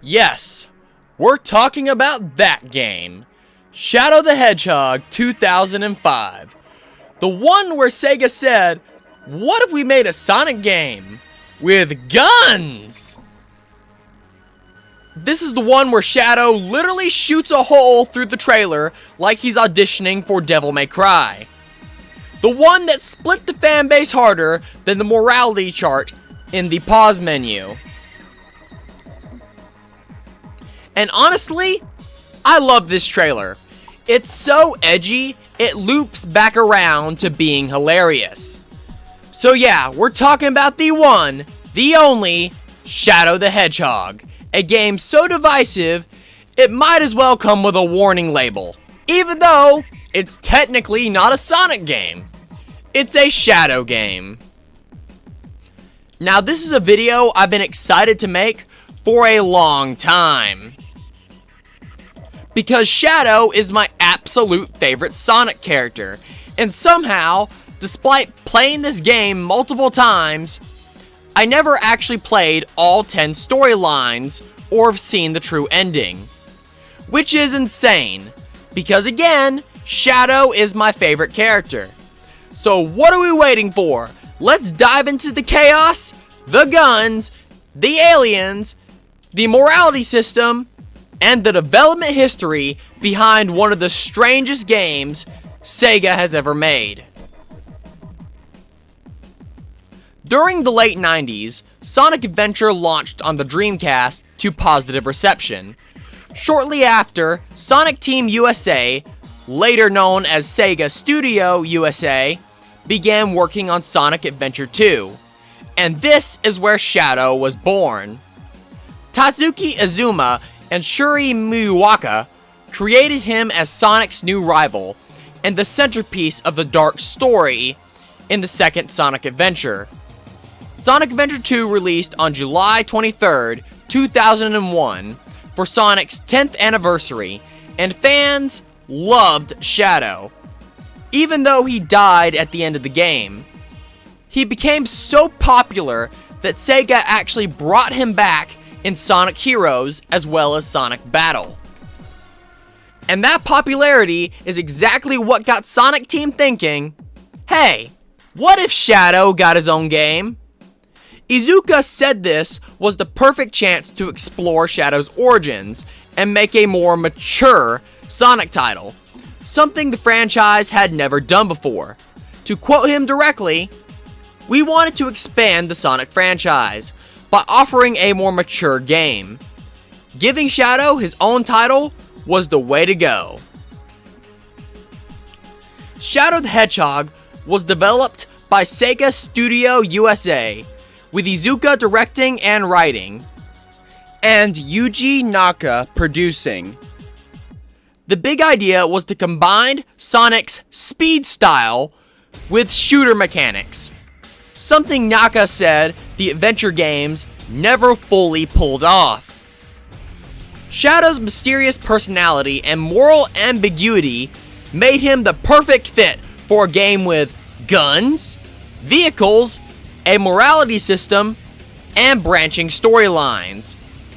Yes, we're talking about that game. Shadow the Hedgehog 2005. The one where Sega said, what if we made a Sonic game with guns? This is the one where Shadow literally shoots a hole through the trailer like he's auditioning for Devil May Cry. The one that split the fanbase harder than the morality chart in the pause menu. And honestly, I love this trailer. It's so edgy, it loops back around to being hilarious. So yeah, we're talking about the one, the only, Shadow the Hedgehog. A game so divisive, it might as well come with a warning label. Even though, it's technically not a Sonic game. It's a Shadow game. Now this is a video I've been excited to make for a long time. Because Shadow is my absolute favorite Sonic character. And somehow, despite playing this game multiple times, I never actually played all 10 storylines or have seen the true ending. Which is insane, because again, Shadow is my favorite character. So what are we waiting for? Let's dive into the chaos, the guns, the aliens, the morality system, and the development history behind one of the strangest games Sega has ever made. During the late 90s, Sonic Adventure launched on the Dreamcast to positive reception. Shortly after, Sonic Team USA, later known as Sega Studio USA, began working on Sonic Adventure 2. And this is where Shadow was born. Tazuki Izuma and Shuri Miwaka created him as Sonic's new rival and the centerpiece of the dark story in the second Sonic Adventure. Sonic Adventure 2 released on July 23rd, 2001 for Sonic's 10th anniversary, and fans loved Shadow. Even though he died at the end of the game, he became so popular that Sega actually brought him back in Sonic Heroes as well as Sonic Battle. And that popularity is exactly what got Sonic Team thinking, hey, what if Shadow got his own game? Iizuka said this was the perfect chance to explore Shadow's origins and make a more mature Sonic title, something the franchise had never done before. To quote him directly, we wanted to expand the Sonic franchise by offering a more mature game. Giving Shadow his own title was the way to go. Shadow the Hedgehog was developed by Sega Studio USA, with Iizuka directing and writing, and Yuji Naka producing. The big idea was to combine Sonic's speed style with shooter mechanics, something Naka said the adventure games never fully pulled off. Shadow's mysterious personality and moral ambiguity made him the perfect fit for a game with guns, vehicles, a morality system, and branching storylines.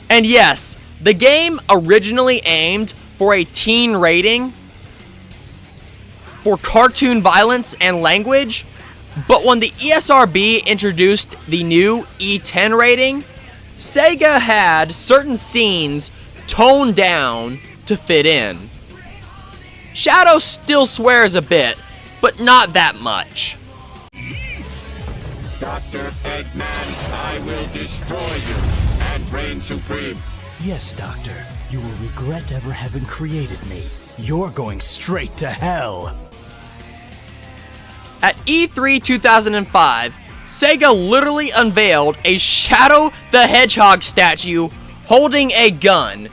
And yes, the game originally aimed for a teen rating for cartoon violence and language, but when the ESRB introduced the new E10 rating, Sega had certain scenes toned down to fit in. Shadow still swears a bit, but not that much. Dr. Eggman, I will destroy you and reign supreme. Yes, Doctor. You will regret ever having created me. You're going straight to hell. At E3 2005, Sega literally unveiled a Shadow the Hedgehog statue holding a gun.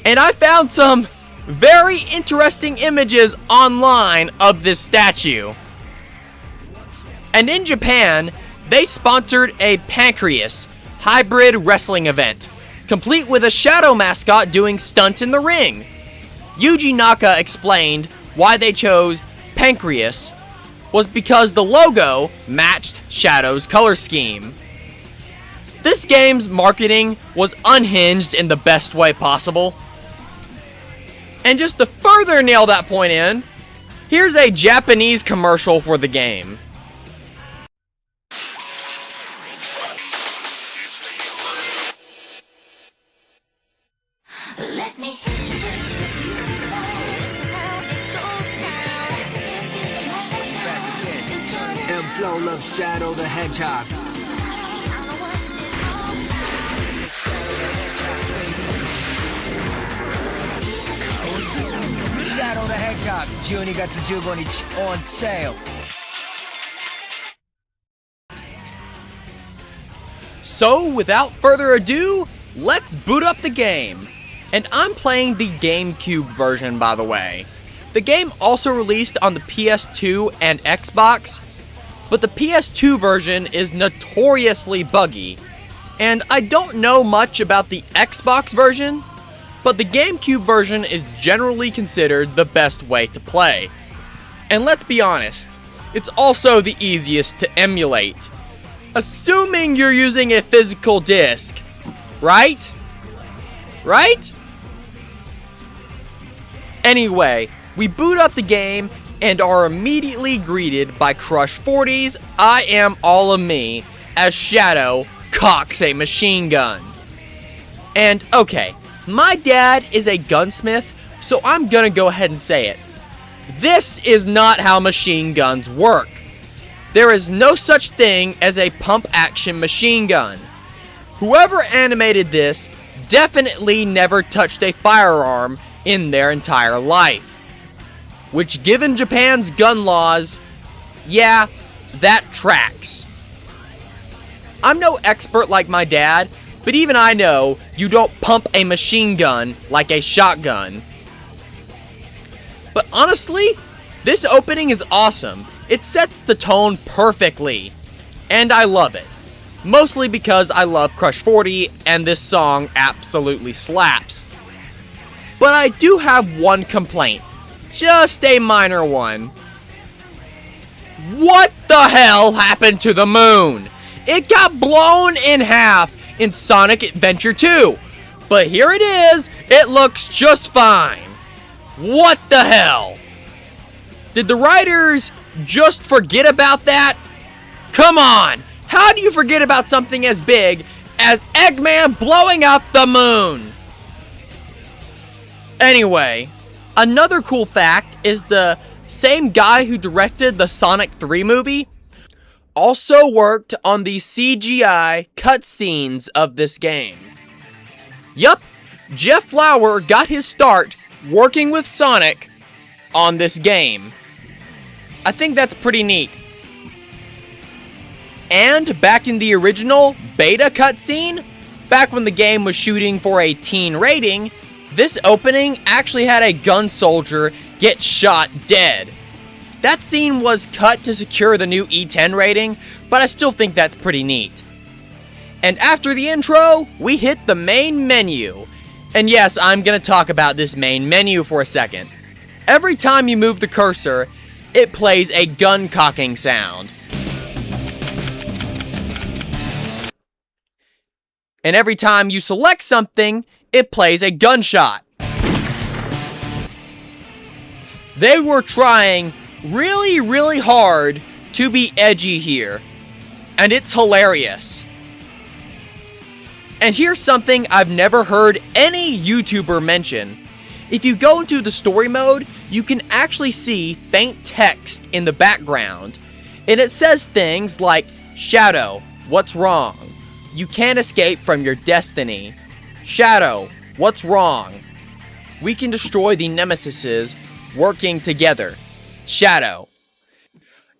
And I found some very interesting images online of this statue. And in Japan, they sponsored a Pancreas hybrid wrestling event, complete with a Shadow mascot doing stunts in the ring. Yuji Naka explained why they chose Pancreas was because the logo matched Shadow's color scheme. This game's marketing was unhinged in the best way possible. And just to further nail that point in, here's a Japanese commercial for the game. Let me hit you with the pieces. This is how it goes now. M-Flow loves Shadow the Hedgehog. Shadow the Hedgehog, 12月15日 on sale. So, without further ado, let's boot up the game. And I'm playing the GameCube version, by the way. The game also released on the PS2 and Xbox, but the PS2 version is notoriously buggy. And I don't know much about the Xbox version, but the GameCube version is generally considered the best way to play. And let's be honest, it's also the easiest to emulate. Assuming you're using a physical disc, right? Right? Anyway, we boot up the game and are immediately greeted by Crush 40's I Am All of Me as Shadow cocks a machine gun. And okay, my dad is a gunsmith, so I'm gonna go ahead and say it. This is not how machine guns work. There is no such thing as a pump-action machine gun. Whoever animated this definitely never touched a firearm in their entire life. Which, given Japan's gun laws, yeah, that tracks. I'm no expert like my dad, but even I know you don't pump a machine gun like a shotgun. But honestly, this opening is awesome. It sets the tone perfectly, and I love it. Mostly because I love Crush 40 and this song absolutely slaps. But I do have one complaint. Just a minor one. What the hell happened to the moon? It got blown in half in Sonic Adventure 2. But here it is. It looks just fine. What the hell? Did the writers just forget about that? Come on! How do you forget about something as big as Eggman blowing up the moon? Anyway, another cool fact is the same guy who directed the Sonic 3 movie also worked on the CGI cutscenes of this game. Yup, Jeff Flower got his start working with Sonic on this game. I think that's pretty neat. And back in the original beta cutscene, back when the game was shooting for a teen rating, this opening actually had a gun soldier get shot dead. That scene was cut to secure the new E10 rating, but I still think that's pretty neat. And after the intro, we hit the main menu. And yes, I'm gonna talk about this main menu for a second. Every time you move the cursor, it plays a gun cocking sound. And every time you select something, it plays a gunshot. They were trying really hard to be edgy here, and it's hilarious. And here's something I've never heard any YouTuber mention. If you go into the story mode, you can actually see faint text in the background, and it says things like, Shadow, what's wrong? You can't escape from your destiny. Shadow, what's wrong? We can destroy the nemesises working together. Shadow.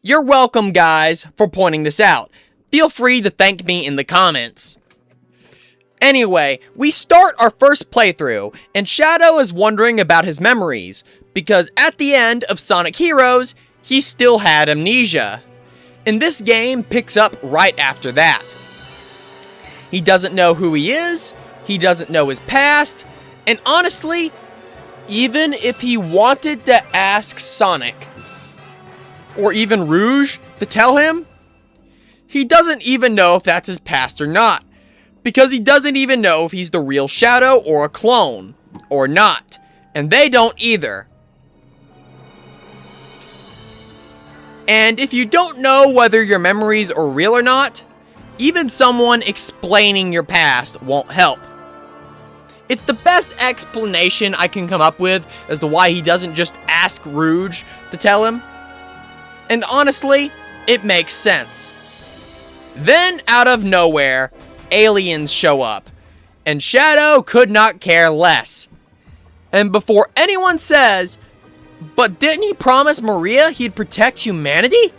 You're welcome, guys, for pointing this out. Feel free to thank me in the comments. Anyway, we start our first playthrough, and Shadow is wondering about his memories, because at the end of Sonic Heroes, he still had amnesia. And this game picks up right after that. He doesn't know who he is, he doesn't know his past, and honestly, even if he wanted to ask Sonic, or even Rouge, to tell him, he doesn't even know if that's his past or not, because he doesn't even know if he's the real Shadow or a clone, or not, and they don't either. And if you don't know whether your memories are real or not, even someone explaining your past won't help. It's the best explanation I can come up with as to why he doesn't just ask Rouge to tell him. And honestly, it makes sense. Then, out of nowhere, aliens show up, and Shadow could not care less. And before anyone says, "But didn't he promise Maria he'd protect humanity?"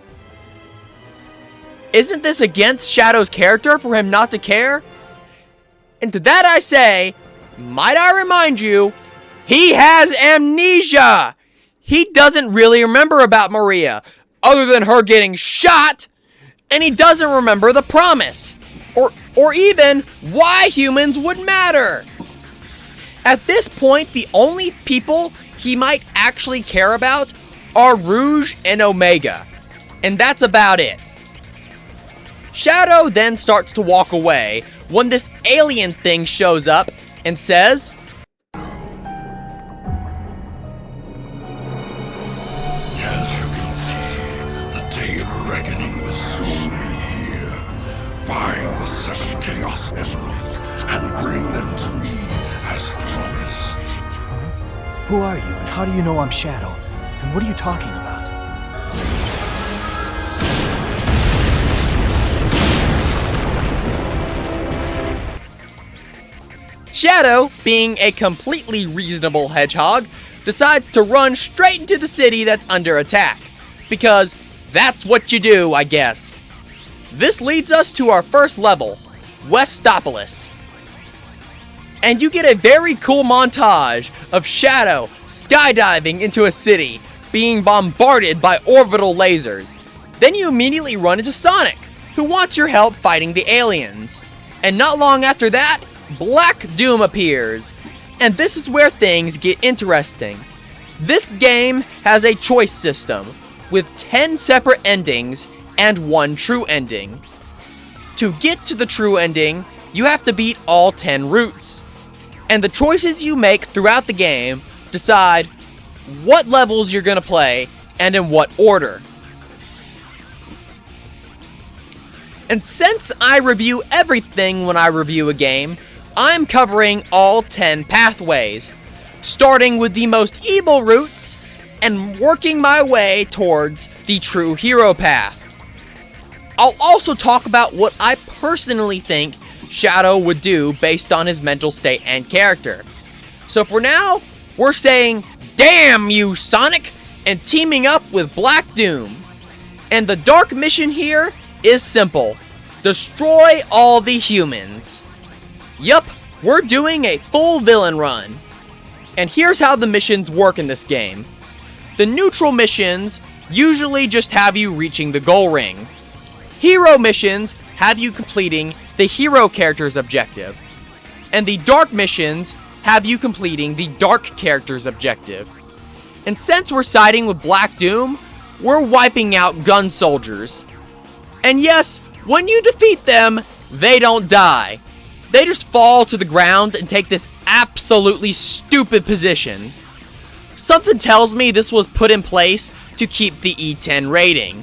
Isn't this against Shadow's character for him not to care? And to that I say, might I remind you, he has amnesia! He doesn't really remember about Maria, other than her getting shot, and he doesn't remember the promise, or even why humans would matter. At this point, the only people he might actually care about are Rouge and Omega, and that's about it. Shadow then starts to walk away when this alien thing shows up and says, As you can see, the day of reckoning will soon be here. Find the 7 Chaos Emeralds and bring them to me as promised. Who are you, and how do you know I'm Shadow? And what are you talking about? Shadow, being a completely reasonable hedgehog, decides to run straight into the city that's under attack. Because that's what you do, I guess. This leads us to our first level, Westopolis. And you get a very cool montage of Shadow skydiving into a city, being bombarded by orbital lasers. Then you immediately run into Sonic, who wants your help fighting the aliens. And not long after that, Black Doom appears. And this is where things get interesting. This game has a choice system, with 10 separate endings and 1 true ending. To get to the true ending, you have to beat all 10 routes. And the choices you make throughout the game decide what levels you're gonna play and in what order. And since I review everything when I review a game, I'm covering all 10 pathways, starting with the most evil routes and working my way towards the true hero path. I'll also talk about what I personally think Shadow would do based on his mental state and character. So for now, we're saying, damn you, Sonic, and teaming up with Black Doom. And the dark mission here is simple. Destroy all the humans. Yup, we're doing a full villain run. And here's how the missions work in this game. The neutral missions usually just have you reaching the goal ring. Hero missions have you completing the hero character's objective. And the dark missions have you completing the dark character's objective. And since we're siding with Black Doom, we're wiping out gun soldiers. And yes, when you defeat them, they don't die. They just fall to the ground and take this absolutely stupid position. Something tells me this was put in place to keep the E10 rating.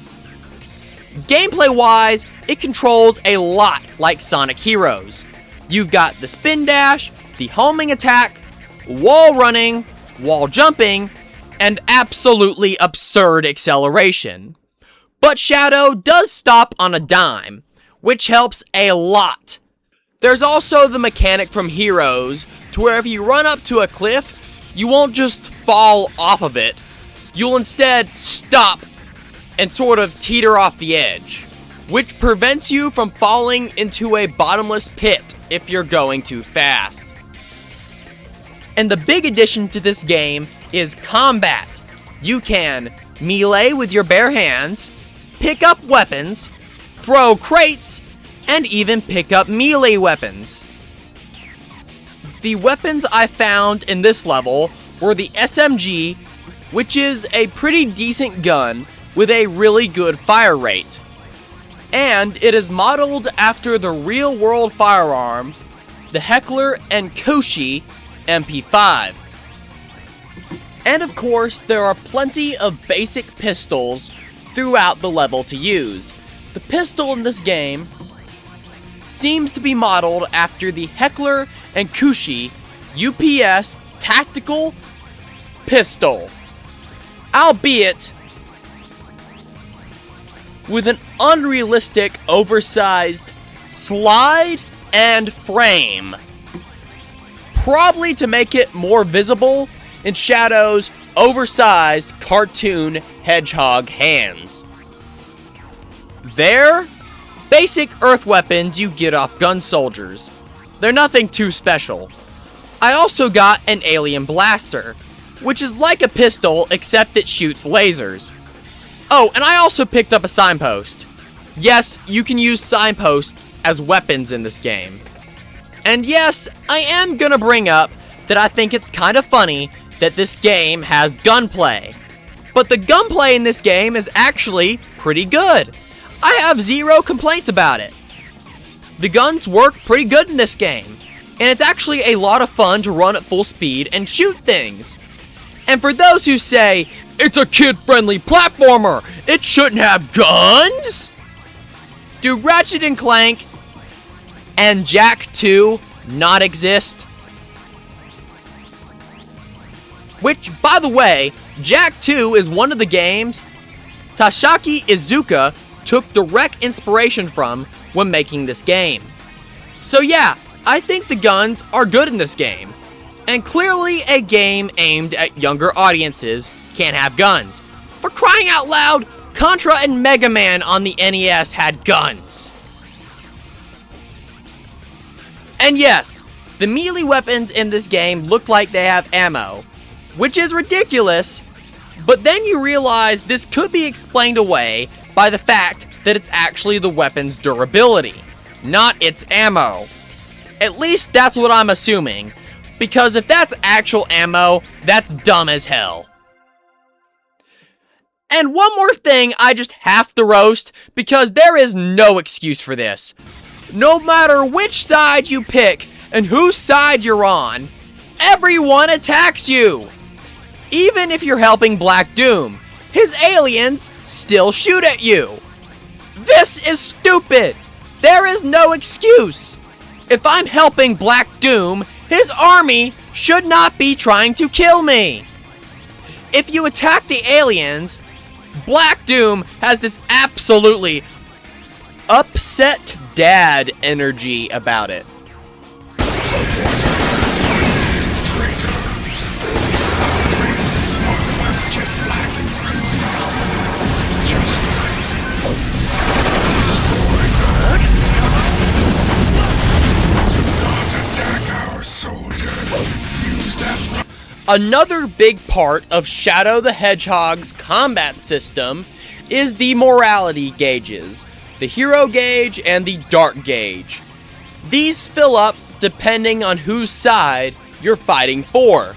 Gameplay-wise, it controls a lot like Sonic Heroes. You've got the spin dash, the homing attack, wall running, wall jumping, and absolutely absurd acceleration. But Shadow does stop on a dime, which helps a lot. There's also the mechanic from Heroes, to where if you run up to a cliff, you won't just fall off of it. You'll instead stop and sort of teeter off the edge, which prevents you from falling into a bottomless pit if you're going too fast. And the big addition to this game is combat. You can melee with your bare hands, pick up weapons, throw crates, and even pick up melee weapons. The weapons I found in this level were the SMG, which is a pretty decent gun with a really good fire rate. and it is modeled after the real-world firearm, the Heckler & Koshi MP5. And of course, there are plenty of basic pistols throughout the level to use. The pistol in this game seems to be modeled after the Heckler & Koshi UPS tactical pistol, albeit with an unrealistic oversized slide and frame, probably to make it more visible in Shadow's oversized cartoon hedgehog hands. They're basic earth weapons you get off gun soldiers. They're nothing too special. I also got an alien blaster, which is like a pistol except it shoots lasers. Oh, and I also picked up a signpost. Yes, you can use signposts as weapons in this game. And yes, I am gonna bring up that I think it's kind of funny that this game has gunplay. But the gunplay in this game is actually pretty good. I have zero complaints about it. The guns work pretty good in this game, and it's actually a lot of fun to run at full speed and shoot things. And for those who say, it's a kid-friendly platformer, it shouldn't have guns? Do Ratchet & Clank and Jak 2 not exist? Which, by the way, Jak 2 is one of the games Takashi Iizuka took direct inspiration from when making this game. So yeah, I think the guns are good in this game. And clearly a game aimed at younger audiences can't have guns. For crying out loud, Contra and Mega Man on the NES had guns. And yes, the melee weapons in this game look like they have ammo, which is ridiculous, but then you realize this could be explained away by the fact that it's actually the weapon's durability, not its ammo. At least that's what I'm assuming, because if that's actual ammo, that's dumb as hell. And one more thing I just have to roast, because there is no excuse for this. No matter which side you pick and whose side you're on, everyone attacks you. Even if you're helping Black Doom, his aliens still shoot at you. This is stupid. There is no excuse. If I'm helping Black Doom, his army should not be trying to kill me. If you attack the aliens, Black Doom has this absolutely upset dad energy about it. Another big part of Shadow the Hedgehog's combat system is the morality gauges, the hero gauge and the dark gauge. These fill up depending on whose side you're fighting for.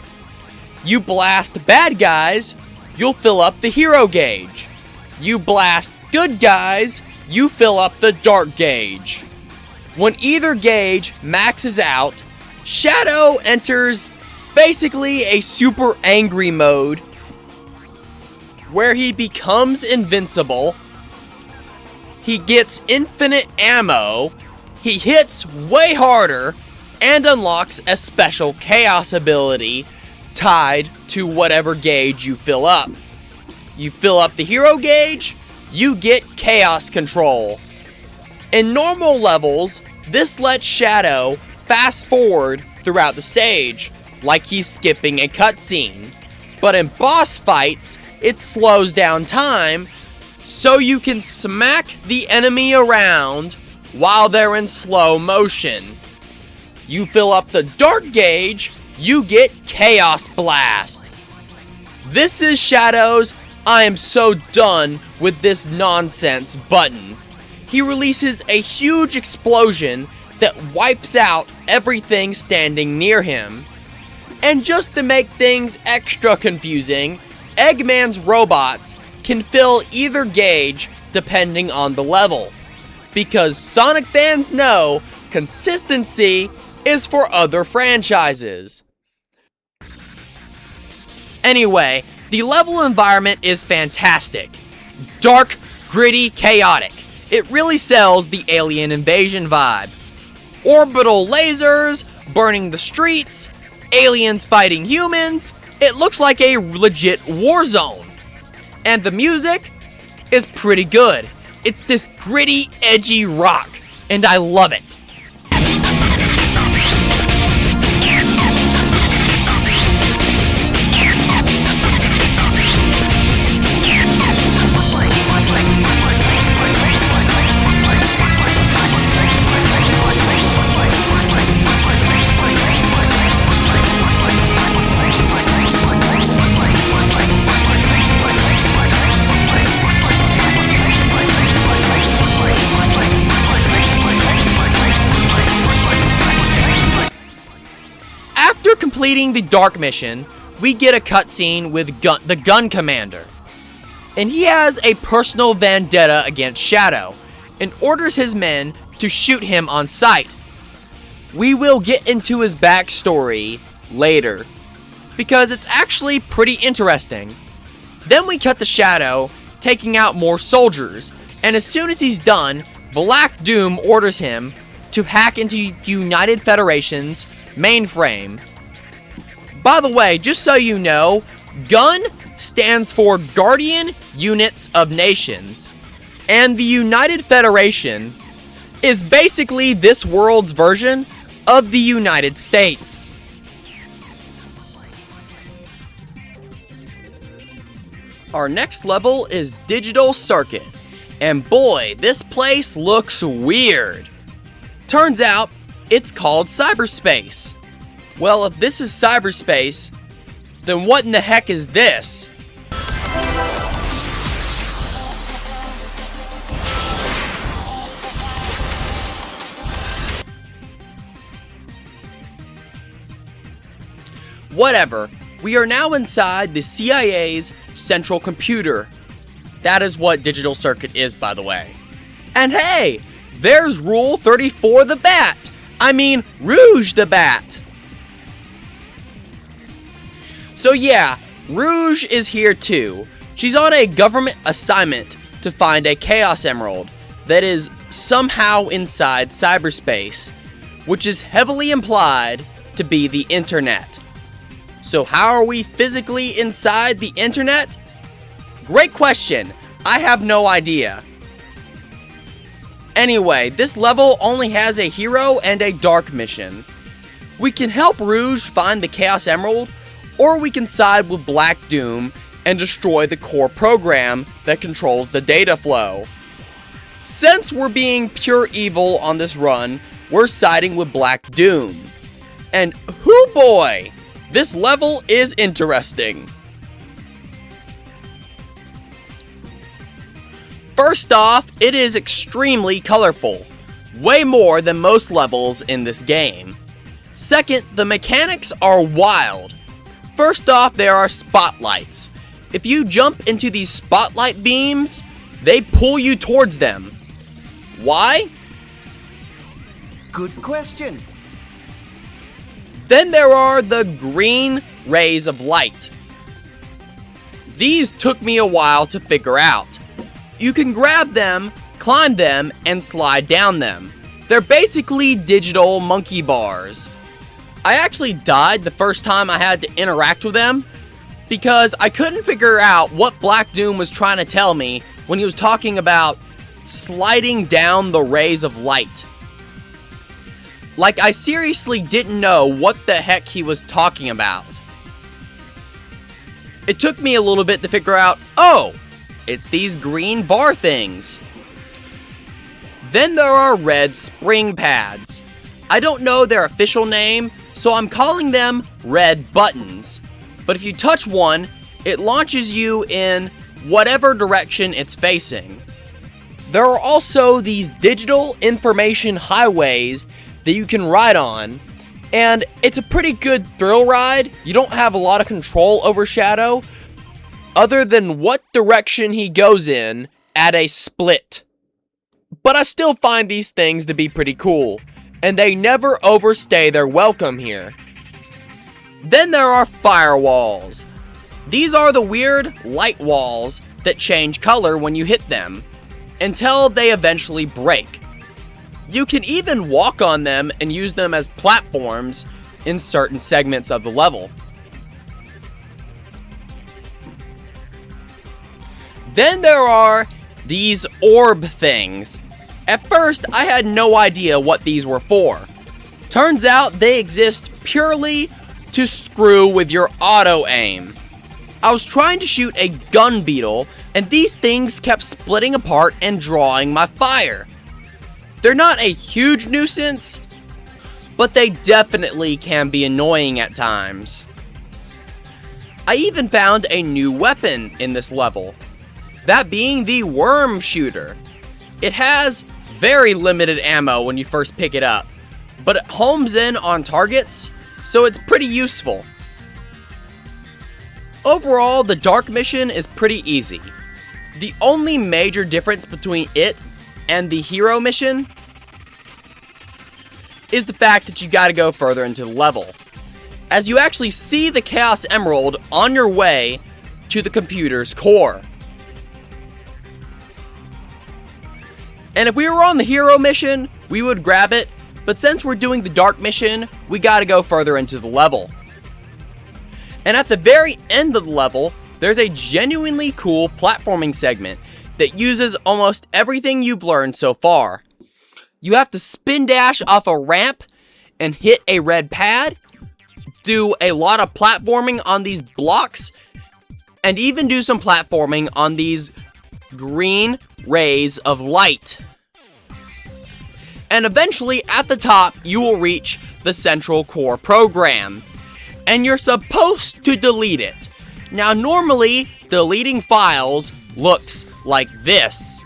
You blast bad guys, you'll fill up the hero gauge. You blast good guys, you fill up the dark gauge. When either gauge maxes out, Shadow enters basically a super angry mode where he becomes invincible, he gets infinite ammo, he hits way harder, and unlocks a special chaos ability tied to whatever gauge you fill up. You fill up the hero gauge, you get chaos control. In normal levels, this lets Shadow fast forward throughout the stage, like he's skipping a cutscene. But in boss fights, it slows down time, so you can smack the enemy around while they're in slow motion. You fill up the dark gauge, you get Chaos Blast. This is Shadow's I am so done with this nonsense button. He releases a huge explosion that wipes out everything standing near him. And just to make things extra confusing, Eggman's robots can fill either gauge depending on the level. because Sonic fans know consistency is for other franchises. Anyway, the level environment is fantastic. Dark, gritty, chaotic. It really sells the alien invasion vibe. Orbital lasers, burning the streets, aliens fighting humans. It looks like a legit war zone. And the music is pretty good. It's this gritty, edgy rock, and I love it. After completing the Dark mission, we get a cutscene with the Gun Commander. And he has a personal vendetta against Shadow, and orders his men to shoot him on sight. We will get into his backstory later, because it's actually pretty interesting. Then we cut to Shadow taking out more soldiers, and as soon as he's done, Black Doom orders him to hack into United Federation's mainframe. By the way, just so you know, GUN stands for Guardian Units of Nations, and the United Federation is basically this world's version of the United States. Our next level is Digital Circuit, and boy, this place looks weird. Turns out, it's called cyberspace. Well, if this is cyberspace, then what in the heck is this? Whatever, we are now inside the CIA's central computer. That is what Digital Circuit is, by the way. And hey, there's Rule 34 the Bat. I mean, Rouge the Bat. So yeah, Rouge is here too. She's on a government assignment to find a Chaos Emerald that is somehow inside cyberspace, which is heavily implied to be the internet. So how are we physically inside the internet? Great question. I have no idea. Anyway, this level only has a hero and a dark mission. We can help Rouge find the Chaos Emerald, or we can side with Black Doom and destroy the core program that controls the data flow. Since we're being pure evil on this run, we're siding with Black Doom. And hoo boy, this level is interesting. First off, it is extremely colorful, way more than most levels in this game. Second, the mechanics are wild. First off, there are spotlights. If you jump into these spotlight beams, they pull you towards them. Why? Good question. Then there are the green rays of light. These took me a while to figure out. You can grab them, climb them, and slide down them. They're basically digital monkey bars. I actually died the first time I had to interact with them because I couldn't figure out what Black Doom was trying to tell me when he was talking about sliding down the rays of light. Like, I seriously didn't know what the heck he was talking about. It took me a little bit to figure out, oh, it's these green bar things. Then there are red spring pads. I don't know their official name, so I'm calling them red buttons. But if you touch one, it launches you in whatever direction it's facing. There are also these digital information highways that you can ride on, and it's a pretty good thrill ride. You don't have a lot of control over Shadow, other than what direction he goes in at a split. but I still find these things to be pretty cool, and they never overstay their welcome here. Then there are firewalls. These are the weird light walls that change color when you hit them, until they eventually break. You can even walk on them and use them as platforms in certain segments of the level. Then there are these orb things. At first, I had no idea what these were for. Turns out they exist purely to screw with your auto aim. I was trying to shoot a gun beetle, and these things kept splitting apart and drawing my fire. They're not a huge nuisance, but they definitely can be annoying at times. I even found a new weapon in this level, that being the worm shooter. It has very limited ammo when you first pick it up, but it homes in on targets, so it's pretty useful. Overall, the dark mission is pretty easy. The only major difference between it and the hero mission is the fact that you gotta go further into the level, as you actually see the Chaos Emerald on your way to the computer's core. And if we were on the hero mission, we would grab it, but since we're doing the dark mission, we gotta go further into the level. And at the very end of the level, there's a genuinely cool platforming segment that uses almost everything you've learned so far. You have to spin dash off a ramp and hit a red pad, do a lot of platforming on these blocks, and even do some platforming on these green rays of light. And eventually, at the top, you will reach the central core program, and you're supposed to delete it. Now, normally, deleting files looks like this.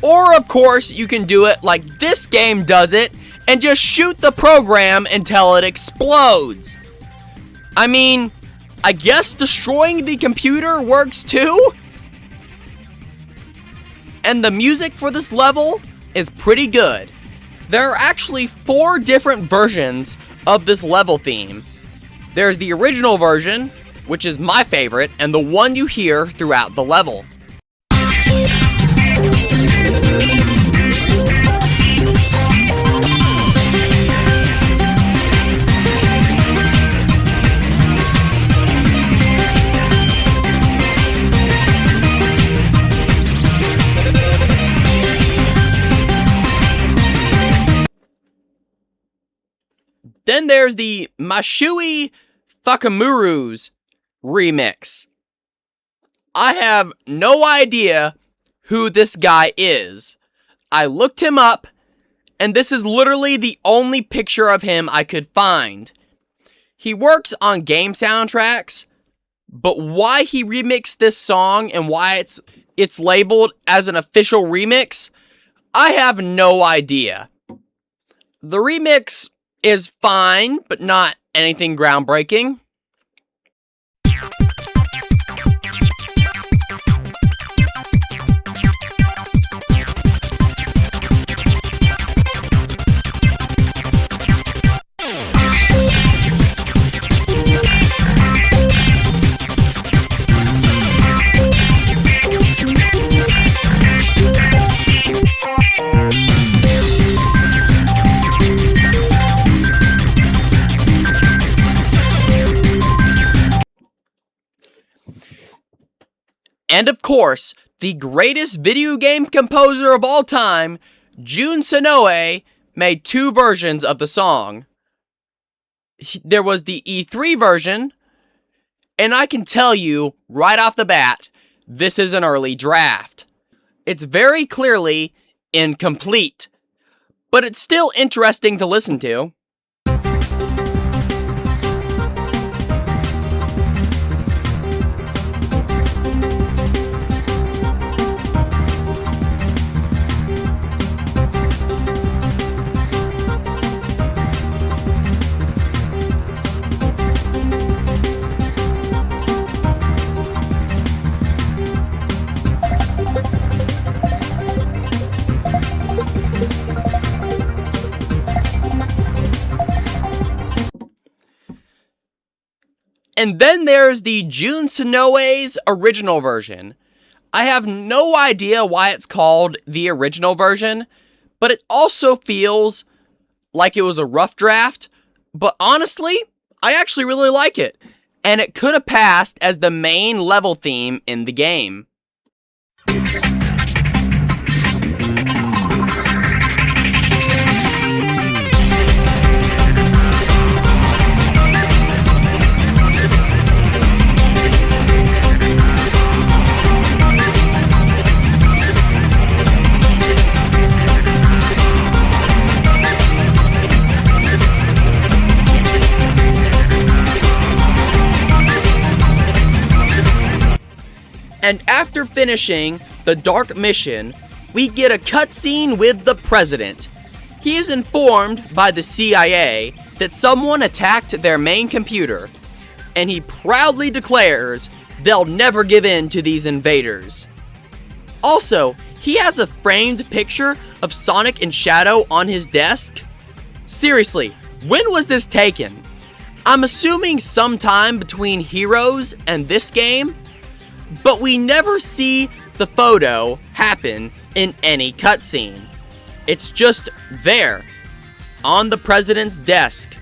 Or, of course, you can do it like this game does it, and just shoot the program until it explodes. I mean, I guess destroying the computer works too? And the music for this level is pretty good. There are actually 4 different versions of this level theme. There's the original version, which is my favorite, and the one you hear throughout the level. Then there's the Mashui Fakamuru's remix. I have no idea who this guy is. I looked him up, and this is literally the only picture of him I could find. He works on game soundtracks, but why he remixed this song and why it's labeled as an official remix, I have no idea. The remix is fine, but not anything groundbreaking. And of course, the greatest video game composer of all time, Jun Sonoe, made 2 versions of the song. There was the E3 version, and I can tell you right off the bat, this is an early draft. It's very clearly incomplete, but it's still interesting to listen to. And then there's the Jun Sonoe's original version. I have no idea why it's called the original version, but it also feels like it was a rough draft. But honestly, I actually really like it, and it could have passed as the main level theme in the game. And after finishing the dark mission, we get a cutscene with the president. He is informed by the CIA that someone attacked their main computer, and he proudly declares they'll never give in to these invaders. Also, he has a framed picture of Sonic and Shadow on his desk. Seriously, when was this taken? I'm assuming sometime between Heroes and this game, but we never see the photo happen in any cutscene. It's just there, on the president's desk.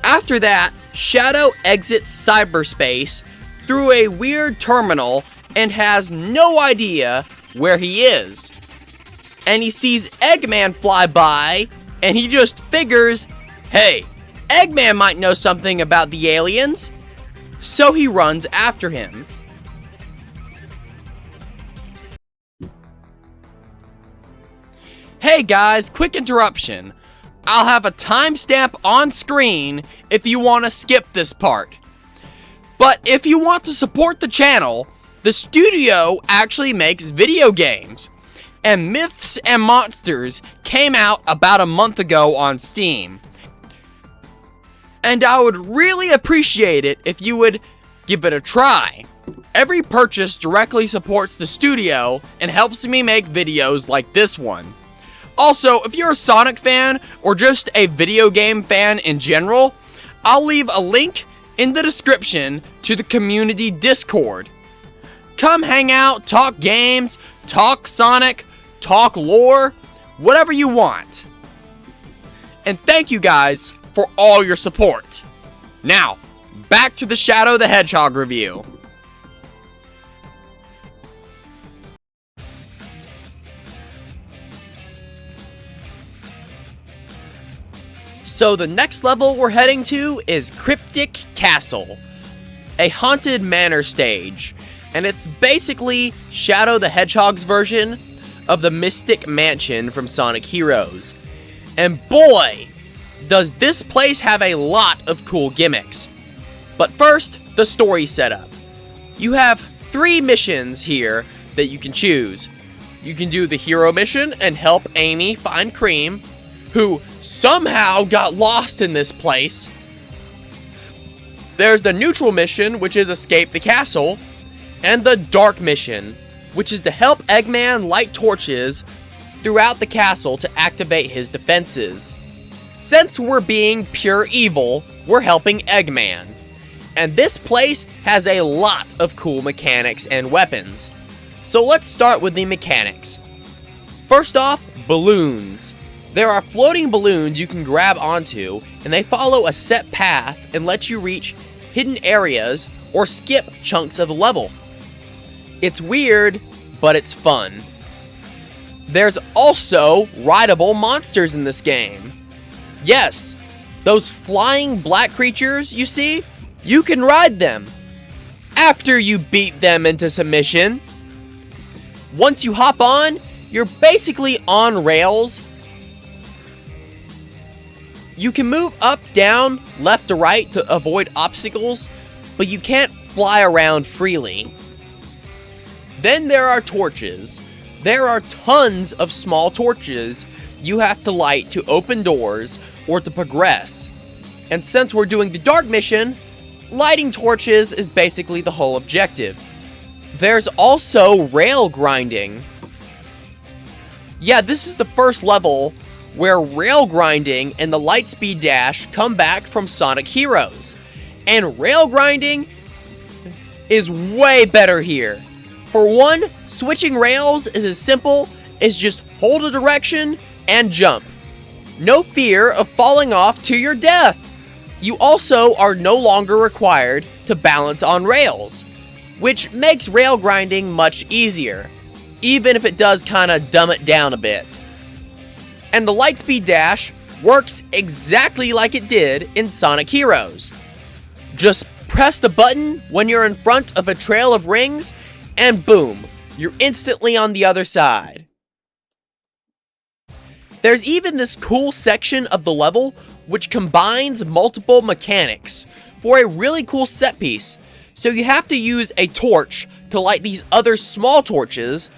After that, Shadow exits cyberspace through a weird terminal and has no idea where he is. And he sees Eggman fly by, and he just figures, hey, Eggman might know something about the aliens. So he runs after him. Hey guys, quick interruption. I'll have a timestamp on screen if you want to skip this part. But if you want to support the channel, the studio actually makes video games. And Myths and Monsters came out about a month ago on Steam. And I would really appreciate it if you would give it a try. Every purchase directly supports the studio and helps me make videos like this one. Also, if you're a Sonic fan or just a video game fan in general, I'll leave a link in the description to the community Discord. Come hang out, talk games, talk Sonic, talk lore, whatever you want. And thank you guys for all your support. Now, back to the Shadow the Hedgehog review. So the next level we're heading to is Cryptic Castle, a haunted manor stage, and it's basically Shadow the Hedgehog's version of the Mystic Mansion from Sonic Heroes. And boy, does this place have a lot of cool gimmicks. But first, the story setup. You have 3 missions here that you can choose. You can do the hero mission and help Amy find Cream, who somehow got lost in this place. There's the neutral mission, which is escape the castle, and the dark mission, which is to help Eggman light torches throughout the castle to activate his defenses. Since we're being pure evil, we're helping Eggman. And this place has a lot of cool mechanics and weapons. So let's start with the mechanics. First off, balloons. There are floating balloons you can grab onto, and they follow a set path and let you reach hidden areas or skip chunks of the level. It's weird, but it's fun. There's also rideable monsters in this game. Yes, those flying black creatures you see, you can ride them after you beat them into submission. Once you hop on, you're basically on rails. You can move up, down, left to right to avoid obstacles, but you can't fly around freely. Then there are torches. There are tons of small torches you have to light to open doors or to progress. And since we're doing the dark mission, lighting torches is basically the whole objective. There's also rail grinding. Yeah, this is the first level where rail grinding and the Lightspeed Dash come back from Sonic Heroes. And rail grinding is way better here. For one, switching rails is as simple as just hold a direction and jump. No fear of falling off to your death. You also are no longer required to balance on rails, which makes rail grinding much easier, even if it does kinda dumb it down a bit. And the Lightspeed Dash works exactly like it did in Sonic Heroes. Just press the button when you're in front of a trail of rings, and boom, you're instantly on the other side. There's even this cool section of the level which combines multiple mechanics for a really cool set piece. So you have to use a torch to light these other small torches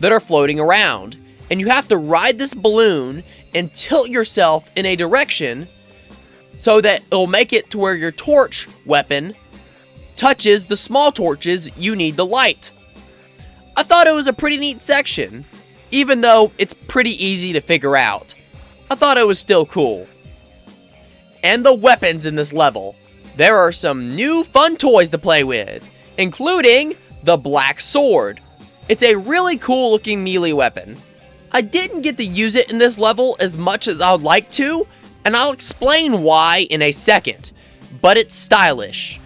that are floating around. And you have to ride this balloon and tilt yourself in a direction so that it'll make it to where your torch weapon touches the small torches you need to light. I thought it was a pretty neat section, even though it's pretty easy to figure out. I thought it was still cool. And the weapons in this level. There are some new fun toys to play with, including the Black Sword. It's a really cool looking melee weapon. I didn't get to use it in this level as much as I would like to, and I'll explain why in a second, but it's stylish.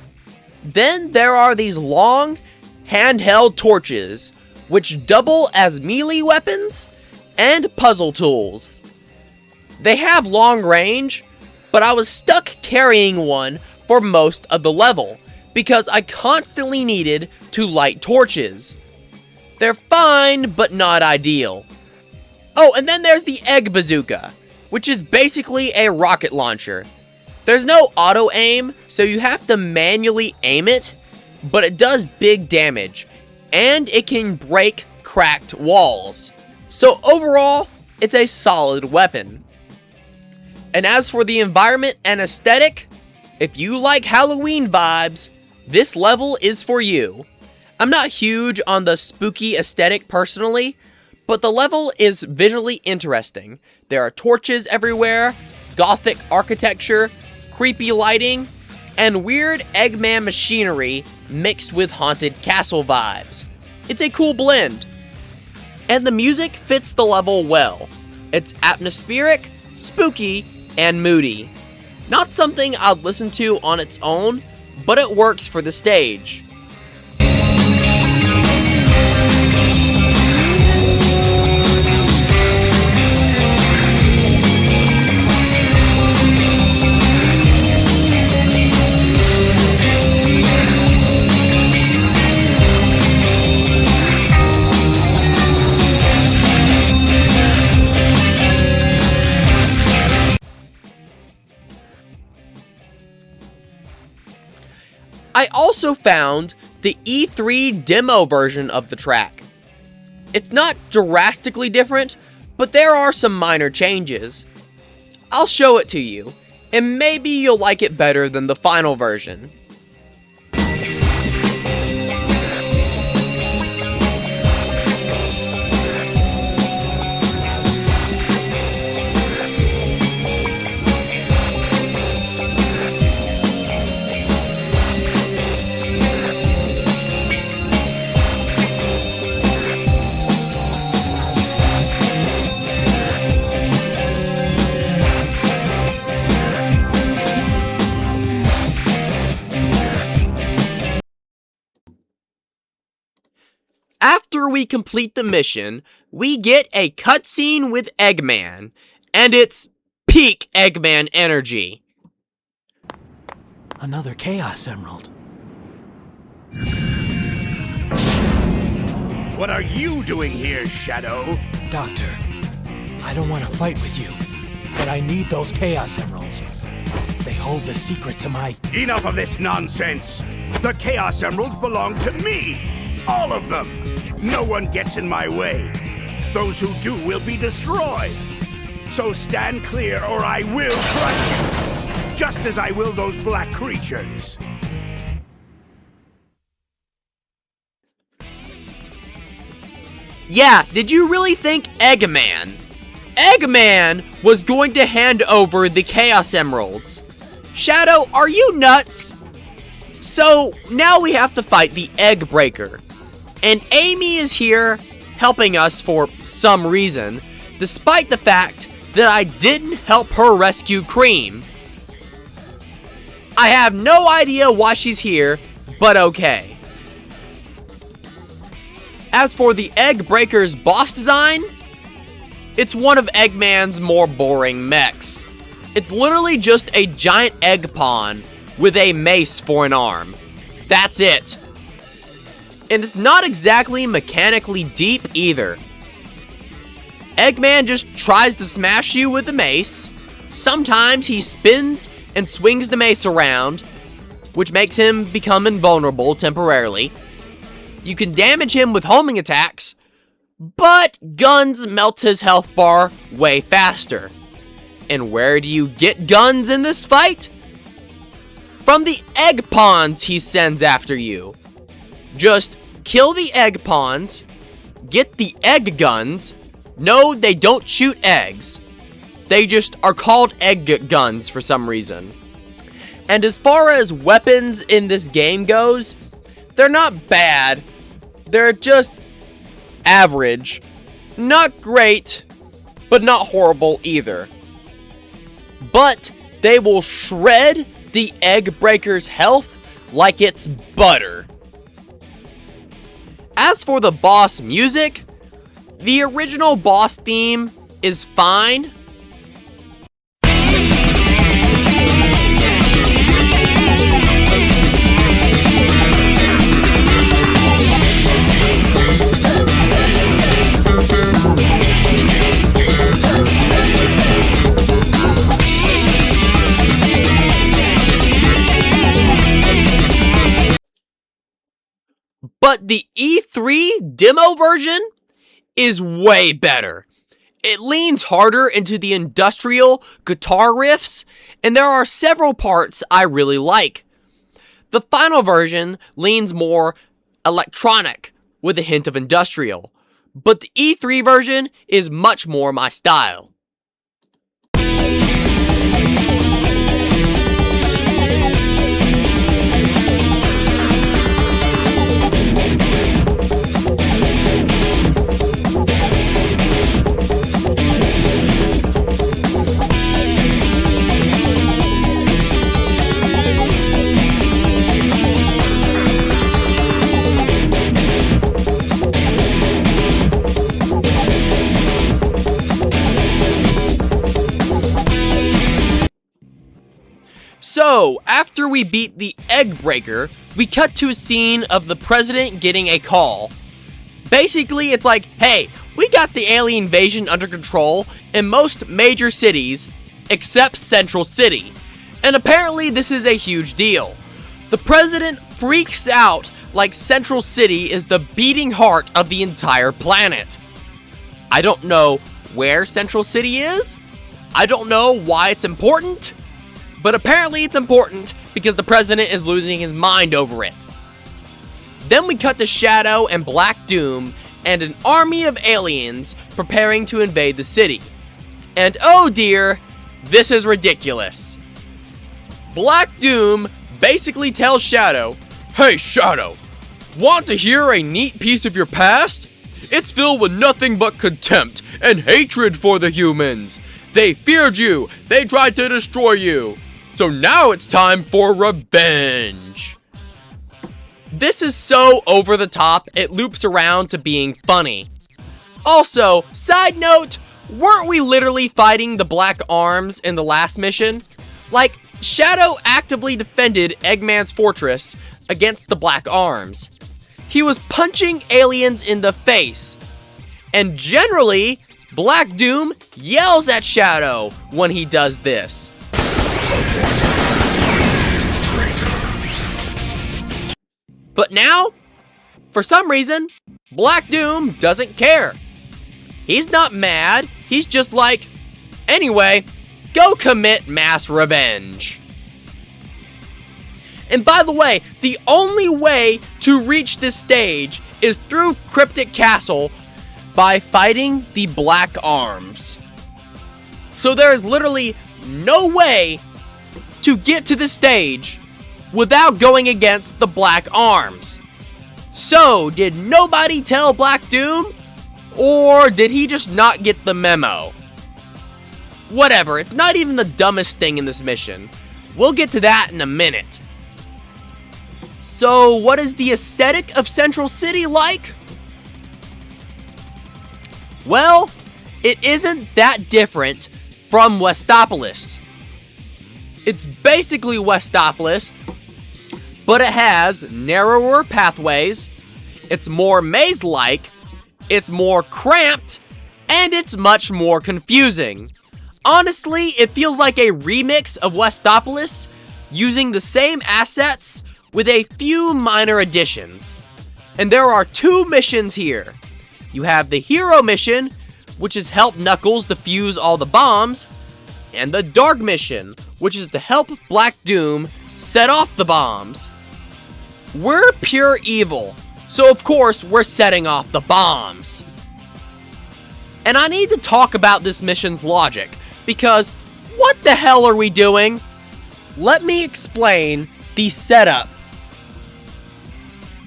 Then there are these long, handheld torches, which double as melee weapons and puzzle tools. They have long range, but I was stuck carrying one for most of the level, because I constantly needed to light torches. They're fine, but not ideal. Oh, and then there's the Egg Bazooka, which is basically a rocket launcher. There's no auto-aim, so you have to manually aim it, but it does big damage, and it can break cracked walls. So overall, it's a solid weapon. And as for the environment and aesthetic, if you like Halloween vibes, this level is for you. I'm not huge on the spooky aesthetic personally, but the level is visually interesting. There are torches everywhere, gothic architecture, creepy lighting, and weird Eggman machinery mixed with haunted castle vibes. It's a cool blend. And the music fits the level well. It's atmospheric, spooky, and moody. Not something I'd listen to on its own, but it works for the stage. I also found the E3 demo version of the track. It's not drastically different, but there are some minor changes. I'll show it to you, and maybe you'll like it better than the final version. After we complete the mission, we get a cutscene with Eggman, and it's peak Eggman energy. Another Chaos Emerald. What are you doing here, Shadow? Doctor, I don't want to fight with you, but I need those Chaos Emeralds. They hold the secret to my... Enough of this nonsense! The Chaos Emeralds belong to me! All of them! No one gets in my way. Those who do will be destroyed. So stand clear or I will crush you! Just as I will those black creatures. Yeah, did you really think Eggman? Eggman was going to hand over the Chaos Emeralds. Shadow, are you nuts? So now we have to fight the Egg Breaker. And Amy is here helping us for some reason, despite the fact that I didn't help her rescue Cream. I have no idea why she's here, but okay. As for the Egg Breaker's boss design, it's one of Eggman's more boring mechs. It's literally just a giant egg pawn with a mace for an arm. That's it. And it's not exactly mechanically deep either. Eggman just tries to smash you with the mace. Sometimes he spins and swings the mace around, which makes him become invulnerable temporarily. You can damage him with homing attacks, but guns melt his health bar way faster. And where do you get guns in this fight? From the egg pawns he sends after you. Just kill the egg pawns, get the egg guns. No, they don't shoot eggs. They just are called egg guns for some reason. And as far as weapons in this game goes, they're not bad. They're just average. Not great, but not horrible either. But they will shred the Egg Breaker's health like it's butter. As for the boss music, the original boss theme is fine. But the E3 demo version is way better. It leans harder into the industrial guitar riffs, and there are several parts I really like. The final version leans more electronic with a hint of industrial, but the E3 version is much more my style. So, after we beat the Egg Breaker, we cut to a scene of the president getting a call. Basically, it's like, hey, we got the alien invasion under control in most major cities, except Central City. And apparently this is a huge deal. The president freaks out like Central City is the beating heart of the entire planet. I don't know where Central City is. I don't know why it's important. But apparently it's important because the president is losing his mind over it. Then we cut to Shadow and Black Doom and an army of aliens preparing to invade the city. And oh dear, this is ridiculous. Black Doom basically tells Shadow, "Hey Shadow, want to hear a neat piece of your past? It's filled with nothing but contempt and hatred for the humans. They feared you, they tried to destroy you. So now it's time for revenge." This is so over the top, it loops around to being funny. Also, side note, weren't we literally fighting the Black Arms in the last mission? Like, Shadow actively defended Eggman's fortress against the Black Arms. He was punching aliens in the face. And generally, Black Doom yells at Shadow when he does this. But now, for some reason, Black Doom doesn't care. He's not mad, he's just like, anyway, go commit mass revenge. And by the way, the only way to reach this stage is through Cryptic Castle by fighting the Black Arms. So there is literally no way to get to the stage without going against the Black Arms. So, did nobody tell Black Doom? Or did he just not get the memo? Whatever, it's not even the dumbest thing in this mission. We'll get to that in a minute. So, what is the aesthetic of Central City like? Well, it isn't that different from Westopolis. It's basically Westopolis, but it has narrower pathways, it's more maze-like, it's more cramped, and it's much more confusing. Honestly, it feels like a remix of Westopolis, using the same assets with a few minor additions. And there are 2 missions here. You have the Hero mission, which is help Knuckles defuse all the bombs, and the Dark mission, which is to help Black Doom set off the bombs. We're pure evil, so of course we're setting off the bombs. And I need to talk about this mission's logic, because what the hell are we doing? Let me explain the setup.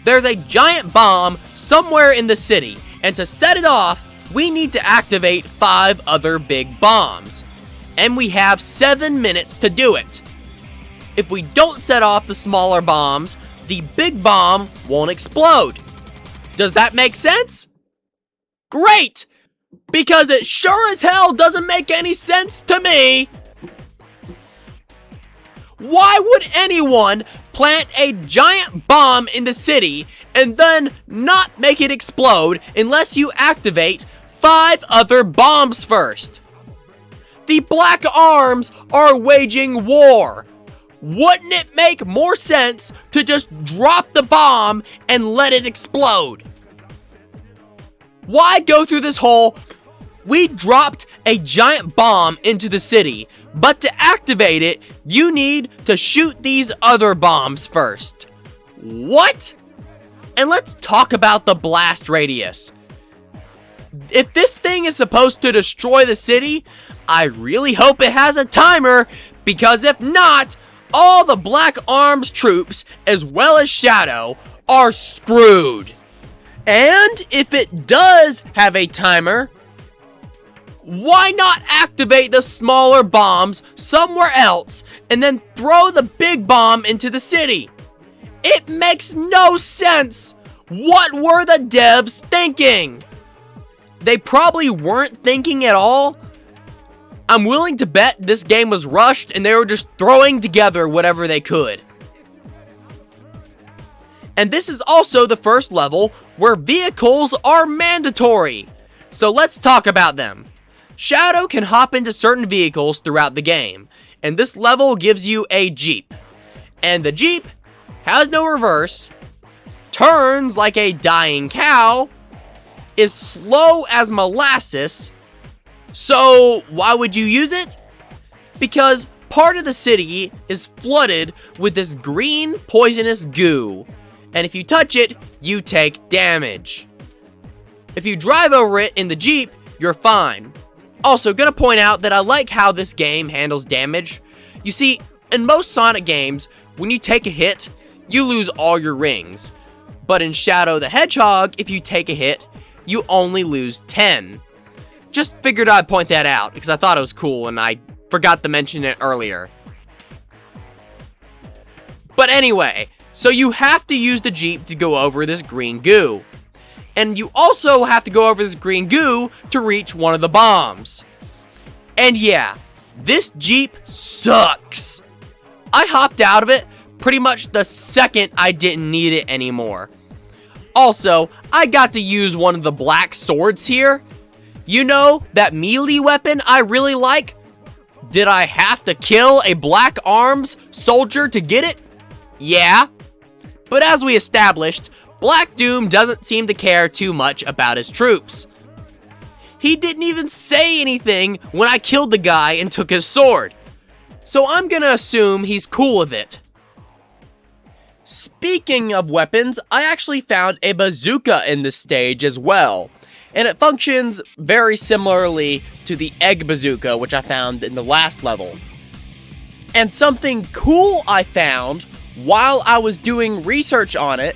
There's a giant bomb somewhere in the city, and to set it off, we need to activate 5 other big bombs. And we have 7 minutes to do it. If we don't set off the smaller bombs, the big bomb won't explode. Does that make sense? Great! Because it sure as hell doesn't make any sense to me. Why would anyone plant a giant bomb in the city and then not make it explode unless you activate 5 other bombs first? The Black Arms are waging war. Wouldn't it make more sense to just drop the bomb and let it explode? Why go through this whole, we dropped a giant bomb into the city, but to activate it, you need to shoot these other bombs first. What? And let's talk about the blast radius. If this thing is supposed to destroy the city, I really hope it has a timer, because if not, all the Black Arms troops, as well as Shadow, are screwed. And if it does have a timer, why not activate the smaller bombs somewhere else and then throw the big bomb into the city? It makes no sense. What were the devs thinking? They probably weren't thinking at all. I'm willing to bet this game was rushed and they were just throwing together whatever they could. And this is also the first level where vehicles are mandatory. So let's talk about them. Shadow can hop into certain vehicles throughout the game, and this level gives you a Jeep. And the Jeep has no reverse, turns like a dying cow, is slow as molasses. So why would you use it? Because part of the city is flooded with this green poisonous goo, and if you touch it, you take damage. If you drive over it in the Jeep, you're fine. Also, gonna point out that I like how this game handles damage. You see, in most Sonic games, when you take a hit, you lose all your rings. But in Shadow the Hedgehog, if you take a hit, you only lose 10. Just figured I'd point that out, because I thought it was cool and I forgot to mention it earlier. But anyway, so you have to use the Jeep to go over this green goo. And you also have to go over this green goo to reach one of the bombs. And yeah, this Jeep sucks. I hopped out of it pretty much the second I didn't need it anymore. Also, I got to use one of the black swords here. You know, that melee weapon I really like? Did I have to kill a Black Arms soldier to get it? Yeah. But as we established, Black Doom doesn't seem to care too much about his troops. He didn't even say anything when I killed the guy and took his sword. So I'm gonna assume he's cool with it. Speaking of weapons, I actually found a bazooka in this stage as well. And it functions very similarly to the egg bazooka, which I found in the last level. And something cool I found while I was doing research on it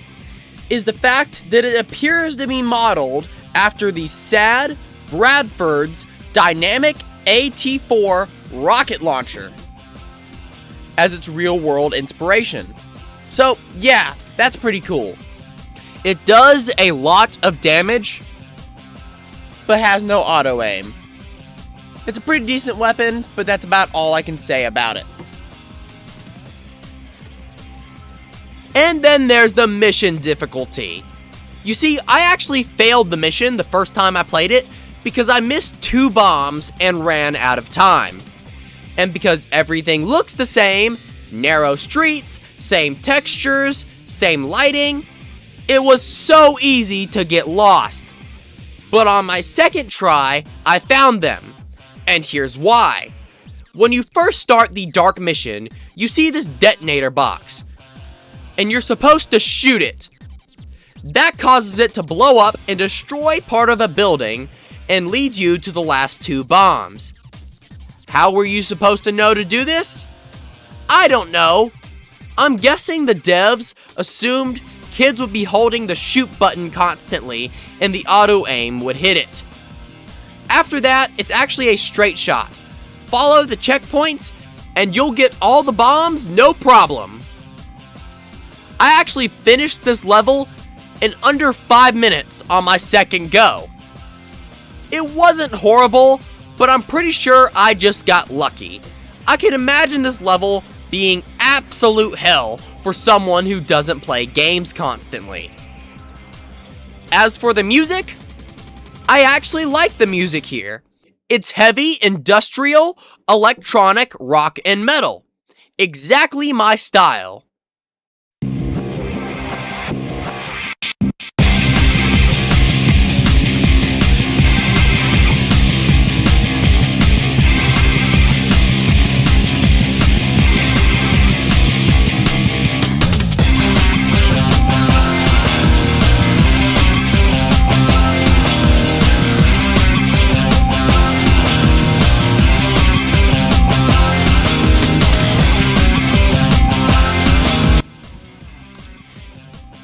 is the fact that it appears to be modeled after the SAD Bradford's dynamic AT-4 rocket launcher as its real-world inspiration. So yeah, that's pretty cool. It does a lot of damage, but has no auto-aim. It's a pretty decent weapon, but that's about all I can say about it. And then there's the mission difficulty. You see, I actually failed the mission the first time I played it because I missed 2 bombs and ran out of time. And because everything looks the same, narrow streets, same textures, same lighting, it was so easy to get lost. But on my second try, I found them. And here's why. When you first start the dark mission, you see this detonator box, and you're supposed to shoot it. That causes it to blow up and destroy part of a building and leads you to the last 2 bombs. How were you supposed to know to do this? I don't know. I'm guessing the devs assumed kids would be holding the shoot button constantly and the auto-aim would hit it. After that, it's actually a straight shot. Follow the checkpoints and you'll get all the bombs, no problem. I actually finished this level in under 5 minutes on my second go. It wasn't horrible, but I'm pretty sure I just got lucky. I can imagine this level being absolute hell for someone who doesn't play games constantly. As for the music, I actually like the music here. It's heavy, industrial, electronic, rock, and metal. Exactly my style.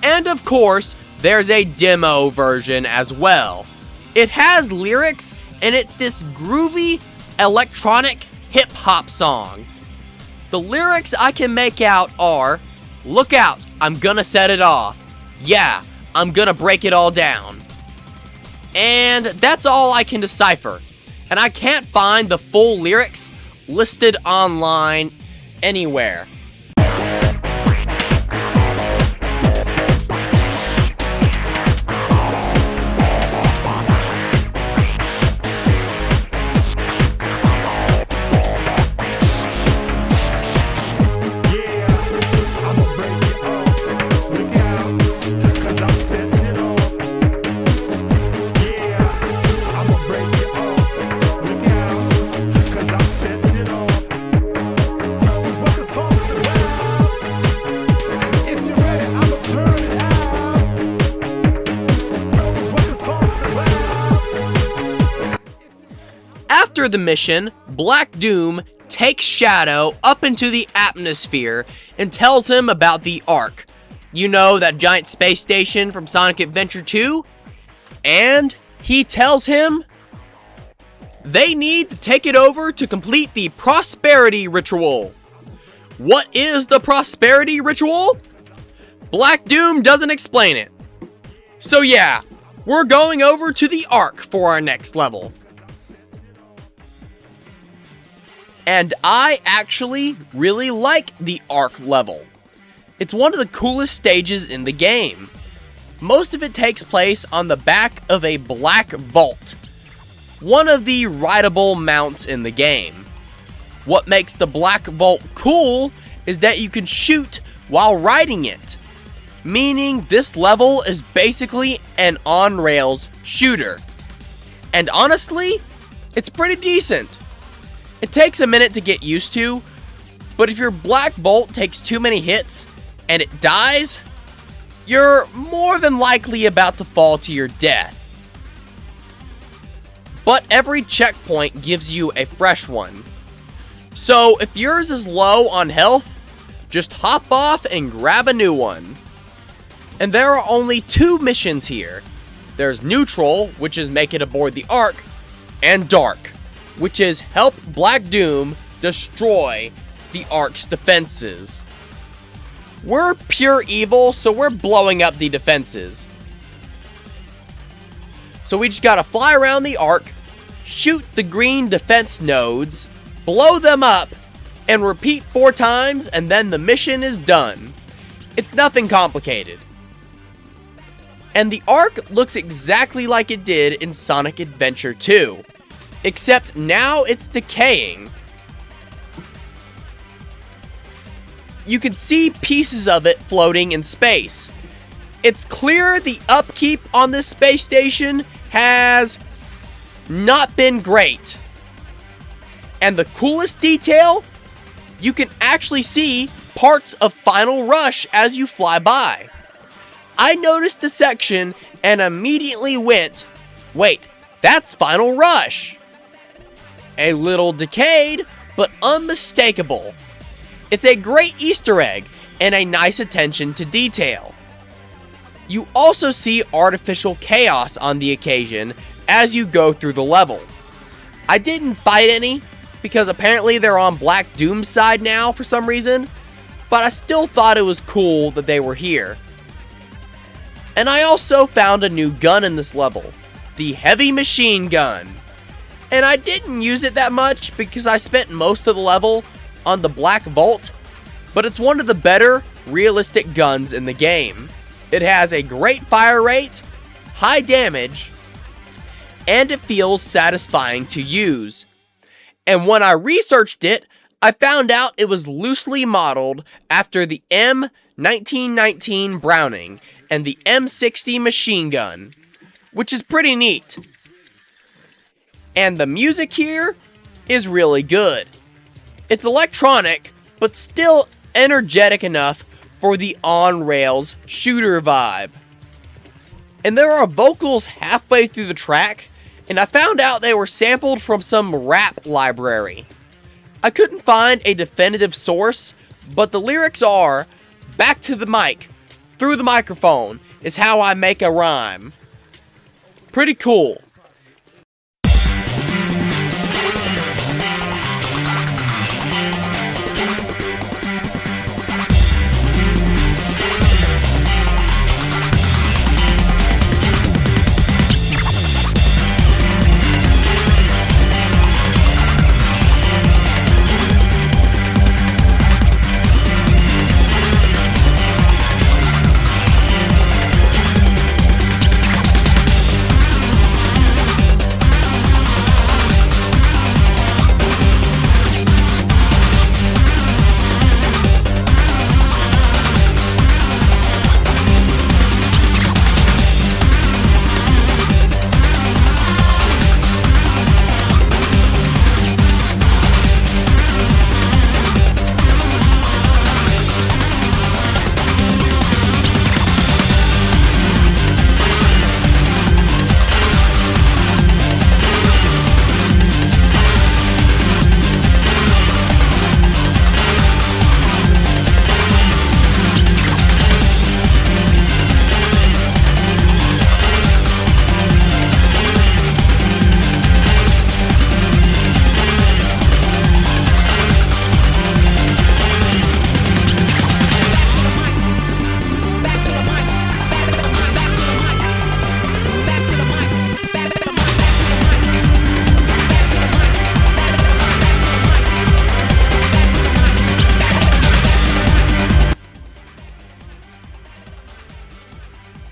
And of course, there's a demo version as well. It has lyrics, and it's this groovy, electronic hip-hop song. The lyrics I can make out are, "Look out, I'm gonna set it off. Yeah, I'm gonna break it all down." And that's all I can decipher. And I can't find the full lyrics listed online anywhere. After the mission, Black Doom takes Shadow up into the atmosphere and tells him about the Ark. You know, that giant space station from Sonic Adventure 2? And he tells him they need to take it over to complete the Prosperity Ritual. What is the Prosperity Ritual? Black Doom doesn't explain it. So yeah, we're going over to the Ark for our next level. And I actually really like the Ark level. It's one of the coolest stages in the game. Most of it takes place on the back of a black vault, one of the rideable mounts in the game. What makes the black vault cool is that you can shoot while riding it, meaning this level is basically an on-rails shooter. And honestly, it's pretty decent. It takes a minute to get used to, but if your black vault takes too many hits and it dies, you're more than likely about to fall to your death. But every checkpoint gives you a fresh one. So if yours is low on health, Just hop off and grab a new one. And there are only 2 missions here. There's Neutral, which is make it aboard the Ark, and Dark, which is help Black Doom destroy the Ark's defenses. We're pure evil, so we're blowing up the defenses. So we just gotta fly around the Ark, shoot the green defense nodes, blow them up, and repeat 4 times, and then the mission is done. It's nothing complicated. And the Ark looks exactly like it did in Sonic Adventure 2, except now it's decaying. You can see pieces of it floating in space. It's clear the upkeep on this space station has not been great. And the coolest detail, you can actually see parts of Final Rush as you fly by. I noticed the section and immediately went, wait, that's Final Rush. A little decayed, but unmistakable. It's a great Easter egg and a nice attention to detail. You also see artificial chaos on the occasion as you go through the level. I didn't fight any, because apparently they're on Black Doom's side now for some reason, but I still thought it was cool that they were here. And I also found a new gun in this level, the Heavy Machine Gun. And I didn't use it that much because I spent most of the level on the Black Vault, but it's one of the better realistic guns in the game. It has a great fire rate, high damage, and it feels satisfying to use. And when I researched it, I found out it was loosely modeled after the M1919 Browning and the M60 machine gun, which is pretty neat. And the music here is really good. It's electronic, but still energetic enough for the on-rails shooter vibe. And there are vocals halfway through the track, and I found out they were sampled from some rap library. I couldn't find a definitive source, but the lyrics are, "Back to the mic, through the microphone is how I make a rhyme." Pretty cool.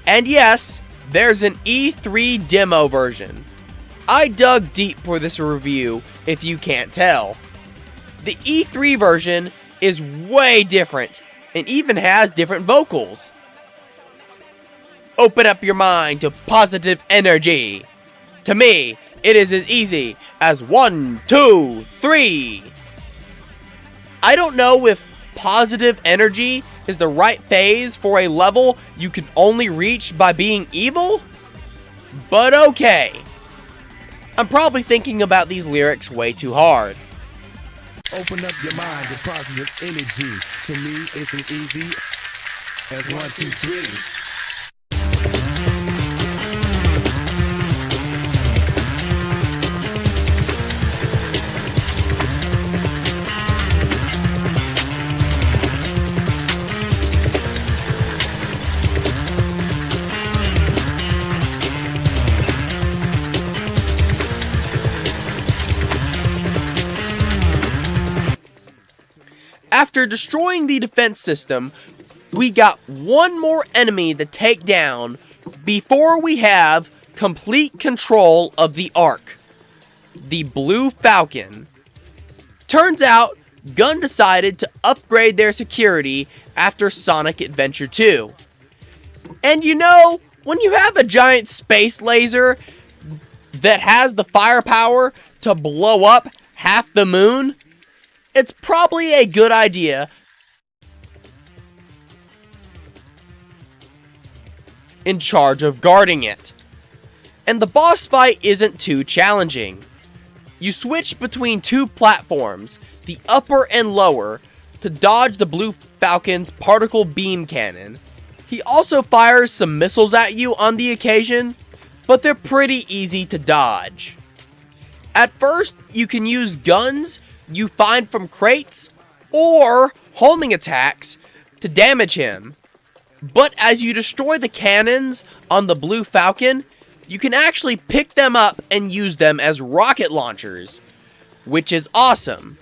And yes, there's an E3 demo version. I dug deep for this review, if you can't tell. The E3 version is way different, and even has different vocals. Open up your mind to positive energy. To me, it is as easy as 1, 2, 3. I don't know if positive energy is the right phase for a level you can only reach by being evil, but okay. I'm probably thinking about these lyrics way too hard. Open up your mind to positive energy. To me, it's as easy as 1, 2, 3. After destroying the defense system, we got one more enemy to take down before we have complete control of the Ark. The Blue Falcon. Turns out, Gun decided to upgrade their security after Sonic Adventure 2. And you know, when you have a giant space laser that has the firepower to blow up half the moon, it's probably a good idea in charge of guarding it. And the boss fight isn't too challenging. You switch between two platforms, the upper and lower, to dodge the Blue Falcon's particle beam cannon. He also fires some missiles at you on the occasion, but they're pretty easy to dodge. At first, you can use guns you find from crates or homing attacks to damage him. But as you destroy the cannons on the Blue Falcon, you can actually pick them up and use them as rocket launchers, which is awesome.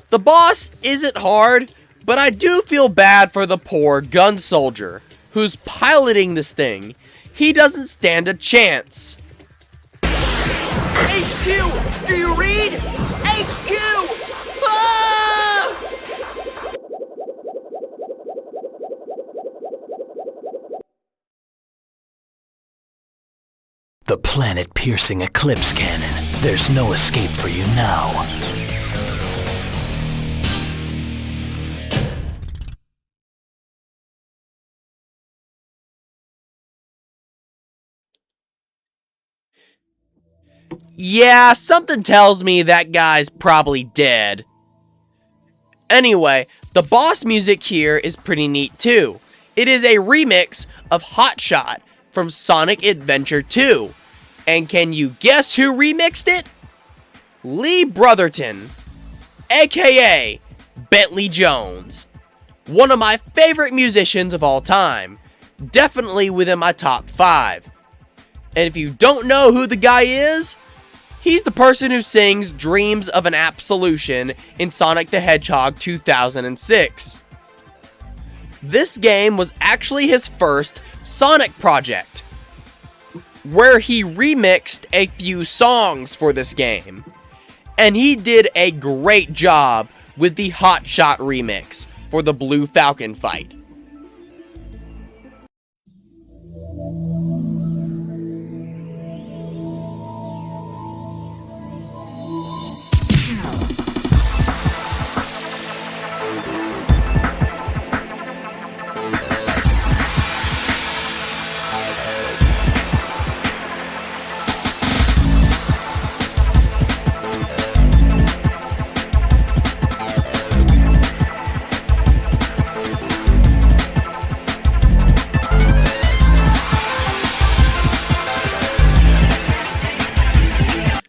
The boss isn't hard, but I do feel bad for the poor gun soldier who's piloting this thing. He doesn't stand a chance. HQ! Do you read? HQ! Ah! The planet-piercing eclipse cannon. There's no escape for you now. Yeah, something tells me that guy's probably dead. Anyway, the boss music here is pretty neat too. It is a remix of Hot Shot from Sonic Adventure 2. And can you guess who remixed it? Lee Brotherton, aka Bentley Jones. One of my favorite musicians of all time. Definitely within my top 5. And if you don't know who the guy is, he's the person who sings Dreams of an Absolution in Sonic the Hedgehog 2006. This game was actually his first Sonic project, where he remixed a few songs for this game. And he did a great job with the Hot Shot remix for the Blue Falcon fight.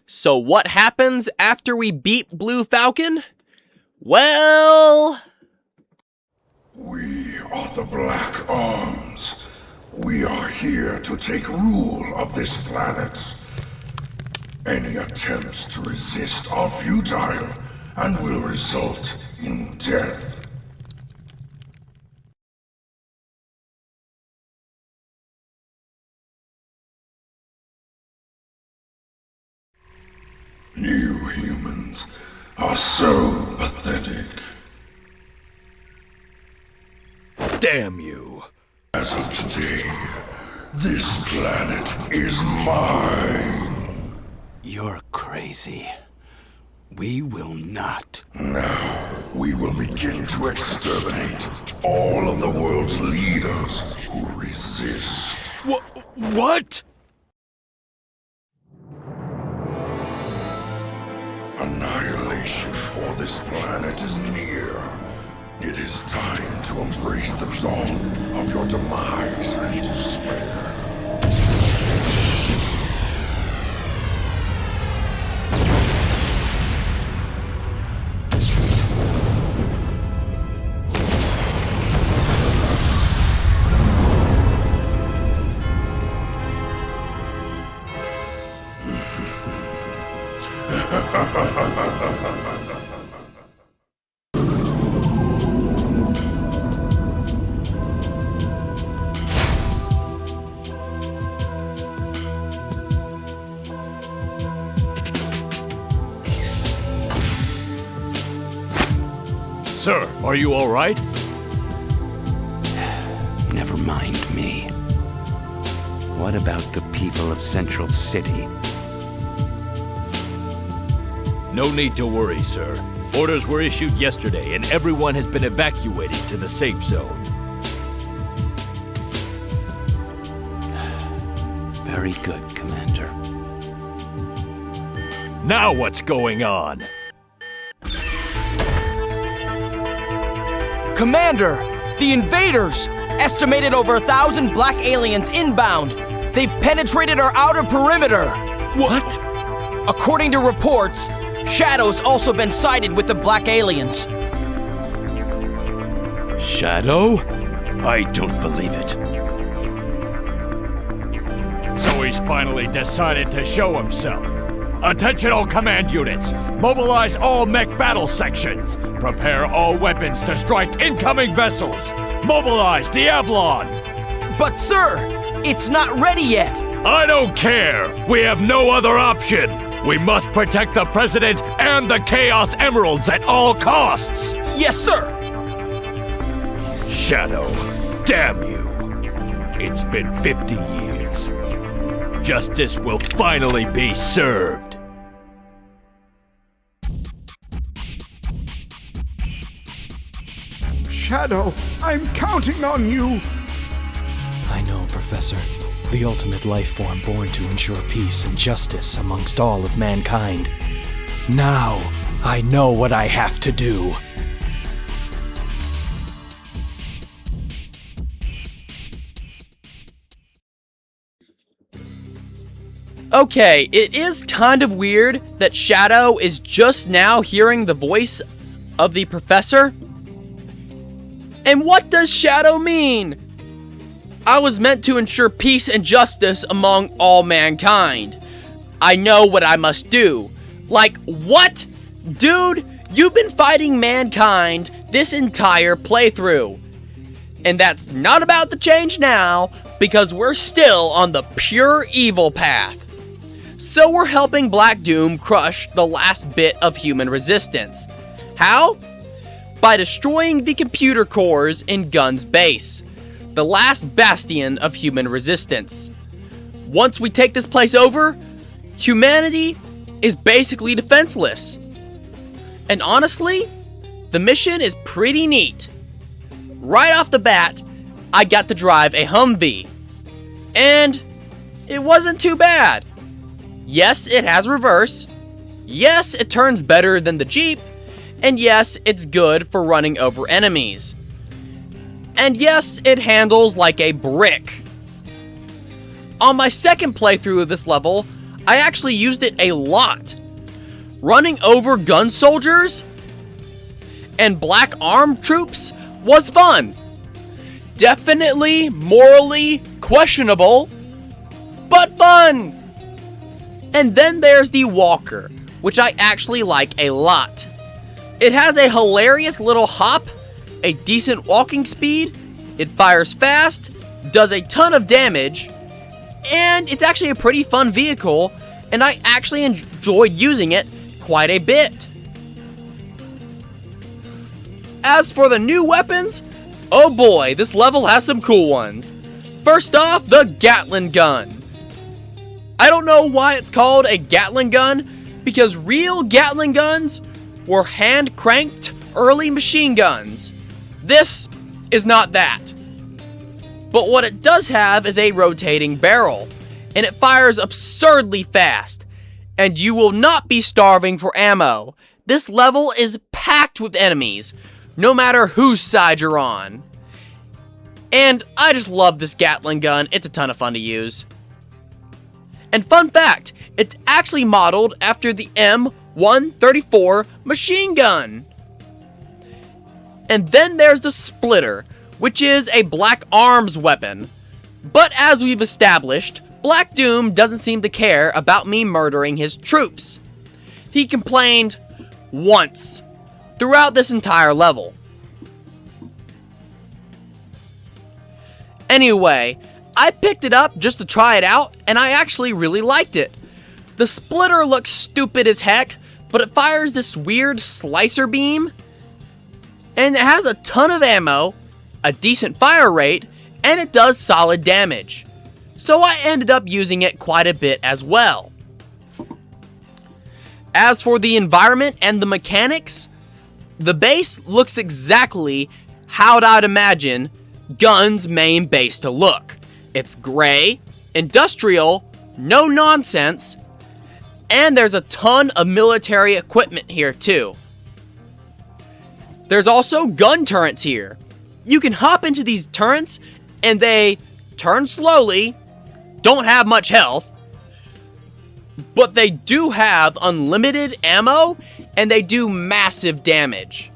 So what happens after we beat Blue Falcon? Well... We are the Black Arms. We are here to take rule of this planet. Any attempts to resist are futile and will result in death. You humans are so pathetic. Damn you. As of today, this planet is mine. You're crazy. We will not. Now, we will begin to exterminate all of the world's leaders who resist. What? Annihilation for this planet is near. It is time to embrace the dawn of your demise and despair. Sir, are you all right? Never mind me. What about the people of Central City? No need to worry, sir. Orders were issued yesterday, and everyone has been evacuated to the safe zone. Very good, Commander. Now what's going on? Commander, the invaders! Estimated over 1,000 black aliens inbound. They've penetrated our outer perimeter. What? According to reports, Shadow's also been sighted with the black aliens. Shadow? I don't believe it. So he's finally decided to show himself. Attention all command units! Mobilize all mech battle sections! Prepare all weapons to strike incoming vessels! Mobilize Diablon! But sir, it's not ready yet! I don't care! We have no other option! We must protect the President and the Chaos Emeralds at all costs! Yes, sir! Shadow, damn you! It's been 50 years. Justice will finally be served! Shadow, I'm counting on you. I know, Professor. The ultimate life form born to ensure peace and justice amongst all of mankind. Now, I know what I have to do. Okay, it is kind of weird that Shadow is just now hearing the voice of the professor. And what does Shadow mean? I was meant to ensure peace and justice among all mankind. I know what I must do. Like, what? Dude, you've been fighting mankind this entire playthrough. And that's not about to change now, because we're still on the pure evil path. So we're helping Black Doom crush the last bit of human resistance. How? By destroying the computer cores in Gunn's base, the last bastion of human resistance. Once we take this place over, humanity is basically defenseless. And honestly, the mission is pretty neat. Right off the bat, I got to drive a Humvee. And it wasn't too bad. Yes, it has reverse. Yes, it turns better than the Jeep. And yes, it's good for running over enemies. And yes, it handles like a brick. On my second playthrough of this level, I actually used it a lot. Running over gun soldiers and black armed troops was fun. Definitely morally questionable, but fun. And then there's the Walker, which I actually like a lot. It has a hilarious little hop, a decent walking speed, it fires fast, does a ton of damage, and it's actually a pretty fun vehicle, and I actually enjoyed using it quite a bit. As for the new weapons, oh boy, this level has some cool ones. First off, the Gatling gun. I don't know why it's called a Gatling gun, because real Gatling guns were hand-cranked early machine guns. This is not that. But what it does have is a rotating barrel, and it fires absurdly fast. and you will not be starving for ammo. This level is packed with enemies, no matter whose side you're on. And I just love this Gatling gun, it's a ton of fun to use. And fun fact, it's actually modeled after the M134 machine gun. And then there's the Splitter, which is a Black Arms weapon. But as we've established, Black Doom doesn't seem to care about me murdering his troops. He complained once throughout this entire level. Anyway, I picked it up just to try it out, and I actually really liked it. The Splitter looks stupid as heck, but it fires this weird slicer beam, and it has a ton of ammo, a decent fire rate, and it does solid damage. So I ended up using it quite a bit as well. As for the environment and the mechanics, the base looks exactly how I'd imagine Gun's main base to look. It's gray, industrial, no nonsense, and there's a ton of military equipment here too. There's also gun turrets here. You can hop into these turrets and they turn slowly, don't have much health, but they do have unlimited ammo and they do massive damage.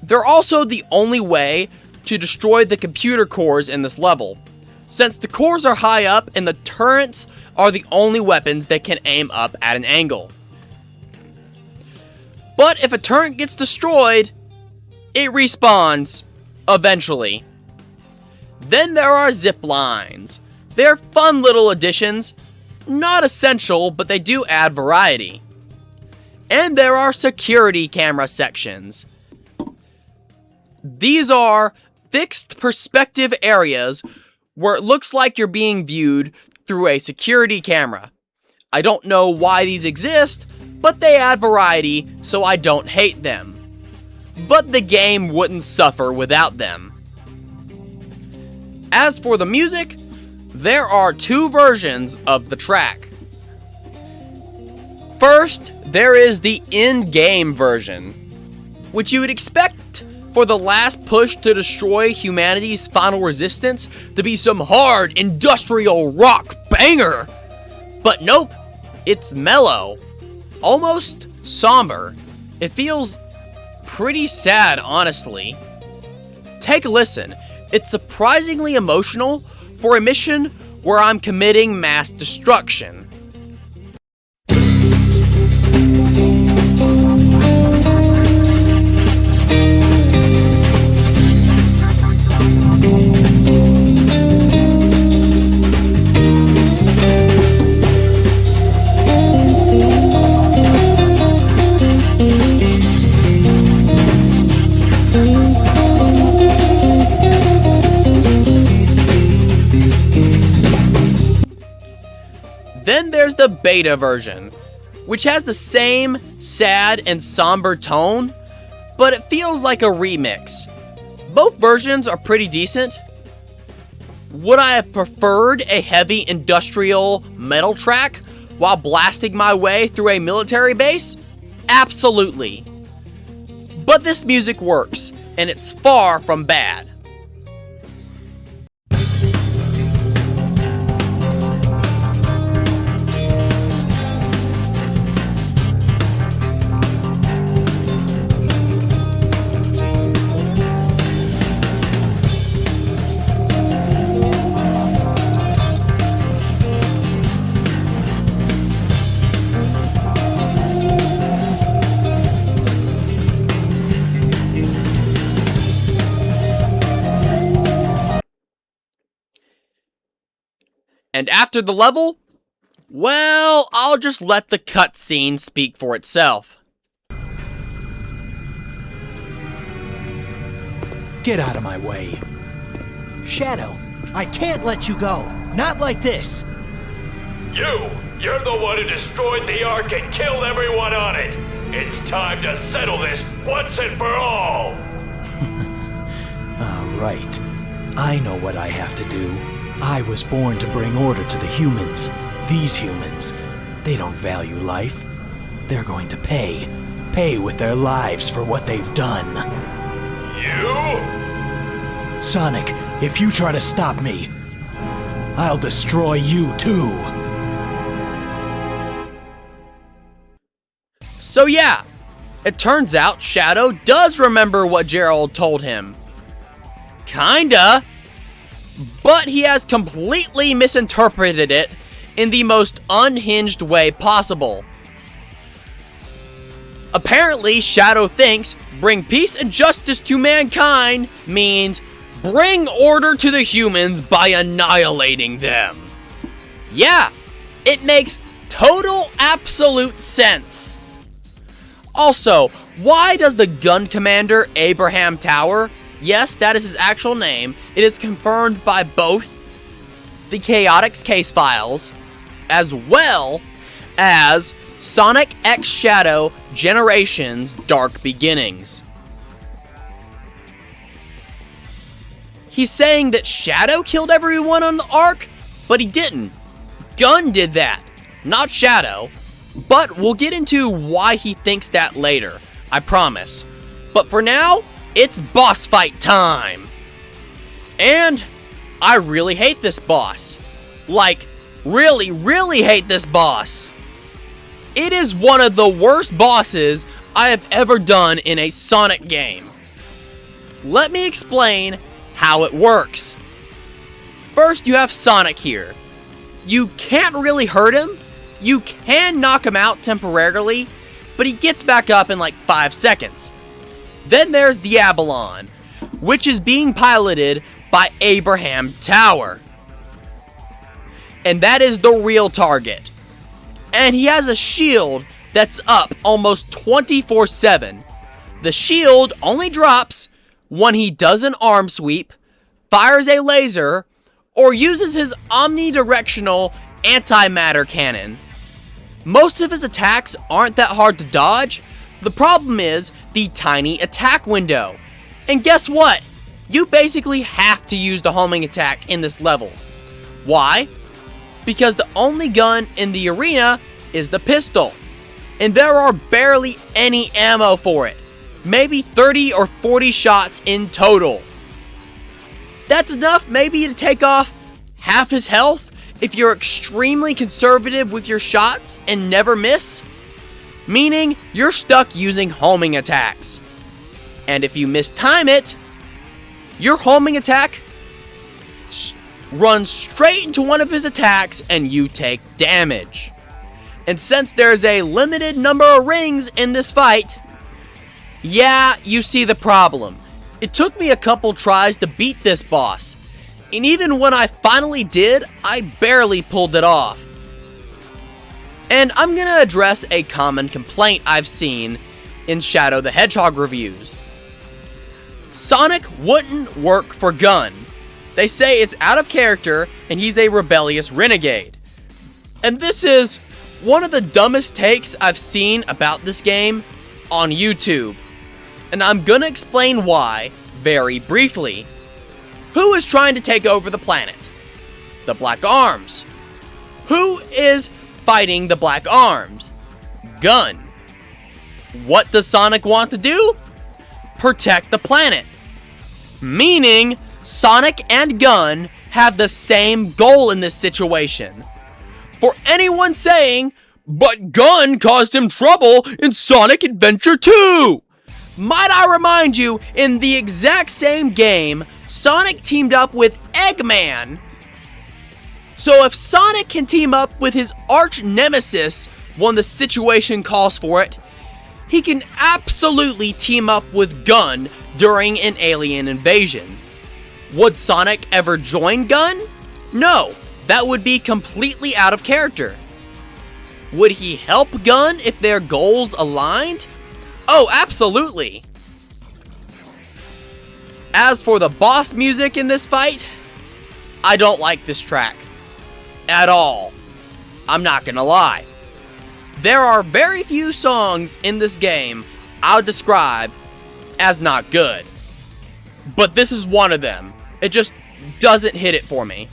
They're also the only way to destroy the computer cores in this level, since the cores are high up and the turrets are the only weapons that can aim up at an angle. But if a turret gets destroyed, it respawns eventually. Then there are zip lines. They're fun little additions, not essential, but they do add variety. And there are security camera sections. These are fixed perspective areas where it looks like you're being viewed through a security camera. I don't know why these exist, but they add variety, so I don't hate them. But the game wouldn't suffer without them. As for the music, there are two versions of the track. First, there is the in-game version, which you would expect for the last push to destroy humanity's final resistance to be some hard industrial rock banger. But nope, it's mellow, almost somber. It feels pretty sad, honestly. Take a listen. It's surprisingly emotional for a mission where I'm committing mass destruction. Then there's the beta version, which has the same sad and somber tone, but it feels like a remix. Both versions are pretty decent. Would I have preferred a heavy industrial metal track while blasting my way through a military base? Absolutely. But this music works, and it's far from bad. And after the level, well, I'll just let the cutscene speak for itself. Get out of my way. Shadow, I can't let you go. Not like this. You're the one who destroyed the Ark and killed everyone on it. It's time to settle this once and for all. Right. I know what I have to do. I was born to bring order to the humans. These humans. They don't value life. They're going to pay. Pay with their lives for what they've done. You? Sonic, if you try to stop me, I'll destroy you too. So yeah, it turns out Shadow does remember what Gerald told him. Kinda. But he has completely misinterpreted it in the most unhinged way possible. Apparently, Shadow thinks bring peace and justice to mankind means bring order to the humans by annihilating them. Yeah, it makes total absolute sense. Also, why does the gun commander Abraham Tower, yes, that is his actual name, it is confirmed by both the Chaotix case files, as well as Sonic X Shadow Generations Dark Beginnings. He's saying that Shadow killed everyone on the Ark, but he didn't. Gun did that, not Shadow. But we'll get into why he thinks that later, I promise. But for now, it's boss fight time! And I really hate this boss. Like, really, really hate this boss. It is one of the worst bosses I have ever done in a Sonic game. Let me explain how it works. First, you have Sonic here. You can't really hurt him. You can knock him out temporarily, but he gets back up in like 5 seconds. Then there's the Abalon, which is being piloted by Abraham Tower. And that is the real target. And he has a shield that's up almost 24/7. The shield only drops when he does an arm sweep, fires a laser, or uses his omnidirectional antimatter cannon. Most of his attacks aren't that hard to dodge. The problem is the tiny attack window. And guess what? You basically have to use the homing attack in this level. Why? Because the only gun in the arena is the pistol. And there are barely any ammo for it. Maybe 30 or 40 shots in total. That's enough maybe to take off half his health if you're extremely conservative with your shots and never miss, meaning you're stuck using homing attacks. And if you mistime it, your homing attack runs straight into one of his attacks and you take damage. And since there's a limited number of rings in this fight, yeah, you see the problem. It took me a couple tries to beat this boss. And even when I finally did, I barely pulled it off. And I'm gonna address a common complaint I've seen in Shadow the Hedgehog reviews. Sonic wouldn't work for Gun. They say it's out of character and he's a rebellious renegade. And this is one of the dumbest takes I've seen about this game on YouTube. And I'm gonna explain why very briefly. Who is trying to take over the planet? The Black Arms. Who is fighting the Black Arms? Gun. What does Sonic want to do? Protect the planet. Meaning, Sonic and Gun have the same goal in this situation. For anyone saying, but Gun caused him trouble in Sonic Adventure 2! Might I remind you, in the exact same game, Sonic teamed up with Eggman. So if Sonic can team up with his arch nemesis when the situation calls for it, he can absolutely team up with Gun during an alien invasion. Would Sonic ever join Gun? No, that would be completely out of character. Would he help Gun if their goals aligned? Oh, absolutely. As for the boss music in this fight, I don't like this track. At all. I'm not gonna lie. There are very few songs in this game I would describe as not good. But this is one of them. It just doesn't hit it for me.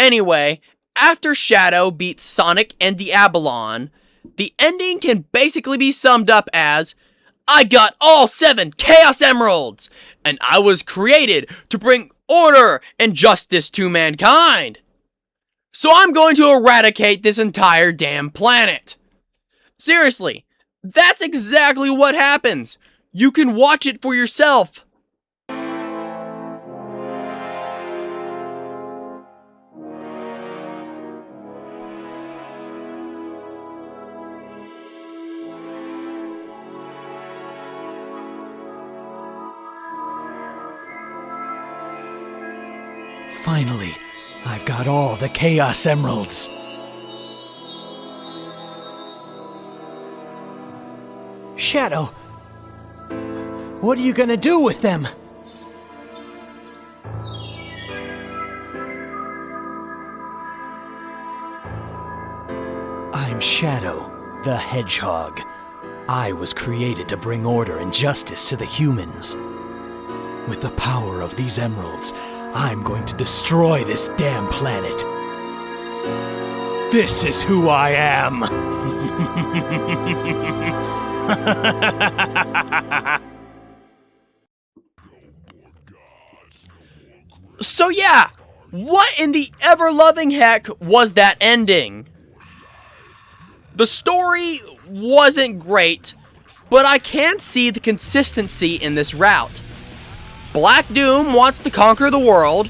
Anyway, after Shadow beats Sonic and Diabolon, the ending can basically be summed up as, I got all 7 Chaos Emeralds, and I was created to bring order and justice to mankind. So I'm going to eradicate this entire damn planet. Seriously, that's exactly what happens. You can watch it for yourself. Finally, I've got all the Chaos Emeralds. Shadow, what are you gonna do with them? I'm Shadow the Hedgehog. I was created to bring order and justice to the humans. With the power of these emeralds, I'm going to destroy this damn planet. This is who I am. So yeah, what in the ever-loving heck was that ending? The story wasn't great, but I can see the consistency in this route. Black Doom wants to conquer the world,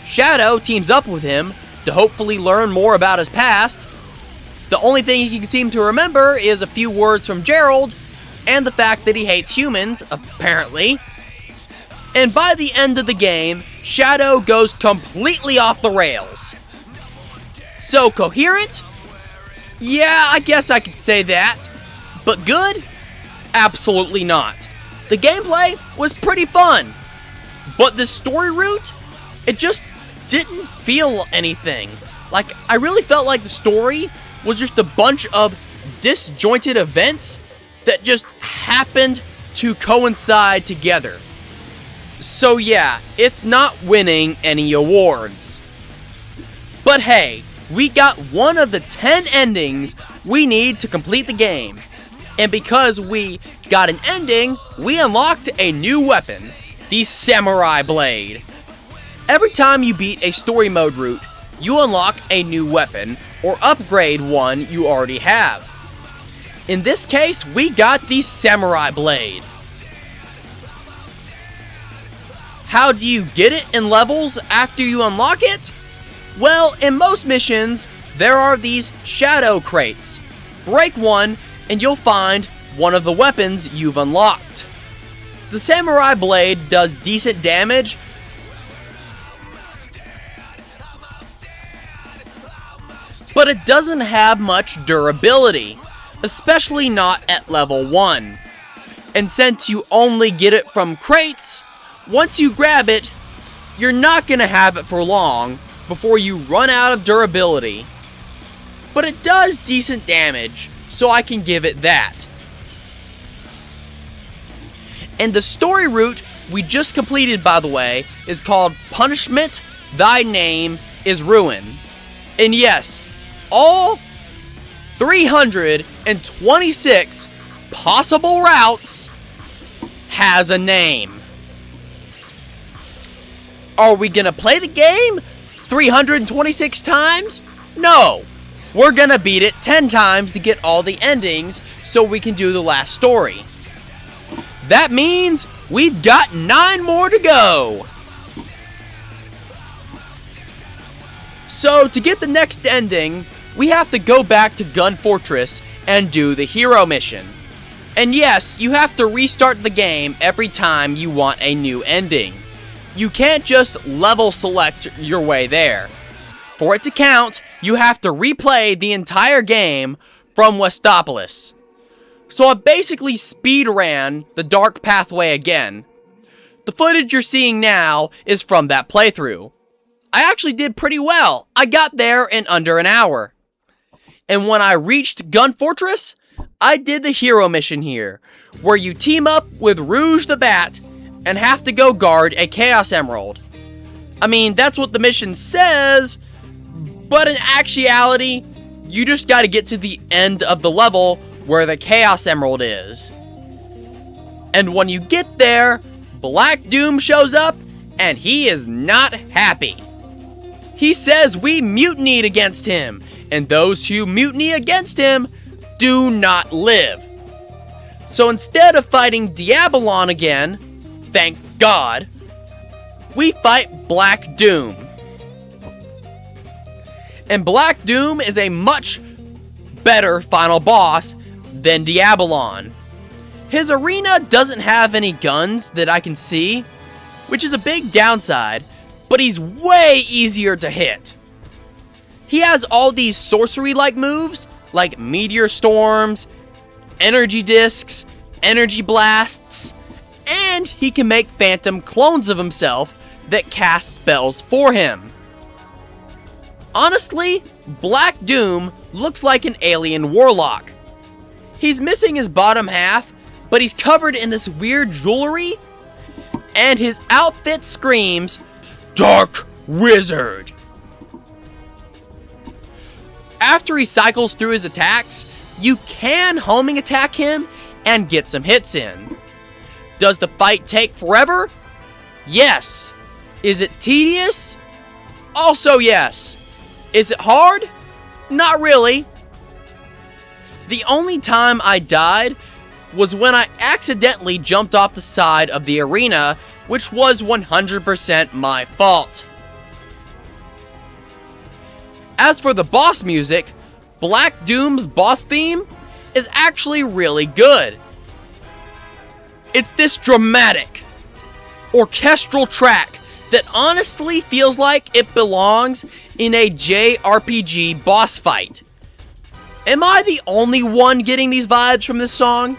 Shadow teams up with him to hopefully learn more about his past. The only thing he can seem to remember is a few words from Gerald, and the fact that he hates humans, apparently. And by the end of the game, Shadow goes completely off the rails. So coherent? Yeah, I guess I could say that. But good? Absolutely not. The gameplay was pretty fun. But this story route, it just didn't feel anything. Like, I really felt like the story was just a bunch of disjointed events that just happened to coincide together. So yeah, it's not winning any awards. But hey, we got one of the 10 endings we need to complete the game. And because we got an ending, we unlocked a new weapon, the Samurai Blade. Every time you beat a story mode route, you unlock a new weapon or upgrade one you already have. In this case, we got the Samurai Blade. How do you get it in levels after you unlock it? Well, in most missions, there are these shadow crates. Break one, and you'll find one of the weapons you've unlocked. The Samurai Blade does decent damage, but it doesn't have much durability, especially not at level 1. And since you only get it from crates, once you grab it, you're not going to have it for long before you run out of durability. But it does decent damage, so I can give it that. And the story route we just completed, by the way, is called Punishment Thy Name is Ruin. And yes, all 326 possible routes has a name. Are we gonna play the game 326 times? No. We're gonna beat it 10 times to get all the endings so we can do the last story. That means we've got 9 more to go. So to get the next ending, we have to go back to Gun Fortress and do the hero mission. And yes, you have to restart the game every time you want a new ending. You can't just level select your way there. For it to count, you have to replay the entire game from Westopolis. So I basically speed ran the Dark Pathway again. The footage you're seeing now is from that playthrough. I actually did pretty well. I got there in under an hour. And when I reached Gun Fortress, I did the hero mission here, where you team up with Rouge the Bat and have to go guard a Chaos Emerald. I mean, that's what the mission says, But in actuality, you just gotta get to the end of the level where the Chaos Emerald is. And when you get there, Black Doom shows up, and he is not happy. He says we mutinied against him, and those who mutiny against him do not live. So instead of fighting Diabolon again, thank God, we fight Black Doom. And Black Doom is a much better final boss than Diabolon. His arena doesn't have any guns that I can see, which is a big downside, but he's way easier to hit. He has all these sorcery-like moves, like Meteor Storms, Energy Discs, Energy Blasts, and he can make phantom clones of himself that cast spells for him. Honestly, Black Doom looks like an alien warlock. He's missing his bottom half, but he's covered in this weird jewelry, and his outfit screams, Dark Wizard. After he cycles through his attacks, you can homing attack him and get some hits in. Does the fight take forever? Yes. Is it tedious? Also yes. Is it hard? Not really. The only time I died was when I accidentally jumped off the side of the arena, which was 100% my fault. As for the boss music, Black Doom's boss theme is actually really good. It's this dramatic, orchestral track that honestly feels like it belongs in a JRPG boss fight. Am I the only one getting these vibes from this song?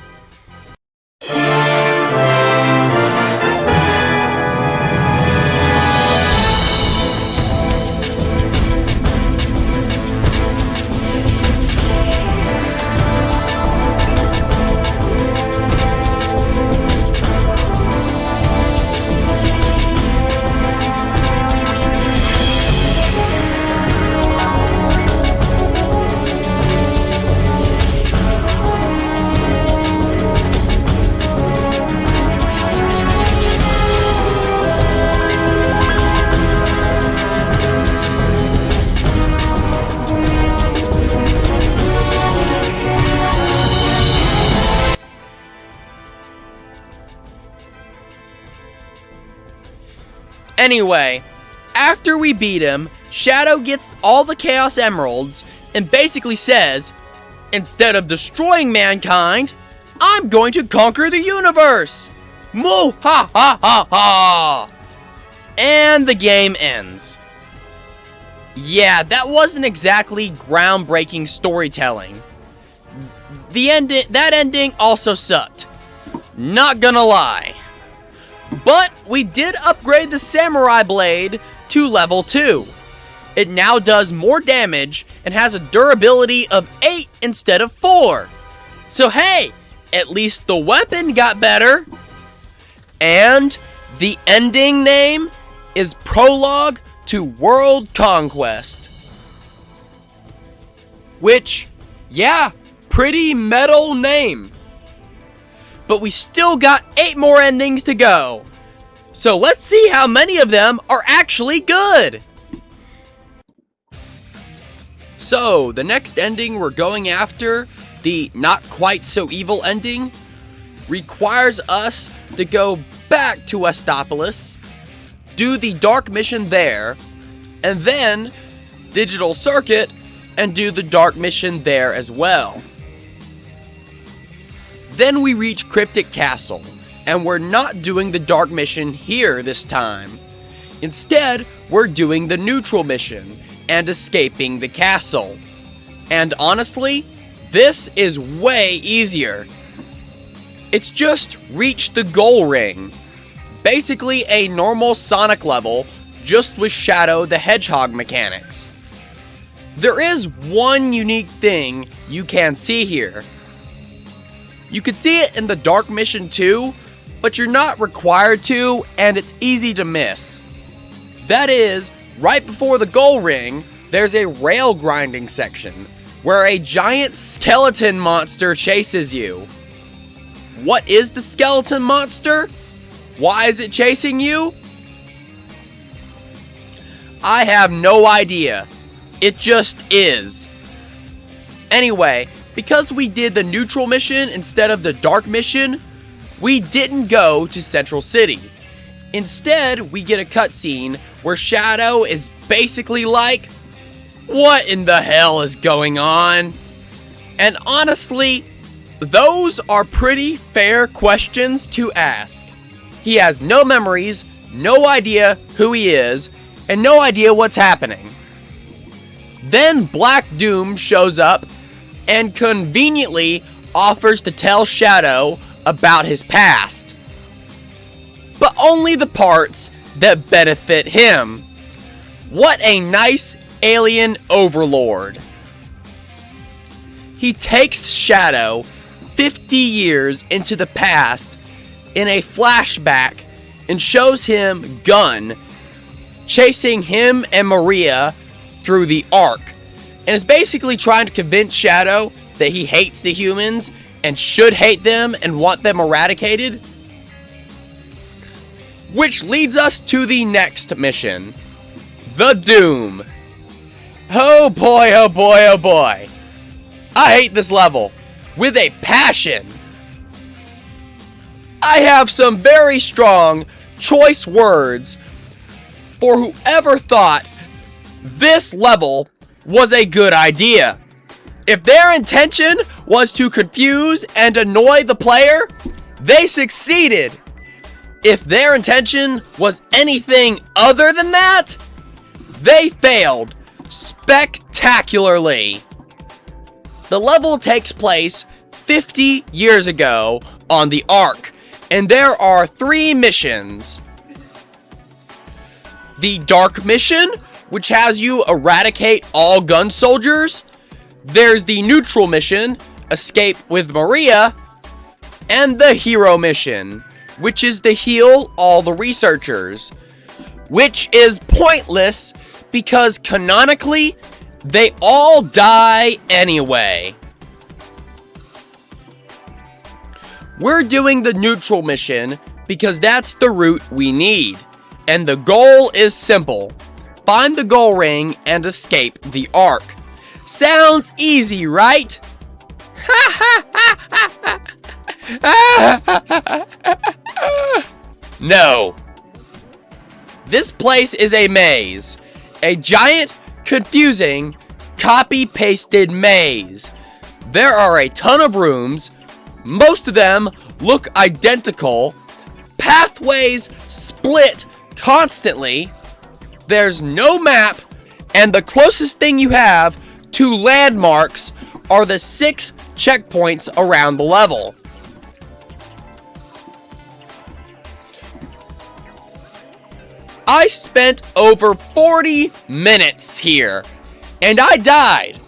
Anyway, after we beat him, Shadow gets all the Chaos Emeralds and basically says, instead of destroying mankind, I'm going to conquer the universe! Moo ha ha ha ha! And the game ends. Yeah, that wasn't exactly groundbreaking storytelling. That ending also sucked. Not gonna lie. But we did upgrade the Samurai Blade to level 2. It now does more damage and has a durability of 8 instead of 4. So hey, at least the weapon got better. And the ending name is Prologue to World Conquest. Which, yeah, pretty metal name. But we still got 8 more endings to go. So let's see how many of them are actually good. So, the next ending we're going after, the not quite so evil ending, requires us to go back to Westopolis, do the dark mission there, and then Digital Circuit and do the dark mission there as well. Then we reach Cryptic Castle, and we're not doing the dark mission here this time. Instead, we're doing the neutral mission and escaping the castle. And honestly, this is way easier. It's just reach the goal ring. Basically a normal Sonic level, just with Shadow the Hedgehog mechanics. There is one unique thing you can see here. You can see it in the Dark Mission too, but you're not required to, and it's easy to miss. That is, right before the goal ring, there's a rail grinding section where a giant skeleton monster chases you. What is the skeleton monster? Why is it chasing you? I have no idea. It just is. Anyway, because we did the neutral mission instead of the dark mission, we didn't go to Central City. Instead, we get a cutscene where Shadow is basically like, what in the hell is going on? And honestly, those are pretty fair questions to ask. He has no memories, no idea who he is, and no idea what's happening. Then Black Doom shows up and conveniently offers to tell Shadow about his past. But only the parts that benefit him. What a nice alien overlord. He takes Shadow 50 years into the past in a flashback and shows him Gun chasing him and Maria through the Ark, and is basically trying to convince Shadow that he hates the humans and should hate them and want them eradicated. Which leads us to the next mission, the Doom. Oh boy, oh boy, oh boy. I hate this level with a passion. I have some very strong choice words for whoever thought this level was a good idea. If their intention was to confuse and annoy the player, they succeeded. If their intention was anything other than that, they failed spectacularly. The level takes place 50 years ago on the Ark, and there are 3 missions. The Dark Mission, which has you eradicate all gun soldiers. There's the Neutral Mission, Escape with Maria. And the Hero Mission, which is to heal all the researchers. Which is pointless because canonically, they all die anyway. We're doing the Neutral Mission because that's the route we need. And the goal is simple. Find the goal ring and escape the Ark. Sounds easy, right? No. This place is a maze. A giant, confusing, copy-pasted maze. There are a ton of rooms. Most of them look identical. Pathways split constantly. There's no map, and the closest thing you have to landmarks are the 6 checkpoints around the level. I spent over 40 minutes here, and I died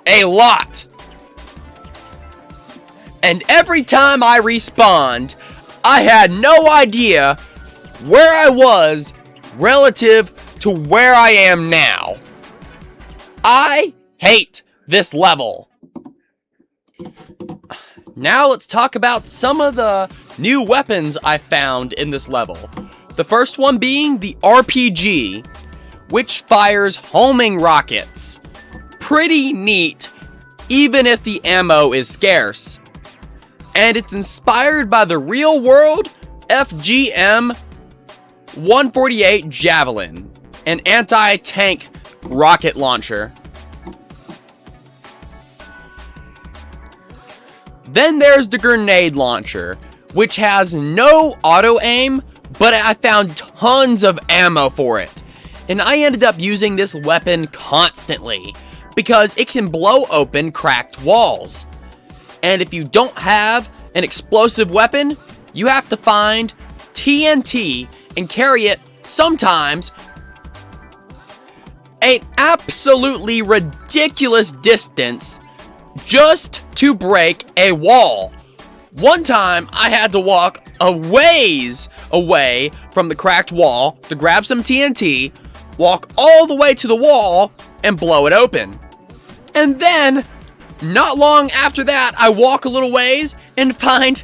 a lot. And every time I respawned, I had no idea where I was relative to where I am now. I hate this level. Now let's talk about some of the new weapons I found in this level. The first one being the RPG, which fires homing rockets. Pretty neat, even if the ammo is scarce. And it's inspired by the real-world FGM 148 Javelin, an anti-tank rocket launcher. Then there's the grenade launcher, which has no auto-aim, but I found tons of ammo for it. And I ended up using this weapon constantly, because it can blow open cracked walls. And if you don't have an explosive weapon, you have to find TNT and carry it sometimes an absolutely ridiculous distance just to break a wall. One time I had to walk a ways away from the cracked wall to grab some TNT, walk all the way to the wall, and blow it open. And then, not long after that, I walk a little ways and find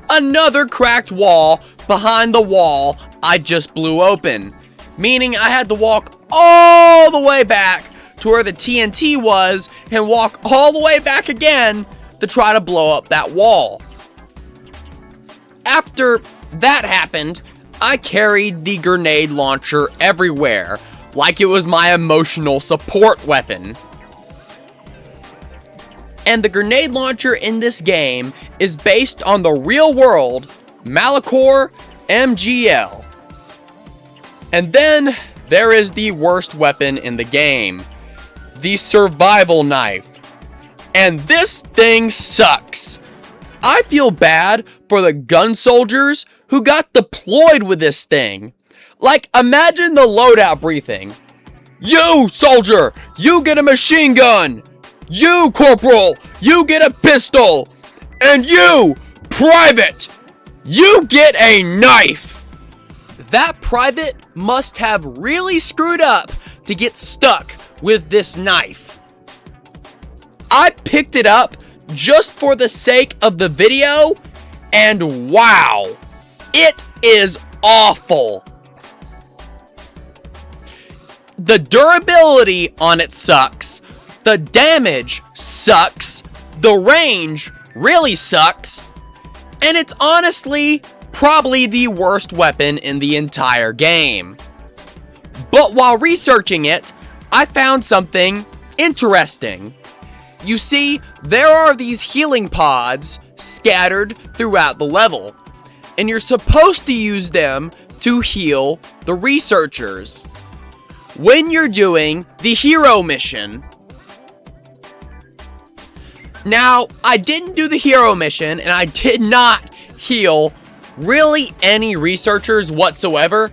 another cracked wall behind the wall I just blew open. Meaning I had to walk all the way back to where the TNT was and walk all the way back again to try to blow up that wall. After that happened, I carried the grenade launcher everywhere, like it was my emotional support weapon. And the grenade launcher in this game is based on the real-world Malachor MGL. And then there is the worst weapon in the game, the survival knife. And this thing sucks. I feel bad for the gun soldiers who got deployed with this thing. Like, imagine the loadout briefing. You, soldier, you get a machine gun. You, corporal, you get a pistol. And you, private, you get a knife. That private must have really screwed up to get stuck with this knife. I picked it up just for the sake of the video, and wow, it is awful. The durability on it sucks, the damage sucks, the range really sucks, and it's honestly probably the worst weapon in the entire game. But while researching it, I found something interesting. You see, there are these healing pods scattered throughout the level, and you're supposed to use them to heal the researchers when you're doing the hero mission. Now, I didn't do the hero mission, and I did not heal really any researchers whatsoever,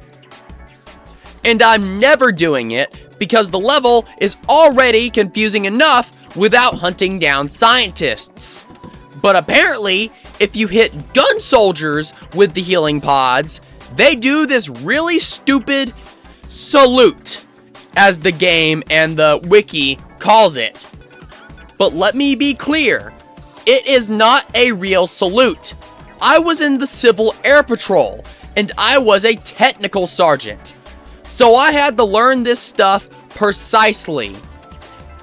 and I'm never doing it because the level is already confusing enough without hunting down scientists. But apparently, if you hit gun soldiers with the healing pods, they do this really stupid salute, as the game and the wiki calls it. But let me be clear, it is not a real salute. I was in the Civil Air Patrol, and I was a technical sergeant. So I had to learn this stuff precisely.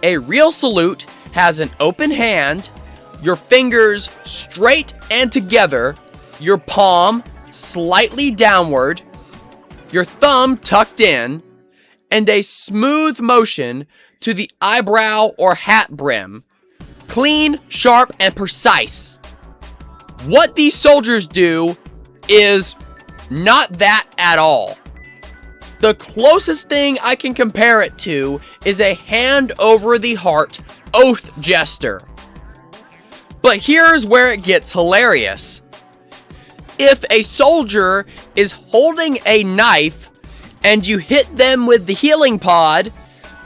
A real salute has an open hand, your fingers straight and together, your palm slightly downward, your thumb tucked in, and a smooth motion to the eyebrow or hat brim. Clean, sharp, and precise. What these soldiers do is not that at all. The closest thing I can compare it to is a hand over the heart oath gesture. But here's where it gets hilarious. If a soldier is holding a knife and you hit them with the healing pod,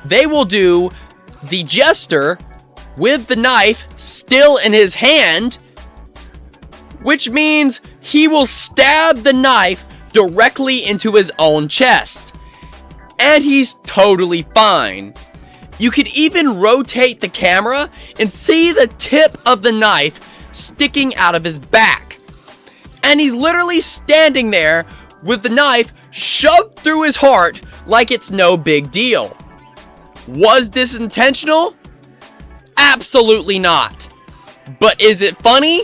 they will do the gesture with the knife still in his hand, which means he will stab the knife directly into his own chest. And he's totally fine. You could even rotate the camera and see the tip of the knife sticking out of his back. And he's literally standing there with the knife shoved through his heart like it's no big deal. Was this intentional? Absolutely not. But is it funny?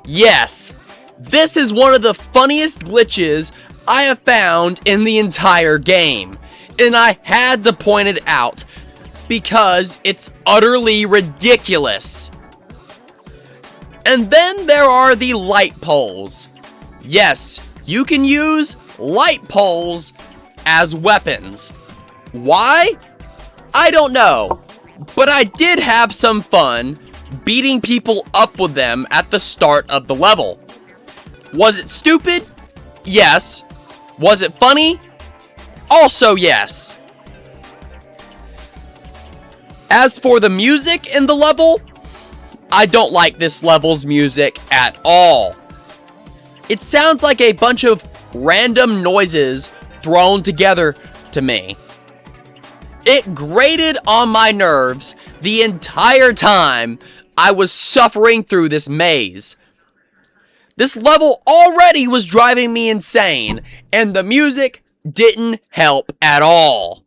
Yes. This is one of the funniest glitches I have found in the entire game. And I had to point it out because it's utterly ridiculous. And then there are the light poles. Yes, you can use light poles as weapons. Why? I don't know. But I did have some fun beating people up with them at the start of the level. Was it stupid? Yes. Was it funny? Also yes. As for the music in the level, I don't like this level's music at all. It sounds like a bunch of random noises thrown together to me. It grated on my nerves the entire time I was suffering through this maze. This level already was driving me insane, and the music didn't help at all.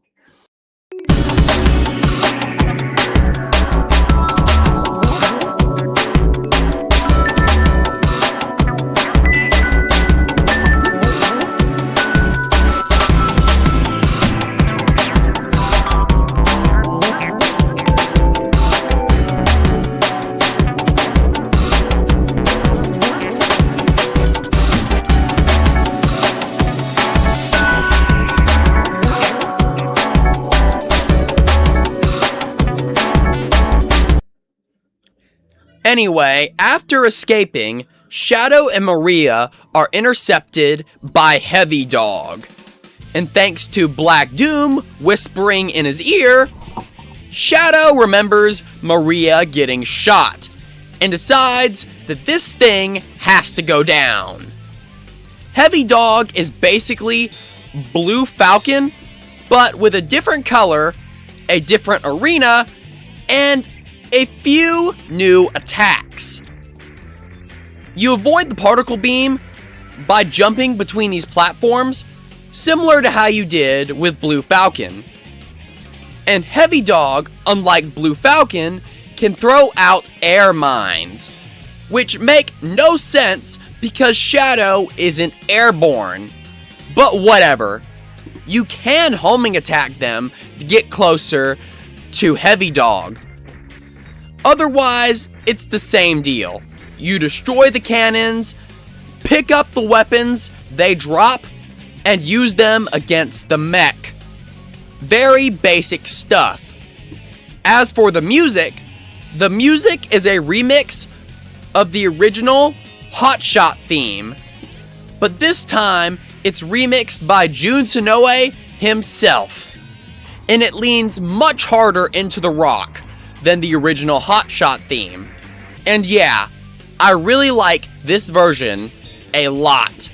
Anyway, after escaping, Shadow and Maria are intercepted by Heavy Dog. And thanks to Black Doom whispering in his ear, Shadow remembers Maria getting shot and decides that this thing has to go down. Heavy Dog is basically Blue Falcon, but with a different color, a different arena, and a few new attacks. You avoid the particle beam by jumping between these platforms, similar to how you did with Blue Falcon. And Heavy Dog, unlike Blue Falcon, can throw out air mines, which make no sense because Shadow isn't airborne. But whatever. You can homing attack them to get closer to Heavy Dog. Otherwise, it's the same deal. You destroy the cannons, pick up the weapons they drop, and use them against the mech. Very basic stuff. As for the music is a remix of the original Hotshot theme, but this time it's remixed by Jun Sonoe himself, and it leans much harder into the rock than the original Hotshot theme. And yeah, I really like this version a lot.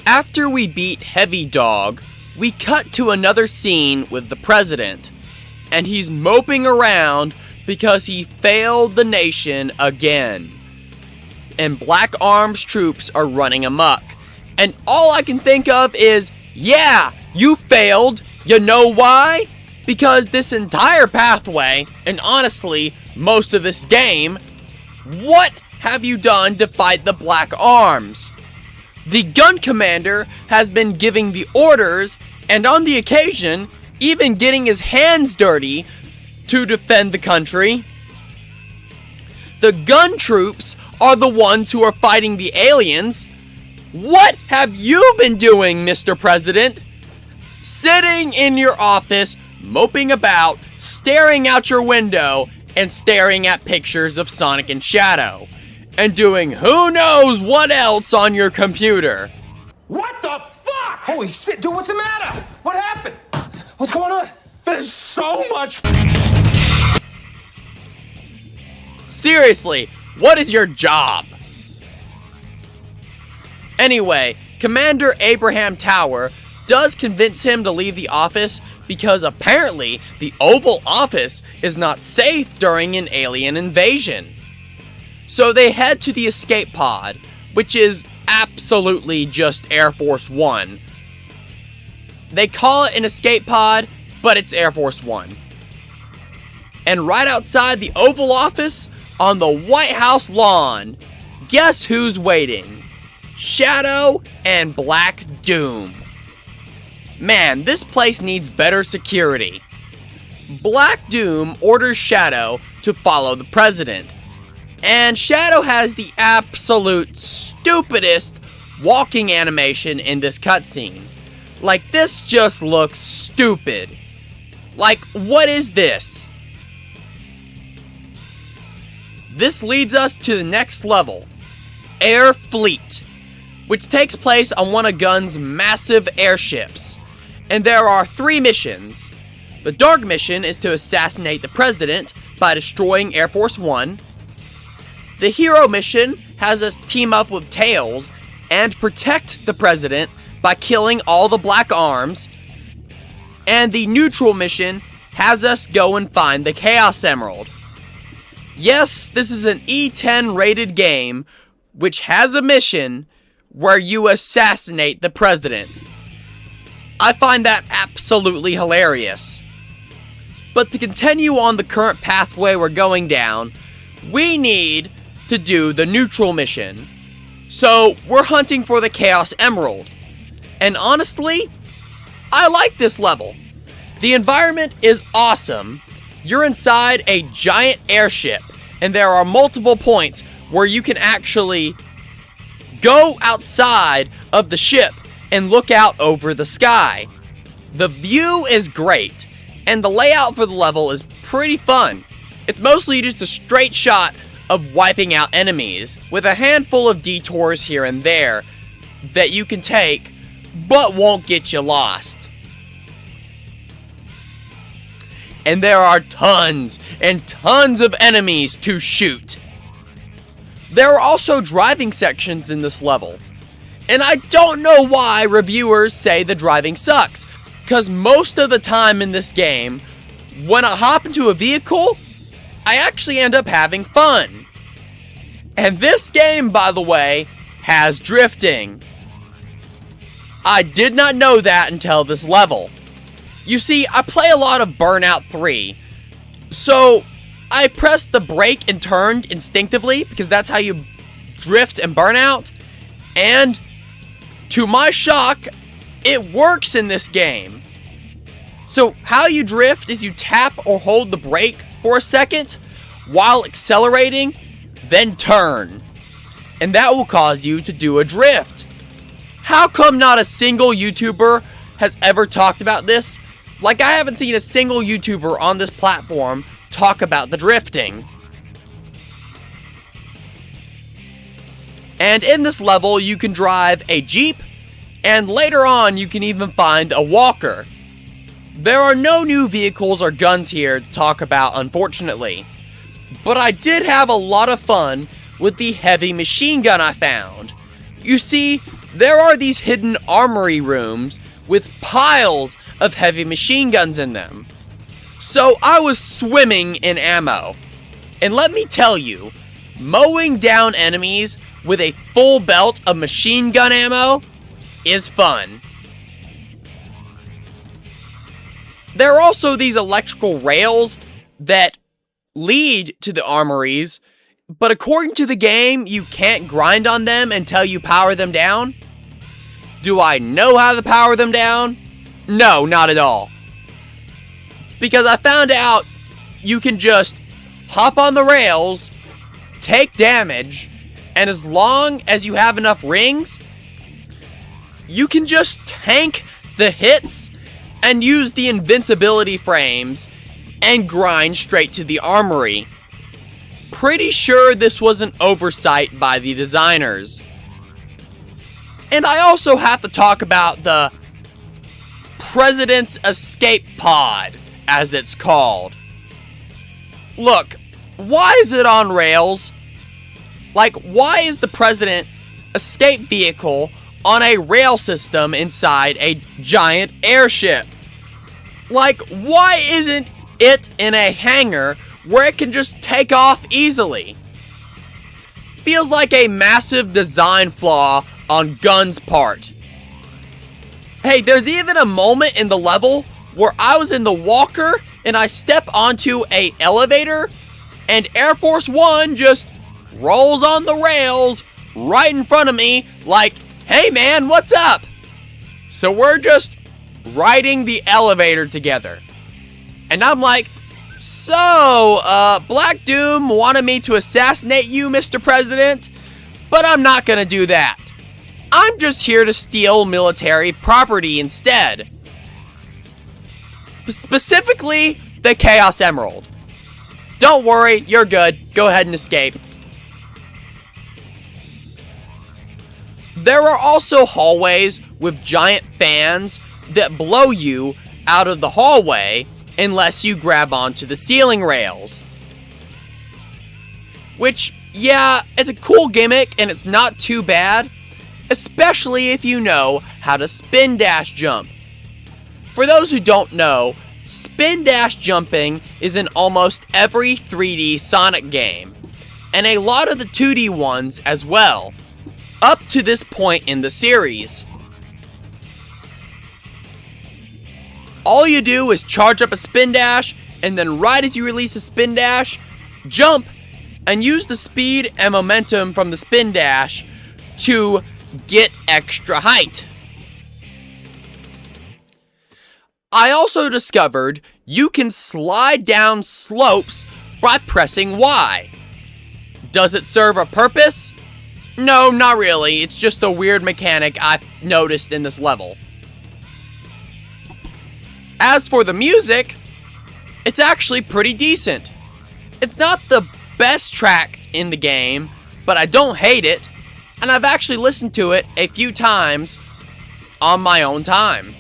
After we beat Heavy Dog, we cut to another scene with the president, and he's moping around because he failed the nation again. And Black Arms troops are running amok. And all I can think of is, yeah, you failed. You know why? Because this entire pathway, and honestly, most of this game, what have you done to fight the Black Arms? The gun commander has been giving the orders, and on the occasion, even getting his hands dirty to defend the country. The gun troops are the ones who are fighting the aliens. What have you been doing, Mr. President? Sitting in your office, moping about, staring out your window, and staring at pictures of Sonic and Shadow. And doing who knows what else on your computer. What the fuck? Holy shit, dude, what's the matter? What happened? What's going on? There's so much. Seriously, what is your job? Anyway, Commander Abraham Tower does convince him to leave the office because apparently the Oval Office is not safe during an alien invasion. So they head to the escape pod, which is absolutely just Air Force One. They call it an escape pod, but it's Air Force One. And right outside the Oval Office, on the White House lawn, guess who's waiting? Shadow and Black Doom. Man, this place needs better security. Black Doom orders Shadow to follow the president. And Shadow has the absolute stupidest walking animation in this cutscene. Like, this just looks stupid. Like, what is this? This leads us to the next level, Air Fleet, which takes place on one of Gun's massive airships. And there are 3 missions. The Dark mission is to assassinate the president by destroying Air Force One. The Hero mission has us team up with Tails and protect the president by killing all the Black Arms. And the Neutral mission has us go and find the Chaos Emerald. Yes, this is an E10 rated game, which has a mission where you assassinate the president. I find that absolutely hilarious. But to continue on the current pathway we're going down, we need to do the Neutral mission. So we're hunting for the Chaos Emerald. And honestly, I like this level. The environment is awesome. You're inside a giant airship, and there are multiple points where you can actually go outside of the ship and look out over the sky. The view is great, and the layout for the level is pretty fun. It's mostly just a straight shot of wiping out enemies, with a handful of detours here and there that you can take, but won't get you lost. And there are tons and tons of enemies to shoot. There are also driving sections in this level. And I don't know why reviewers say the driving sucks, because most of the time in this game, when I hop into a vehicle, I actually end up having fun. And this game, by the way, has drifting. I did not know that until this level. You see, I play a lot of Burnout 3, so I pressed the brake and turned instinctively, because that's how you drift in Burnout, and to my shock, it works in this game. So how you drift is you tap or hold the brake for a second while accelerating, then turn. And that will cause you to do a drift. How come not a single YouTuber has ever talked about this? Like, I haven't seen a single YouTuber on this platform talk about the drifting. And in this level, you can drive a Jeep, and later on, you can even find a walker. There are no new vehicles or guns here to talk about, unfortunately. But I did have a lot of fun with the heavy machine gun I found. You see, there are these hidden armory rooms with piles of heavy machine guns in them. So I was swimming in ammo. And let me tell you, mowing down enemies with a full belt of machine gun ammo is fun. There are also these electrical rails that lead to the armories, but according to the game, you can't grind on them until you power them down. Do I know how to power them down? No, not at all. Because I found out you can just hop on the rails, take damage, and as long as you have enough rings, you can just tank the hits and use the invincibility frames and grind straight to the armory. Pretty sure this was an oversight by the designers. And I also have to talk about the President's Escape Pod, as it's called. Look, why is it on rails? Like, why is the President escape vehicle on a rail system inside a giant airship? Like, why isn't it in a hangar where it can just take off easily? Feels like a massive design flaw on Gun's part. Hey, there's even a moment in the level where I was in the walker and I step onto a elevator and Air Force One just rolls on the rails right in front of me like, "Hey man, what's up?" So we're just riding the elevator together. And I'm like, "So, Black Doom wanted me to assassinate you, Mr. President, but I'm not gonna do that. I'm just here to steal military property instead. Specifically, the Chaos Emerald. Don't worry, you're good. Go ahead and escape." There are also hallways with giant fans that blow you out of the hallway unless you grab onto the ceiling rails. Which, yeah, it's a cool gimmick and it's not too bad, especially if you know how to spin dash jump. For those who don't know, spin dash jumping is in almost every 3D Sonic game, and a lot of the 2D ones as well, up to this point in the series. All you do is charge up a spin dash, and then right as you release a spin dash, jump, and use the speed and momentum from the spin dash to get extra height. I also discovered you can slide down slopes by pressing Y. Does it serve a purpose? No, not really. It's just a weird mechanic I've noticed in this level. As for the music, it's actually pretty decent. It's not the best track in the game, but I don't hate it, and I've actually listened to it a few times on my own time.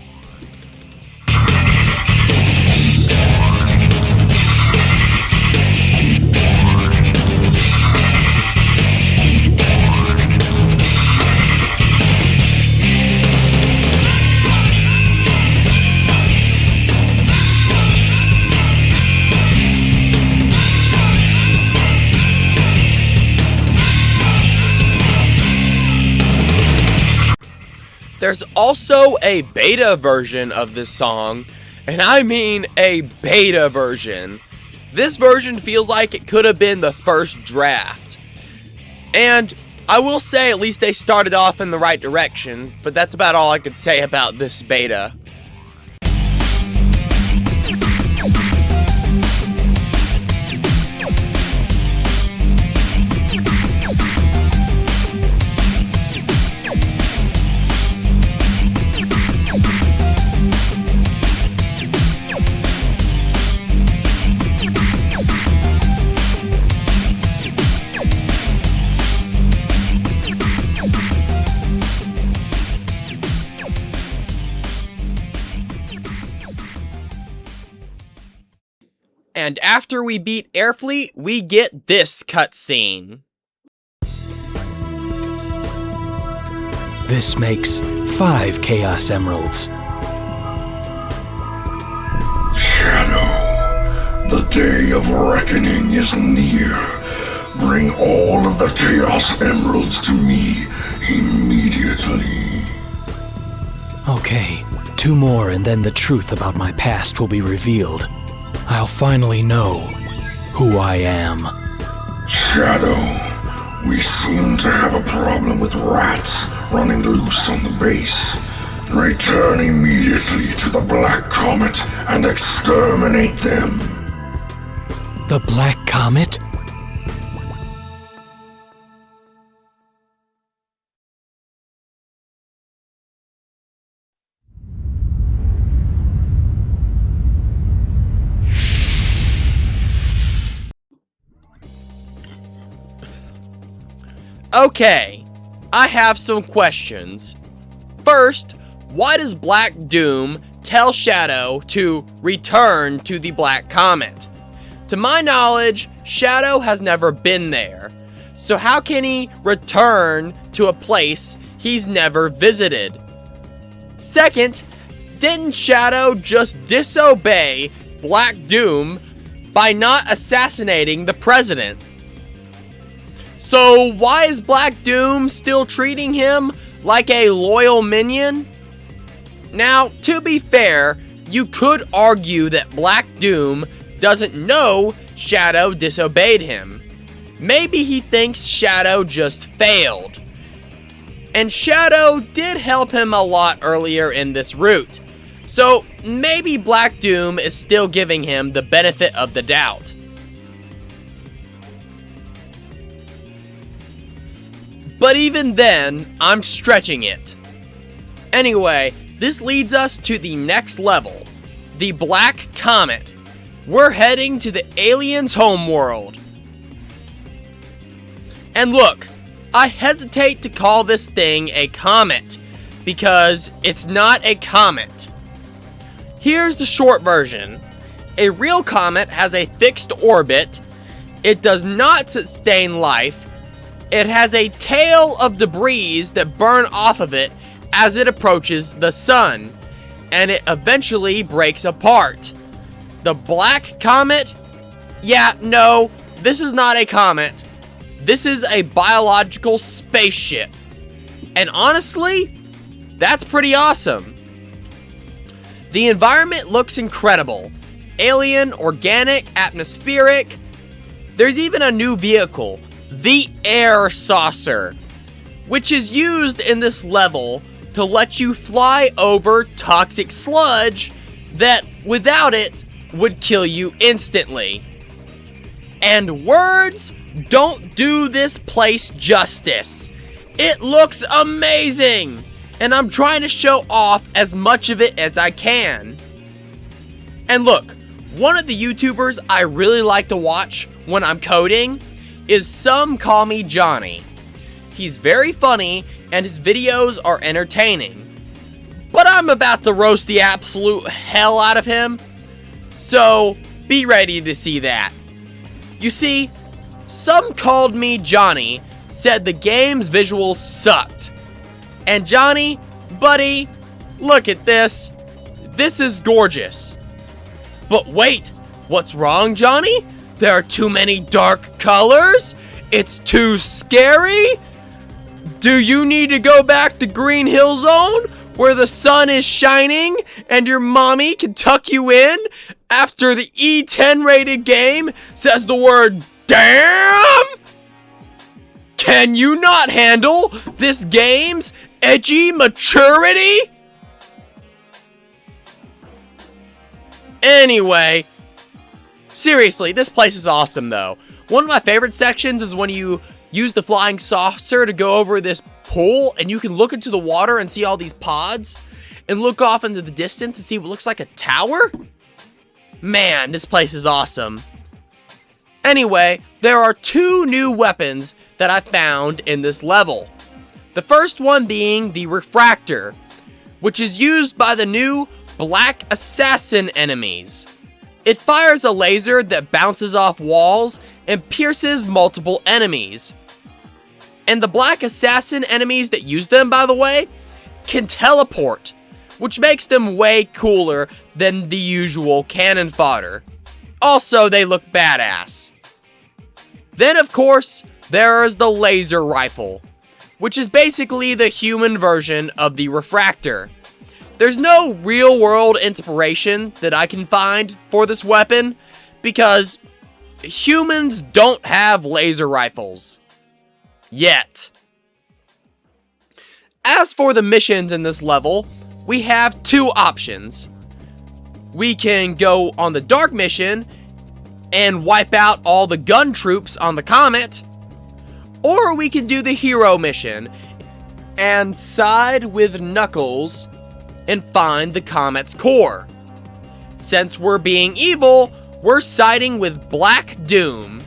There's also a beta version of this song, and I mean a beta version. This version feels like it could have been the first draft. And I will say at least they started off in the right direction, but that's about all I could say about this beta. And after we beat Airfleet, we get this cutscene. This makes 5 Chaos Emeralds. Shadow, the day of reckoning is near. Bring all of the Chaos Emeralds to me immediately. Okay, 2 more and then the truth about my past will be revealed. I'll finally know who I am. Shadow, we seem to have a problem with rats running loose on the base. Return immediately to the Black Comet and exterminate them. The Black Comet? Okay, I have some questions. First, why does Black Doom tell Shadow to return to the Black Comet? To my knowledge, Shadow has never been there. So how can he return to a place he's never visited? Second, didn't Shadow just disobey Black Doom by not assassinating the president? So why is Black Doom still treating him like a loyal minion? Now, to be fair, you could argue that Black Doom doesn't know Shadow disobeyed him. Maybe he thinks Shadow just failed. And Shadow did help him a lot earlier in this route. So maybe Black Doom is still giving him the benefit of the doubt. But even then, I'm stretching it. Anyway, this leads us to the next level, the Black Comet. We're heading to the aliens' homeworld. And look, I hesitate to call this thing a comet, because it's not a comet. Here's the short version. A real comet has a fixed orbit, it does not sustain life, it has a tail of debris that burn off of it as it approaches the sun, and it eventually breaks apart. The Black Comet? Yeah, no, this is not a comet. This is a biological spaceship. And honestly, that's pretty awesome. The environment looks incredible. Alien, organic, atmospheric. There's even a new vehicle, the Air Saucer, which is used in this level to let you fly over toxic sludge that, without it, would kill you instantly. And words don't do this place justice. It looks amazing, and I'm trying to show off as much of it as I can. And look, one of the YouTubers I really like to watch when I'm coding is Some Call Me Johnny. He's very funny, and his videos are entertaining. But I'm about to roast the absolute hell out of him, so be ready to see that. You see, Some Called Me Johnny said the game's visuals sucked. And Johnny, buddy, look at this. This is gorgeous. But wait, what's wrong, Johnny? There are too many dark colors? It's too scary? Do you need to go back to Green Hill Zone, where the sun is shining and your mommy can tuck you in after the E10 rated game says the word damn? Can you not handle this game's edgy maturity? Anyway, seriously, this place is awesome though. One of my favorite sections is when you use the flying saucer to go over this pool and you can look into the water and see all these pods and look off into the distance and see what looks like a tower. Man, this place is awesome. Anyway, there are two new weapons that I found in this level. The first one being the Refractor, which is used by the new Black Assassin enemies. It fires a laser that bounces off walls and pierces multiple enemies. And the Black Assassin enemies that use them, by the way, can teleport, which makes them way cooler than the usual cannon fodder. Also, they look badass. Then, of course, there is the laser rifle, which is basically the human version of the Refractor. There's no real-world inspiration that I can find for this weapon, because humans don't have laser rifles. Yet. As for the missions in this level, we have two options. We can go on the Dark mission and wipe out all the gun troops on the Comet, or we can do the Hero mission and side with Knuckles and find the Comet's core. Since we're being evil, we're siding with Black Doom.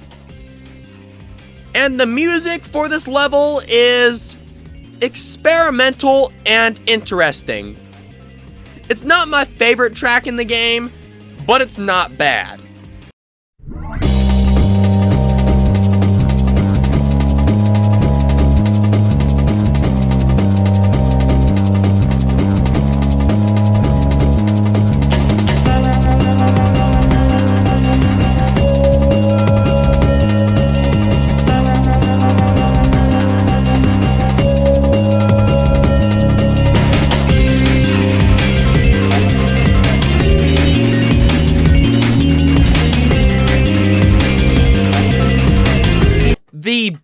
And the music for this level is experimental and interesting. It's not my favorite track in the game, but it's not bad.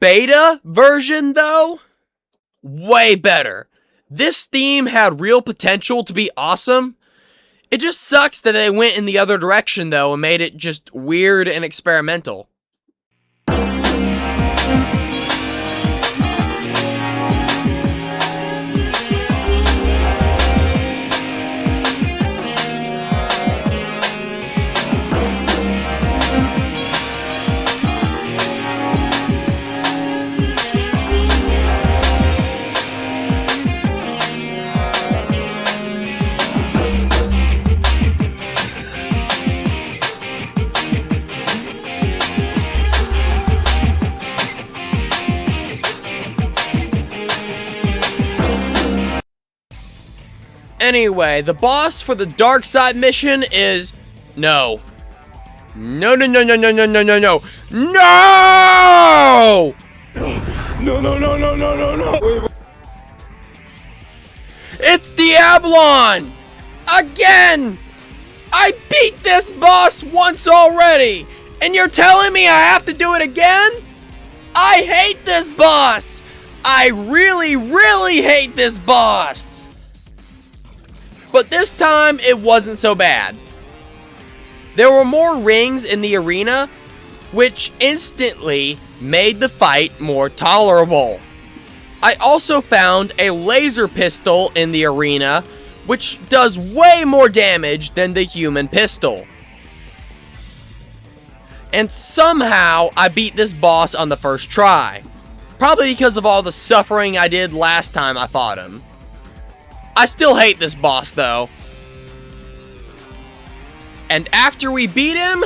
beta version, though, way better. This theme had real potential to be awesome. It just sucks that they went in the other direction, though, and made it just weird and experimental. Anyway, the boss for the dark side mission is... No. No! No! It's Diablon! Again! I beat this boss once already! And you're telling me I have to do it again? I hate this boss! I really, really hate this boss! But this time, it wasn't so bad. There were more rings in the arena, which instantly made the fight more tolerable. I also found a laser pistol in the arena, which does way more damage than the human pistol. And somehow, I beat this boss on the first try. Probably because of all the suffering I did last time I fought him. I still hate this boss, though. And after we beat him,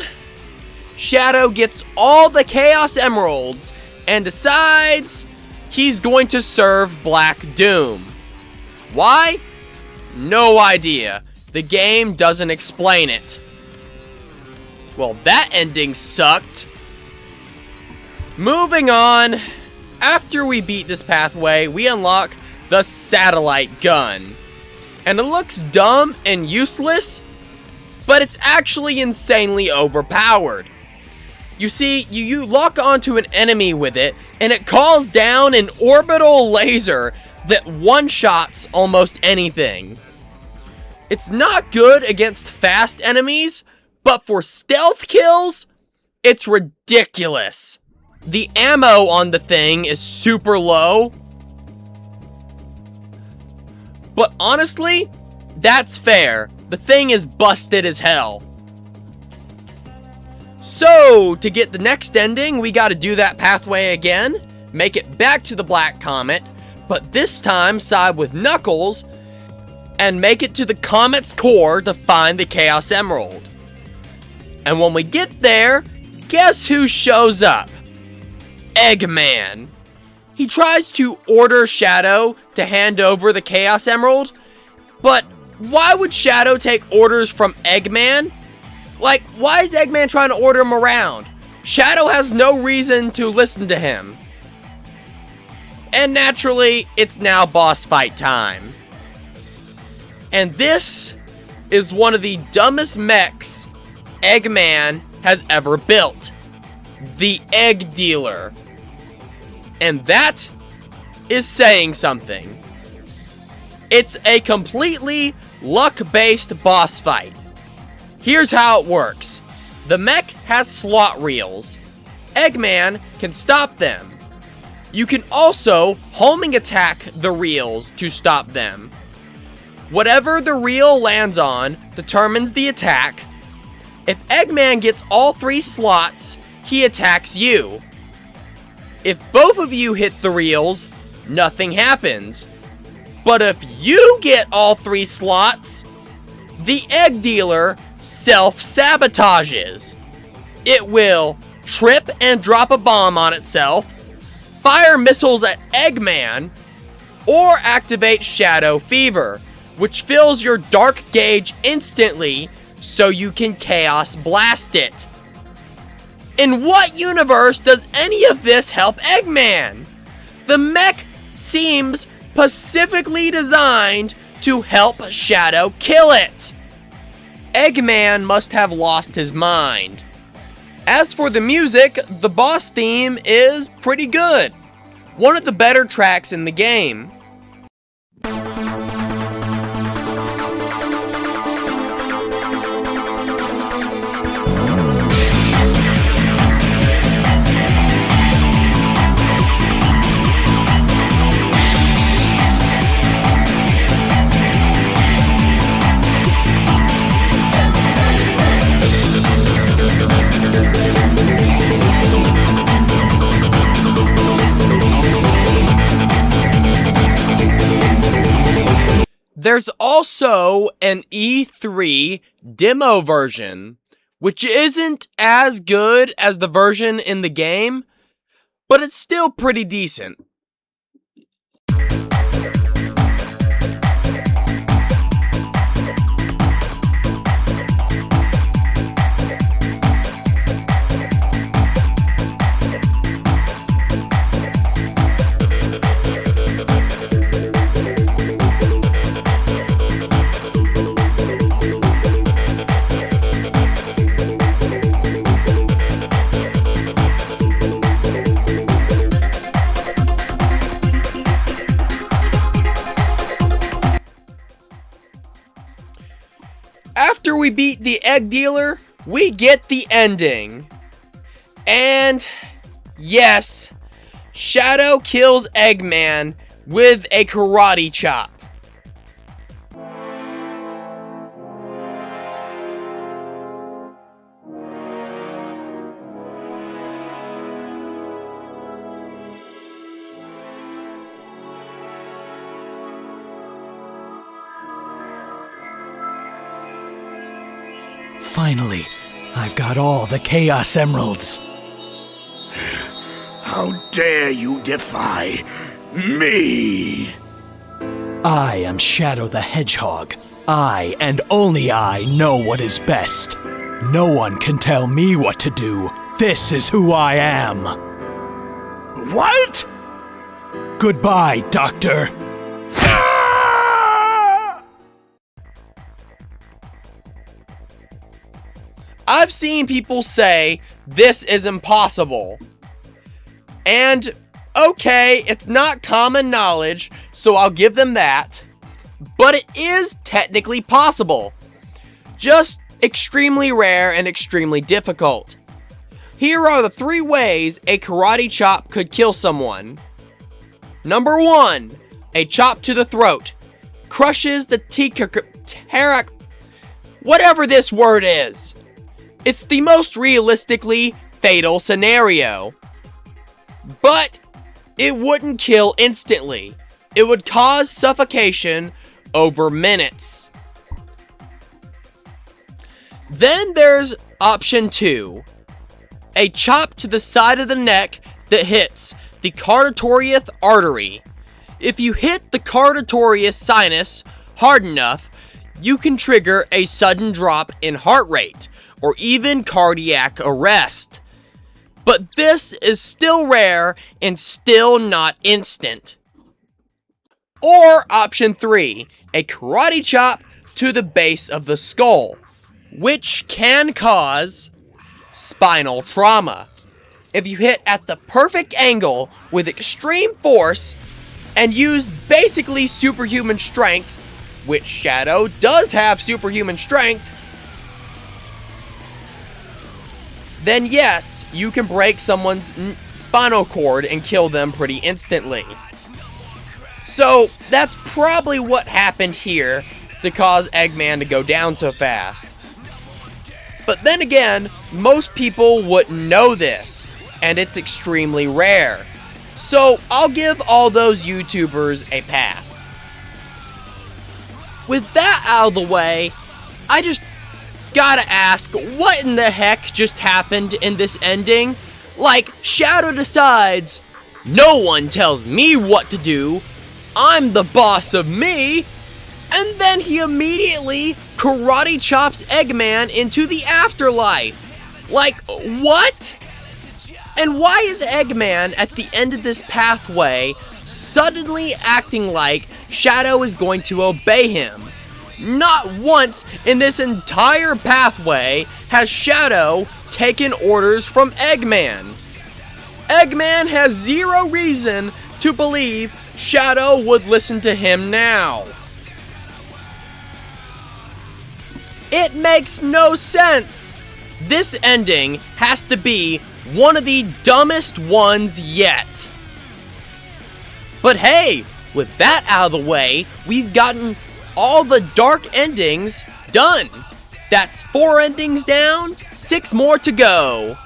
Shadow gets all the Chaos Emeralds and decides he's going to serve Black Doom. Why? No idea. The game doesn't explain it. Well, that ending sucked. Moving on. After we beat this pathway, we unlock the satellite gun. And it looks dumb and useless, but it's actually insanely overpowered. You see, you lock onto an enemy with it, and it calls down an orbital laser that one-shots almost anything. It's not good against fast enemies, but for stealth kills, it's ridiculous. The ammo on the thing is super low. But honestly, that's fair. The thing is busted as hell. So, to get the next ending, we gotta do that pathway again, make it back to the Black Comet, but this time side with Knuckles, and make it to the Comet's core to find the Chaos Emerald. And when we get there, guess who shows up? Eggman. He tries to order Shadow to hand over the Chaos Emerald, but why would Shadow take orders from Eggman? Like, why is Eggman trying to order him around? Shadow has no reason to listen to him. And naturally, it's now boss fight time. And this is one of the dumbest mechs Eggman has ever built. The Egg Dealer. And that is saying something. It's a completely luck-based boss fight. Here's how it works. The mech has slot reels. Eggman can stop them. You can also homing attack the reels to stop them. Whatever the reel lands on determines the attack. If Eggman gets all 3 slots, he attacks you. If both of you hit the reels, nothing happens. But if you get all 3 slots, the Egg Dealer self-sabotages. It will trip and drop a bomb on itself, fire missiles at Eggman, or activate Shadow Fever, which fills your dark gauge instantly so you can Chaos Blast it. In what universe does any of this help Eggman? The mech seems specifically designed to help Shadow kill it. Eggman must have lost his mind. As for the music, the boss theme is pretty good. One of the better tracks in the game. There's also an E3 demo version, which isn't as good as the version in the game, but it's still pretty decent. After we beat the egg dealer, we get the ending. And yes, Shadow kills Eggman with a karate chop. Finally, I've got all the Chaos Emeralds. How dare you defy me? I am Shadow the Hedgehog. I, and only I, know what is best. No one can tell me what to do. This is who I am. What? Goodbye, Doctor. I've seen people say this is impossible. And okay, it's not common knowledge, so I'll give them that. But it is technically possible. Just extremely rare and extremely difficult. Here are the 3 ways a karate chop could kill someone. Number 1, a chop to the throat. Crushes the whatever this word is. It's the most realistically fatal scenario. But it wouldn't kill instantly. It would cause suffocation over minutes. Then there's option 2. A chop to the side of the neck that hits the carotid artery. If you hit the carotid sinus hard enough, you can trigger a sudden drop in heart rate, or even cardiac arrest. But this is still rare and still not instant. Or option 3, a karate chop to the base of the skull, which can cause spinal trauma. If you hit at the perfect angle with extreme force and use basically superhuman strength, which Shadow does have superhuman strength, then yes, you can break someone's spinal cord and kill them pretty instantly. So that's probably what happened here to cause Eggman to go down so fast. But then again, most people wouldn't know this, and it's extremely rare. So I'll give all those YouTubers a pass. With that out of the way, I just gotta ask, what in the heck just happened in this ending? Like, Shadow decides, no one tells me what to do, I'm the boss of me, and then he immediately karate chops Eggman into the afterlife. Like, what? And why is Eggman at the end of this pathway suddenly acting like Shadow is going to obey him? Not once in this entire pathway has Shadow taken orders from Eggman. Eggman has zero reason to believe Shadow would listen to him now. It makes no sense. This ending has to be one of the dumbest ones yet. But hey, with that out of the way, we've gotten all the dark endings done. That's 4 endings down, 6 more to go.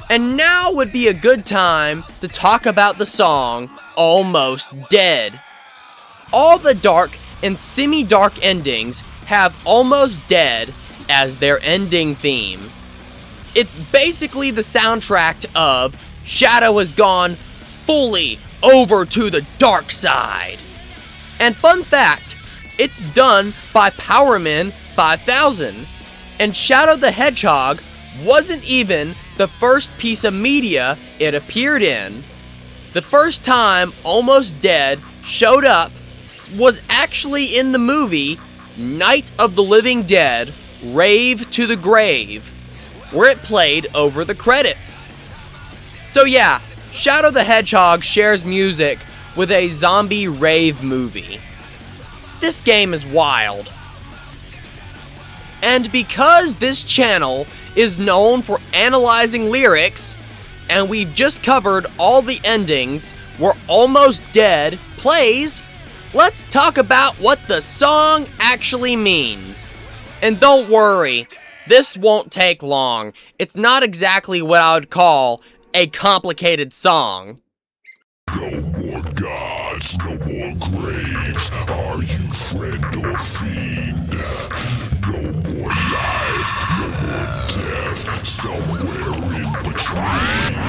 And now would be a good time to talk about the song Almost Dead. All the dark and semi-dark endings have Almost Dead as their ending theme. It's basically the soundtrack of Shadow has gone fully over to the dark side. And fun fact, it's done by Powerman 5000. And Shadow the Hedgehog wasn't even the first piece of media it appeared in. The first time Almost Dead showed up was actually in the movie Night of the Living Dead, Rave to the Grave, where it played over the credits. So yeah, Shadow the Hedgehog shares music with a zombie rave movie. This game is wild. And because this channel is known for analyzing lyrics, and we've just covered all the endings where Almost Dead plays, let's talk about what the song actually means. And don't worry, this won't take long. It's not exactly what I would call a complicated song. No more gods, no more graves. Are you friend or fiend? No more life, no more death. Somewhere in between.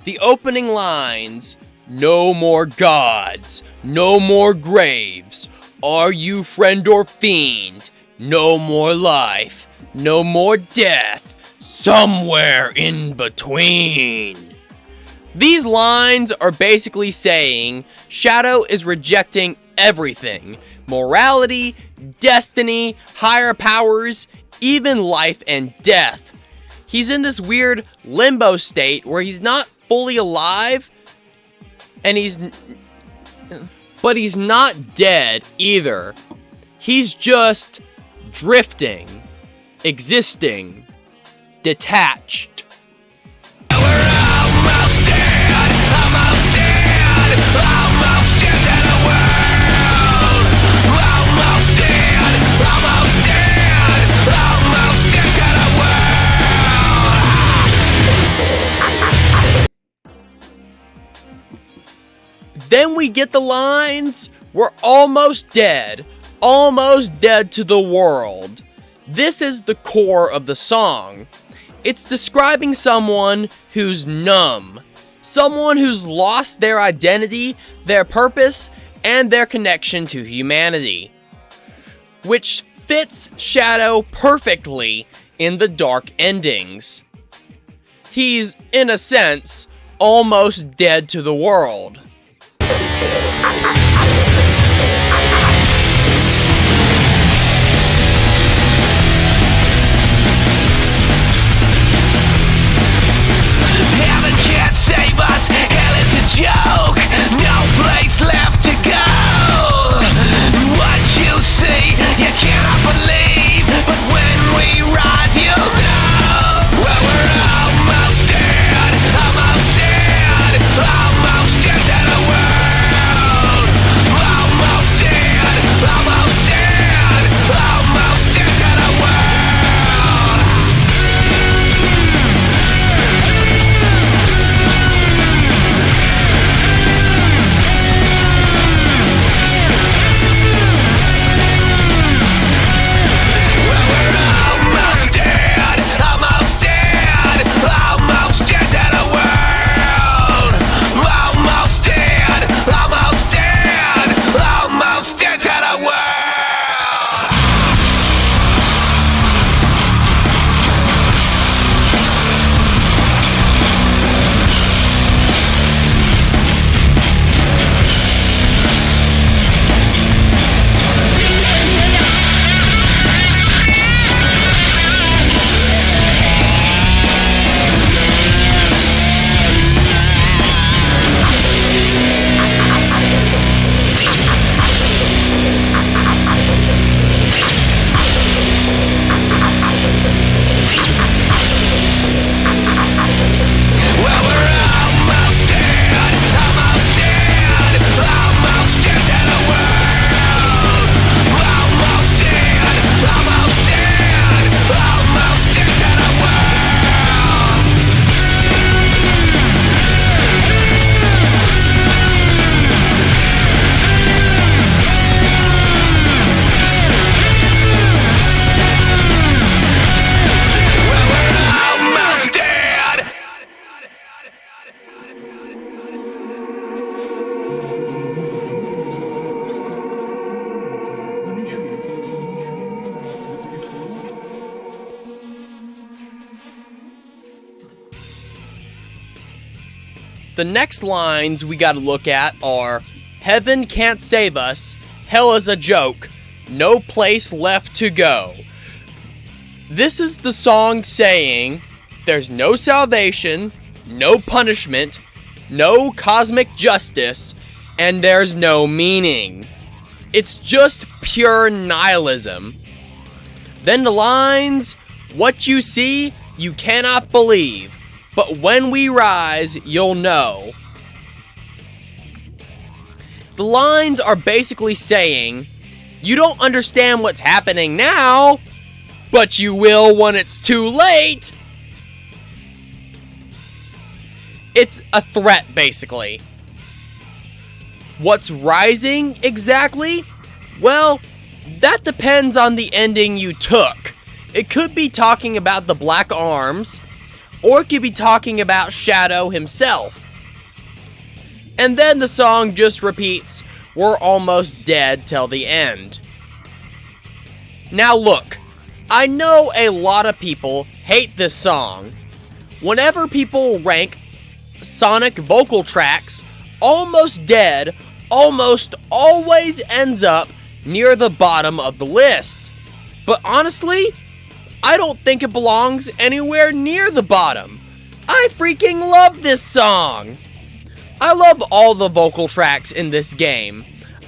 The opening lines, no more gods, no more graves, are you friend or fiend, no more life, no more death, somewhere in between. These lines are basically saying Shadow is rejecting everything, morality, destiny, higher powers, even life and death. He's in this weird limbo state where he's not fully alive, and but he's not dead either. He's just drifting, existing, detached. Then we get the lines, we're almost dead to the world. This is the core of the song. It's describing someone who's numb, someone who's lost their identity, their purpose, and their connection to humanity, which fits Shadow perfectly in the dark endings. He's, in a sense, almost dead to the world. Heaven can't save us, hell is a joke, no place left to go. What you see, you cannot believe, but when we rise, you'll know. Well, we're almost dead, almost dead, almost dead to the world. the next lines we gotta look at are, "Heaven can't save us, hell is a joke, no place left to go." This is the song saying, there's no salvation, no punishment, no cosmic justice, and there's no meaning. It's just pure nihilism. Then the lines, "What you see, you cannot believe, but when we rise, you'll know." The lines are basically saying, you don't understand what's happening now, but you will when it's too late. It's a threat, basically. What's rising exactly? Well, that depends on the ending you took. It could be talking about the Black Arms, or it could be talking about Shadow himself. And then the song just repeats, "We're almost dead till the end." Now look, I know a lot of people hate this song. Whenever people rank Sonic vocal tracks, Almost Dead almost always ends up near the bottom of the list. But honestly, I don't think it belongs anywhere near the bottom. I freaking love this song. I love all the vocal tracks in this game.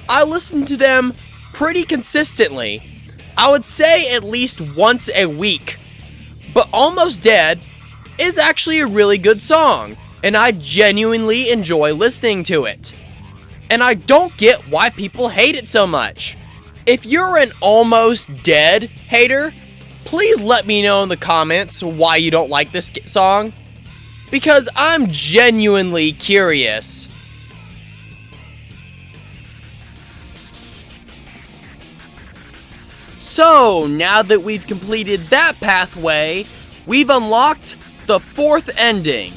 I listen to them pretty consistently. I would say at least once a week. But Almost Dead is actually a really good song, and I genuinely enjoy listening to it. And I don't get why people hate it so much. If you're an Almost Dead hater, please let me know in the comments why you don't like this song, because I'm genuinely curious. So, now that we've completed that pathway, we've unlocked the fourth ending,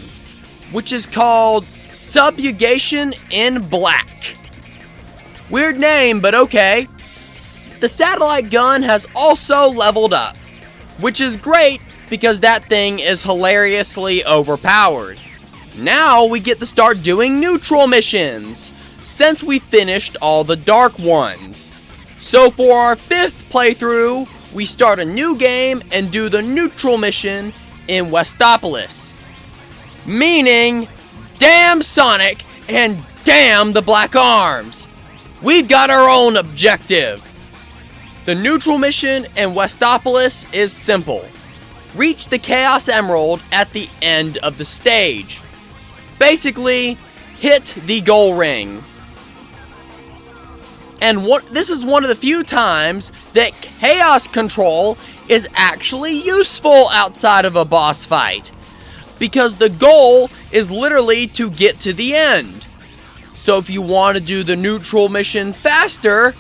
which is called Subjugation in Black. Weird name, but okay. The satellite gun has also leveled up, which is great because that thing is hilariously overpowered. Now we get to start doing neutral missions, since we finished all the dark ones. So for our fifth playthrough, we start a new game and do the neutral mission in Westopolis. Meaning, damn Sonic and damn the Black Arms. We've got our own objective. The neutral mission in Westopolis is simple. Reach the Chaos Emerald at the end of the stage. Basically, hit the goal ring. And this is one of the few times that Chaos Control is actually useful outside of a boss fight, because the goal is literally to get to the end. So if you want to do the neutral mission faster,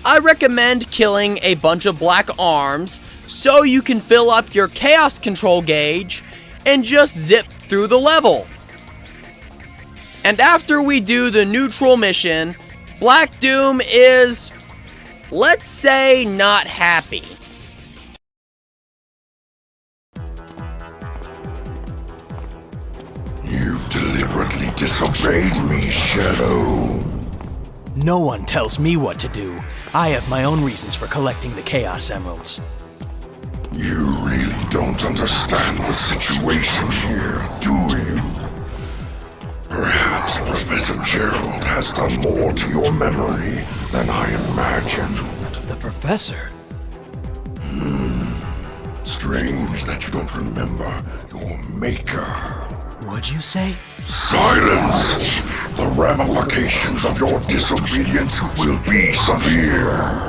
I recommend killing a bunch of Black Arms so you can fill up your Chaos Control gauge and just zip through the level. And after we do the neutral mission, Black Doom is, let's say, not happy. You've deliberately disobeyed me, Shadow. No one tells me what to do. I have my own reasons for collecting the Chaos Emeralds. You really don't understand the situation here, do you? Perhaps Professor Gerald has done more to your memory than I imagined. The Professor? Strange that you don't remember your maker. What'd you say? Silence! The ramifications of your disobedience will be severe.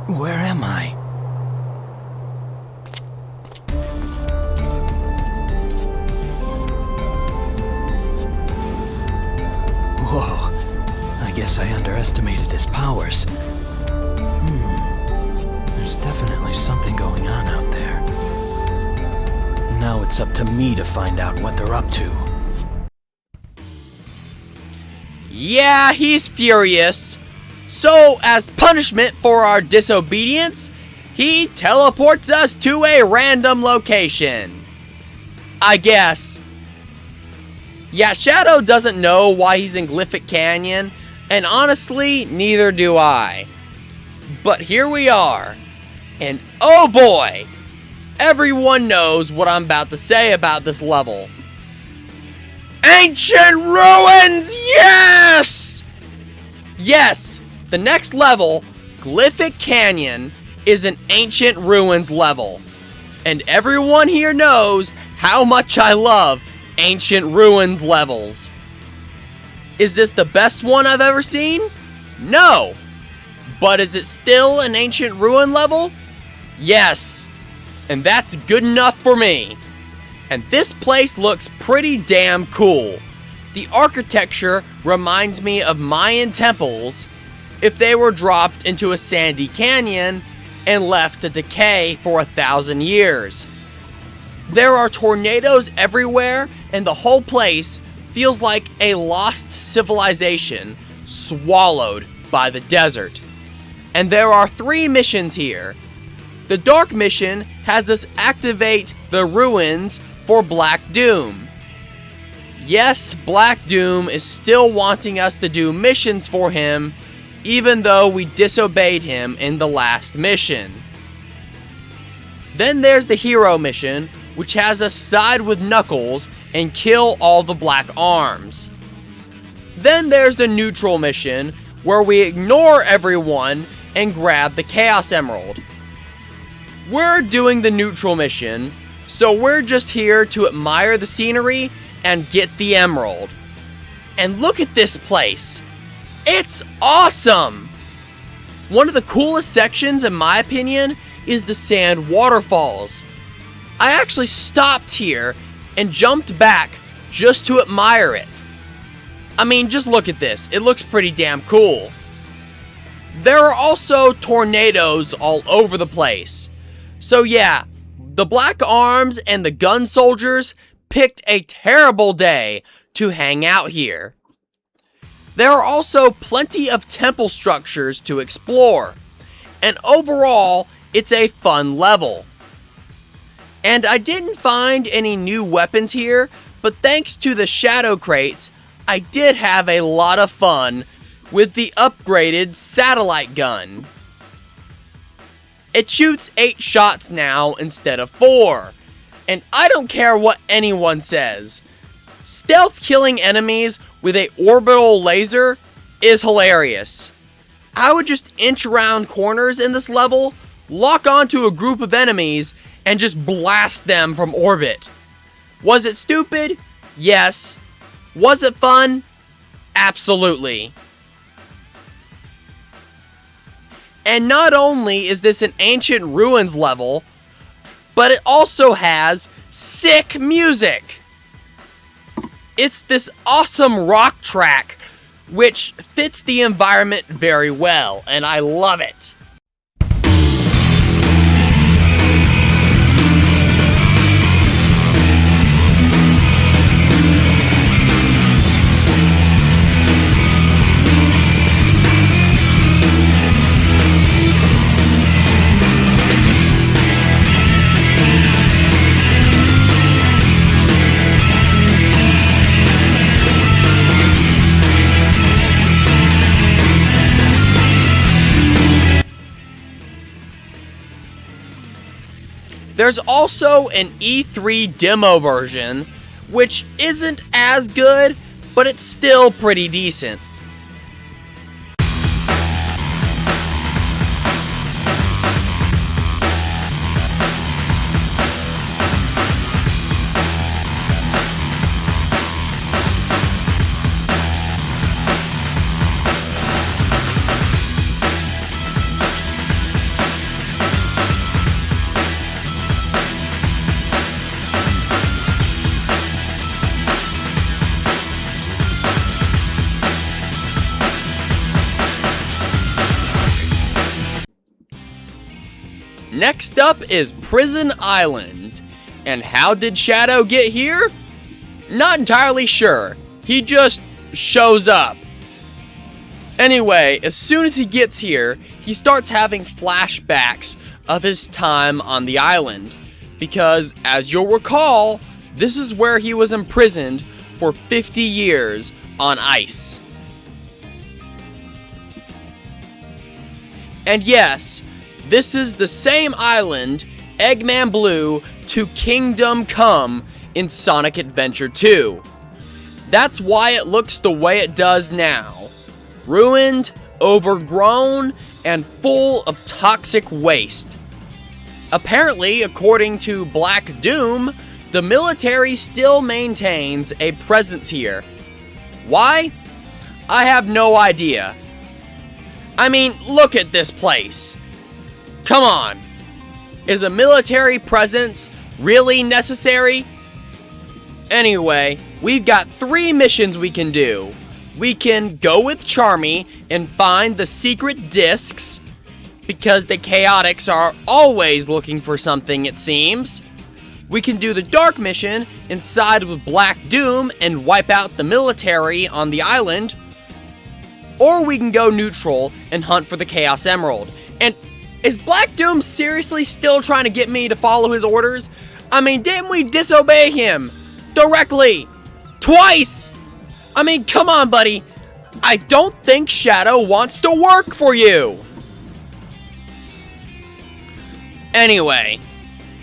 Where am I? Whoa, I guess I underestimated his powers. There's definitely something going on out there. Now it's up to me to find out what they're up to. Yeah, he's furious. So, as punishment for our disobedience, he teleports us to a random location. I guess. Yeah, Shadow doesn't know why he's in Glyphic Canyon, and honestly, neither do I. But here we are, and oh boy, everyone knows what I'm about to say about this level. Ancient Ruins, yes! Yes, the next level, Glyphic Canyon, is an Ancient Ruins level. And everyone here knows how much I love Ancient Ruins levels. Is this the best one I've ever seen? No. But is it still an Ancient Ruin level? Yes. And that's good enough for me. And this place looks pretty damn cool. The architecture reminds me of Mayan temples if they were dropped into a sandy canyon and left to decay for 1,000 years. There are tornadoes everywhere, and the whole place feels like a lost civilization swallowed by the desert. And there are 3 missions here. The Dark mission has us activate the ruins for Black Doom. Yes, Black Doom is still wanting us to do missions for him, even though we disobeyed him in the last mission. Then there's the Hero mission, which has us side with Knuckles and kill all the Black Arms. Then there's the Neutral mission, where we ignore everyone and grab the Chaos Emerald. We're doing the Neutral mission, so we're just here to admire the scenery and get the Emerald. And look at this place! It's awesome! One of the coolest sections, in my opinion, is the sand waterfalls. I actually stopped here and jumped back just to admire it. I mean, just look at this. It looks pretty damn cool. There are also tornadoes all over the place. So yeah, the Black Arms and the Gun Soldiers picked a terrible day to hang out here. There are also plenty of temple structures to explore, and overall, it's a fun level. And I didn't find any new weapons here, but thanks to the Shadow Crates, I did have a lot of fun with the upgraded satellite gun. It shoots 8 shots now instead of 4, and I don't care what anyone says. Stealth killing enemies with a orbital laser is hilarious. I would just inch around corners in this level, lock onto a group of enemies, and just blast them from orbit. Was it stupid? Yes. Was it fun? Absolutely. And not only is this an Ancient Ruins level, but it also has sick music. It's this awesome rock track, which fits the environment very well, and I love it. There's also an E3 demo version, which isn't as good, but it's still pretty decent. Next up is Prison Island. And how did Shadow get here? Not entirely sure. He just shows up. Anyway, as soon as he gets here, he starts having flashbacks of his time on the island. Because, as you'll recall, this is where he was imprisoned for 50 years on ice. And yes, this is the same island Eggman blew to Kingdom Come in Sonic Adventure 2. That's why it looks the way it does now. Ruined, overgrown, and full of toxic waste. Apparently, according to Black Doom, the military still maintains a presence here. Why? I have no idea. I mean, look at this place. Come on. Is a military presence really necessary? Anyway, we've got 3 missions we can do. We can go with Charmy and find the secret discs, because the Chaotix are always looking for something, it seems. We can do the Dark mission and side with Black Doom and wipe out the military on the island. Or we can go neutral and hunt for the Chaos Emerald. And is Black Doom seriously still trying to get me to follow his orders? I mean, didn't we disobey him? Directly! Twice! I mean, come on, buddy. I don't think Shadow wants to work for you. Anyway,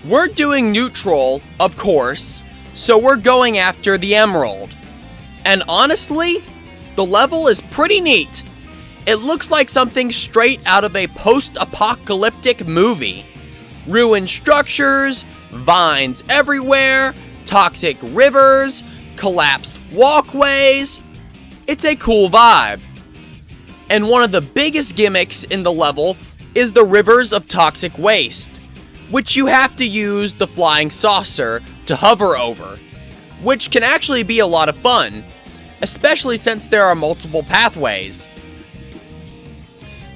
we're doing neutral, of course, so we're going after the Emerald. And honestly, the level is pretty neat. It looks like something straight out of a post-apocalyptic movie. Ruined structures, vines everywhere, toxic rivers, collapsed walkways. It's a cool vibe. And one of the biggest gimmicks in the level is the rivers of toxic waste, which you have to use the flying saucer to hover over, which can actually be a lot of fun, especially since there are multiple pathways.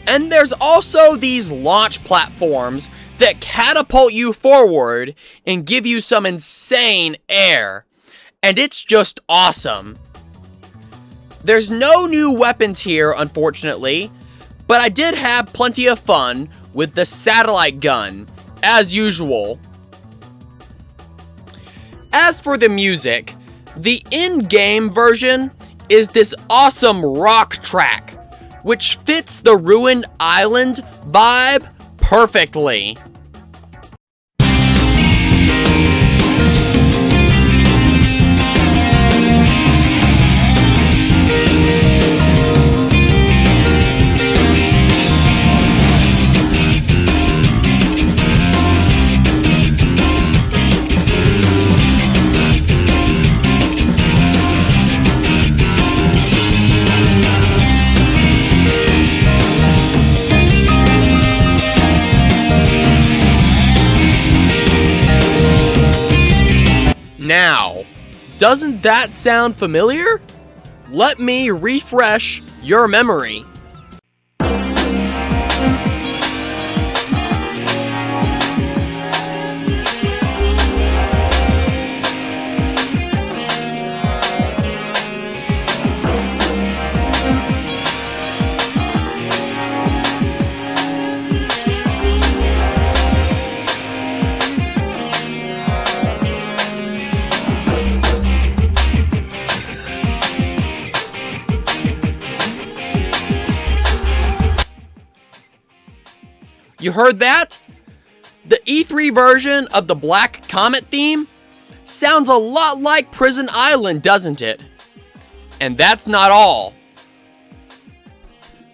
And there's also these launch platforms that catapult you forward and give you some insane air, and it's just awesome. There's no new weapons here, unfortunately, but I did have plenty of fun with the satellite gun, as usual. As for the music, the in-game version is this awesome rock track, which fits the ruined island vibe perfectly. Now, doesn't that sound familiar? Let me refresh your memory. You heard that? The E3 version of the Black Comet theme sounds a lot like Prison Island, doesn't it? And that's not all.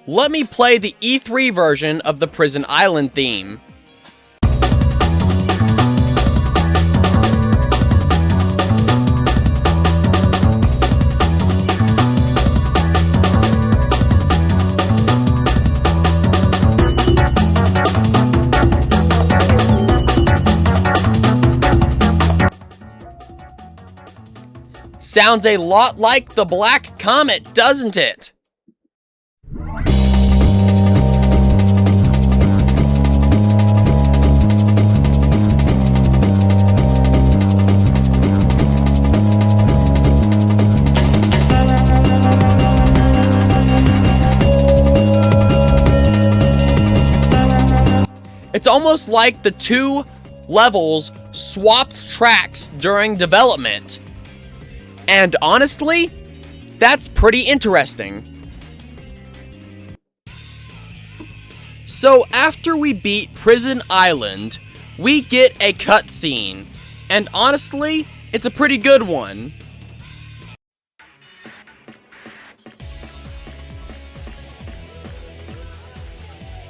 Let me play the E3 version of the Prison Island theme. Sounds a lot like the Black Comet, doesn't it? It's almost like the two levels swapped tracks during development. And honestly, that's pretty interesting. So after we beat Prison Island, we get a cutscene. And honestly, it's a pretty good one.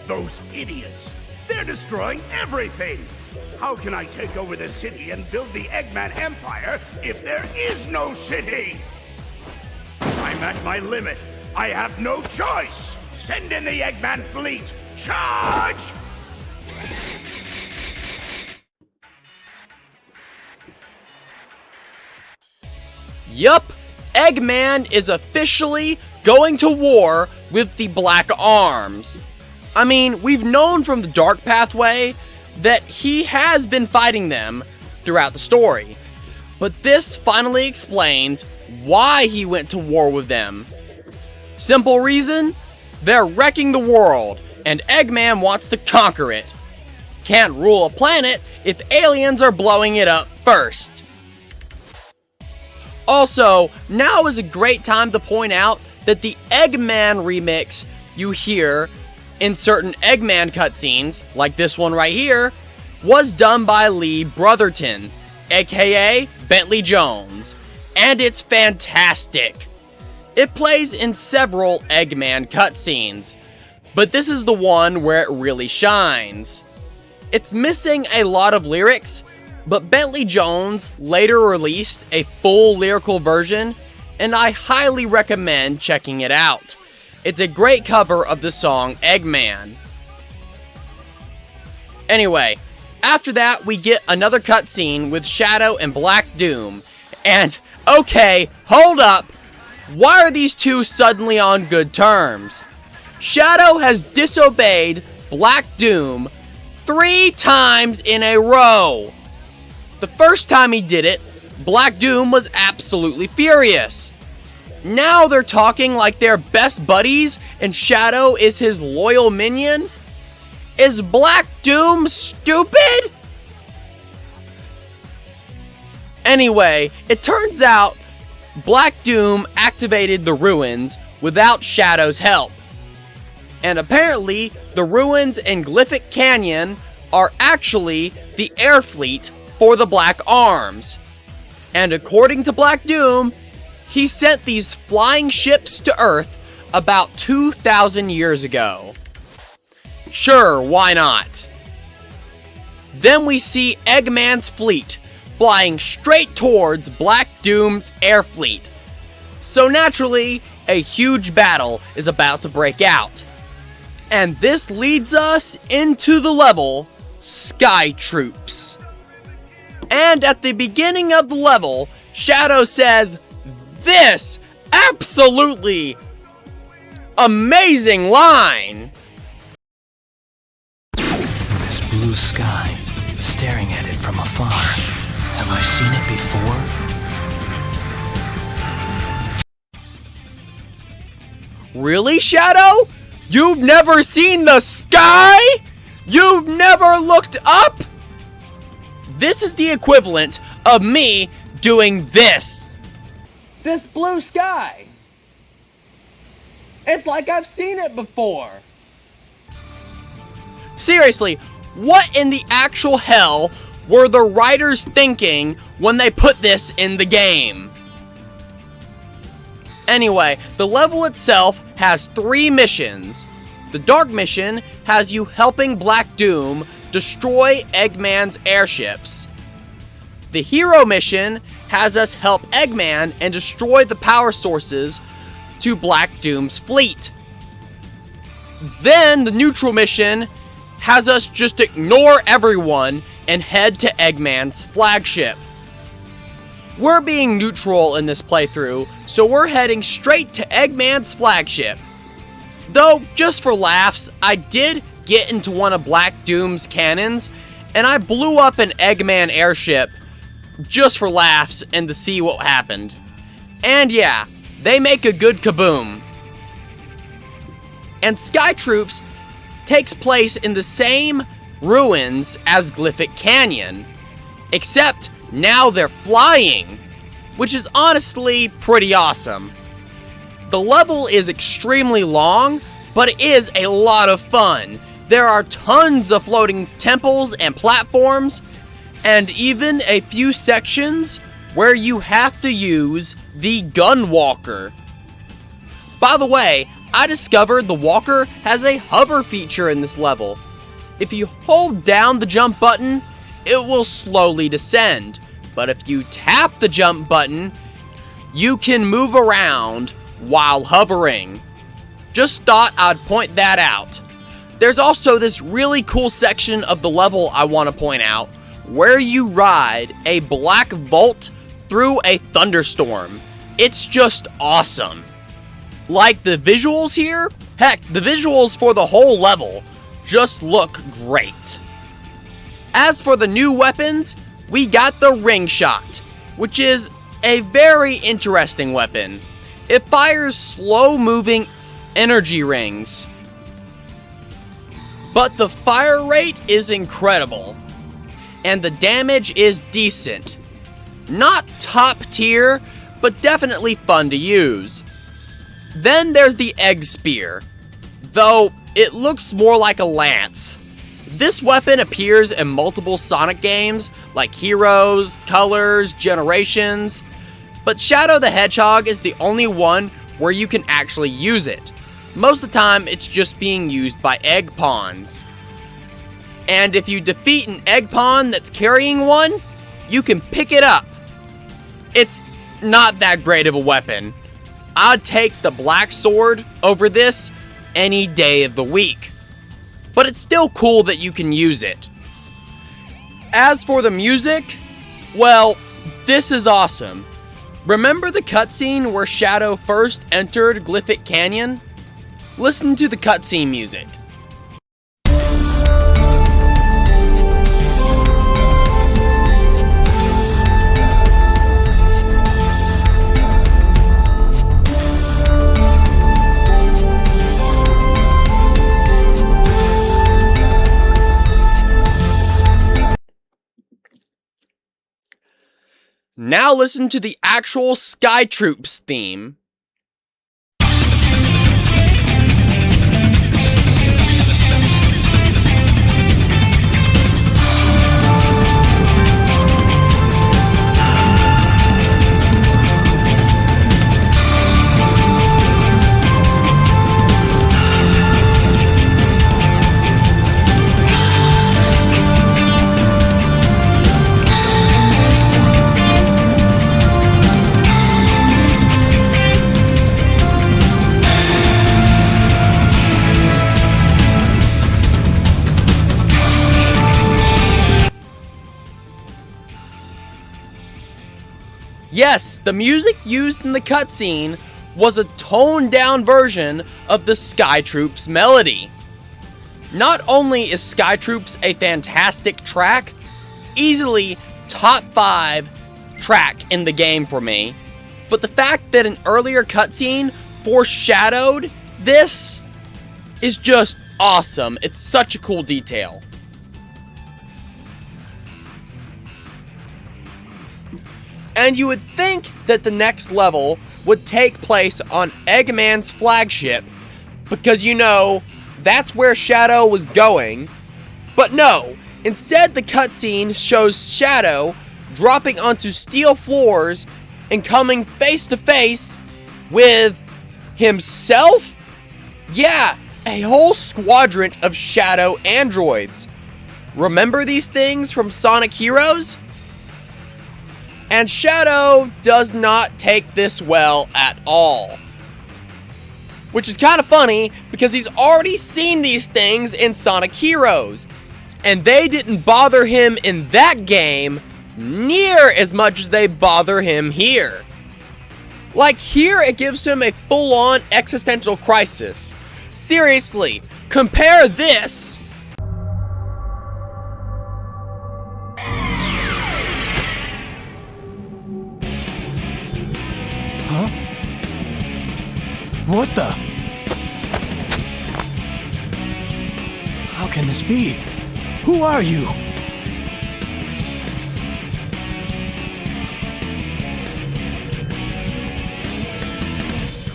Those idiots! They're destroying everything! How can I take over the city and build the Eggman Empire if there is no city? I'm at my limit. I have no choice! Send in the Eggman fleet! Charge! Yup, Eggman is officially going to war with the Black Arms. I mean, we've known from the Dark Pathway that he has been fighting them throughout the story. But this finally explains why he went to war with them. Simple reason? They're wrecking the world, and Eggman wants to conquer it. Can't rule a planet if aliens are blowing it up first. Also, now is a great time to point out that the Eggman remix you hear in certain Eggman cutscenes, like this one right here, was done by Lee Brotherton, aka Bentley Jones, and it's fantastic. It plays in several Eggman cutscenes, but this is the one where it really shines. It's missing a lot of lyrics, but Bentley Jones later released a full lyrical version, and I highly recommend checking it out. It's a great cover of the song Eggman. Anyway, after that we get another cutscene with Shadow and Black Doom, and okay, hold up! Why are these two suddenly on good terms? Shadow has disobeyed Black Doom 3 times in a row. The first time he did it, Black Doom was absolutely furious. Now they're talking like they're best buddies and Shadow is his loyal minion? Is Black Doom stupid? Anyway, it turns out Black Doom activated the ruins without Shadow's help. And apparently, the ruins in Glyphic Canyon are actually the air fleet for the Black Arms. And according to Black Doom, he sent these flying ships to Earth about 2,000 years ago. Sure, why not? Then we see Eggman's fleet flying straight towards Black Doom's air fleet. So naturally, a huge battle is about to break out. And this leads us into the level Sky Troops. And at the beginning of the level, Shadow says this absolutely amazing line. This blue sky, staring at it from afar. Have I seen it before? Really, Shadow? You've never seen the sky? You've never looked up? This is the equivalent of me doing this. This blue sky. It's like I've seen it before. Seriously, what in the actual hell were the writers thinking when they put this in the game? Anyway, the level itself has 3 missions. The Dark Mission has you helping Black Doom destroy Eggman's airships. The Hero Mission has us help Eggman and destroy the power sources to Black Doom's fleet. Then the Neutral Mission has us just ignore everyone and head to Eggman's flagship. We're being neutral in this playthrough, so we're heading straight to Eggman's flagship. Though, just for laughs, I did get into one of Black Doom's cannons, and I blew up an Eggman airship just for laughs and to see what happened. And yeah, they make a good kaboom. And Sky Troops takes place in the same ruins as Glyphic Canyon, except now they're flying, which is honestly pretty awesome. The level is extremely long, but it is a lot of fun. There are tons of floating temples and platforms, and even a few sections where you have to use the gun walker. By the way, I discovered the walker has a hover feature in this level. If you hold down the jump button, it will slowly descend. But if you tap the jump button, you can move around while hovering. Just thought I'd point that out. There's also this really cool section of the level I want to point out, where you ride a black Volt through a thunderstorm. It's just awesome. Like the visuals here, heck, the visuals for the whole level just look great. As for the new weapons, we got the ring shot, which is a very interesting weapon. It fires slow-moving energy rings, but the fire rate is incredible, and the damage is decent. Not top tier, but definitely fun to use. Then there's the egg spear, though it looks more like a lance. This weapon appears in multiple Sonic games like Heroes, Colors, Generations, but Shadow the Hedgehog is the only one where you can actually use it. Most of the time, it's just being used by egg pawns. And if you defeat an egg pawn that's carrying one, you can pick it up. It's not that great of a weapon. I'd take the black sword over this any day of the week. But it's still cool that you can use it. As for the music, well, this is awesome. Remember the cutscene where Shadow first entered Glyphic Canyon? Listen to the cutscene music. Now listen to the actual Sky Troops theme. Yes, the music used in the cutscene was a toned-down version of the Sky Troops melody. Not only is Sky Troops a fantastic track, easily top 5 track in the game for me, but the fact that an earlier cutscene foreshadowed this is just awesome. It's such a cool detail. And you would think that the next level would take place on Eggman's flagship, because you know, that's where Shadow was going. But no, instead the cutscene shows Shadow dropping onto steel floors and coming face to face with himself? Yeah, a whole squadron of Shadow androids. Remember these things from Sonic Heroes? And Shadow does not take this well at all. Which is kind of funny, because he's already seen these things in Sonic Heroes. And they didn't bother him in that game near as much as they bother him here. Like here, it gives him a full-on existential crisis. Seriously, compare this Huh? What the? How can this be? Who are you?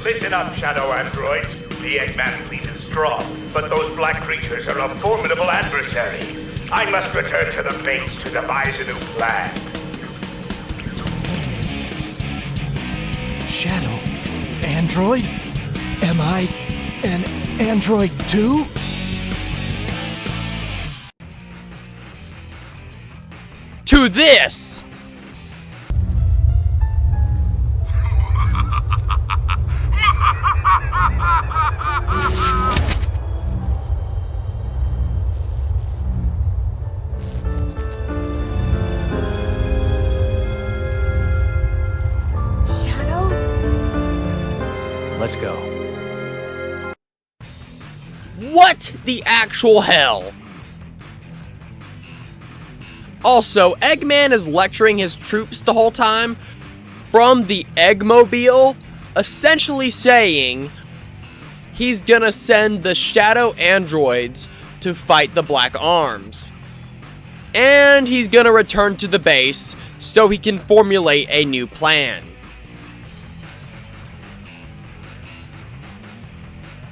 Listen up, Shadow androids. The Eggman fleet is strong, but those black creatures are a formidable adversary. I must return to the base to devise a new plan. Shadow? Android? Am I an android too? To this! Shadow? Let's go. What the actual hell? Also, Eggman is lecturing his troops the whole time from the Eggmobile, essentially saying he's gonna send the Shadow androids to fight the Black Arms. And he's gonna return to the base so he can formulate a new plan.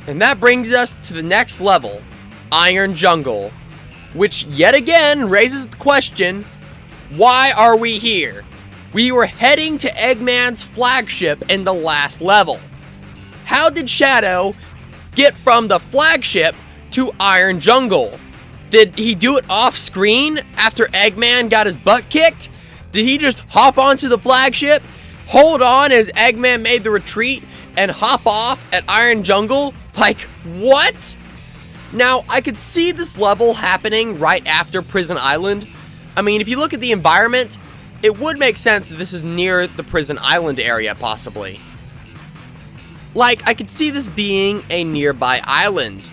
And that brings us to the next level, Iron Jungle, which yet again raises the question, why are we here? We were heading to Eggman's flagship in the last level. How did Shadow get from the flagship to Iron Jungle? Did he do it off screen after Eggman got his butt kicked? Did he just hop onto the flagship, hold on as Eggman made the retreat, and hop off at Iron Jungle? Like, what? Now, I could see this level happening right after Prison Island. I mean, if you look at the environment, it would make sense that this is near the Prison Island area, possibly. Like, I could see this being a nearby island.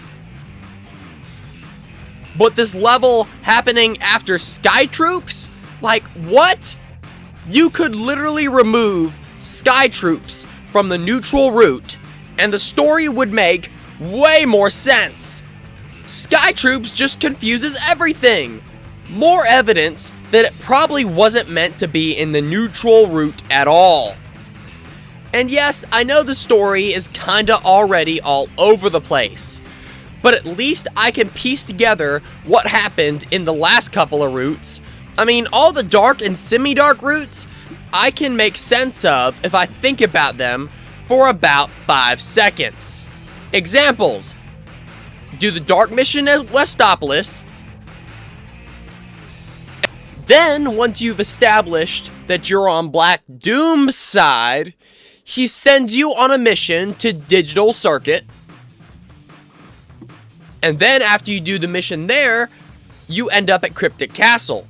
But this level happening after Sky Troops? Like, what? You could literally remove Sky Troops from the neutral route, and the story would make way more sense. Sky Troops just confuses everything. More evidence that it probably wasn't meant to be in the neutral route at all. And yes, I know the story is kinda already all over the place, but at least I can piece together what happened in the last couple of routes. I mean, all the dark and semi-dark routes, I can make sense of if I think about them for about 5 seconds. Examples: do the dark mission at Westopolis. Then, once you've established that you're on Black Doom's side, he sends you on a mission to Digital Circuit. And then after you do the mission there, you end up at Cryptic Castle,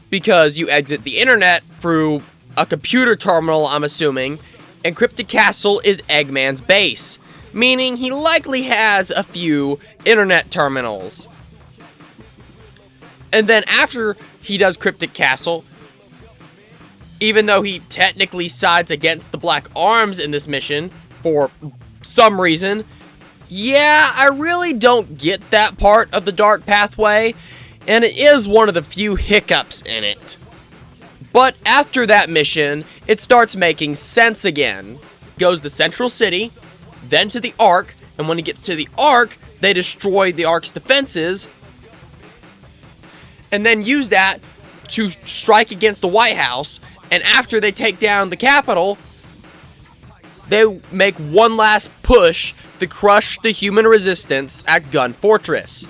because you exit the internet through a computer terminal, I'm assuming, and Cryptic Castle is Eggman's base, meaning he likely has a few internet terminals. And then after he does Cryptic Castle, even though he technically sides against the Black Arms in this mission for some reason, yeah, I really don't get that part of the Dark Pathway, and it is one of the few hiccups in it. But after that mission, it starts making sense again. Goes to Central City, then to the Ark, and when he gets to the Ark, they destroy the Ark's defenses, and then use that to strike against the White House, and after they take down the Capitol, they make one last push to crush the human resistance at Gun Fortress.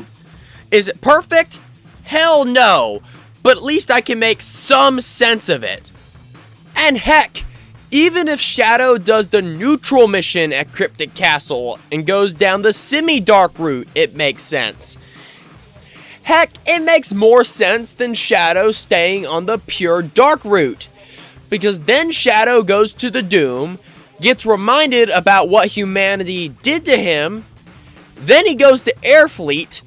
Is it perfect? Hell no, but at least I can make some sense of it. And heck, even if Shadow does the neutral mission at Cryptic Castle and goes down the semi-dark route, it makes sense. Heck, it makes more sense than Shadow staying on the pure dark route, because then Shadow goes to the Doom, gets reminded about what humanity did to him, then he goes to Airfleet,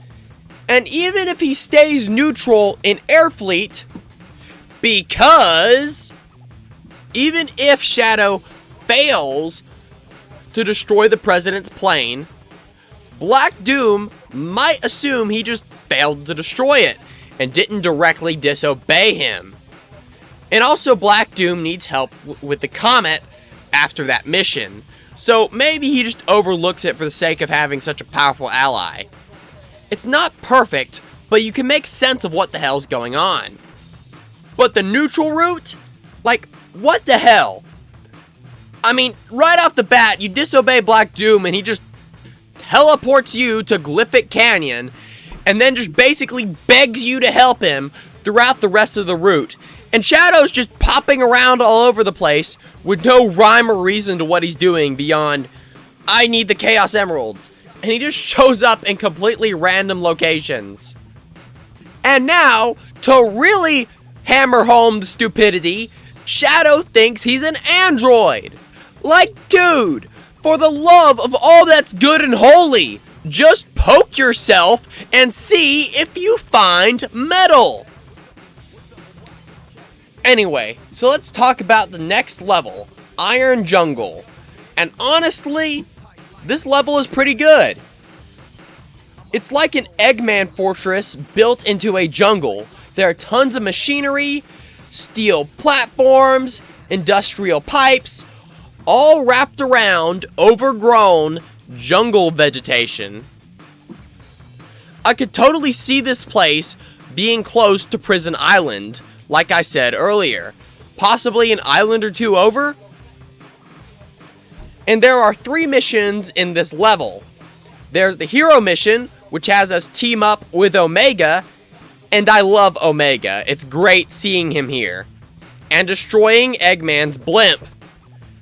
and even if he stays neutral in Airfleet, because even if Shadow fails to destroy the president's plane, Black Doom might assume he just failed to destroy it, and didn't directly disobey him. And also Black Doom needs help with the comet after that mission, so maybe he just overlooks it for the sake of having such a powerful ally. It's not perfect, but you can make sense of what the hell's going on. But the neutral route? Like, what the hell? I mean, right off the bat, you disobey Black Doom and he just teleports you to Glyphic Canyon and then just basically begs you to help him throughout the rest of the route. And Shadow's just popping around all over the place with no rhyme or reason to what he's doing beyond, I need the Chaos Emeralds. And he just shows up in completely random locations. And now, to really hammer home the stupidity, Shadow thinks he's an android. Like, dude, for the love of all that's good and holy, just poke yourself and see if you find metal. Anyway, so let's talk about the next level, Iron Jungle. And honestly, this level is pretty good. It's like an Eggman fortress built into a jungle. There are tons of machinery, steel platforms, industrial pipes, all wrapped around overgrown jungle vegetation. I could totally see this place being close to Prison Island, like I said earlier. Possibly an island or two over. And there are 3 missions in this level. There's the hero mission, which has us team up with Omega, and I love Omega. It's great seeing him here. And destroying Eggman's blimp.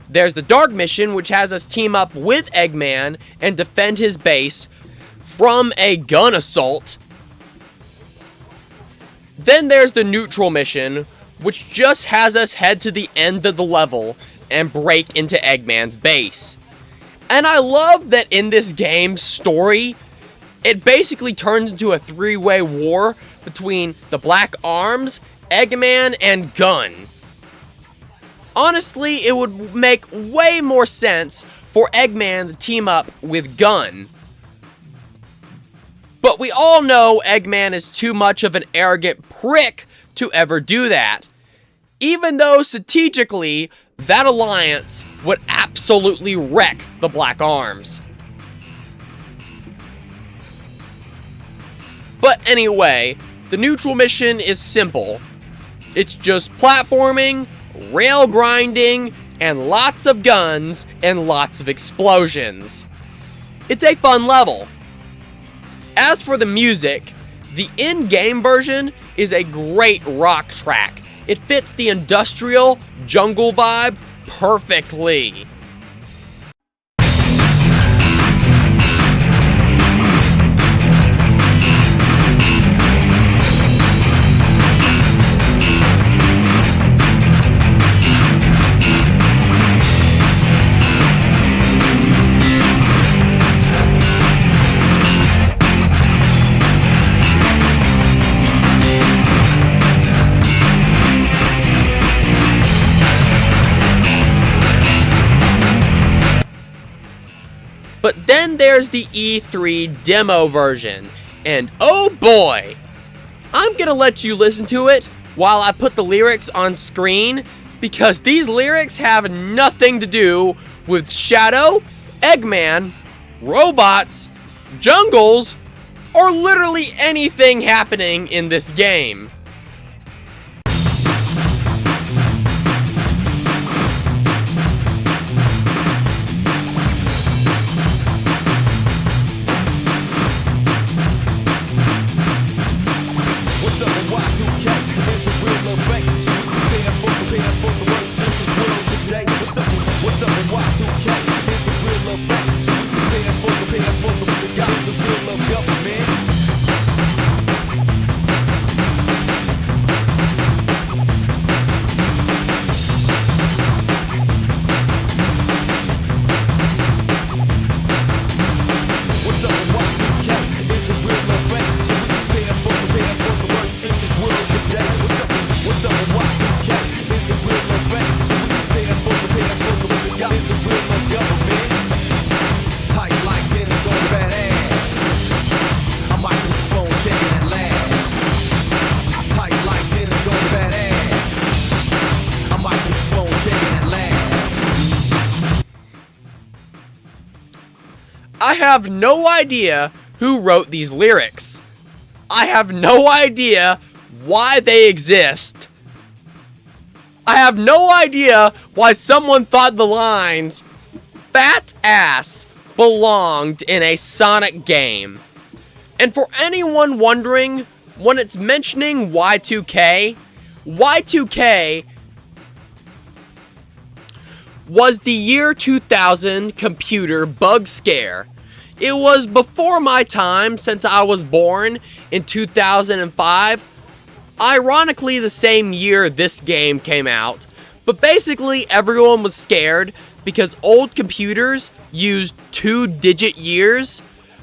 There's the dark mission, which has us team up with Eggman and defend his base from a gun assault. Then there's the neutral mission, which just has us head to the end of the level and break into Eggman's base. And I love that in this game's story, it basically turns into a 3-way war between the Black Arms, Eggman, and Gun. Honestly, it would make way more sense for Eggman to team up with Gun. But we all know Eggman is too much of an arrogant prick to ever do that. Even though strategically, that alliance would absolutely wreck the Black Arms. But anyway, the neutral mission is simple. It's just platforming, rail grinding, and lots of guns and lots of explosions. It's a fun level. As for the music, the in-game version is a great rock track. It fits the industrial jungle vibe perfectly. But then there's the E3 demo version, and oh boy! I'm gonna let you listen to it while I put the lyrics on screen, because these lyrics have nothing to do with Shadow, Eggman, robots, jungles, or literally anything happening in this game. I have no idea who wrote these lyrics. I have no idea why they exist. I have no idea why someone thought the lines "fat ass" belonged in a Sonic game. And for anyone wondering, when it's mentioning Y2K, Y2K was the year 2000 computer bug scare. It was before my time, since I was born in 2005. Ironically, the same year this game came out. But basically, everyone was scared because old computers used 2-digit years.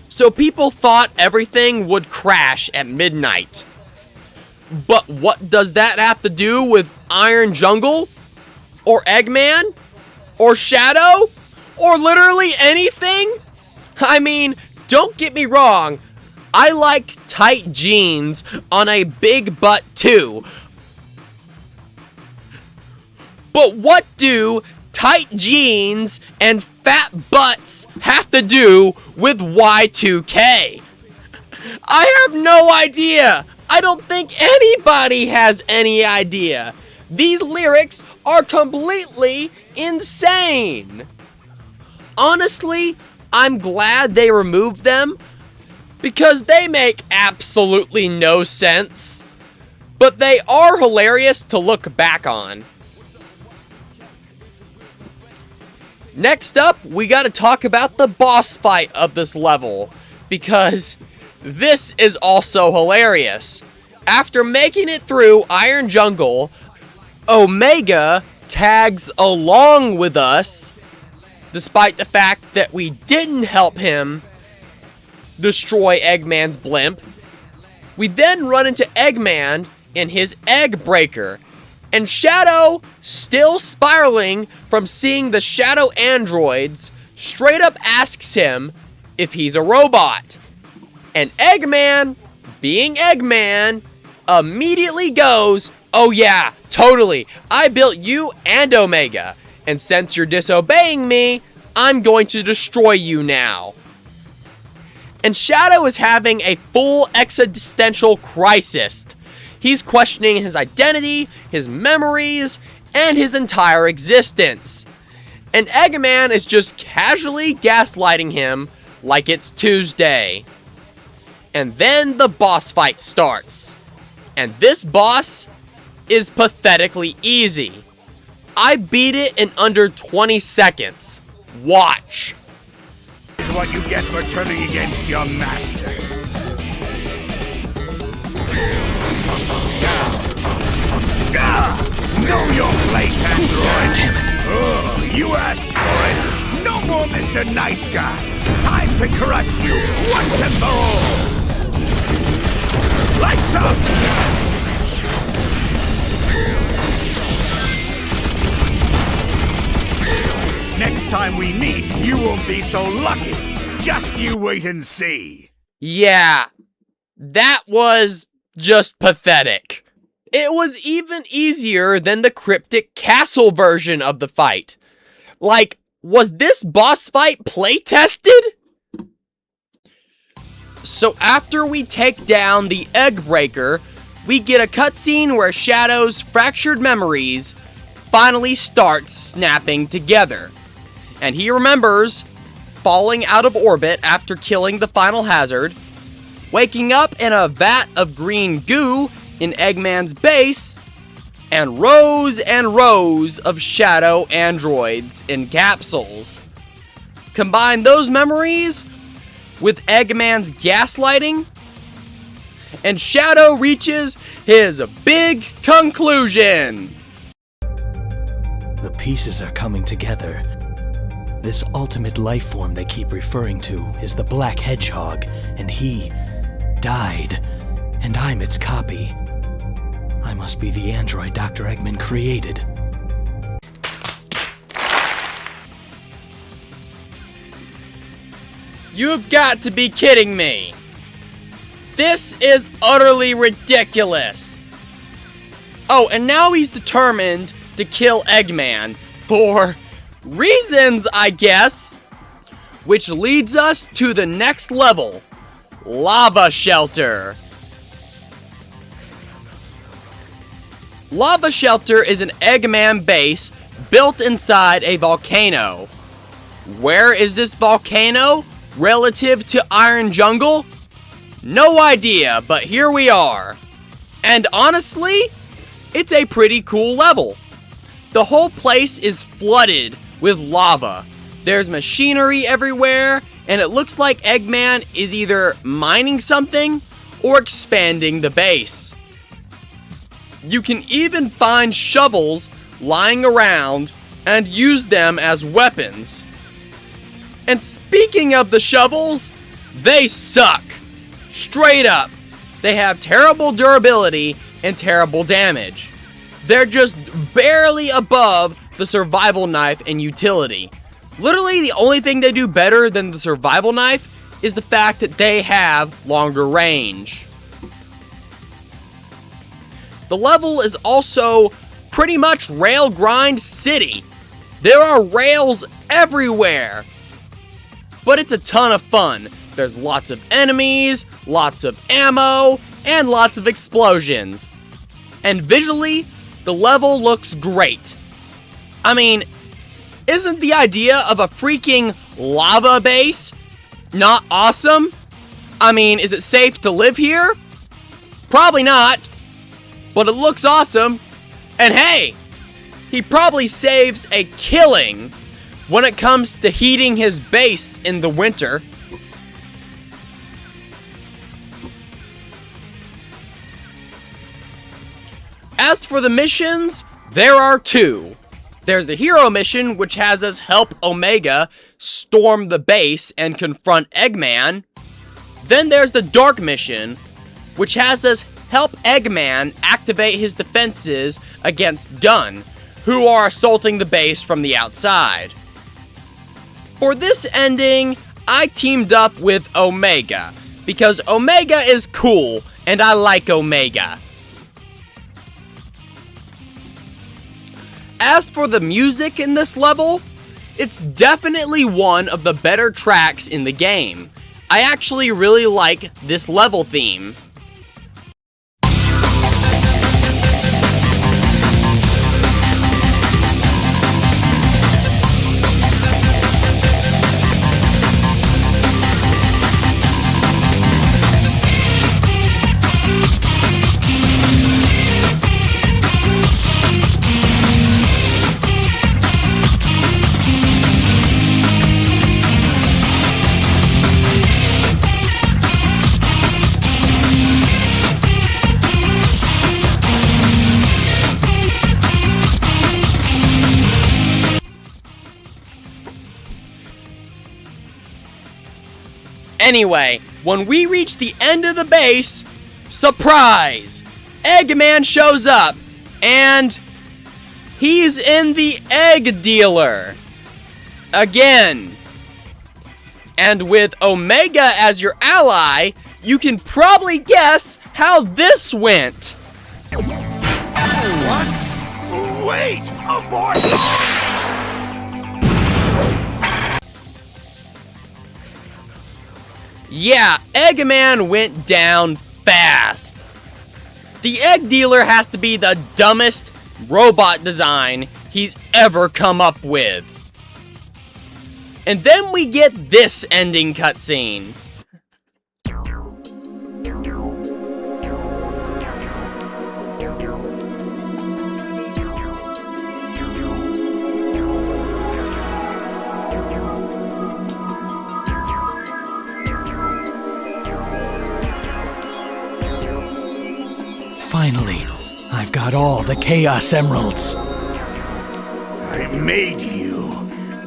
So people thought everything would crash at midnight. But what does that have to do with Iron Jungle? Or Eggman? Or Shadow? Or literally anything? I mean, don't get me wrong, I like tight jeans on a big butt too. But what do tight jeans and fat butts have to do with Y2K? I have no idea. I don't think anybody has any idea. These lyrics are completely insane. Honestly, I'm glad they removed them because they make absolutely no sense. But they are hilarious to look back on. Next up, we gotta talk about the boss fight of this level, because this is also hilarious. After making it through Iron Jungle, Omega tags along with us, despite the fact that we didn't help him destroy Eggman's blimp. We then run into Eggman in his egg breaker, and Shadow, still spiraling from seeing the Shadow androids, straight up asks him if he's a robot. And Eggman, being Eggman, immediately goes, "Oh yeah, totally, I built you and Omega, and since you're disobeying me, I'm going to destroy you now." And Shadow is having a full existential crisis. He's questioning his identity, his memories, and his entire existence. And Eggman is just casually gaslighting him like it's Tuesday. And then the boss fight starts. And this boss is pathetically easy. I beat it in under 20 seconds. Watch. Is what you get for turning against your master. Know your place, android. Oh, you asked for it. No more Mr. Nice Guy. Time to crush you once and for all. Lights up. Next time we meet, you won't be so lucky. Just you wait and see. Yeah, that was just pathetic. It was even easier than the cryptic castle version of the fight. Like, was this boss fight play-tested? So after we take down the egg breaker, we get a cutscene where Shadow's fractured memories finally start snapping together. And he remembers falling out of orbit after killing the final hazard, waking up in a vat of green goo in Eggman's base, and rows of Shadow androids in capsules. Combine those memories with Eggman's gaslighting, and Shadow reaches his big conclusion. The pieces are coming together. This ultimate life form they keep referring to is the Black Hedgehog, and he died, and I'm its copy. I must be the android Dr. Eggman created. You've got to be kidding me. This is utterly ridiculous. Oh, and now he's determined to kill Eggman for reasons, I guess. which leads us to the next level, Lava Shelter. Lava Shelter is an Eggman base built inside a volcano. Where is this volcano relative to Iron Jungle? No idea, but here we are. And honestly, it's a pretty cool level. The whole place is flooded with lava. There's machinery everywhere, and it looks like Eggman is either mining something or expanding the base. You can even find shovels lying around and use them as weapons. And speaking of the shovels, they suck. Straight up. They have terrible durability and terrible damage. They're just barely above the survival knife in utility. Literally, the only thing they do better than the survival knife is the fact that they have longer range. The level is also pretty much Rail Grind City. There are rails everywhere. But it's a ton of fun. There's lots of enemies, lots of ammo, and lots of explosions. And visually, the level looks great. I mean, isn't the idea of a freaking lava base not awesome? I mean, is it safe to live here? Probably not. But it looks awesome. And hey, he probably saves a killing when it comes to heating his base in the winter. As for the missions, there are two. There's the hero mission, which has us help Omega storm the base and confront Eggman. Then there's the dark mission, which has us help Eggman activate his defenses against Gun, who are assaulting the base from the outside. For this ending, I teamed up with Omega, because Omega is cool, and I like Omega. As for the music in this level, it's definitely one of the better tracks in the game. I actually really like this level theme. Anyway, when we reach the end of the base, surprise! Eggman shows up, and he's in the egg dealer. Again. And with Omega as your ally, you can probably guess how this went. What? Wait! Abort! Yeah, Eggman went down fast. The egg dealer has to be the dumbest robot design he's ever come up with. And then we get this ending cutscene. Finally, I've got all the Chaos Emeralds. I made you,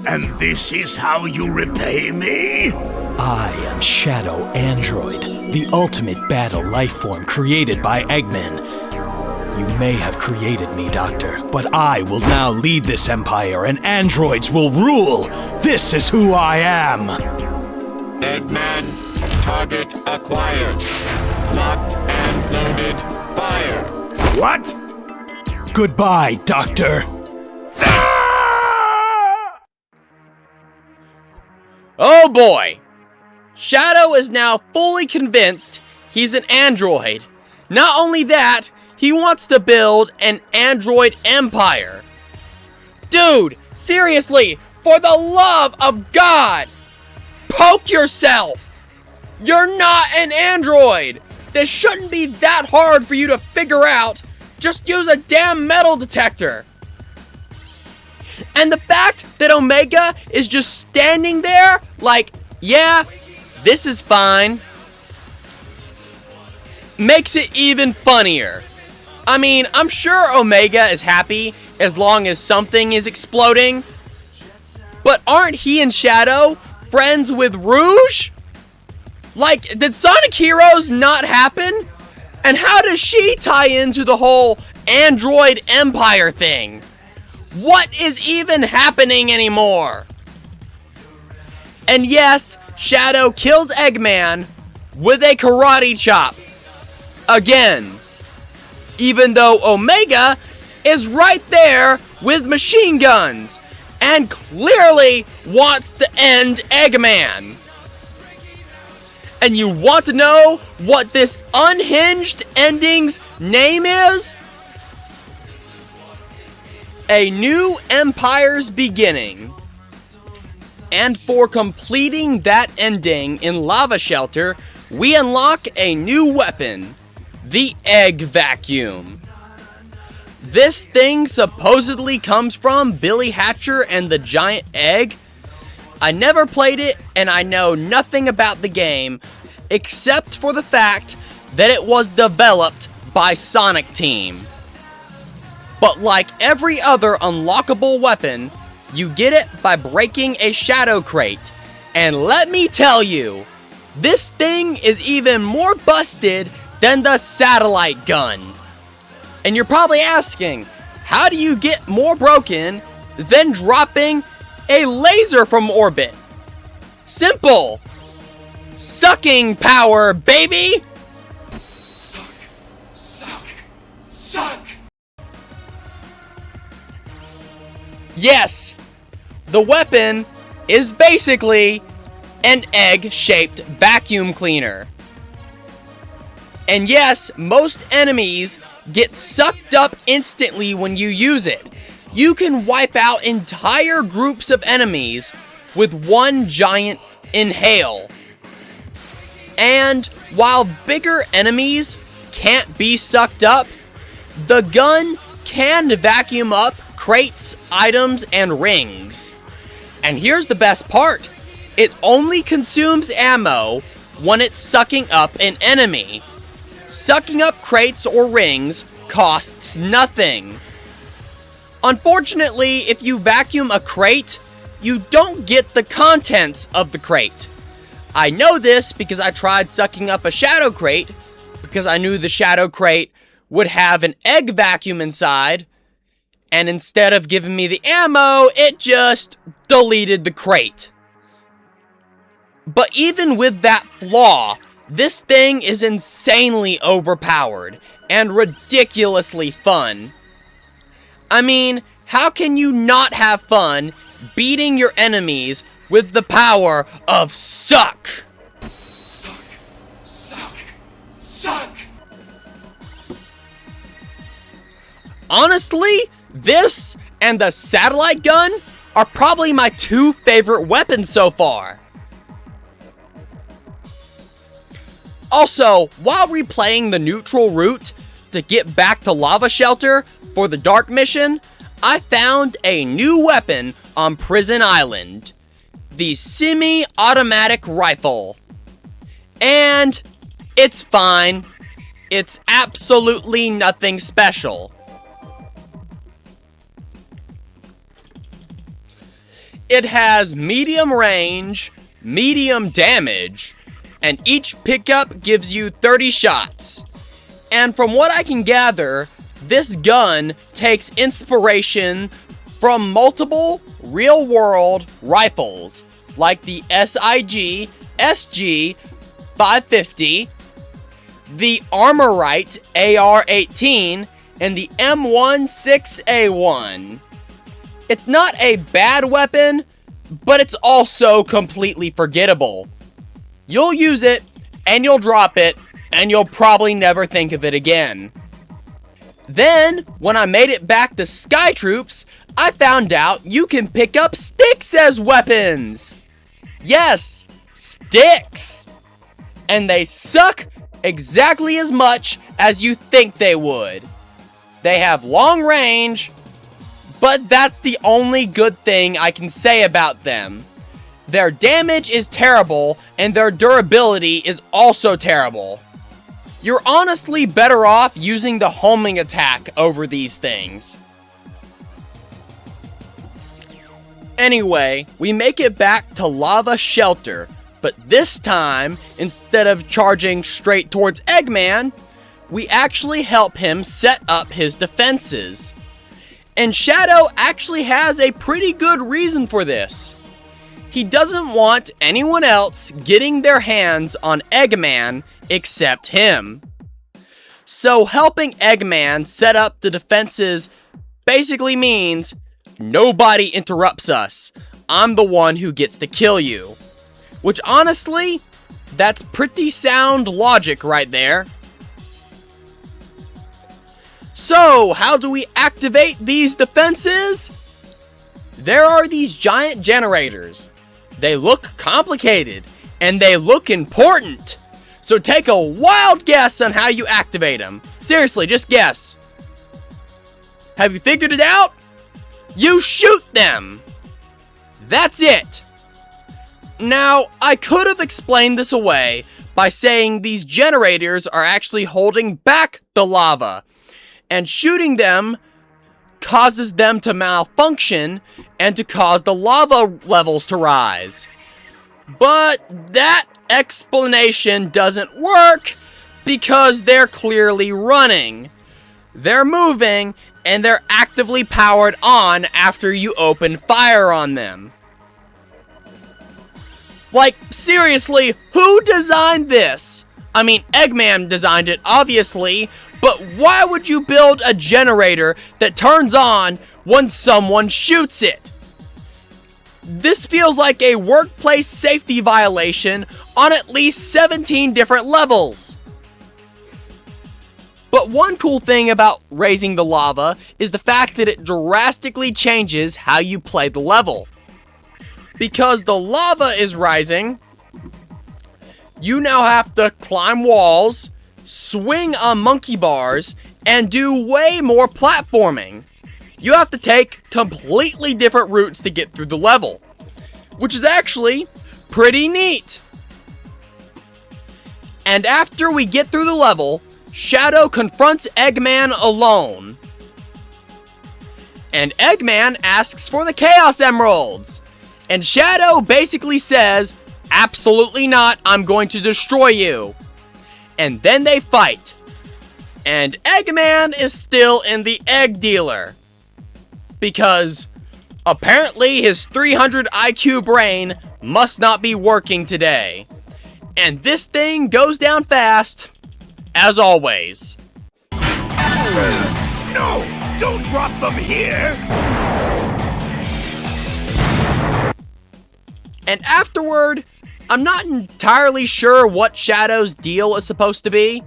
and this is how you repay me? I am Shadow Android, the ultimate battle life form created by Eggman. You may have created me, Doctor, but I will now lead this empire and androids will rule. This is who I am. Eggman, target acquired. Locked and loaded. Fire! What? Goodbye, Doctor. Oh boy! Shadow is now fully convinced he's an android. Not only that, he wants to build an android empire. Dude, seriously, for the love of God, poke yourself! You're not an android! This shouldn't be that hard for you to figure out. Just use a damn metal detector. And the fact that Omega is just standing there like, yeah, this is fine, makes it even funnier. I mean, I'm sure Omega is happy as long as something is exploding. But aren't he and Shadow friends with Rouge? Like, did Sonic Heroes not happen? And how does she tie into the whole Android Empire thing? What is even happening anymore? And yes, Shadow kills Eggman with a karate chop. Again. Even though Omega is right there with machine guns and clearly wants to end Eggman. And you want to know what this unhinged ending's name is? A New Empire's Beginning. And for completing that ending in Lava Shelter, we unlock a new weapon, the Egg Vacuum. This thing supposedly comes from Billy Hatcher and the Giant Egg. I never played it, and I know nothing about the game, except for the fact that it was developed by Sonic Team. But like every other unlockable weapon, you get it by breaking a Shadow Crate. And let me tell you, this thing is even more busted than the satellite gun. And you're probably asking, how do you get more broken than dropping a laser from orbit? Simple. Sucking power, baby! Suck! Yes, the weapon is basically an egg-shaped vacuum cleaner. And yes, most enemies get sucked up instantly when you use it. You can wipe out entire groups of enemies with one giant inhale. And while bigger enemies can't be sucked up, the gun can vacuum up crates, items, and rings. And here's the best part. It only consumes ammo when it's sucking up an enemy. Sucking up crates or rings costs nothing. Unfortunately, if you vacuum a crate, you don't get the contents of the crate. I know this because I tried sucking up a Shadow Crate, because I knew the Shadow Crate would have an egg vacuum inside, and instead of giving me the ammo, it just deleted the crate. But even with that flaw, this thing is insanely overpowered and ridiculously fun. I mean, how can you not have fun beating your enemies with the power of suck? Suck! Honestly, this and the satellite gun are probably my two favorite weapons so far. Also, while replaying the neutral route to get back to Lava Shelter for the Dark mission, I found a new weapon on Prison Island. The semi-automatic rifle. And it's fine. It's absolutely nothing special. It has medium range, medium damage, and each pickup gives you 30 shots. And from what I can gather, this gun takes inspiration from multiple real-world rifles, like the SIG SG 550, the Armorite AR-18, and the M16A1. It's not a bad weapon, but it's also completely forgettable. You'll use it, and you'll drop it, and you'll probably never think of it again. Then, when I made it back to Sky Troops, I found out you can pick up sticks as weapons! Yes, sticks! And they suck exactly as much as you think they would. They have long range, but that's the only good thing I can say about them. Their damage is terrible, and their durability is also terrible. You're honestly better off using the homing attack over these things. Anyway, we make it back to Lava Shelter, but this time, instead of charging straight towards Eggman, we actually help him set up his defenses. And Shadow actually has a pretty good reason for this. He doesn't want anyone else getting their hands on Eggman except him. So helping Eggman set up the defenses basically means nobody interrupts us. I'm the one who gets to kill you. Which honestly, that's pretty sound logic right there. So, how do we activate these defenses? There are these giant generators. They look complicated, and they look important. So take a wild guess on how you activate them. Seriously, just guess. Have you figured it out? You shoot them! That's it! Now, I could have explained this away by saying these generators are actually holding back the lava, and shooting them causes them to malfunction and to cause the lava levels to rise. But that explanation doesn't work because they're clearly running. They're moving and they're actively powered on after you open fire on them. Like, seriously, who designed this? I mean, Eggman designed it, obviously, but why would you build a generator that turns on when someone shoots it? This feels like a workplace safety violation on at least 17 different levels. But one cool thing about raising the lava is the fact that it drastically changes how you play the level. Because the lava is rising, you now have to climb walls, swing on monkey bars, and do way more platforming. You have to take completely different routes to get through the level, which is actually pretty neat. And after we get through the level, Shadow confronts Eggman alone. And Eggman asks for the Chaos Emeralds. And Shadow basically says, "Absolutely not, I'm going to destroy you." And then they fight. And Eggman is still in the egg dealer. Because apparently his 300 IQ brain must not be working today. And this thing goes down fast, as always. No! Don't drop them here! And afterward, I'm not entirely sure what Shadow's deal is supposed to be.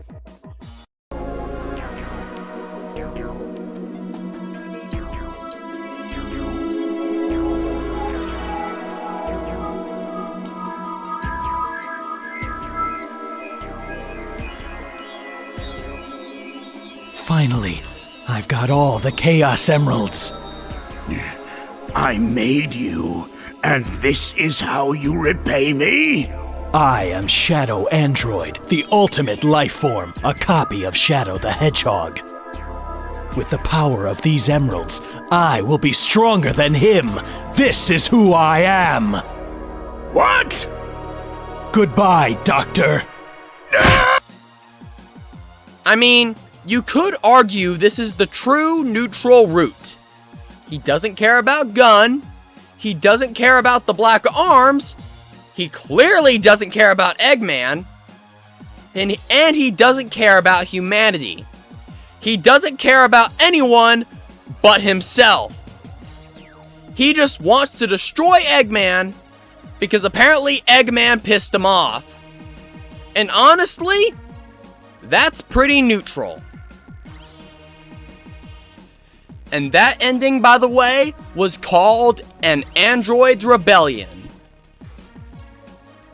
Finally, I've got all the Chaos Emeralds. I made you, and this is how you repay me? I am Shadow Android, the ultimate life form, a copy of Shadow the Hedgehog. With the power of these emeralds, I will be stronger than him. This is who I am. What? Goodbye, Doctor. I mean, you could argue this is the true neutral route. He doesn't care about Gun. He doesn't care about the Black Arms. He clearly doesn't care about Eggman. And he doesn't care about humanity. He doesn't care about anyone but himself. He just wants to destroy Eggman because apparently Eggman pissed him off. And honestly, that's pretty neutral. And that ending, by the way, was called An Android's Rebellion.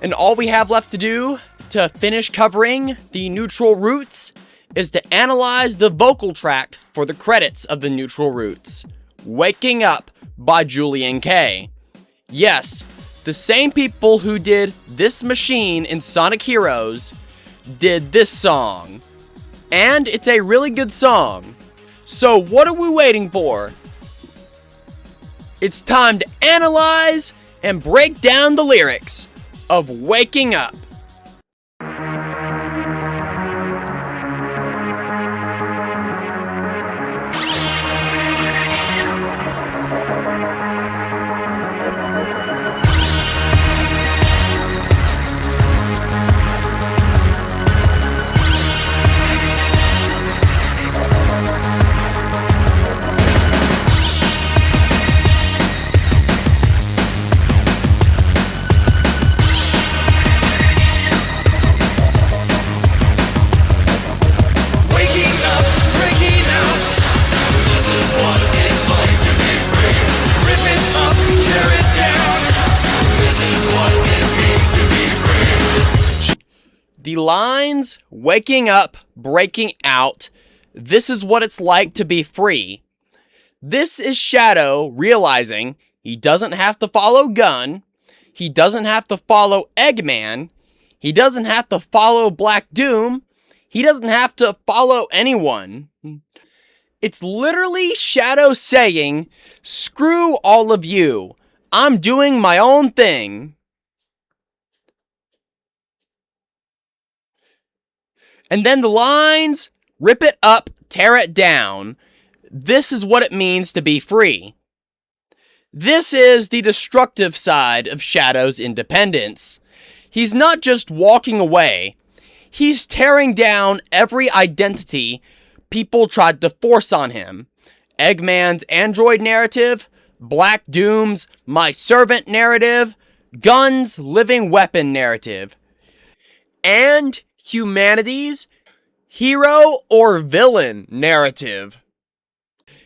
And all we have left to do to finish covering the neutral roots is to analyze the vocal track for the credits of the neutral roots. Waking Up by Julian K. Yes, the same people who did This Machine in Sonic Heroes did this song. And it's a really good song. So what are we waiting for? It's time to analyze and break down the lyrics of Waking Up. The lines, waking up, breaking out, this is what it's like to be free. This is Shadow realizing he doesn't have to follow Gun, he doesn't have to follow Eggman, he doesn't have to follow Black Doom, he doesn't have to follow anyone. It's literally Shadow saying, screw all of you, I'm doing my own thing. And then the lines, rip it up, tear it down. This is what it means to be free. This is the destructive side of Shadow's independence. He's not just walking away. He's tearing down every identity people tried to force on him. Eggman's android narrative, Black Doom's my servant narrative, Gun's living weapon narrative, and humanity's hero or villain narrative.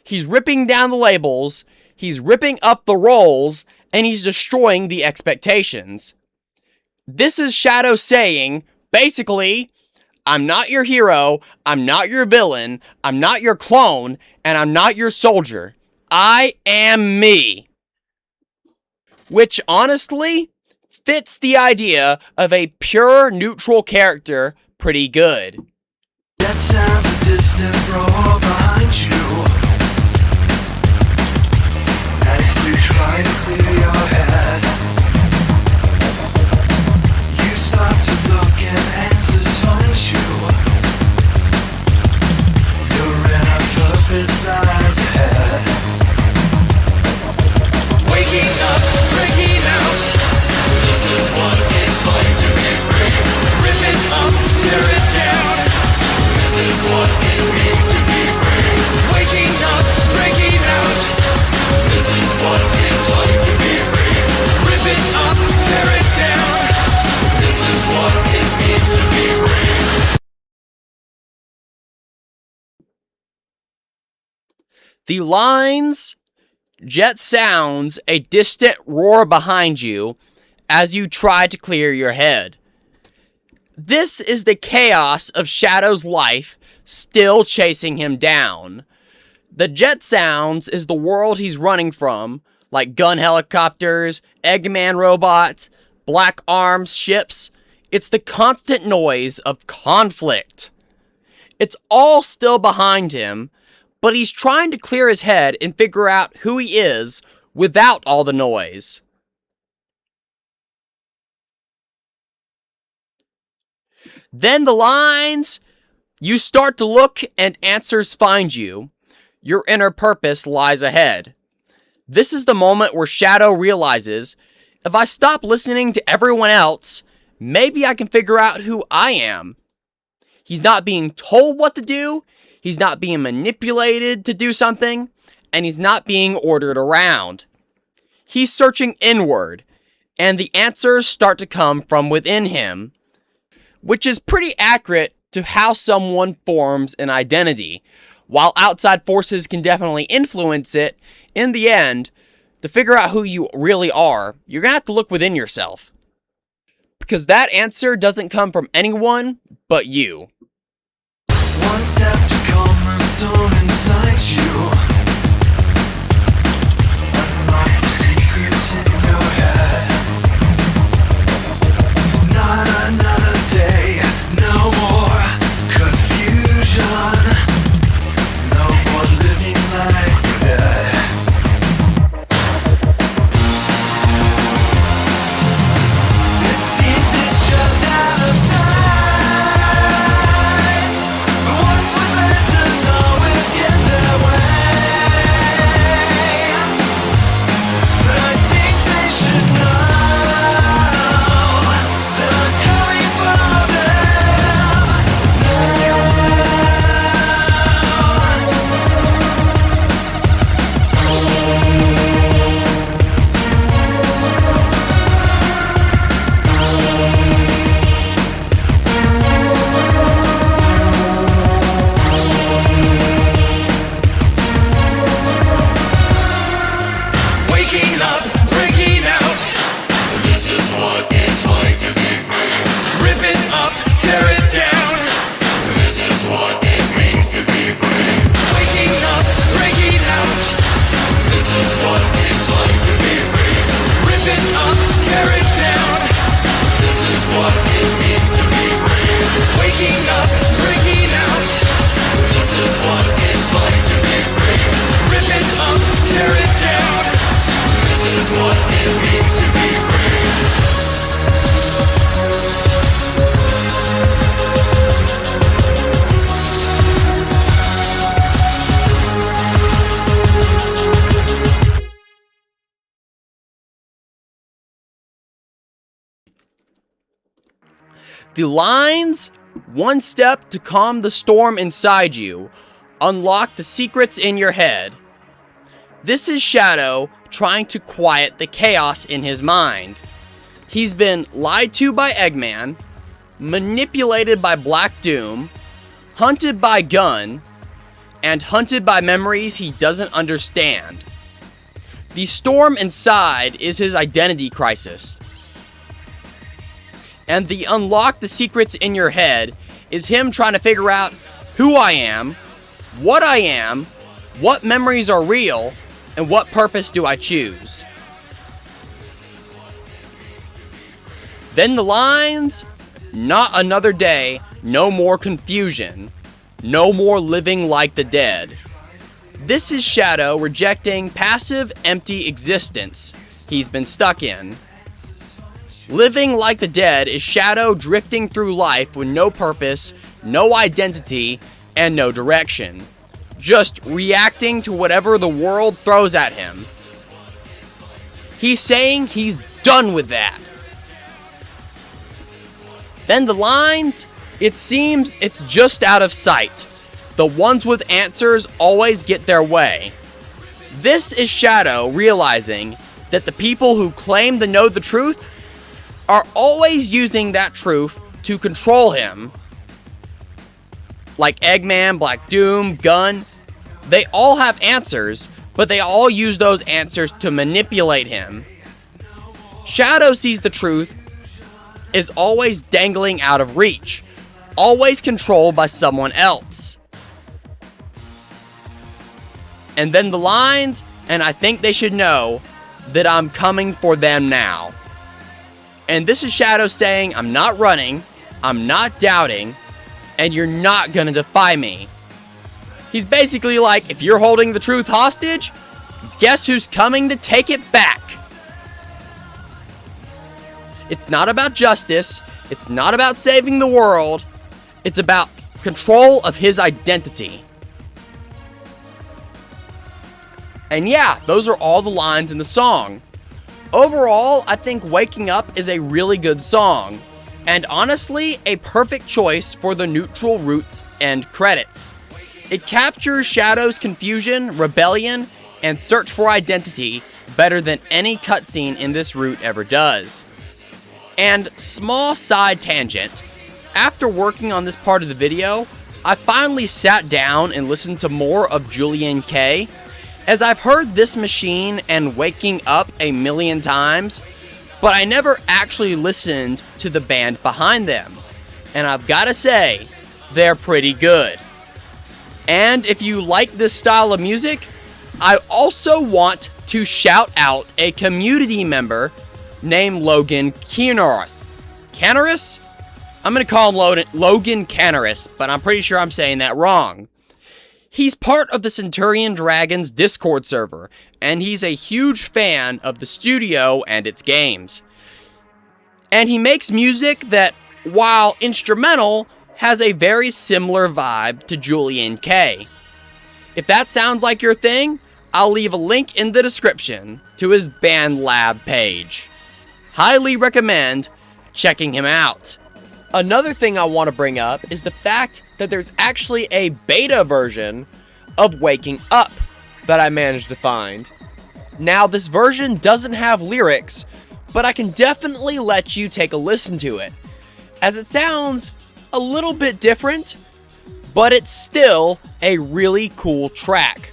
He's ripping down the labels, he's ripping up the roles, and he's destroying the expectations. This is Shadow saying, basically, I'm not your hero, I'm not your villain, I'm not your clone, and I'm not your soldier. I am me. Which honestly fits the idea of a pure neutral character pretty good. That sounds a distant roar behind you as you try to clear your head. You start to look and answers find you. Your inner purpose lies ahead. Waking up, breaking out. This is what it's like to be free. Rip it up, tear it down. This is what it means to be free. Waking up, breaking out. This is what it's like to be free. Rip it up, tear it down. This is what it means to be free. The lines, jet sounds a distant roar behind you as you try to clear your head. This is the chaos of Shadow's life still chasing him down. The jet sounds is the world he's running from, like gun helicopters, Eggman robots, Black Arms ships. It's the constant noise of conflict. It's all still behind him, but he's trying to clear his head and figure out who he is without all the noise. Then the lines, you start to look and answers find you. Your inner purpose lies ahead. This is the moment where Shadow realizes, if I stop listening to everyone else, maybe I can figure out who I am. He's not being told what to do, he's not being manipulated to do something, and he's not being ordered around. He's searching inward, and the answers start to come from within him, which is pretty accurate to how someone forms an identity. While outside forces can definitely influence it, in the end, to figure out who you really are, you're going to have to look within yourself. Because that answer doesn't come from anyone but you. One step to calm the storm inside you. Unlock the secrets in your head. Not another day, no more confusion. No more living like the dead. It seems it's just out of sight. The ones with answers always get their way. But I think they should know that I'm coming for waking up, breaking out. This is what it's like to be free. Rip it up, tear it down. This is what it means to be free. Waking up, breaking out. This is what it's like to be free. Rip it up, tear it down. This is what it means to be free. Waking up, breaking out. This is what it's like to be free. Rip it up, tear it down. This is what it means to be free. The lines, one step to calm the storm inside you, unlock the secrets in your head. This is Shadow trying to quiet the chaos in his mind. He's been lied to by Eggman, manipulated by Black Doom, hunted by Gun, and hunted by memories he doesn't understand. The storm inside is his identity crisis. And the unlock the secrets in your head is him trying to figure out who I am, what memories are real, and what purpose do I choose. Then the lines, not another day, no more confusion, no more living like the dead. This is Shadow rejecting passive, empty existence he's been stuck in. Living like the dead is Shadow drifting through life with no purpose, no identity, and no direction. Just reacting to whatever the world throws at him. He's saying he's done with that. Then the lines, it seems it's just out of sight. The ones with answers always get their way. This is Shadow realizing that the people who claim to know the truth are always using that truth to control him. Like Eggman, Black Doom, Gun, they all have answers, but they all use those answers to manipulate him. Shadow sees the truth is always dangling out of reach, always controlled by someone else. And then the lines, and I think they should know that I'm coming for them now. And this is Shadow saying, I'm not running, I'm not doubting, and you're not gonna defy me. He's basically like, if you're holding the truth hostage, guess who's coming to take it back? It's not about justice, it's not about saving the world, it's about control of his identity. And yeah, those are all the lines in the song. Overall, I think Waking Up is a really good song, and honestly, a perfect choice for the neutral roots end credits. It captures Shadow's confusion, rebellion, and search for identity better than any cutscene in this route ever does. And small side tangent, after working on this part of the video, I finally sat down and listened to more of Julian K, as I've heard This Machine and Waking Up a million times, but I never actually listened to the band behind them. And I've gotta say, they're pretty good. And if you like this style of music, I also want to shout out a community member named Logan Canaris. Canaris? I'm going to call him Logan Canaris, but I'm pretty sure I'm saying that wrong. He's part of the Centurion Dragons Discord server, and he's a huge fan of the studio and its games. And he makes music that, while instrumental, has a very similar vibe to Julian K. If that sounds like your thing, I'll leave a link in the description to his BandLab page. Highly recommend checking him out. Another thing I want to bring up is the fact that there's actually a beta version of Waking Up that I managed to find. Now, this version doesn't have lyrics, but I can definitely let you take a listen to it, as it sounds a little bit different, but it's still a really cool track.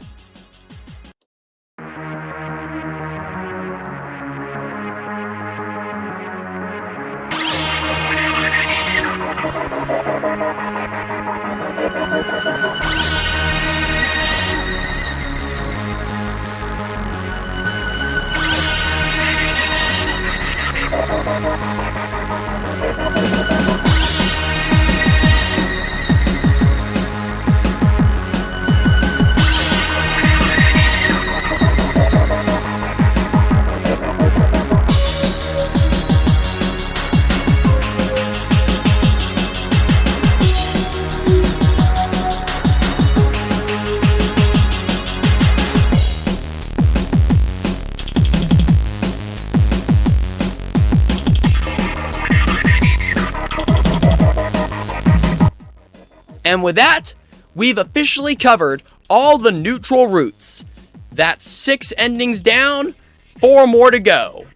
And with that, we've officially covered all the neutral routes. That's 6 endings down, 4 more to go.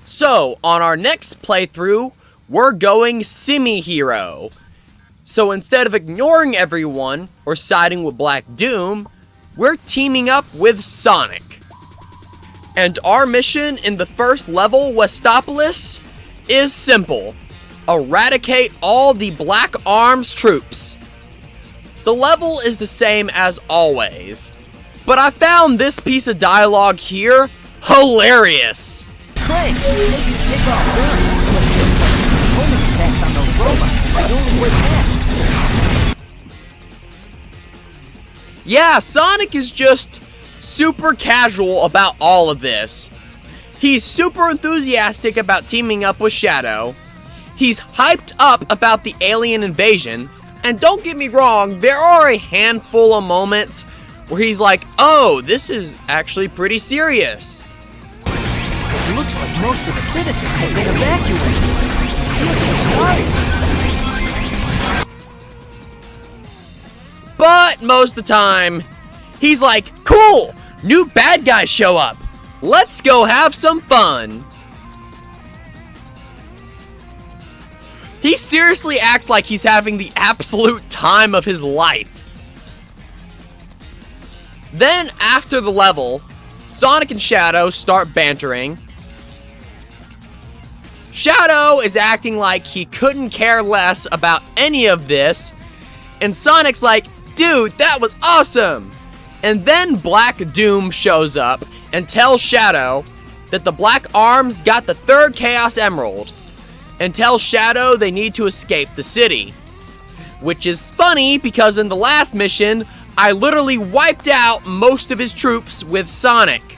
So, on our next playthrough, we're going semi-hero. So instead of ignoring everyone or siding with Black Doom, we're teaming up with Sonic. And our mission in the first level, Westopolis, is simple. Eradicate all the Black Arms troops. The level is the same as always, but I found this piece of dialogue here hilarious. Craig, maybe take off guns. Homing attacks on those robots is the only way past. Yeah, Sonic is just super casual about all of this. He's super enthusiastic about teaming up with Shadow. He's hyped up about the alien invasion, and don't get me wrong, there are a handful of moments where he's like, oh, this is actually pretty serious. It looks like most of the citizens have been evacuated. I feel so sorry. But most of the time, he's like, cool, new bad guys show up. Let's go have some fun. He seriously acts like he's having the absolute time of his life. Then, after the level, Sonic and Shadow start bantering. Shadow is acting like he couldn't care less about any of this, and Sonic's like, dude, that was awesome! And then Black Doom shows up and tells Shadow that the Black Arms got the 3rd Chaos Emerald, and tells Shadow they need to escape the city. Which is funny because in the last mission, I literally wiped out most of his troops with Sonic.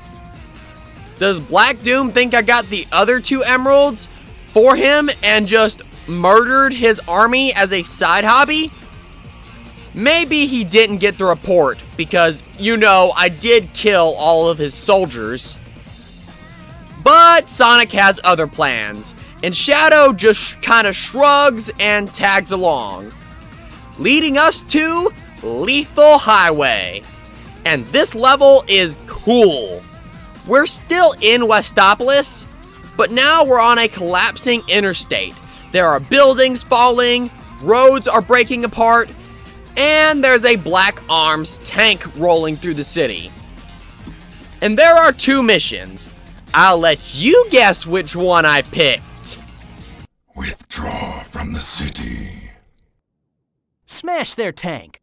Does Black Doom think I got the other 2 emeralds for him and just murdered his army as a side hobby? Maybe he didn't get the report because, you know, I did kill all of his soldiers. But Sonic has other plans, and Shadow just kind of shrugs and tags along, leading us to Lethal Highway. And this level is cool. We're still in Westopolis, but now we're on a collapsing interstate. There are buildings falling, roads are breaking apart, and there's a Black Arms tank rolling through the city. And there are 2 missions. I'll let you guess which one I picked. Withdraw from the city. Smash their tank.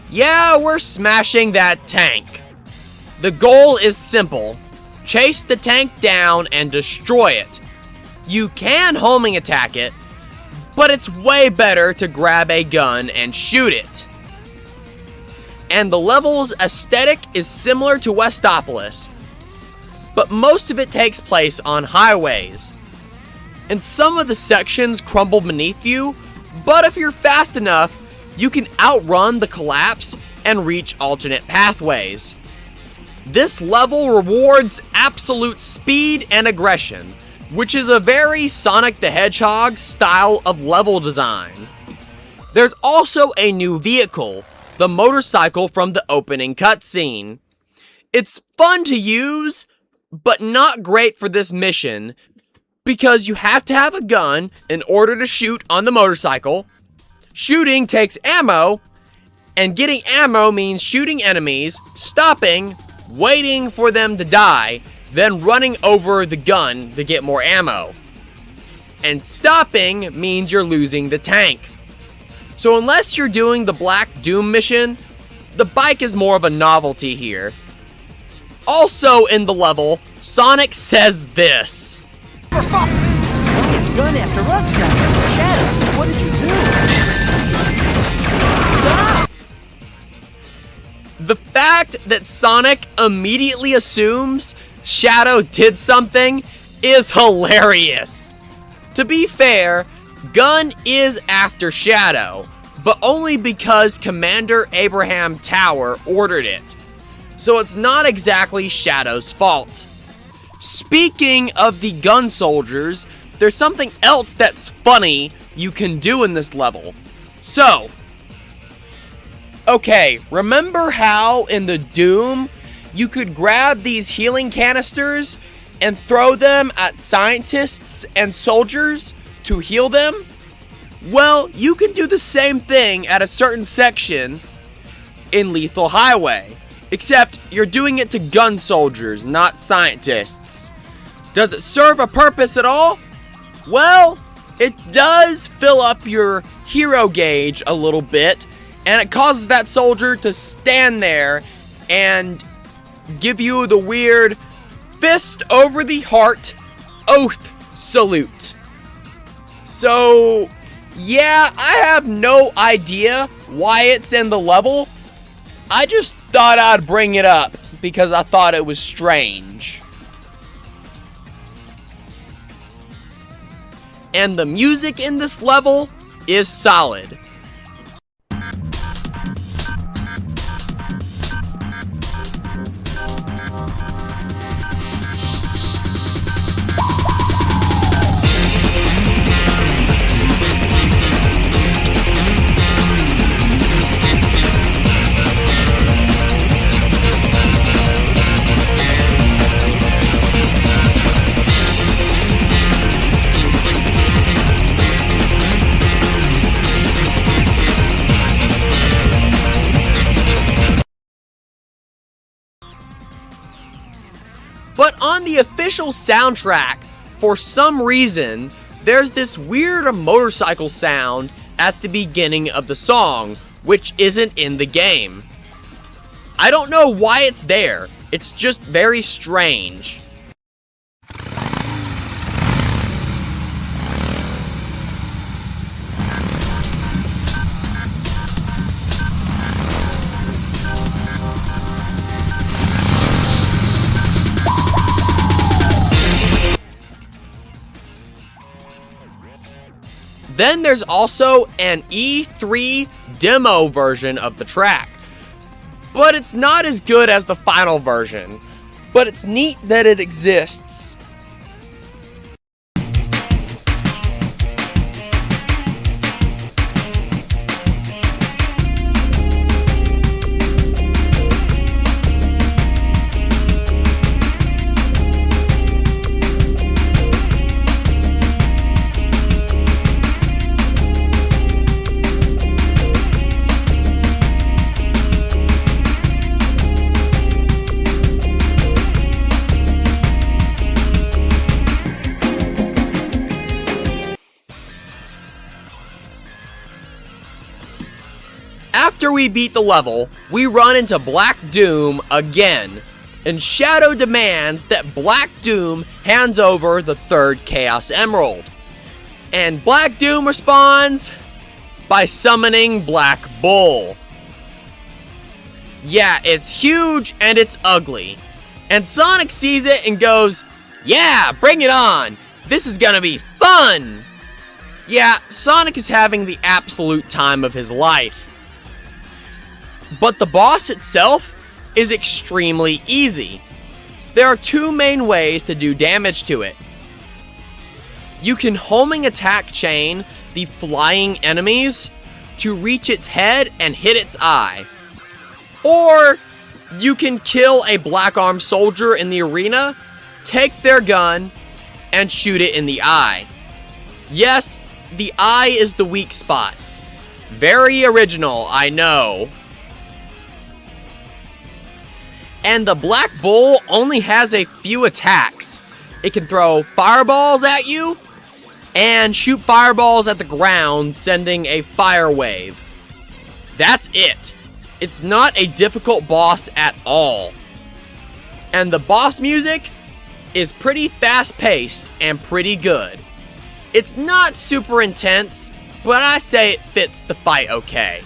Yeah, we're smashing that tank. The goal is simple. Chase the tank down and destroy it. You can homing attack it, but it's way better to grab a gun and shoot it. And the level's aesthetic is similar to Westopolis, but most of it takes place on highways. And some of the sections crumble beneath you, but if you're fast enough, you can outrun the collapse and reach alternate pathways. This level rewards absolute speed and aggression, which is a very Sonic the Hedgehog style of level design. There's also a new vehicle, the motorcycle from the opening cutscene. It's fun to use, but not great for this mission, because you have to have a gun in order to shoot on the motorcycle. Shooting takes ammo, and getting ammo means shooting enemies, stopping, waiting for them to die, then running over the gun to get more ammo. And stopping means you're losing the tank. So unless you're doing the Black Doom mission, the bike is more of a novelty here. Also in the level, Sonic says this. It's done after us now. Shadow, what did you do? Stop! The fact that Sonic immediately assumes Shadow did something is hilarious. To be fair, Gun is after Shadow, but only because Commander Abraham Tower ordered it. So it's not exactly Shadow's fault. Speaking of the gun soldiers, there's something else that's funny you can do in this level. So, okay, remember how in the Doom, you could grab these healing canisters and throw them at scientists and soldiers to heal them? Well, you can do the same thing at a certain section in Lethal Highway, except you're doing it to gun soldiers, not scientists. Does it serve a purpose at all? Well, it does fill up your hero gauge a little bit, and it causes that soldier to stand there and give you the weird fist over the heart oath salute. So, yeah, I have no idea why it's in the level. I just thought I'd bring it up because I thought it was strange. And the music in this level is solid. But on the official soundtrack, for some reason, there's this weird motorcycle sound at the beginning of the song, which isn't in the game. I don't know why it's there, it's just very strange. Then there's also an E3 demo version of the track, but it's not as good as the final version, but it's neat that it exists. after we beat the level, we run into Black Doom again, and Shadow demands that Black Doom hands over the third Chaos Emerald. And Black Doom responds by summoning Black Bull. Yeah, it's huge and it's ugly. And Sonic sees it and goes, "Yeah, bring it on! This is gonna be fun!" Yeah, Sonic is having the absolute time of his life. But the boss itself is extremely easy. There are two main ways to do damage to it. You can homing attack chain the flying enemies to reach its head and hit its eye. Or you can kill a black armed soldier in the arena, take their gun, and shoot it in the eye. Yes, the eye is the weak spot. Very original, I know. And the Black Bull only has a few attacks. It can throw fireballs at you and shoot fireballs at the ground, sending a fire wave. That's it. It's not a difficult boss at all. And the boss music is pretty fast-paced and pretty good. It's not super intense, but I say it fits the fight okay.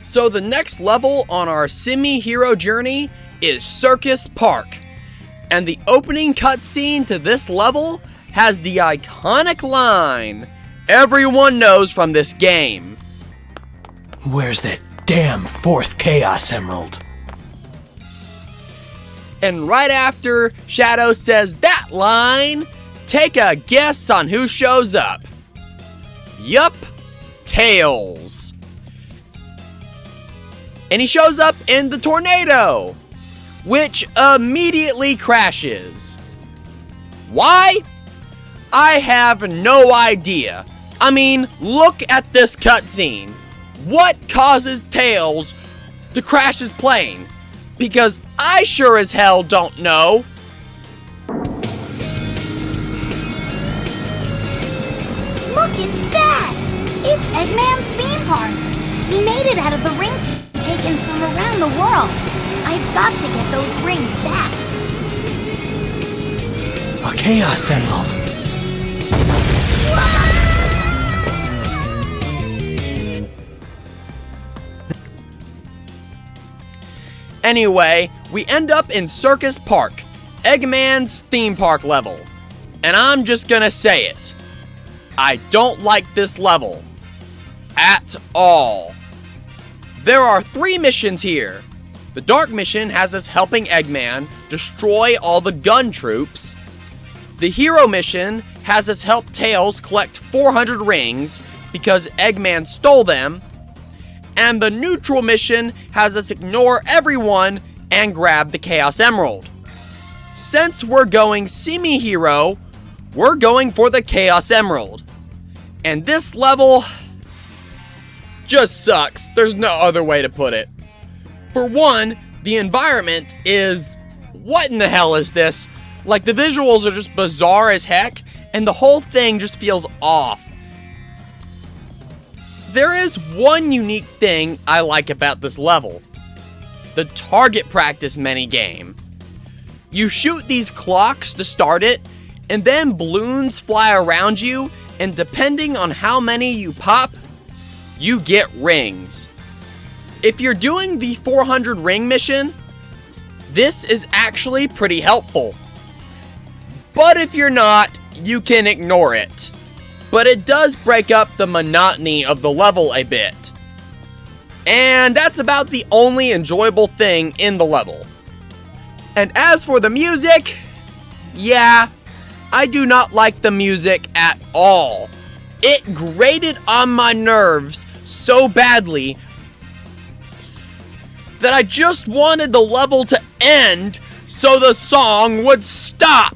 So the next level on our semi-hero journey is Circus Park. And the opening cutscene to this level has the iconic line everyone knows from this game. Where's that damn fourth Chaos Emerald? And right after Shadow says that line, take a guess on who shows up. Yup, Tails. And he shows up in the tornado, which immediately crashes. Why? I have no idea. I mean, look at this cutscene. What causes Tails to crash his plane? Because I sure as hell don't know. Look at that! It's Eggman's theme park. He made it out of the rings taken from around the world. I've got to get those rings back. A Chaos Emerald. Anyway, we end up in Circus Park, Eggman's theme park level. And I'm just gonna say it. I don't like this level. At all. There are 3 missions here. The Dark mission has us helping Eggman destroy all the gun troops. The Hero mission has us help Tails collect 400 rings because Eggman stole them. And the Neutral mission has us ignore everyone and grab the Chaos Emerald. Since we're going semi-hero, we're going for the Chaos Emerald. And this level just sucks. There's no other way to put it. For one, the environment is... what in the hell is this? Like, the visuals are just bizarre as heck, and the whole thing just feels off. There is one unique thing I like about this level. The target practice minigame. You shoot these clocks to start it, and then balloons fly around you, and depending on how many you pop, you get rings. If you're doing the 400 ring mission, this is actually pretty helpful. But if you're not, you can ignore it. But it does break up the monotony of the level a bit. And that's about the only enjoyable thing in the level. And as for the music, yeah, I do not like the music at all. It grated on my nerves so badly that I just wanted the level to end so the song would stop.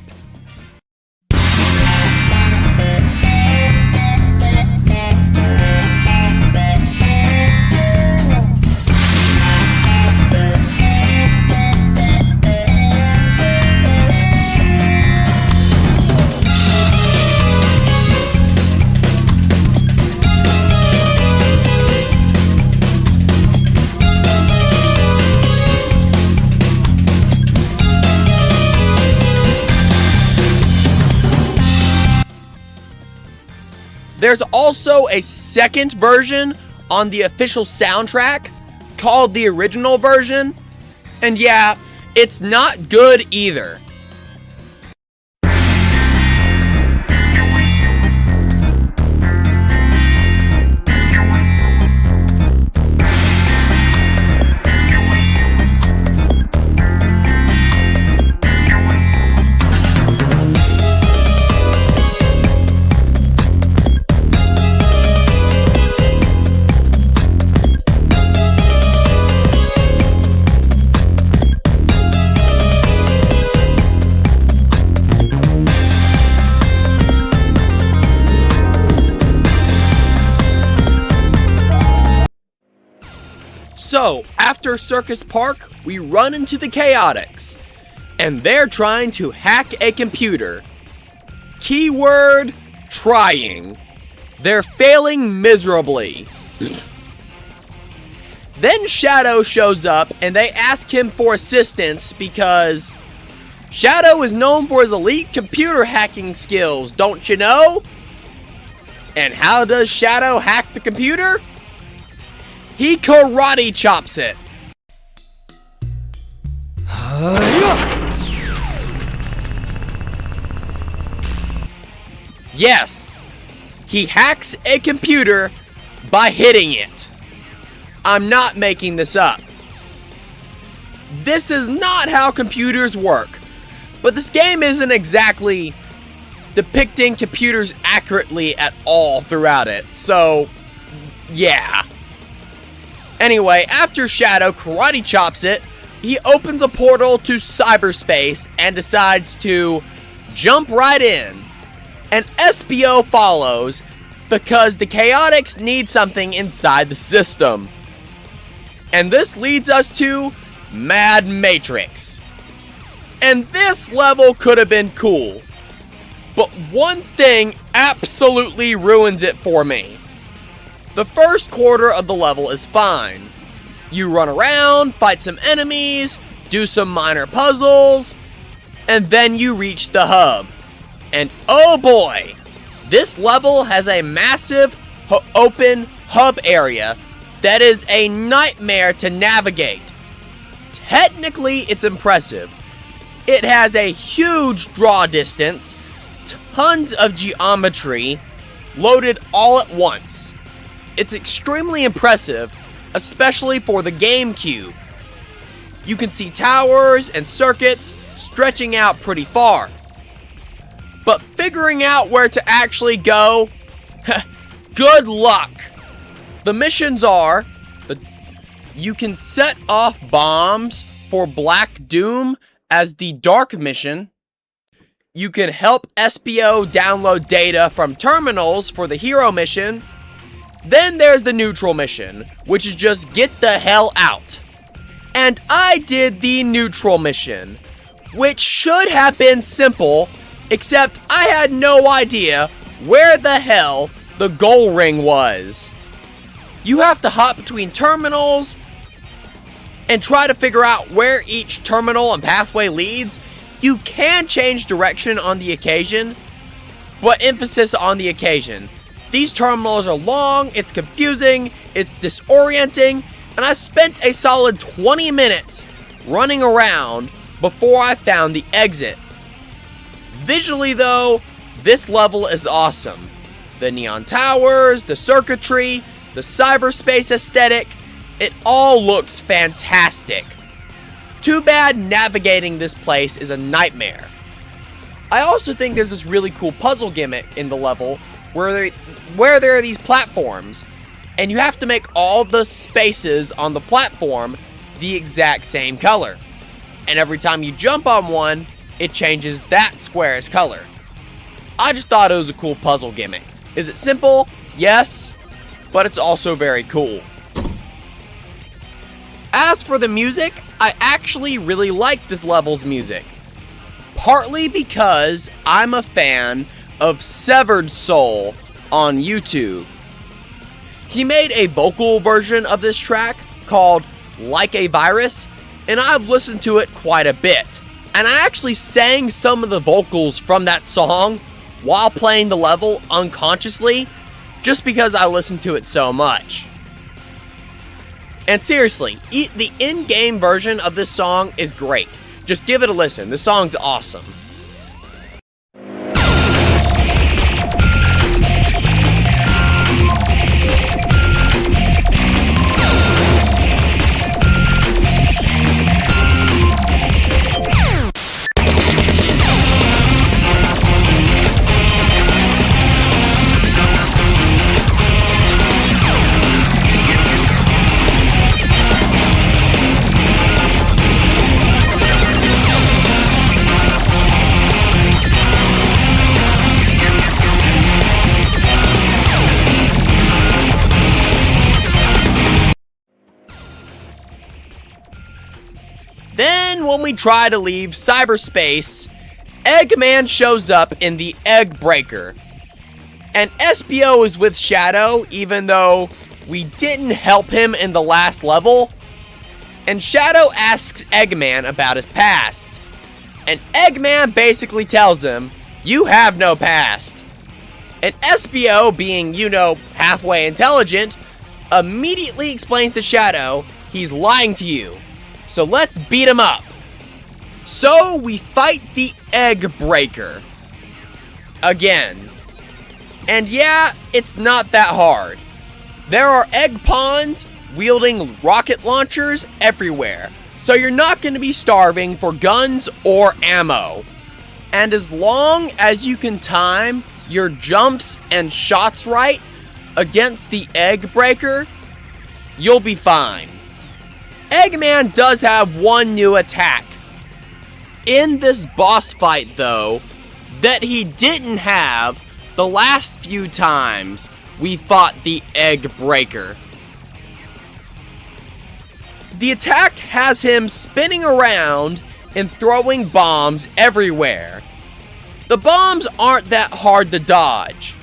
There's also a second version on the official soundtrack called the original version, and yeah, it's not good either. So, after Circus Park, we run into the Chaotix, and they're trying to hack a computer. Keyword, trying. They're failing miserably. Then Shadow shows up, and they ask him for assistance because Shadow is known for his elite computer hacking skills, don't you know? And how does Shadow hack the computer? He karate chops it. Yes, he hacks a computer by hitting it. I'm not making this up. This is not how computers work, but this game isn't exactly depicting computers accurately at all throughout it, so yeah. Anyway, after Shadow karate chops it, he opens a portal to cyberspace and decides to jump right in. And SBO follows because the Chaotix need something inside the system. And this leads us to Mad Matrix. And this level could have been cool, but one thing absolutely ruins it for me. The first quarter of the level is fine. You run around, fight some enemies, do some minor puzzles, and then you reach the hub. And oh boy, this level has a massive open hub area that is a nightmare to navigate. Technically, it's impressive. It has a huge draw distance, tons of geometry, loaded all at once. It's extremely impressive, especially for the GameCube. You can see towers and circuits stretching out pretty far. But figuring out where to actually go, good luck. The missions are, you can set off bombs for Black Doom as the Dark mission. You can help SBO download data from terminals for the Hero mission. Then there's the Neutral mission, which is just get the hell out. And I did the Neutral mission, which should have been simple, except I had no idea where the hell the goal ring was. You have to hop between terminals and try to figure out where each terminal and pathway leads. You can change direction on the occasion, but emphasis on the occasion. These terminals are long, it's confusing, it's disorienting, and I spent a solid 20 minutes running around before I found the exit. Visually though, this level is awesome. The neon towers, the circuitry, the cyberspace aesthetic, it all looks fantastic. Too bad navigating this place is a nightmare. I also think there's this really cool puzzle gimmick in the level where there are these platforms, and you have to make all the spaces on the platform the exact same color. And every time you jump on one, it changes that square's color. I just thought it was a cool puzzle gimmick. Is it simple? Yes, but it's also very cool. As for the music, I actually really like this level's music. Partly because I'm a fan of Severed Soul on YouTube. He made a vocal version of this track called Like a Virus, and I've listened to it quite a bit. And I actually sang some of the vocals from that song while playing the level unconsciously, just because I listened to it so much. And seriously, the in-game version of this song is great. Just give it a listen. This song's awesome. Then, when we try to leave cyberspace, Eggman shows up in the Egg Breaker. And SBO is with Shadow, even though we didn't help him in the last level. And Shadow asks Eggman about his past. And Eggman basically tells him, "You have no past." And SBO, being, halfway intelligent, immediately explains to Shadow he's lying to you. So let's beat him up. So we fight the Egg Breaker. Again. And yeah, it's not that hard. There are egg pawns wielding rocket launchers everywhere. So you're not going to be starving for guns or ammo. And as long as you can time your jumps and shots right against the Egg Breaker, you'll be fine. Eggman does have one new attack in this boss fight, though, that he didn't have the last few times we fought the Egg Breaker. The attack has him spinning around and throwing bombs everywhere. The bombs aren't that hard to dodge,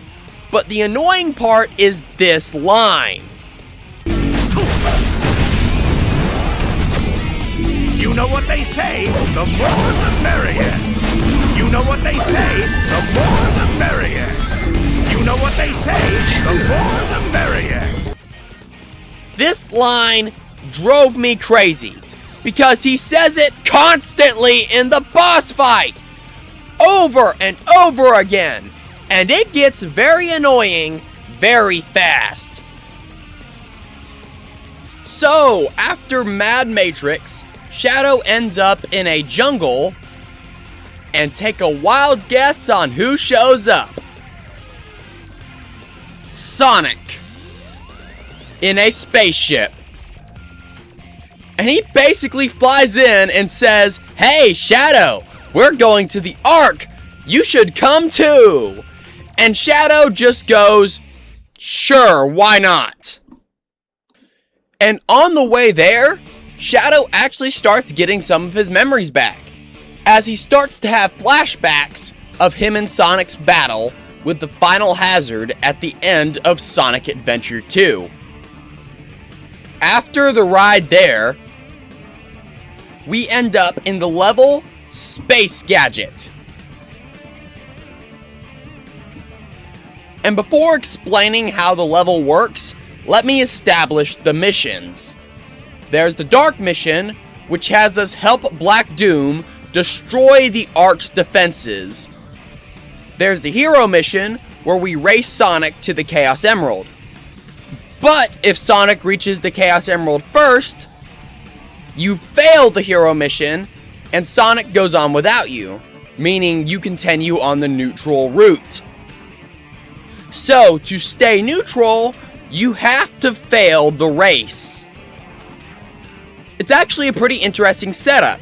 but the annoying part is this line. You know what they say, the more the merrier. You know what they say, the more the merrier. You know what they say, the more the merrier. This line drove me crazy, because he says it constantly in the boss fight, over and over again, and it gets very annoying very fast. So, after Mad Matrix, Shadow ends up in a jungle, and take a wild guess on who shows up. Sonic. In a spaceship. And he basically flies in and says, "Hey, Shadow, we're going to the Ark. You should come too." And Shadow just goes, "Sure, why not?" And on the way there, Shadow actually starts getting some of his memories back, as he starts to have flashbacks of him and Sonic's battle with the final hazard at the end of Sonic Adventure 2. After the ride there, we end up in the level Space Gadget. And before explaining how the level works, let me establish the missions. There's the Dark mission, which has us help Black Doom destroy the Ark's defenses. There's the Hero mission, where we race Sonic to the Chaos Emerald. But if Sonic reaches the Chaos Emerald first, you fail the Hero mission, and Sonic goes on without you. meaning you continue on the neutral route. So, to stay neutral, you have to fail the race. It's actually a pretty interesting setup.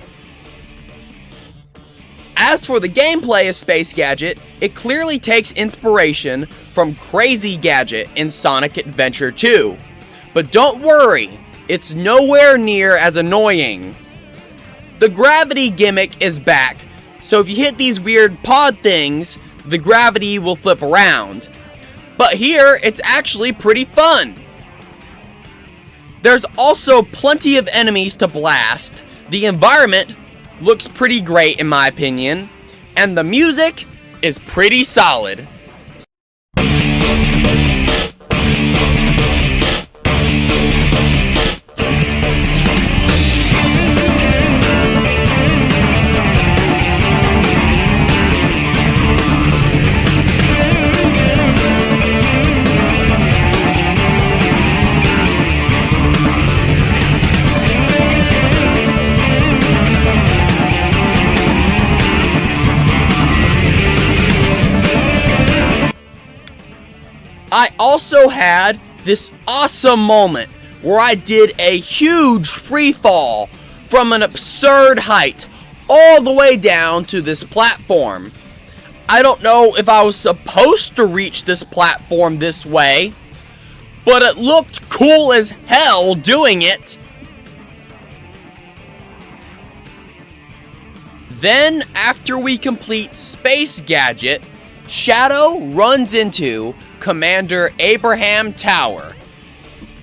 As for the gameplay of Space Gadget, it clearly takes inspiration from Crazy Gadget in Sonic Adventure 2. But don't worry, it's nowhere near as annoying. The gravity gimmick is back, so if you hit these weird pod things, the gravity will flip around. But here, it's actually pretty fun. There's also plenty of enemies to blast, the environment looks pretty great in my opinion, and the music is pretty solid. I also had this awesome moment where I did a huge free fall from an absurd height all the way down to this platform. I don't know if I was supposed to reach this platform this way, but it looked cool as hell doing it. Then, after we complete Space Gadget, Shadow runs into Commander Abraham Tower,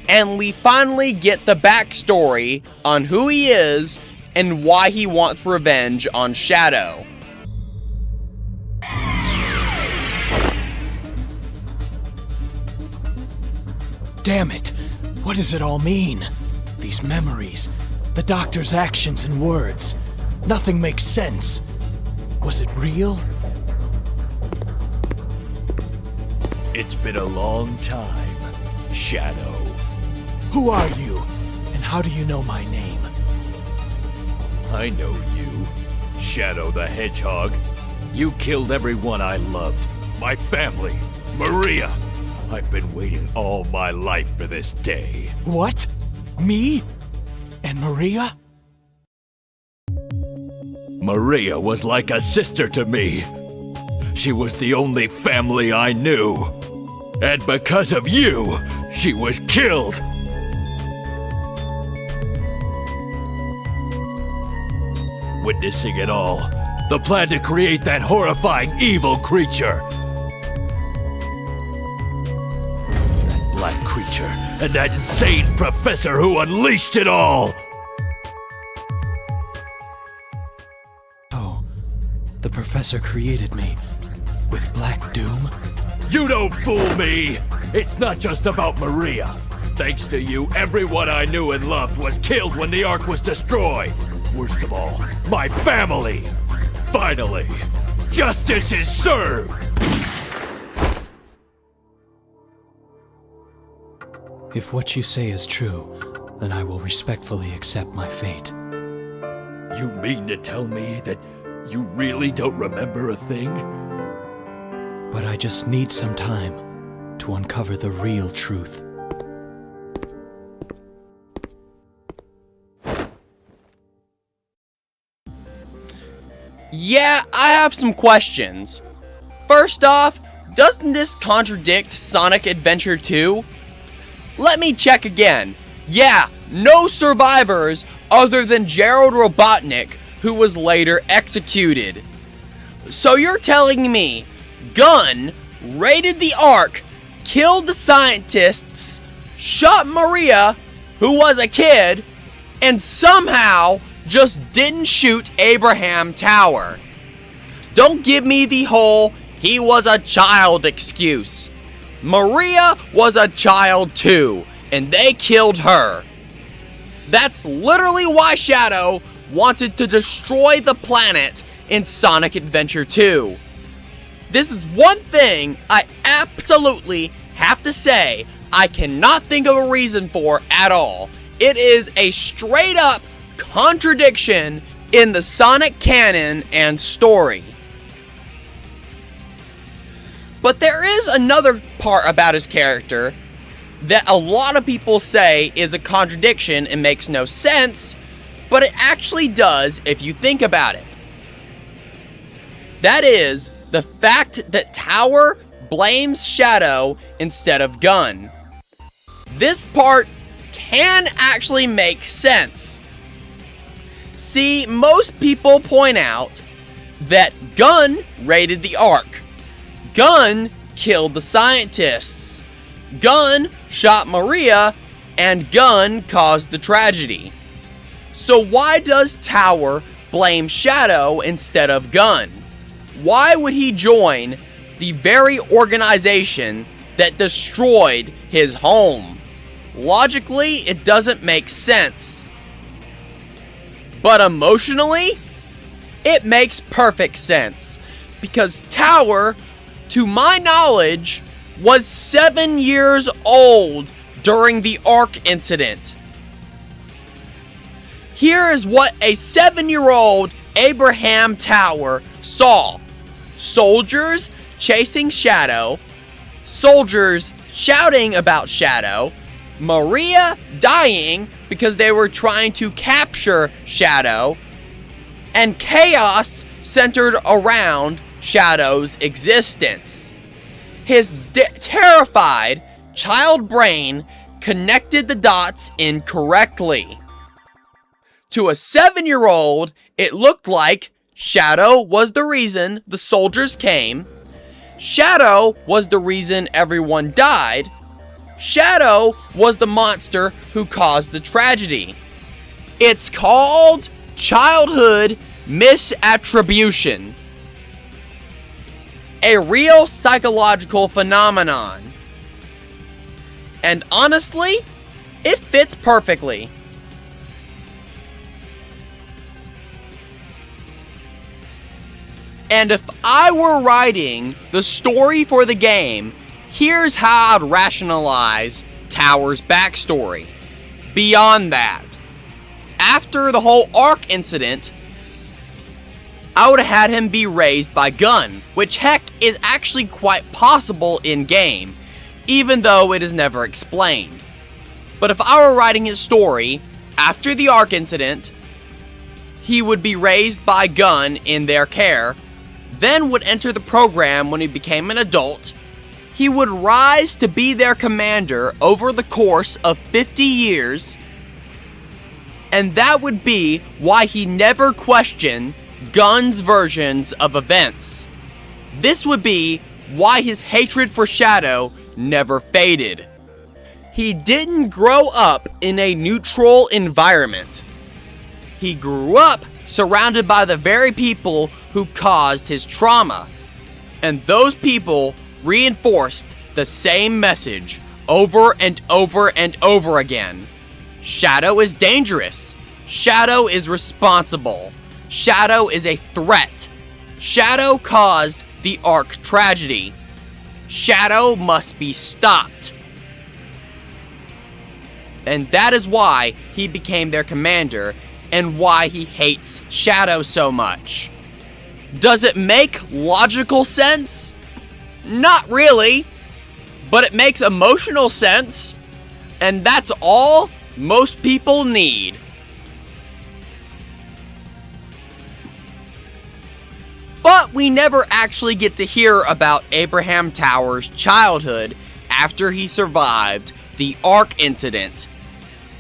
and we finally get the backstory on who he is and why he wants revenge on Shadow. Damn it! What does it all mean? These memories, the doctor's actions and words. Nothing makes sense. Was it real? It's been a long time, Shadow. Who are you? And how do you know my name? I know you, Shadow the Hedgehog. You killed everyone I loved. My family, Maria. I've been waiting all my life for this day. What? Me? And Maria? Maria was like a sister to me. She was the only family I knew. And because of you, she was killed. Witnessing it all, the plan to create that horrifying evil creature. That black creature and that insane professor who unleashed it all. Oh, the professor created me. With Black Doom? You don't fool me! It's not just about Maria. Thanks to you, everyone I knew and loved was killed when the Ark was destroyed. Worst of all, my family! Finally, justice is served! If what you say is true, then I will respectfully accept my fate. You mean to tell me that you really don't remember a thing? But I just need some time to uncover the real truth. Yeah, I have some questions. First off, doesn't this contradict Sonic Adventure 2? Let me check again. Yeah, no survivors other than Gerald Robotnik, who was later executed. So you're telling me Gunn raided the Ark, killed the scientists, shot Maria, who was a kid, and somehow just didn't shoot Abraham Tower? Don't give me the whole "he was a child" excuse. Maria was a child too, and they killed her. That's literally why Shadow wanted to destroy the planet in Sonic Adventure 2. This is one thing I absolutely have to say I cannot think of a reason for at all. It is a straight up contradiction in the Sonic canon and story. But there is another part about his character that a lot of people say is a contradiction and makes no sense, but it actually does if you think about it. That is the fact that Tower blames Shadow instead of Gun. This part can actually make sense. See, most people point out that Gun raided the Ark. Gun killed the scientists. Gun shot Maria, and Gun caused the tragedy. So why does Tower blame Shadow instead of Gun? Why would he join the very organization that destroyed his home? Logically, it doesn't make sense. But emotionally, it makes perfect sense. Because Tower, to my knowledge, was 7 years old during the Ark incident. Here is what a 7-year-old Abraham Tower saw. Soldiers chasing Shadow, soldiers shouting about Shadow, Maria dying because they were trying to capture Shadow, and chaos centered around Shadow's existence. His terrified child brain connected the dots incorrectly. To a 7-year-old, it looked like Shadow was the reason the soldiers came. Shadow was the reason everyone died. Shadow was the monster who caused the tragedy. It's called childhood misattribution. A real psychological phenomenon. And honestly, it fits perfectly. And if I were writing the story for the game, here's how I'd rationalize Tower's backstory. Beyond that, after the whole Ark incident, I would have had him be raised by Gun, which heck is actually quite possible in-game, even though it is never explained. But if I were writing his story, after the Ark incident, he would be raised by Gun in their care, then would enter the program when he became an adult. He would rise to be their commander over the course of 50 years, and that would be why he never questioned Gun's versions of events. This would be why his hatred for Shadow never faded. He didn't grow up in a neutral environment. He grew up surrounded by the very people who caused his trauma. And those people reinforced the same message over and over and over again. Shadow is dangerous. Shadow is responsible. Shadow is a threat. Shadow caused the Ark tragedy. Shadow must be stopped. And that is why he became their commander and why he hates Shadow so much. Does it make logical sense? Not really, but it makes emotional sense, and that's all most people need. But we never actually get to hear about Abraham Tower's childhood after he survived the Ark incident.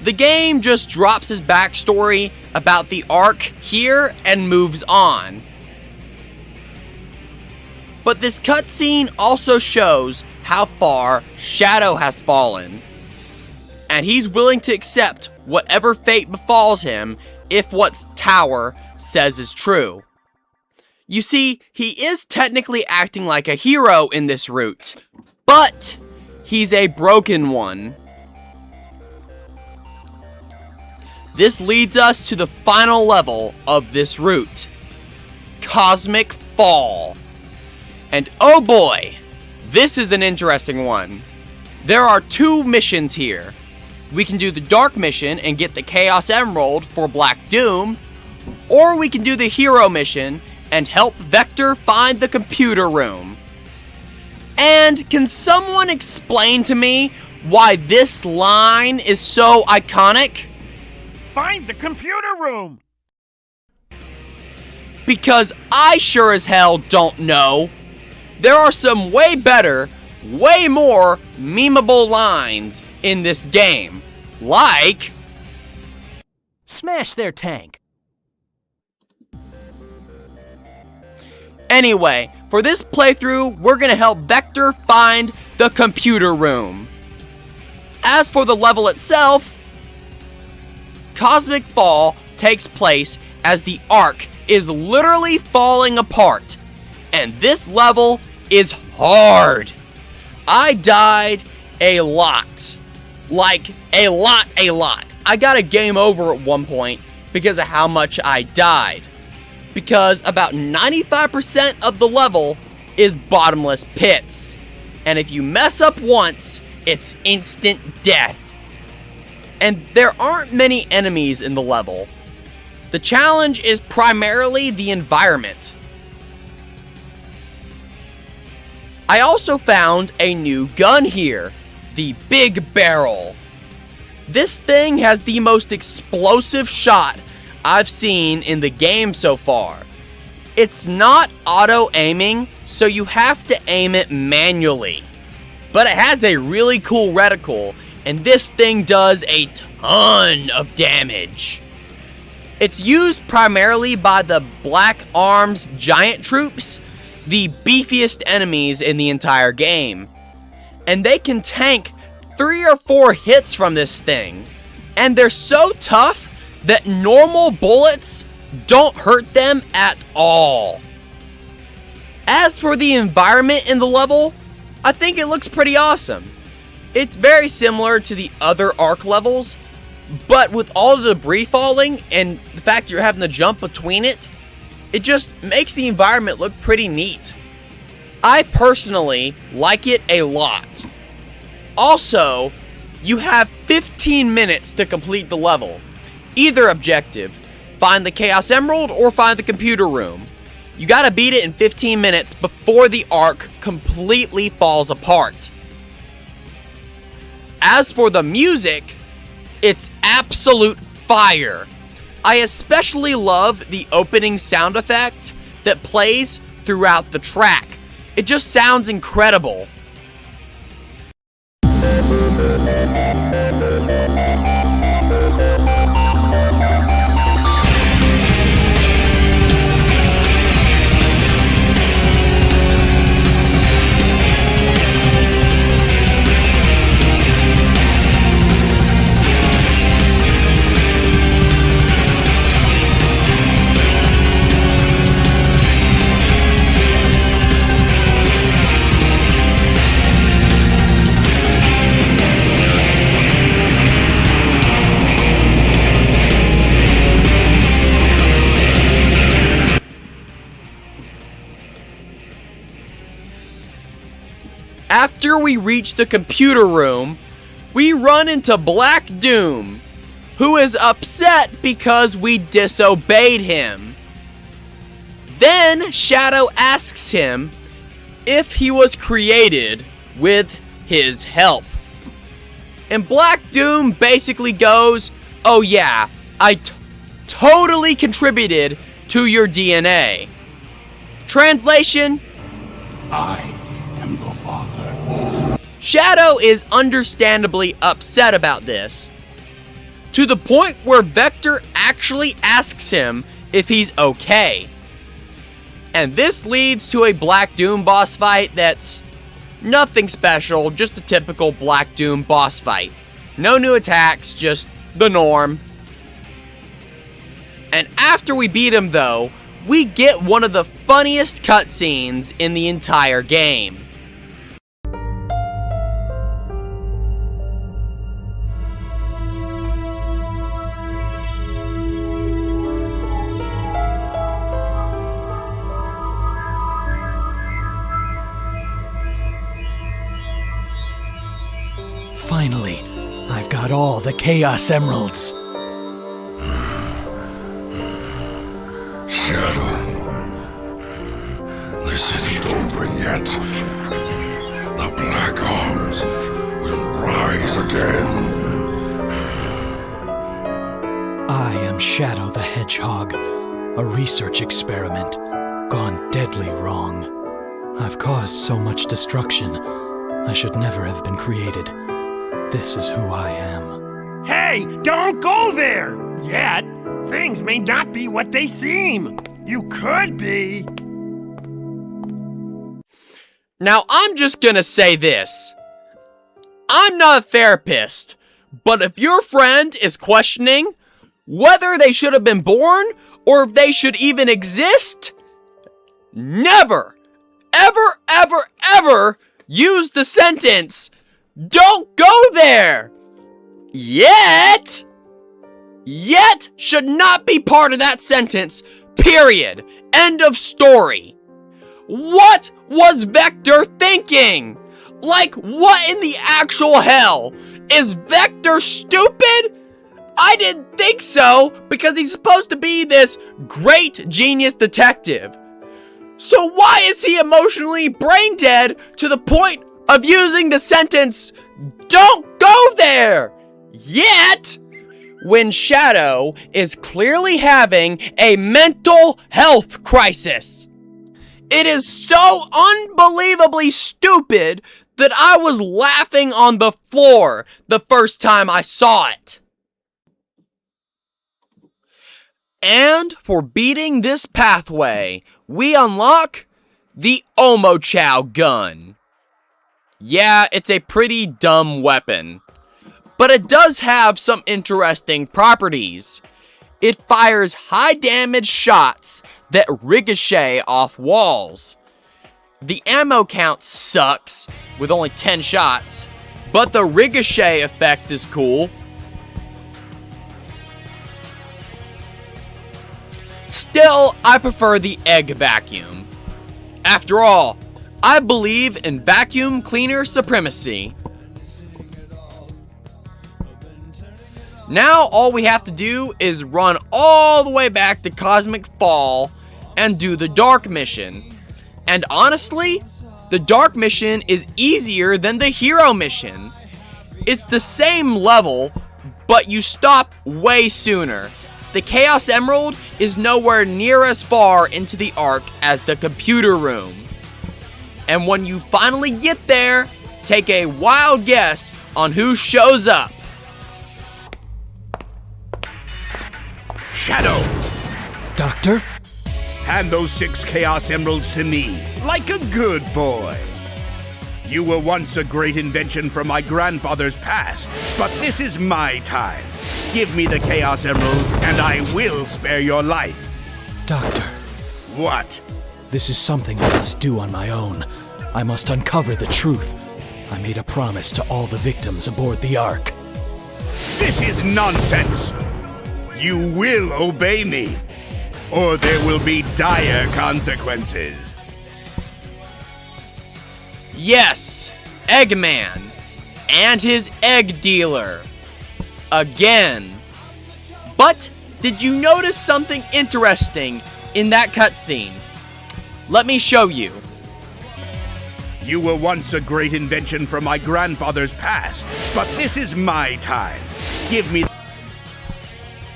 The game just drops his backstory about the Ark here and moves on. But this cutscene also shows how far Shadow has fallen. And he's willing to accept whatever fate befalls him if what Tower says is true. You see, he is technically acting like a hero in this route, but he's a broken one. This leads us to the final level of this route, Cosmic Fall. And oh boy, this is an interesting one. There are 2 missions here. We can do the Dark mission and get the Chaos Emerald for Black Doom, or we can do the Hero mission and help Vector find the computer room. And can someone explain to me why this line is so iconic? Find the computer room! Because I sure as hell don't know. There are some way better, way more memeable lines in this game. Like... Smash their tank. Anyway, for this playthrough, we're gonna help Vector find the computer room. As for the level itself, Cosmic Fall takes place as the Ark is literally falling apart, and this level is hard. I died a lot. Like, a lot. I got a game over at one point because of how much I died. Because about 95% of the level is bottomless pits. And if you mess up once, it's instant death. And there aren't many enemies in the level. The challenge is primarily the environment. I also found a new gun here, the Big Barrel. This thing has the most explosive shot I've seen in the game so far. It's not auto-aiming, so you have to aim it manually. But it has a really cool reticle, and this thing does a ton of damage. It's used primarily by the Black Arms Giant Troops, the beefiest enemies in the entire game. And they can tank 3 or 4 hits from this thing. And they're so tough that normal bullets don't hurt them at all. As for the environment in the level, I think it looks pretty awesome. It's very similar to the other Ark levels, but with all the debris falling and the fact you're having to jump between it, it just makes the environment look pretty neat. I personally like it a lot. Also, you have 15 minutes to complete the level. Either objective, find the Chaos Emerald or find the computer room. You gotta beat it in 15 minutes before the Ark completely falls apart. As for the music, it's absolute fire. I especially love the opening sound effect that plays throughout the track. It just sounds incredible. After we reach the computer room, we run into Black Doom, who is upset because we disobeyed him. Then Shadow asks him if he was created with his help. And Black Doom basically goes, "Oh yeah, I totally contributed to your DNA." Translation: I am the Father. Shadow is understandably upset about this, to the point where Vector actually asks him if he's okay. And this leads to a Black Doom boss fight that's nothing special, just a typical Black Doom boss fight. No new attacks, just the norm. And after we beat him though, we get one of the funniest cutscenes in the entire game. Finally, I've got all the Chaos Emeralds. Shadow, this isn't over yet. black arms will rise again. I am Shadow the Hedgehog, a research experiment gone deadly wrong. I've caused so much destruction. I should never have been created. This is who I am. Hey, don't go there! Yet, things may not be what they seem. You could be. Now, I'm just gonna say this. I'm not a therapist, but if your friend is questioning whether they should have been born or if they should even exist, never, ever, ever, ever use the sentence, "Don't go there." Yet should not be part of that sentence, period. End of story. What was Vector thinking? Like, what in the actual hell? Is Vector stupid? I didn't think so, because he's supposed to be this great genius detective. So why is he emotionally brain dead to the point of using the sentence, "Don't go there"? Yet, when Shadow is clearly having a mental health crisis. It is so unbelievably stupid that I was laughing on the floor the first time I saw it. And for beating this pathway, we unlock the Omochow gun. Yeah, it's a pretty dumb weapon, but it does have some interesting properties. It fires high damage shots that ricochet off walls. The ammo count sucks, with only 10 shots, but the ricochet effect is cool. Still, I prefer the egg vacuum. After all, I believe in vacuum cleaner supremacy. Now all we have to do is run all the way back to Cosmic Fall and do the Dark Mission. And honestly, the Dark Mission is easier than the Hero Mission. It's the same level, but you stop way sooner. The Chaos Emerald is nowhere near as far into the arc as the computer room. And when you finally get there, take a wild guess on who shows up. Shadow! Doctor? Hand those 6 Chaos Emeralds to me, like a good boy. You were once a great invention from my grandfather's past, but this is my time. Give me the Chaos Emeralds, and I will spare your life. Doctor. What? This is something I must do on my own. I must uncover the truth. I made a promise to all the victims aboard the Ark. This is nonsense! You will obey me, or there will be dire consequences. Yes, Eggman and his egg dealer. Again. But did you notice something interesting in that cutscene? Let me show you. You were once a great invention from my grandfather's past, but this is my time. Give me...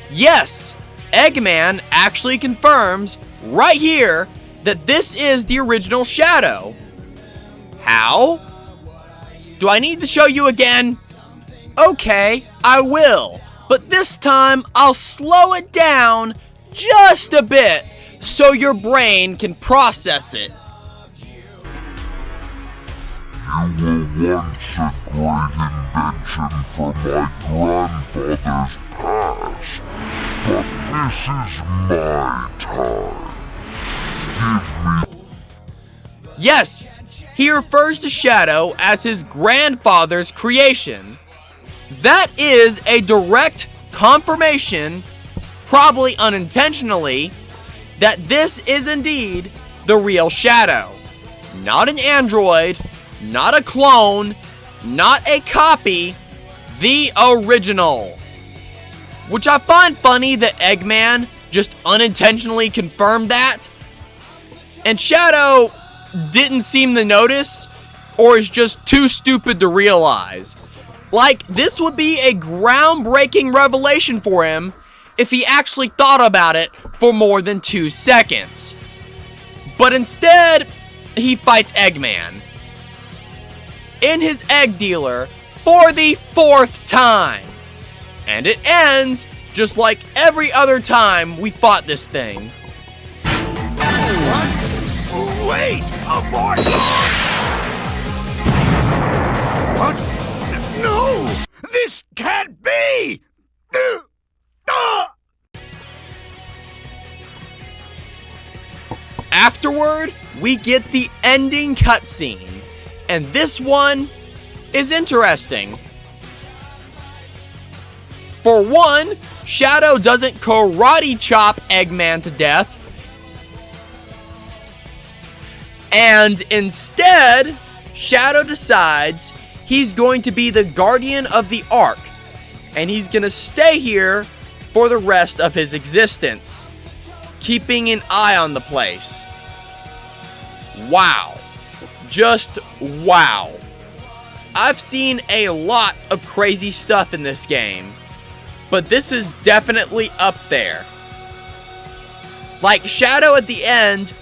Yes, Eggman actually confirms right here that this is the original Shadow. How? Do I need to show you again? Okay, I will. But this time, I'll slow it down just a bit so your brain can process it. You were once a great invention from my grandfather's past, but this is my time. Give me... Yes, he refers to Shadow as his grandfather's creation. That is a direct confirmation, probably unintentionally, that this is indeed the real Shadow. Not an android, not a clone, not a copy, the original. Which I find funny that Eggman just unintentionally confirmed that. And Shadow didn't seem to notice or is just too stupid to realize. Like, this would be a groundbreaking revelation for him if he actually thought about it for more than 2 seconds. But instead, he fights Eggman in his egg dealer for the 4th time. And it ends just like every other time we fought this thing. What? Wait! Abort! What? No! This can't be! Afterward, we get the ending cutscene, and this one is interesting. For one, Shadow doesn't karate chop Eggman to death, and instead, Shadow decides he's going to be the guardian of the Ark, and he's gonna stay here for the rest of his existence, keeping an eye on the place. Wow. Just wow. I've seen a lot of crazy stuff in this game, but this is definitely up there. Like, Shadow at the end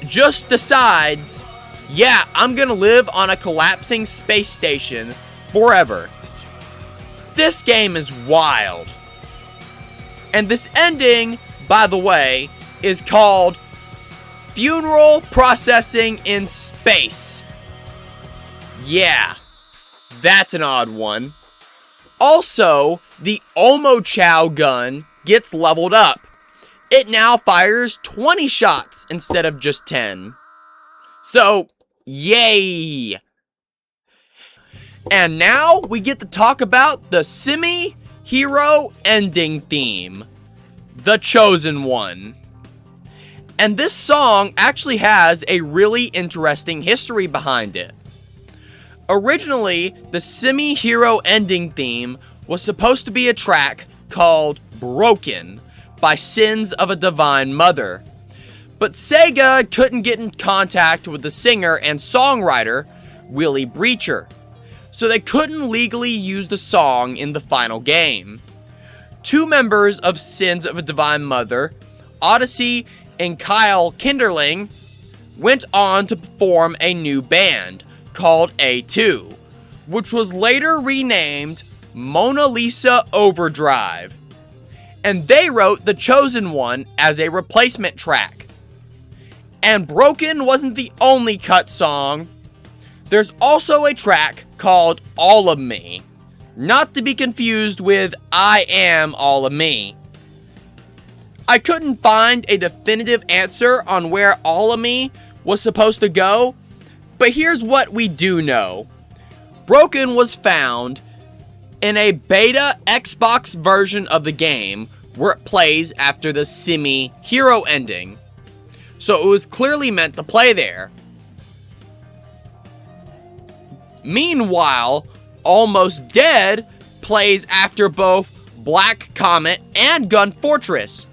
just decides, yeah, I'm gonna live on a collapsing space station forever. This game is wild. And this ending, by the way, is called Funeral Processing in Space. Yeah, that's an odd one. Also, the Omochow gun gets leveled up. It now fires 20 shots instead of just 10. So, yay! And now we get to talk about the semi-hero ending theme, The Chosen One. And this song actually has a really interesting history behind it. Originally, the semi-hero ending theme was supposed to be a track called Broken by Sins of a Divine Mother. But Sega couldn't get in contact with the singer and songwriter, Willie Breacher, so they couldn't legally use the song in the final game. 2 members of Sins of a Divine Mother, Odyssey and Kyle Kinderling, went on to form a new band called A2, which was later renamed Mona Lisa Overdrive. And they wrote The Chosen One as a replacement track. And Broken wasn't the only cut song. There's also a track called All of Me, not to be confused with I Am All of Me. I couldn't find a definitive answer on where All of Me was supposed to go, but here's what we do know. Broken was found in a beta Xbox version of the game where it plays after the semi-hero ending, so it was clearly meant to play there. Meanwhile, Almost Dead plays after both Black Comet and Gun Fortress,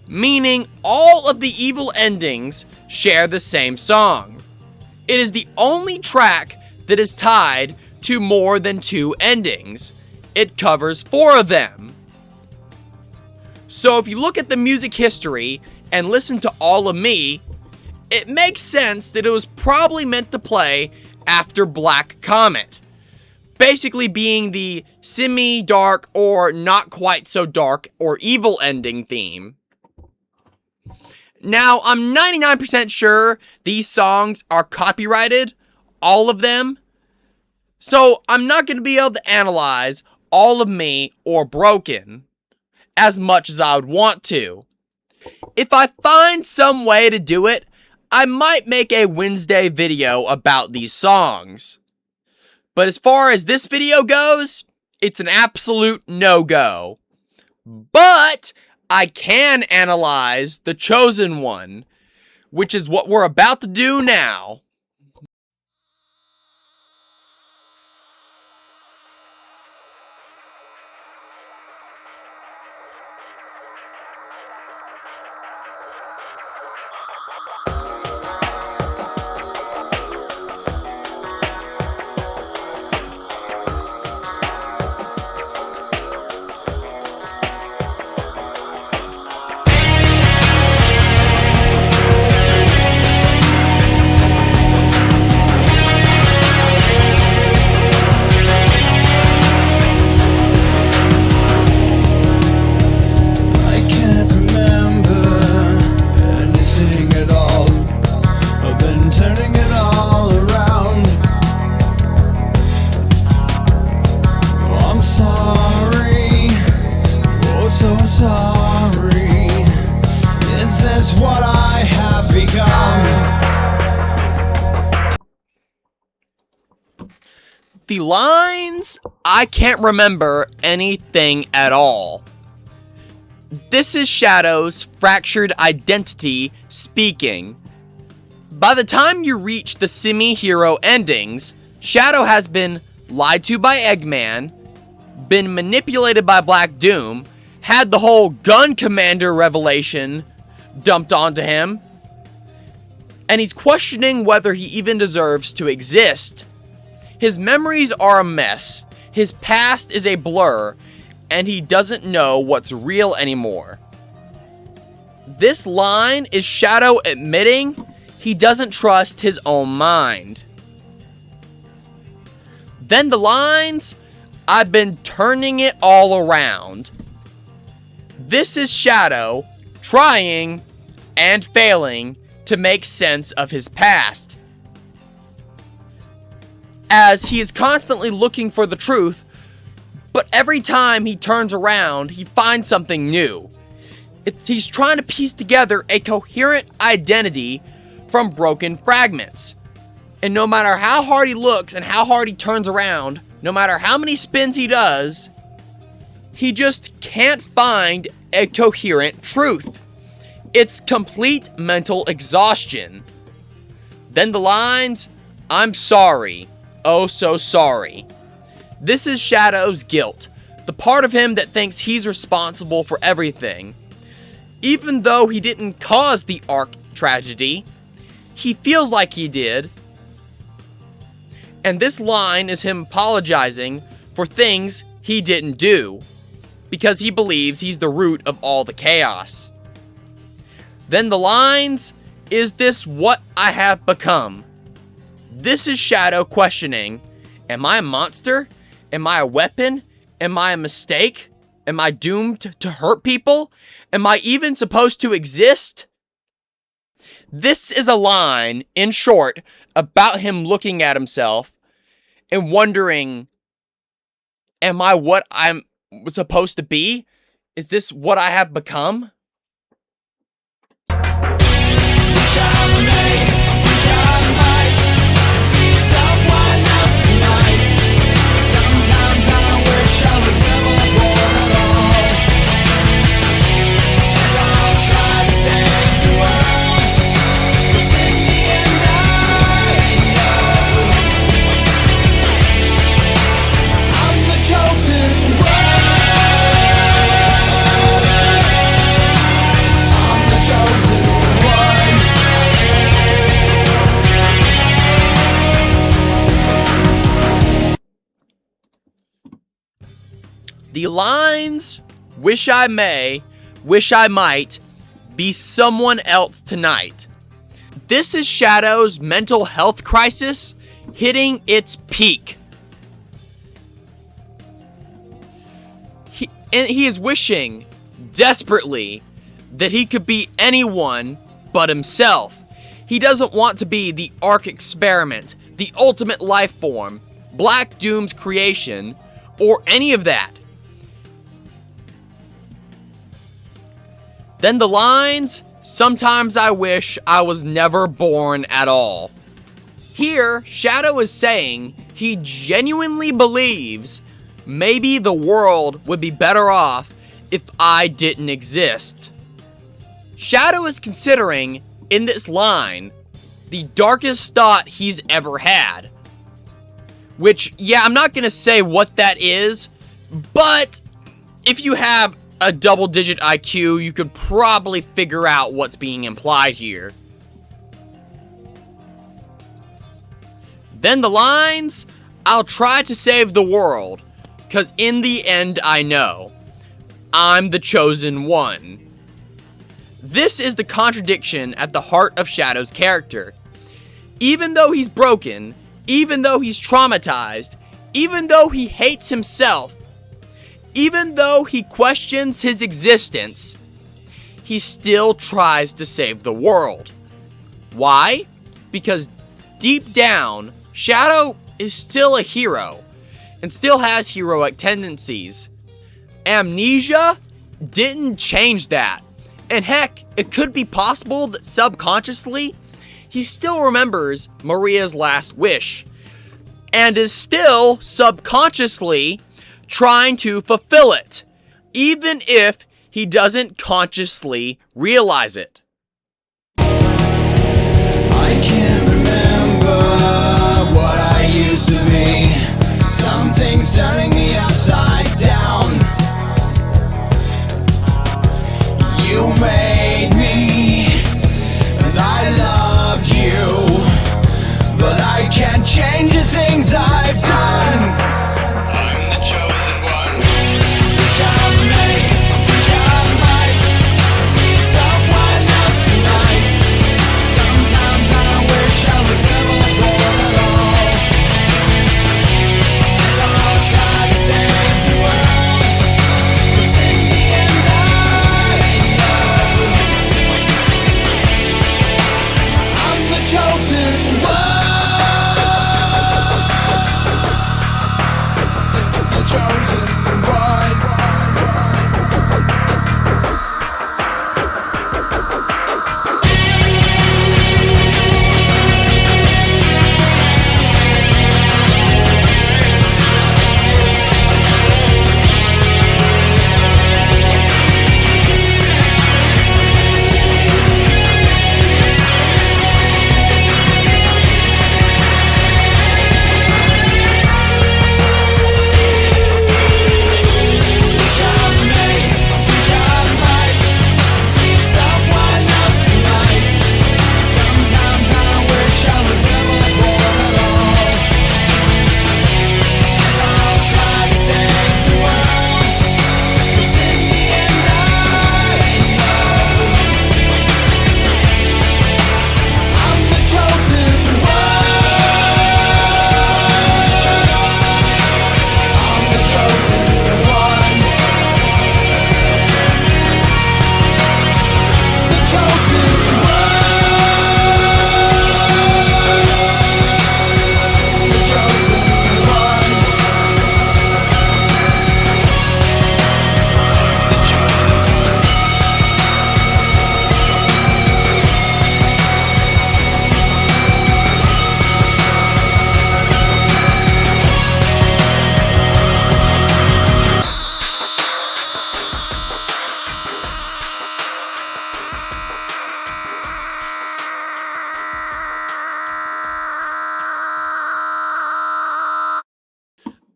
meaning all of the evil endings share the same song. It is the only track that is tied to more than 2 endings. It covers 4 of them. So if you look at the music history and listen to All of Me, it makes sense that it was probably meant to play after Black Comet, basically being the semi-dark or not quite so dark or evil ending theme. Now, I'm 99% sure these songs are copyrighted, all of them, so I'm not going to be able to analyze All of Me or Broken as much as I would want to. If I find some way to do it, I might make a Wednesday video about these songs. But as far as this video goes, it's an absolute no-go. But I can analyze The Chosen One, which is what we're about to do now. The lines, I can't remember anything at all. This is Shadow's fractured identity speaking. By the time you reach the semi-hero endings, Shadow has been lied to by Eggman, been manipulated by Black Doom, had the whole gun commander revelation dumped onto him, and he's questioning whether he even deserves to exist. His memories are a mess, his past is a blur, and he doesn't know what's real anymore. This line is Shadow admitting he doesn't trust his own mind. Then the lines, I've been turning it all around. This is Shadow trying and failing to make sense of his past, as he is constantly looking for the truth, but every time he turns around, he finds something new. He's trying to piece together a coherent identity from broken fragments. And no matter how hard he looks and how hard he turns around, no matter how many spins he does, he just can't find a coherent truth. It's complete mental exhaustion. Then the lines, I'm sorry, oh so sorry. This is Shadow's guilt, the part of him that thinks he's responsible for everything. Even though he didn't cause the Ark tragedy, he feels like he did. And this line is him apologizing for things he didn't do, because he believes he's the root of all the chaos. Then the lines, is this what I have become? This is Shadow questioning, am I a monster? Am I a weapon? Am I a mistake? Am I doomed to hurt people? Am I even supposed to exist? This is a line, in short, about him looking at himself and wondering, am I what I'm supposed to be? Is this what I have become? The lines, wish I may, wish I might, be someone else tonight. This is Shadow's mental health crisis hitting its peak. He is wishing, desperately, that he could be anyone but himself. He doesn't want to be the Ark experiment, the ultimate life form, Black Doom's creation, or any of that. Then the lines, sometimes I wish I was never born at all. Here, Shadow is saying he genuinely believes maybe the world would be better off if I didn't exist. Shadow is considering, in this line, the darkest thought he's ever had. Which, yeah, I'm not gonna say what that is, but if you have a double-digit IQ, you could probably figure out what's being implied here. Then the lines, I'll try to save the world, 'cause in the end I know I'm the chosen one. This is the contradiction at the heart of Shadow's character. Even though he's broken, even though he's traumatized, even though he hates himself, even though he questions his existence, he still tries to save the world. Why? Because deep down, Shadow is still a hero, and still has heroic tendencies. Amnesia didn't change that. And heck, it could be possible that subconsciously, he still remembers Maria's last wish. and is still subconsciously trying to fulfill it, even if he doesn't consciously realize it. I can't remember what I used to be. Something's turning me upside down. You made me, and I love you, but I can't change the things I've done. I'm the chosen one. The child made, the child might be someone else tonight. Sometimes I wish I was never born at all. And I'll try to save the world, but in the end I know I'm the chosen one. The chosen one.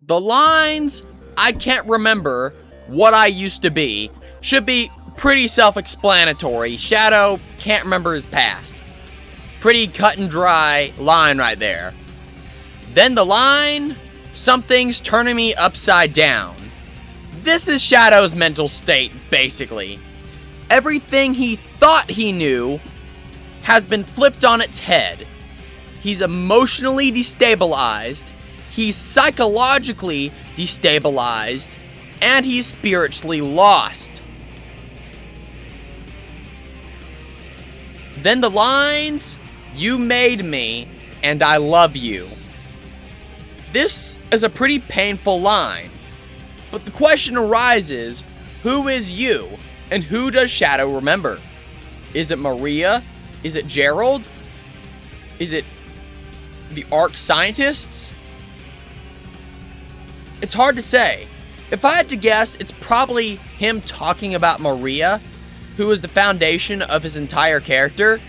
The lines, "I can't remember what I used to be," should be pretty self-explanatory. Shadow can't remember his past. Pretty cut and dry line right there. Then the line, "Something's turning me upside down." This is Shadow's mental state, basically. Everything he thought he knew has been flipped on its head. He's emotionally destabilized, he's psychologically destabilized, and he's spiritually lost. Then the lines, "You made me, and I love you." This is a pretty painful line, but the question arises, who is you, and who does Shadow remember? Is it Maria? Is it Gerald? Is it the Ark scientists? It's hard to say. If I had to guess, it's probably him talking about Maria, who is the foundation of his entire character,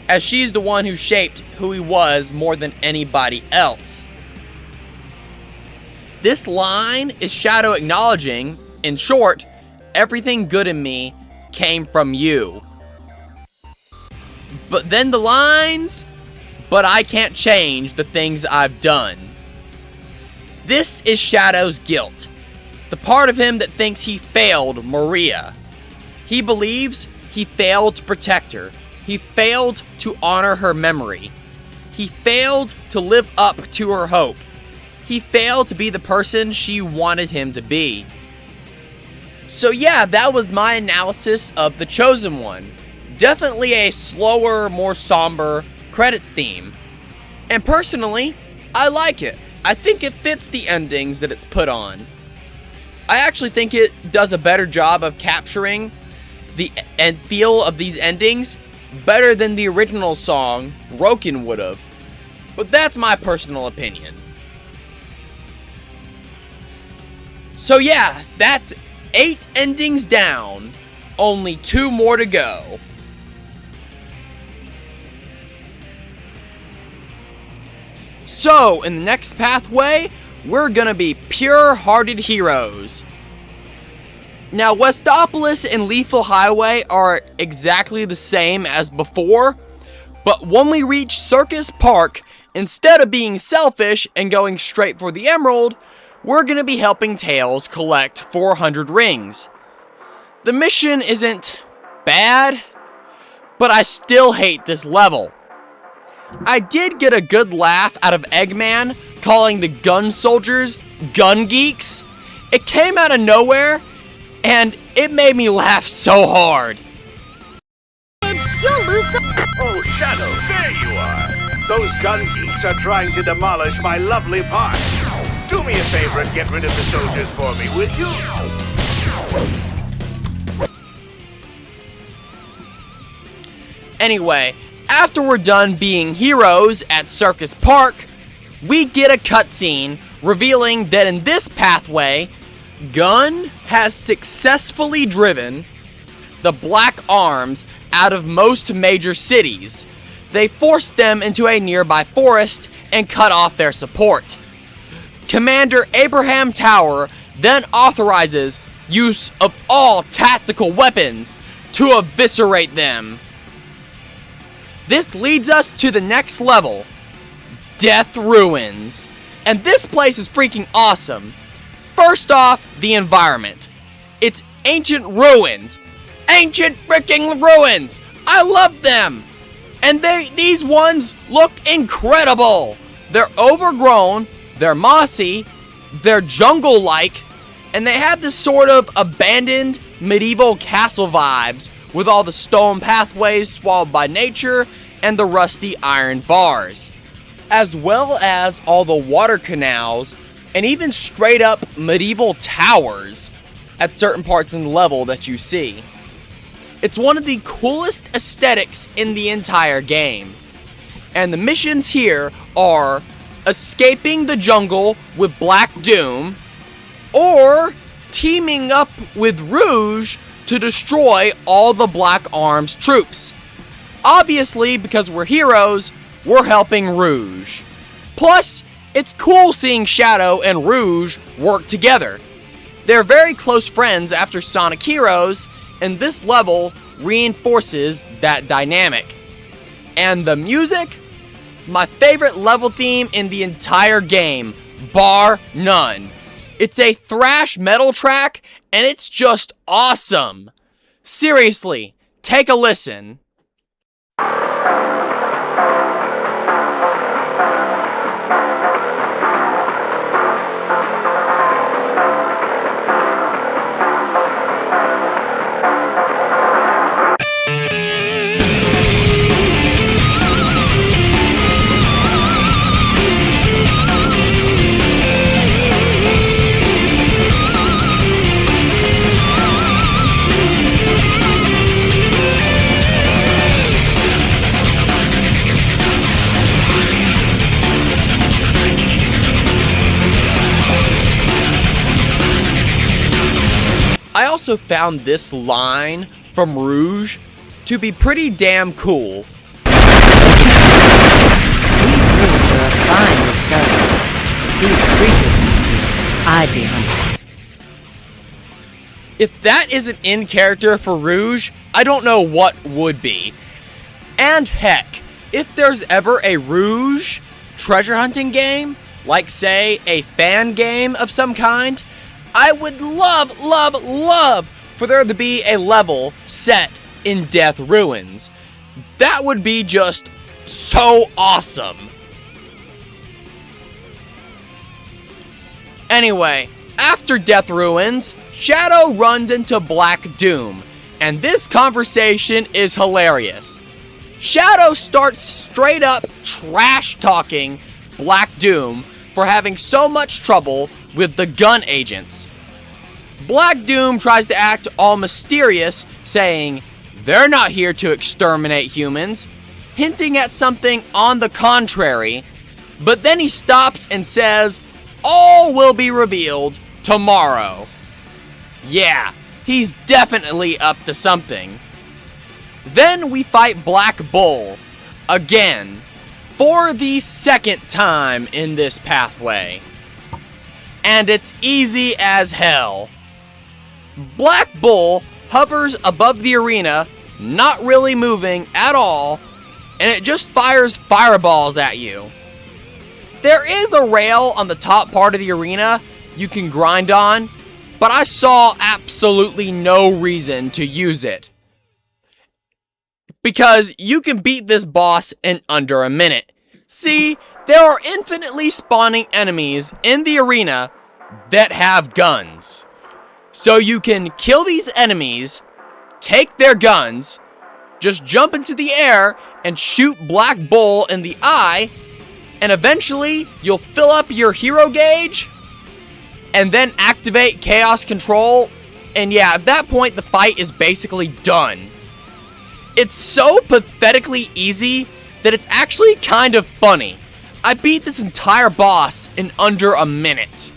as she's the one who shaped who he was more than anybody else. This line is Shadow acknowledging, in short, everything good in me came from you. But then the lines, "But I can't change the things I've done." This is Shadow's guilt. The part of him that thinks he failed Maria. He believes he failed to protect her. He failed to honor her memory. He failed to live up to her hope. He failed to be the person she wanted him to be. So yeah, that was my analysis of The Chosen One. Definitely a slower, more somber credits theme. And personally, I like it. I think it fits the endings that it's put on. I actually think it does a better job of capturing the end feel of these endings better than the original song, Broken, would have. But that's my personal opinion. So yeah, that's 8 endings down. Only 2 more to go. So, in the next pathway, we're gonna be pure-hearted heroes. Now, Westopolis and Lethal Highway are exactly the same as before, but when we reach Circus Park, instead of being selfish and going straight for the emerald, we're gonna be helping Tails collect 400 rings. The mission isn't bad, but I still hate this level. I did get a good laugh out of Eggman calling the gun soldiers gun geeks. It came out of nowhere, and it made me laugh so hard. You'll lose some. Oh, Shadow, there you are. Those gun geeks are trying to demolish my lovely park. Do me a favor and get rid of the soldiers for me, will you? Anyway, after we're done being heroes at Circus Park, we get a cutscene revealing that in this pathway, Gun has successfully driven the Black Arms out of most major cities. They forced them into a nearby forest and cut off their support. Commander Abraham Tower then authorizes use of all tactical weapons to eviscerate them. This leads us to the next level, Death Ruins. And this place is freaking awesome. First off, the environment. It's ancient ruins. Ancient freaking ruins! I love them! And these ones look incredible! They're overgrown, they're mossy, they're jungle-like, and they have this sort of abandoned medieval castle vibes with all the stone pathways swallowed by nature and the rusty iron bars, as well as all the water canals and even straight up medieval towers at certain parts in the level that you see. It's one of the coolest aesthetics in the entire game. And the missions here are escaping the jungle with Black Doom, or teaming up with Rouge to destroy all the Black Arms troops. Obviously, because we're heroes, we're helping Rouge. Plus, it's cool seeing Shadow and Rouge work together. They're very close friends after Sonic Heroes, and this level reinforces that dynamic. And the music? My favorite level theme in the entire game, bar none. It's a thrash metal track, and it's just awesome. Seriously, take a listen. I also found this line from Rouge to be pretty damn cool. These ruins are a fine discovery. These creatures I'd be hunting. If that isn't in character for Rouge, I don't know what would be. And heck, if there's ever a Rouge treasure hunting game, like say a fan game of some kind, I would love for there to be a level set in Death Ruins. That would be just so awesome. Anyway, after Death Ruins, Shadow runs into Black Doom, and this conversation is hilarious. Shadow starts straight up trash talking Black Doom for having so much trouble with the gun agents. Black Doom tries to act all mysterious, saying they're not here to exterminate humans, hinting at something on the contrary, But then he stops and says, all will be revealed tomorrow. Yeah, he's definitely up to something. Then we fight Black Bull, again, for the second time in this pathway. And it's easy as hell. Black Bull hovers above the arena, not really moving at all, and it just fires fireballs at you. There is a rail on the top part of the arena you can grind on, but I saw absolutely no reason to use it. Because you can beat this boss in under a minute. See, there are infinitely spawning enemies in the arena that have guns. So you can kill these enemies, take their guns, just jump into the air and shoot Black Bull in the eye, and eventually you'll fill up your hero gauge and then activate Chaos Control, and yeah, at that point the fight is basically done. It's so pathetically easy that it's actually kind of funny. I beat this entire boss in under a minute.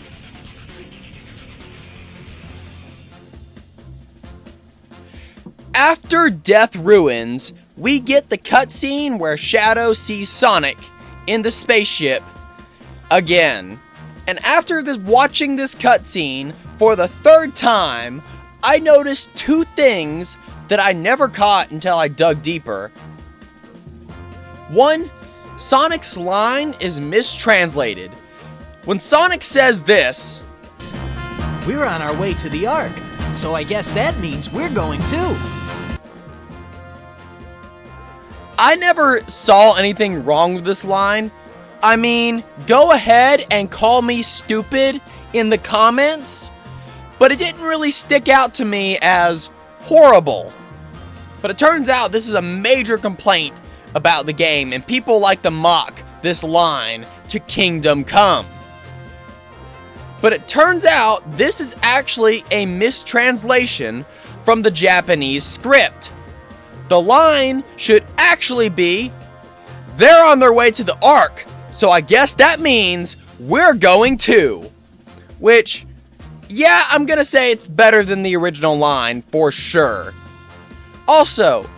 After Death Ruins, we get the cutscene where Shadow sees Sonic in the spaceship again. And after watching this cutscene for the third time, I noticed two things that I never caught until I dug deeper. One, Sonic's line is mistranslated. When Sonic says this, "We're on our way to the Ark, so I guess that means we're going too." I never saw anything wrong with this line. I mean, go ahead and call me stupid in the comments, but it didn't really stick out to me as horrible. But it turns out this is a major complaint about the game, and people like to mock this line to Kingdom Come. But it turns out this is actually a mistranslation from the Japanese script. The line should actually be, "They're on their way to the Ark, so I guess that means we're going too." Which, yeah, I'm gonna say it's better than the original line for sure. Also,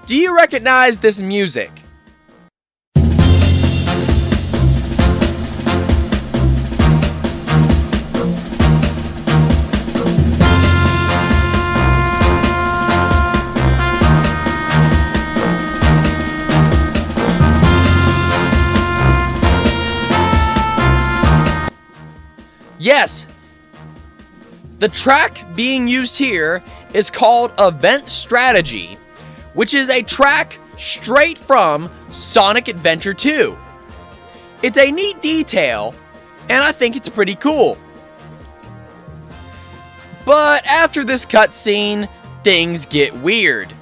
do you recognize this music? Yes, the track being used here is called Event Strategy, which is a track straight from Sonic Adventure 2. It's a neat detail, and I think it's pretty cool. But after this cutscene, things get weird.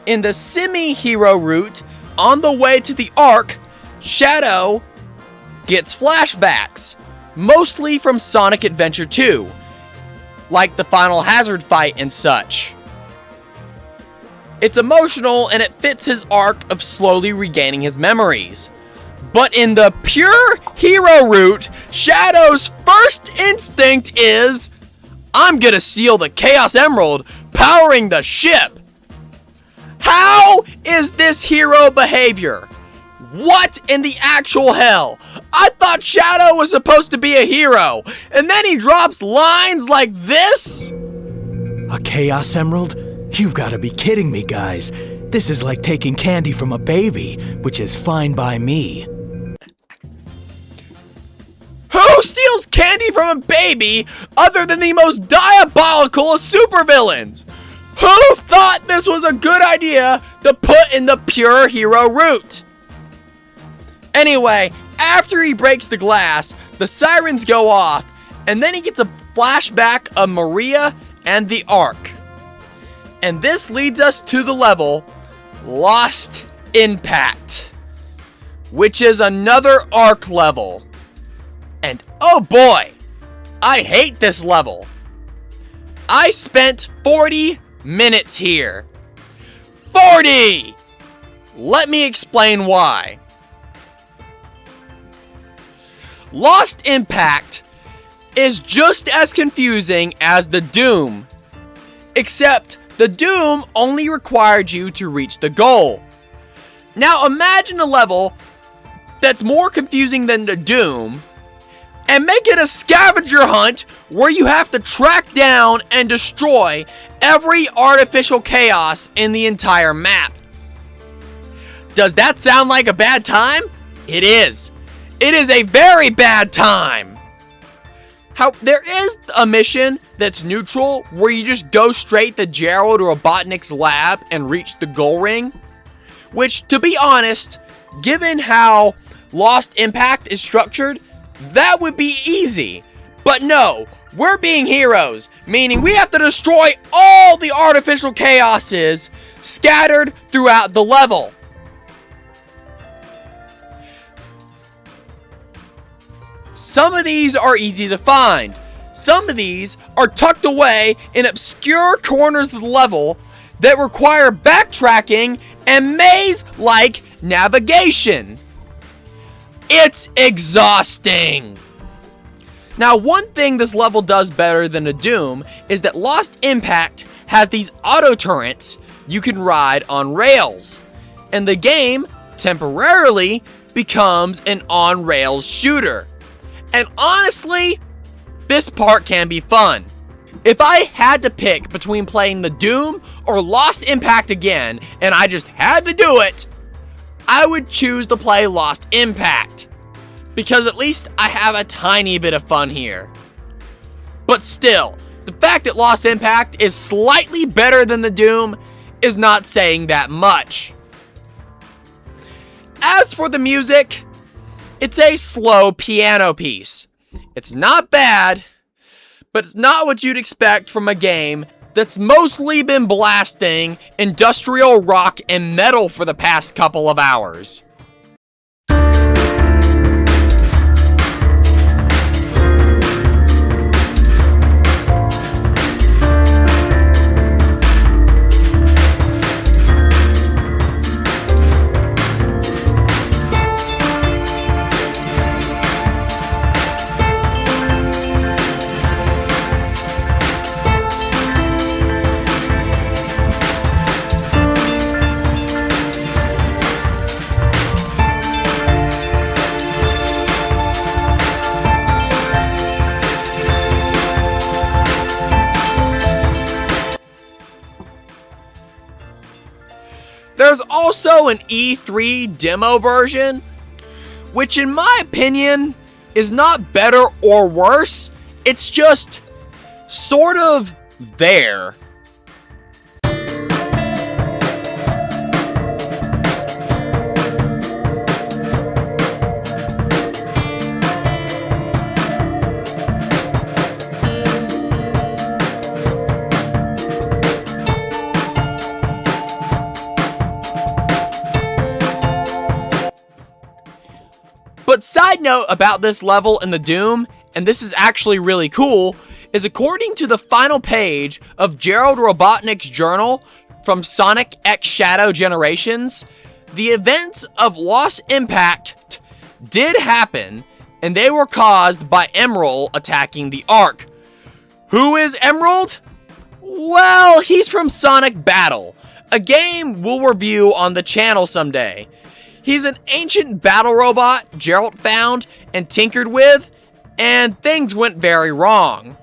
In the semi-hero route, on the way to the Ark, Shadow gets flashbacks, mostly from Sonic Adventure 2, like the Final Hazard fight and such. It's emotional and it fits his arc of slowly regaining his memories. But in the pure hero route, Shadow's first instinct is, I'm gonna steal the Chaos Emerald powering the ship. How is this hero behavior? What in the actual hell? I thought Shadow was supposed to be a hero, and then he drops lines like this? A Chaos Emerald? You've got to be kidding me, guys. This is like taking candy from a baby, which is fine by me. Who steals candy from a baby other than the most diabolical of supervillains? Who thought this was a good idea to put in the pure hero route? Anyway, after he breaks the glass, the sirens go off, and then he gets a flashback of Maria and the Ark. And this leads us to the level Lost Impact, which is another Ark level. And oh boy, I hate this level. I spent 40 minutes here. 40! Let me explain why. Lost Impact is just as confusing as the Doom, except the Doom only required you to reach the goal. Now imagine a level that's more confusing than the Doom, and make it a scavenger hunt where you have to track down and destroy every artificial chaos in the entire map. Does that sound like a bad time? It is. It is a very bad time. There is a mission that's neutral where you just go straight to Gerald Robotnik's lab and reach the goal ring, which, to be honest, given how Lost Impact is structured, that would be easy. But no, we're being heroes, meaning we have to destroy all the artificial chaoses scattered throughout the level. Some of these are easy to find. Some of these are tucked away in obscure corners of the level that require backtracking and maze-like navigation. It's exhausting. Now, one thing this level does better than a Doom is that Lost Impact has these auto turrets you can ride on rails, and the game temporarily becomes an on-rails shooter. And honestly, this part can be fun. If I had to pick between playing the Doom or Lost Impact again, and I just had to do it, I would choose to play Lost Impact, because at least I have a tiny bit of fun here. But still, the fact that Lost Impact is slightly better than the Doom is not saying that much. As for the music, it's a slow piano piece. It's not bad, but it's not what you'd expect from a game that's mostly been blasting industrial rock and metal for the past couple of hours. There's also an E3 demo version, which in my opinion is not better or worse, it's just sort of there. But side note about this level in the Doom, and this is actually really cool, is according to the final page of Gerald Robotnik's journal from Sonic X Shadow Generations, the events of Lost Impact did happen, and they were caused by Emerald attacking the Ark. Who is Emerald? Well, he's from Sonic Battle, a game we'll review on the channel someday. He's an ancient battle robot Gerald found and tinkered with, and things went very wrong.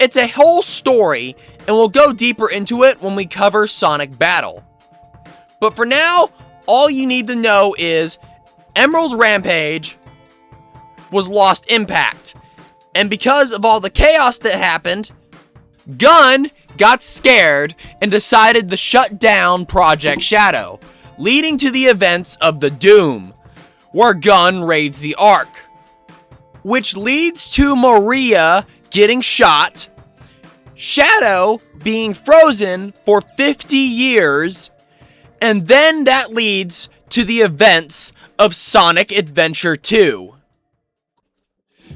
It's a whole story, and we'll go deeper into it when we cover Sonic Battle. But for now, all you need to know is Emerald's rampage was Lost Impact, and because of all the chaos that happened, Gunn got scared and decided to shut down Project Shadow, leading to the events of the Doom, where Gunn raids the Ark, which leads to Maria getting shot, Shadow being frozen for 50 years, and then that leads to the events of Sonic Adventure 2.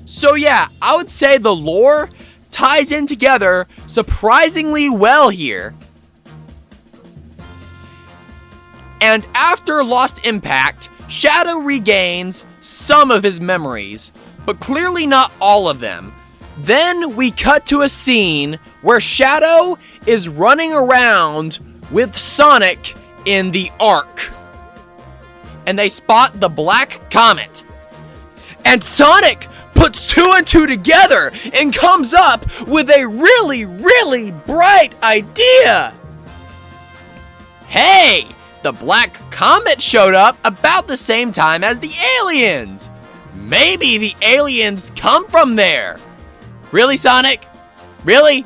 So yeah, I would say the lore ties in together surprisingly well here. And after Lost Impact, Shadow regains some of his memories, but clearly not all of them. Then we cut to a scene where Shadow is running around with Sonic in the Ark. And they spot the Black Comet. And Sonic puts 2 and 2 together and comes up with a really, really bright idea. Hey, the Black Comet showed up about the same time as the aliens. Maybe the aliens come from there. Really, Sonic? Really?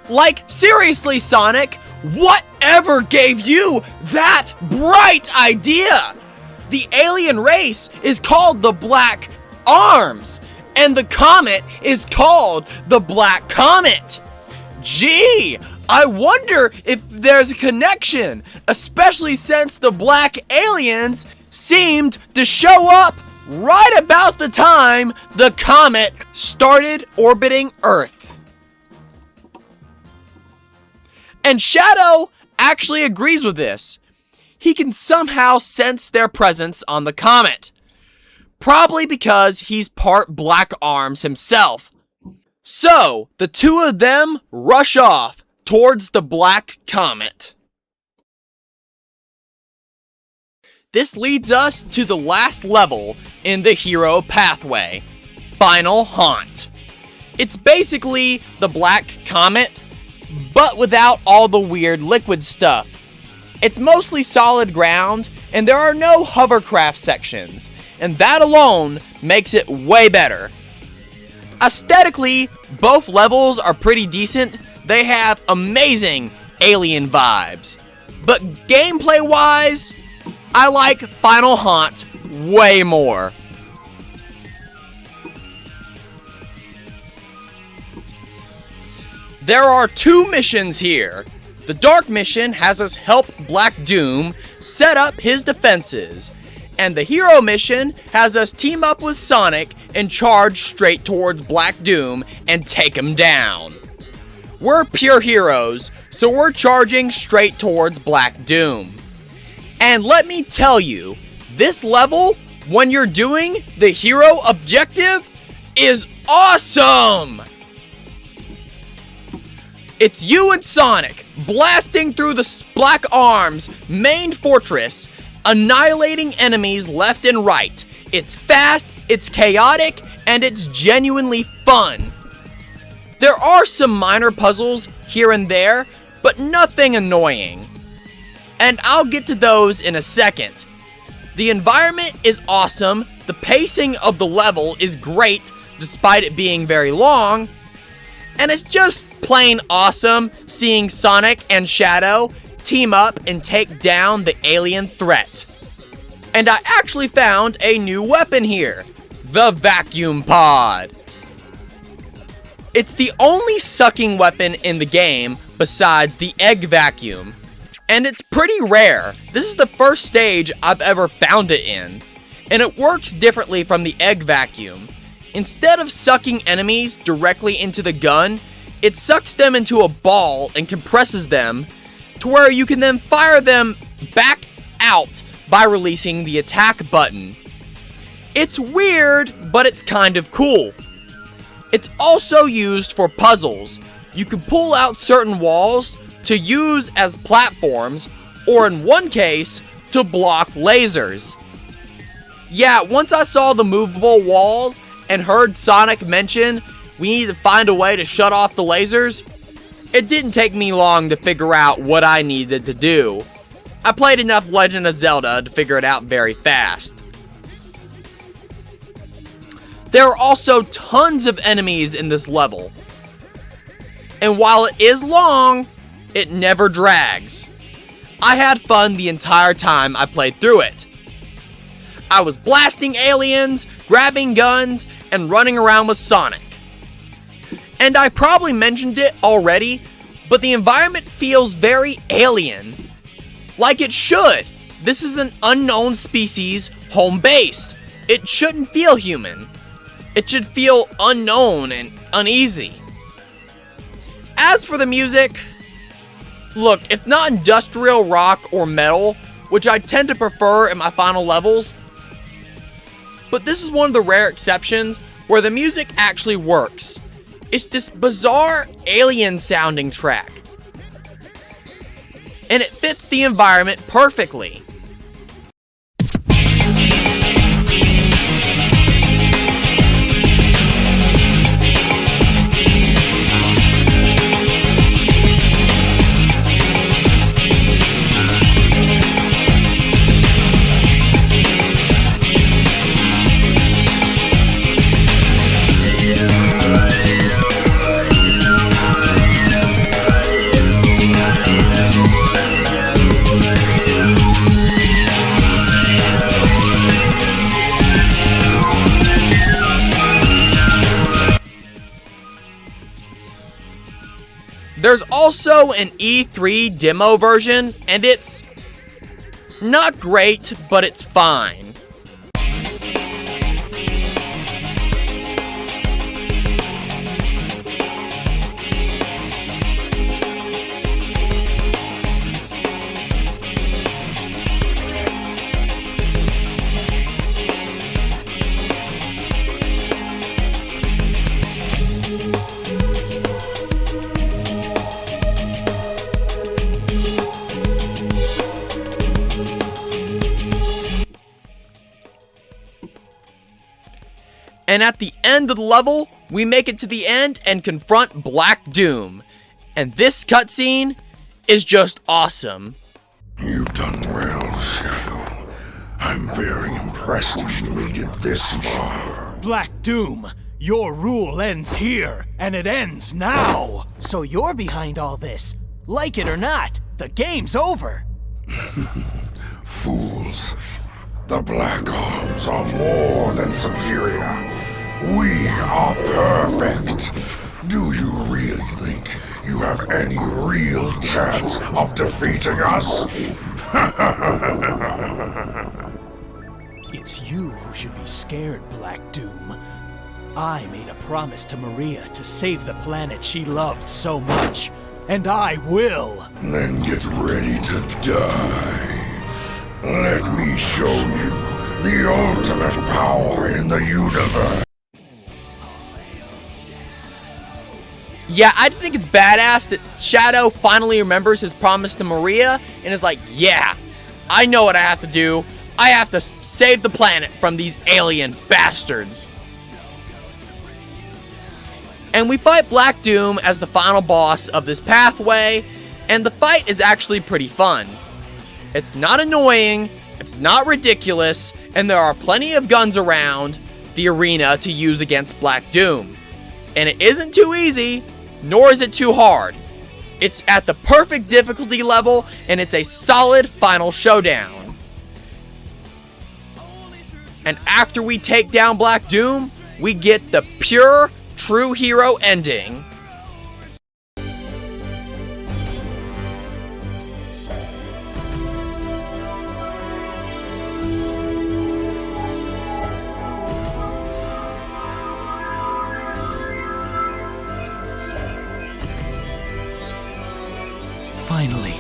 Like, seriously, Sonic, whatever gave you that bright idea? The alien race is called the Black Arms, and the comet is called the Black Comet. Gee, I wonder if there's a connection, especially since the black aliens seemed to show up right about the time the comet started orbiting Earth. And Shadow actually agrees with this. He can somehow sense their presence on the comet. Probably because he's part Black Arms himself. So, the two of them rush off towards the Black Comet. This leads us to the last level in the hero pathway, Final Haunt. It's basically the Black Comet, but without all the weird liquid stuff. It's mostly solid ground, and there are no hovercraft sections, and that alone makes it way better. Aesthetically, both levels are pretty decent. They have amazing alien vibes. But gameplay-wise, I like Final Haunt way more. There are 2 missions here. The Dark mission has us help Black Doom set up his defenses, and the Hero mission has us team up with Sonic and charge straight towards Black Doom and take him down. We're pure heroes, so we're charging straight towards Black Doom. And let me tell you, this level, when you're doing the hero objective, is awesome! It's you and Sonic blasting through the Black Arms main fortress, annihilating enemies left and right. It's fast, it's chaotic, and it's genuinely fun. There are some minor puzzles here and there, but nothing annoying. And I'll get to those in a second. The environment is awesome, the pacing of the level is great despite it being very long, and it's just plain awesome seeing Sonic and Shadow team up and take down the alien threat. And I actually found a new weapon here, the Vacuum Pod. It's the only sucking weapon in the game besides the Egg Vacuum, and it's pretty rare. This is the first stage I've ever found it in, and it works differently from the Egg Vacuum. Instead of sucking enemies directly into the gun, it sucks them into a ball and compresses them to where you can then fire them back out by releasing the attack button. It's weird, but it's kind of cool. It's also used for puzzles. You can pull out certain walls to use as platforms, or in one case, to block lasers. Yeah, once I saw the movable walls and heard Sonic mention we need to find a way to shut off the lasers, it didn't take me long to figure out what I needed to do. I played enough Legend of Zelda to figure it out very fast. There are also tons of enemies in this level. And while it is long, it never drags. I had fun the entire time I played through it. I was blasting aliens, grabbing guns, and running around with Sonic. And I probably mentioned it already, but the environment feels very alien. Like it should. This is an unknown species home base. It shouldn't feel human. It should feel unknown and uneasy. As for the music, look, if not industrial rock or metal, which I tend to prefer in my final levels, but this is one of the rare exceptions where the music actually works. It's this bizarre alien-sounding track, and it fits the environment perfectly. There's also an E3 demo version, and it's not great, but it's fine. And at the end of the level, we make it to the end and confront Black Doom. And this cutscene is just awesome. You've done well, Shadow. I'm very impressed you made it this far. Black Doom, your rule ends here, and it ends now. So you're behind all this. Like it or not, the game's over. Fools. The Black Arms are more than superior. We are perfect. Do you really think you have any real chance of defeating us? It's you who should be scared, Black Doom. I made a promise to Maria to save the planet she loved so much, and I will. Then get ready to die. Let me show you the ultimate power in the universe. Yeah, I think it's badass that Shadow finally remembers his promise to Maria and is like, yeah, I know what I have to do. I have to save the planet from these alien bastards. And we fight Black Doom as the final boss of this pathway, and the fight is actually pretty fun. It's not annoying, it's not ridiculous, and there are plenty of guns around the arena to use against Black Doom. And it isn't too easy, nor is it too hard. It's at the perfect difficulty level, and it's a solid final showdown. And after we take down Black Doom, we get the pure, true hero ending. Finally,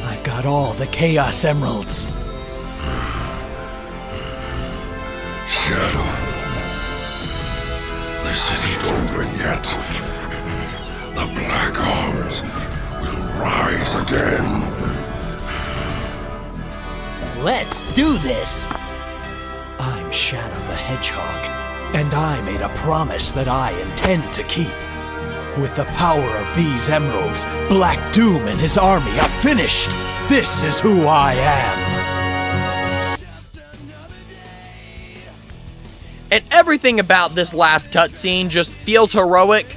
I've got all the Chaos Emeralds. Shadow. This isn't over yet. The Black Arms will rise again. Let's do this! I'm Shadow the Hedgehog, and I made a promise that I intend to keep. With the power of these emeralds, Black Doom and his army are finished. This is who I am. And everything about this last cutscene just feels heroic.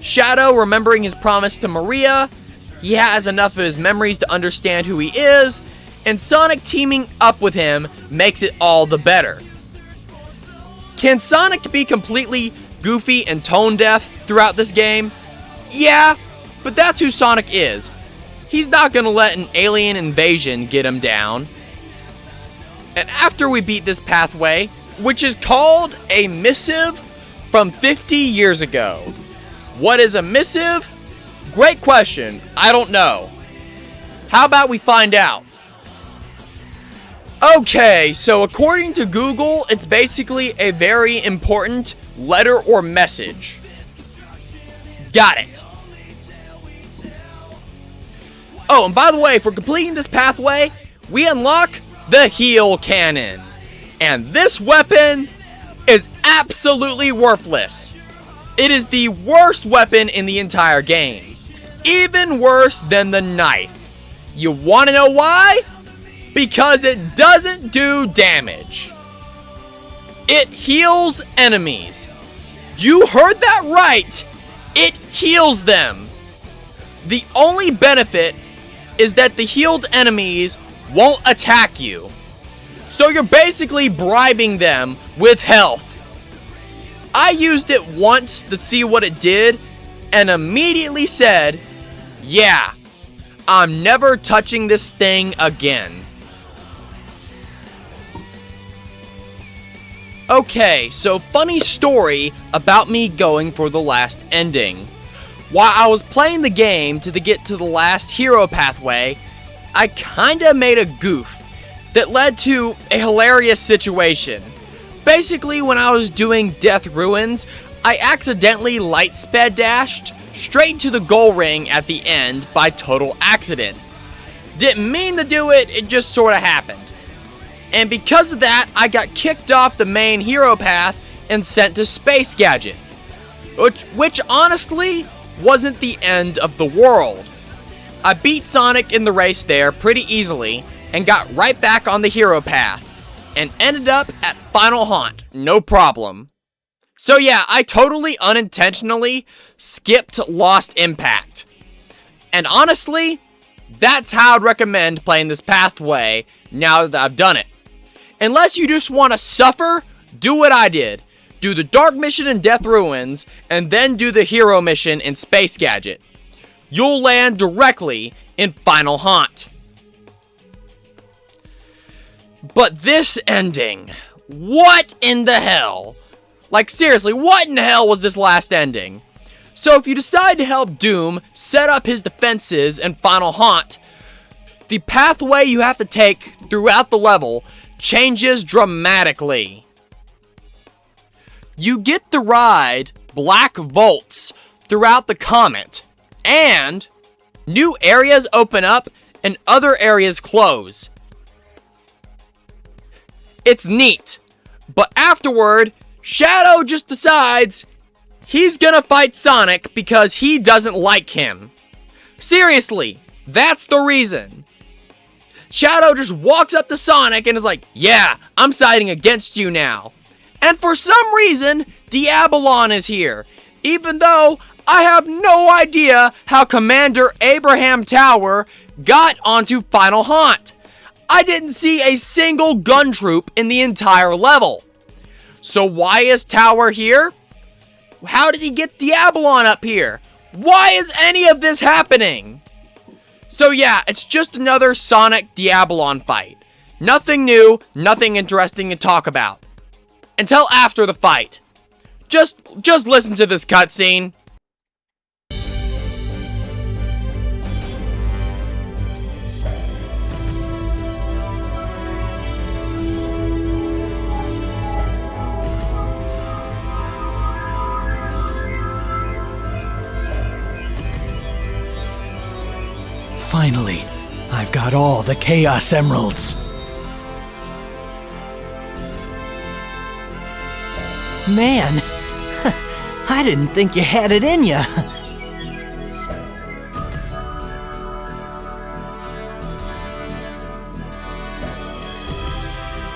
Shadow remembering his promise to Maria, he has enough of his memories to understand who he is, and Sonic teaming up with him makes it all the better. Can Sonic be completely goofy and tone deaf throughout this game? Yeah, but that's who Sonic is. He's not gonna let an alien invasion get him down. And after we beat this pathway, which is called a missive from 50 years ago. What is a missive? Great question. I don't know. How about we find out? Okay, so according to Google, it's basically a very important letter or message. Got it. Oh, and by the way, for completing this pathway, we unlock the Heal Cannon. And this weapon is absolutely worthless. It is the worst weapon in the entire game. Even worse than the knife. You want to know why? Because it doesn't do damage. It heals enemies. You heard that right. It heals them. The only benefit is that the healed enemies won't attack you. So you're basically bribing them with health. I used it once to see what it did and immediately said, yeah, I'm never touching this thing again. Okay, so funny story about me going for the last ending. While I was playing the game to get to the last hero pathway, I kinda made a goof that led to a hilarious situation. Basically, when I was doing Death Ruins, I accidentally light sped dashed straight to the goal ring at the end by total accident. Didn't mean to do it, it just sorta happened. And because of that, I got kicked off the main hero path and sent to Space Gadget. Which honestly wasn't the end of the world. I beat Sonic in the race there pretty easily and got right back on the hero path and ended up at Final Haunt, no problem. So yeah, I totally unintentionally skipped Lost Impact. And honestly, that's how I'd recommend playing this pathway now that I've done it. Unless you just want to suffer, do what I did. Do the Dark Mission in Death Ruins, and then do the Hero Mission in Space Gadget. You'll land directly in Final Haunt. But this ending, what in the hell? Like seriously, what in the hell was this last ending? So if you decide to help Doom set up his defenses in Final Haunt, the pathway you have to take throughout the level changes dramatically. You get to ride black volts throughout the comet, and new areas open up and other areas close. It's neat, but afterward, Shadow just decides he's gonna fight Sonic because he doesn't like him. Seriously, that's the reason. Shadow just walks up to Sonic and is like, yeah, I'm siding against you now. And for some reason, Diabolon is here, even though I have no idea how Commander Abraham Tower got onto Final Haunt. I didn't see a single gun troop in the entire level. So why is Tower here? How did he get Diabolon up here? Why is any of this happening? So yeah, it's just another Sonic Diabolon fight. Nothing new, nothing interesting to talk about. Until after the fight. Just listen to this cutscene. Finally, I've got all the Chaos Emeralds. Man, I didn't think you had it in ya.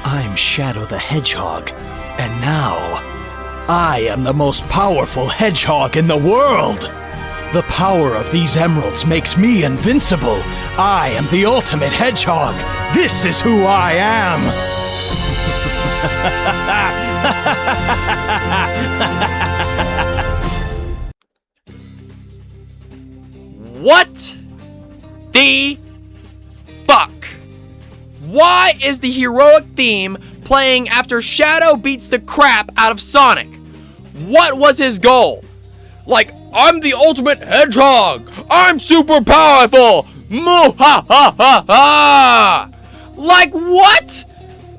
I'm Shadow the Hedgehog, and now I am the most powerful hedgehog in the world. The power of these emeralds makes me invincible. I am the ultimate hedgehog. This is who I am. What the fuck? Why is the heroic theme playing after Shadow beats the crap out of Sonic? What was his goal? Like, I'm the ultimate hedgehog! I'm super powerful! Moo ha ha ha ha! Like what?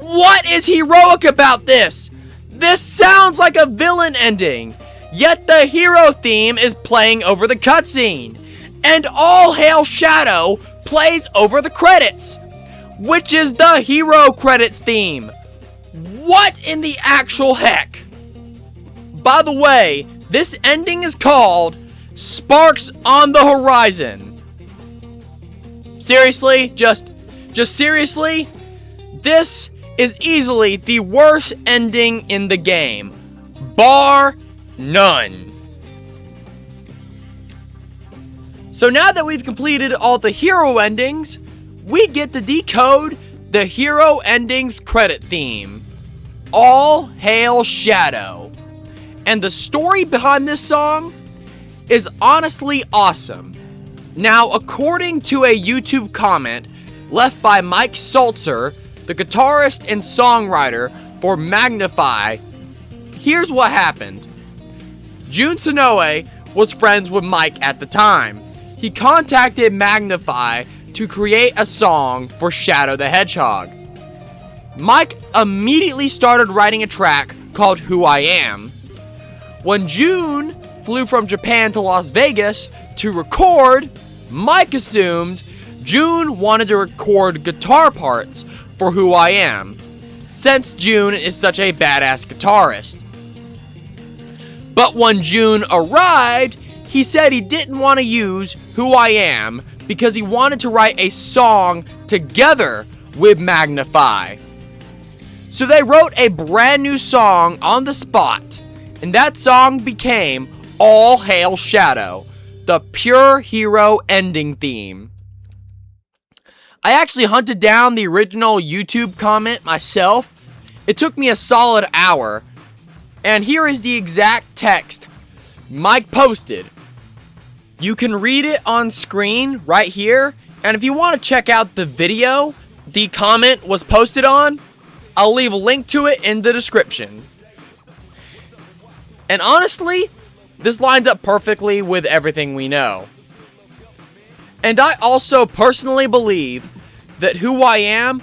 What is heroic about this? This sounds like a villain ending, yet the hero theme is playing over the cutscene, and All Hail Shadow plays over the credits, which is the hero credits theme. What in the actual heck? By the way, this ending is called Sparks on the Horizon. Seriously? Just seriously? This is easily the worst ending in the game, bar none. So now that we've completed all the hero endings, we get to decode the hero endings credit theme, All Hail Shadow. And the story behind this song is honestly awesome. Now, according to a YouTube comment left by Mike Saltzer, the guitarist and songwriter for Magnify, here's what happened. Jun Sonoe was friends with Mike at the time. He contacted Magnify to create a song for Shadow the Hedgehog. Mike immediately started writing a track called Who I Am. When Jun flew from Japan to Las Vegas to record, Mike assumed Jun wanted to record guitar parts for Who I Am, since Jun is such a badass guitarist. But when Jun arrived, he said he didn't want to use Who I Am because he wanted to write a song together with Magnify. So they wrote a brand new song on the spot, and that song became All Hail Shadow, the pure hero ending theme. I actually hunted down the original YouTube comment myself. It took me a solid hour, and here is the exact text Mike posted. You can read it on screen right here, and if you want to check out the video the comment was posted on, I'll leave a link to it in the description. And honestly, this lines up perfectly with everything we know. And I also personally believe that Who I Am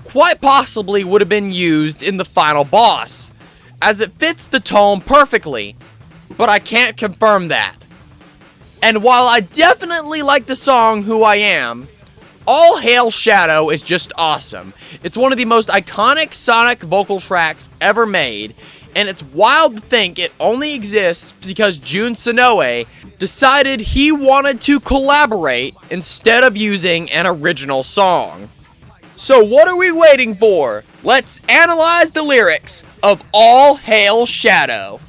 quite possibly would have been used in the final boss, as it fits the tone perfectly, but I can't confirm that. And while I definitely like the song Who I Am, All Hail Shadow is just awesome. It's one of the most iconic Sonic vocal tracks ever made, and it's wild to think it only exists because Jun Sonoe decided he wanted to collaborate instead of using an original song. So what are we waiting for? Let's analyze the lyrics of All Hail Shadow.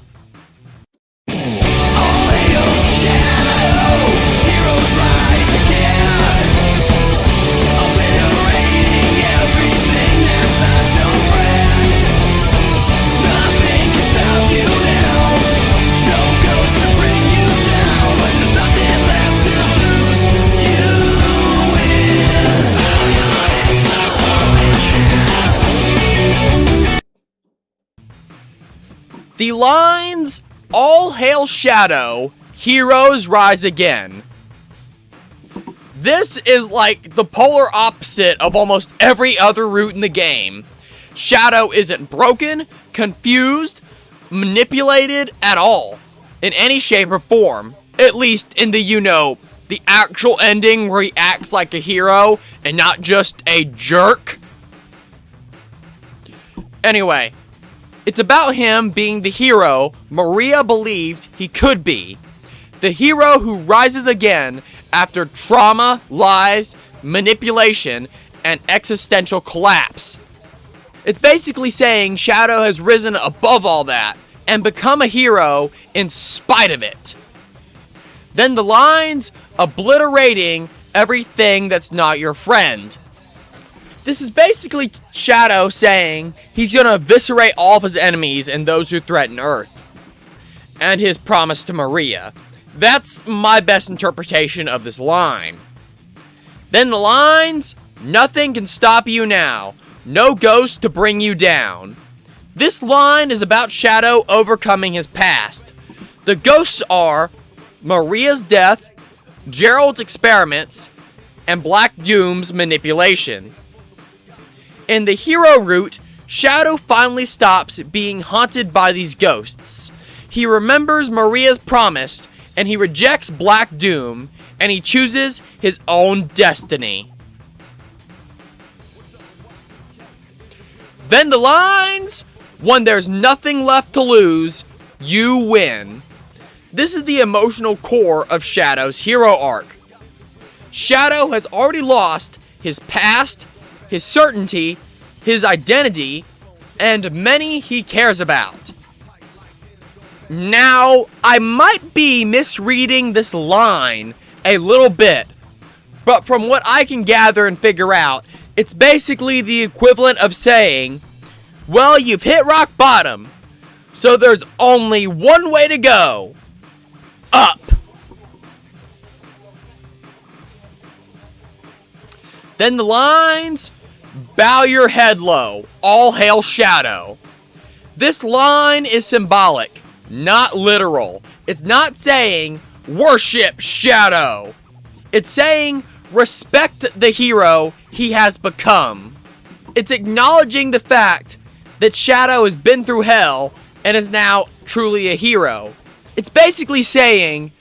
The lines, All Hail Shadow, Heroes Rise Again. This is like the polar opposite of almost every other route in the game. Shadow isn't broken, confused, manipulated at all, in any shape or form. At least in the, the actual ending where he acts like a hero and not just a jerk. Anyway, it's about him being the hero Maria believed he could be. The hero who rises again after trauma, lies, manipulation, and existential collapse. It's basically saying Shadow has risen above all that and become a hero in spite of it. Then the lines, obliterating everything that's not your friend. This is basically Shadow saying he's gonna eviscerate all of his enemies and those who threaten Earth. And his promise to Maria. That's my best interpretation of this line. Then the lines, nothing can stop you now. No ghost to bring you down. This line is about Shadow overcoming his past. The ghosts are Maria's death, Gerald's experiments, and Black Doom's manipulation. In the hero route, Shadow finally stops being haunted by these ghosts. He remembers Maria's promise, and he rejects Black Doom, and he chooses his own destiny. Then the lines, when there's nothing left to lose, you win. This is the emotional core of Shadow's hero arc. Shadow has already lost his past, his certainty, his identity, and many he cares about. Now, I might be misreading this line a little bit, but from what I can gather and figure out, it's basically the equivalent of saying, well, you've hit rock bottom, so there's only one way to go. Up. Then the lines, bow your head low, all hail Shadow. This line is symbolic, not literal. It's not saying, worship Shadow. It's saying, respect the hero he has become. It's acknowledging the fact that Shadow has been through hell and is now truly a hero. It's basically saying,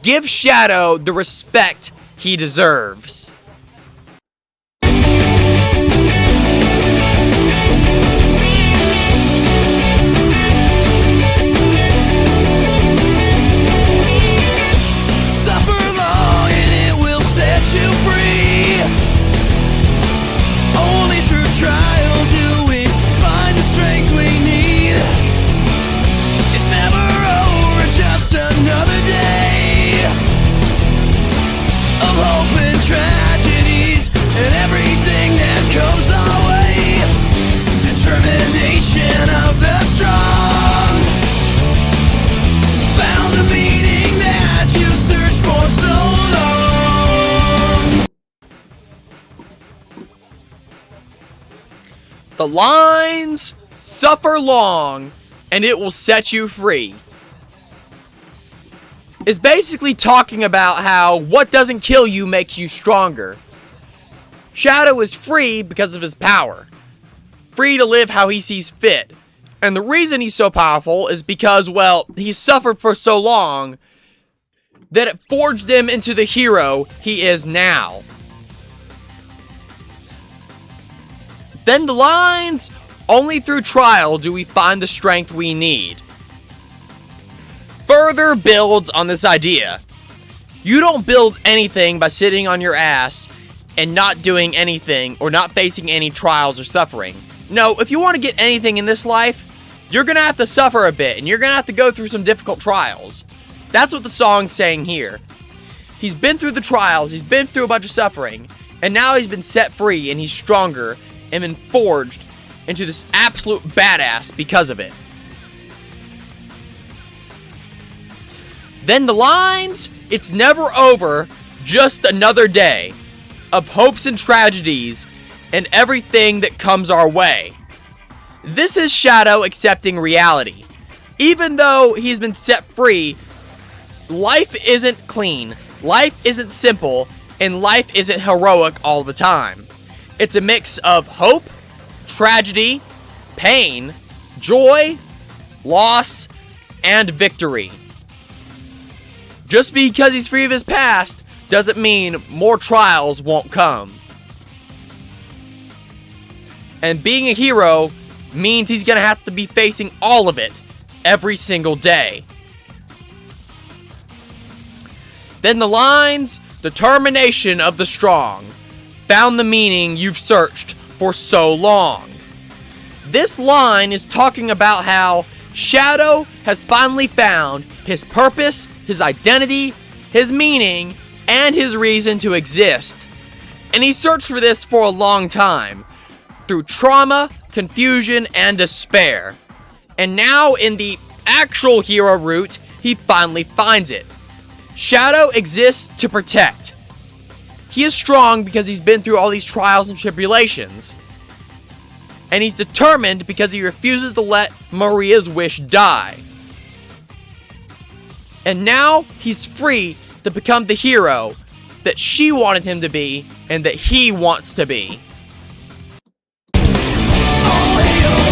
give Shadow the respect he deserves. Suffer long and it will set you free. Only through trial do we find the strength we need. It's never over, just another day of hope and tragedies and everything that comes our way. Determination of the strong found the meaning that you searched for so long. The lines, suffer long, and it will set you free, is basically talking about how what doesn't kill you makes you stronger. Shadow is free because of his power. Free to live how he sees fit. And the reason he's so powerful is because, well, he's suffered for so long that it forged him into the hero he is now. Then the lines, only through trial do we find the strength we need, further builds on this idea. You don't build anything by sitting on your ass and not doing anything or not facing any trials or suffering. No, if you want to get anything in this life, you're going to have to suffer a bit and you're going to have to go through some difficult trials. That's what the song's saying here. He's been through the trials, he's been through a bunch of suffering, and now he's been set free and he's stronger and been forged into this absolute badass because of it. Then the lines, it's never over, just another day of hopes and tragedies and everything that comes our way. This is Shadow accepting reality. Even though he's been set free, life isn't clean, life isn't simple, and life isn't heroic all the time. It's a mix of hope, tragedy, pain, joy, loss, and victory. Just because he's free of his past doesn't mean more trials won't come. And being a hero means he's gonna have to be facing all of it every single day. Then the lines, determination of the strong, found the meaning you've searched for so long. This line is talking about how Shadow has finally found his purpose, his identity, his meaning, and his reason to exist. And he searched for this for a long time, through trauma, confusion, and despair. And now in the actual hero route, he finally finds it. Shadow exists to protect. He is strong because he's been through all these trials and tribulations. And he's determined because he refuses to let Maria's wish die. And now he's free to become the hero that she wanted him to be and that he wants to be. All hail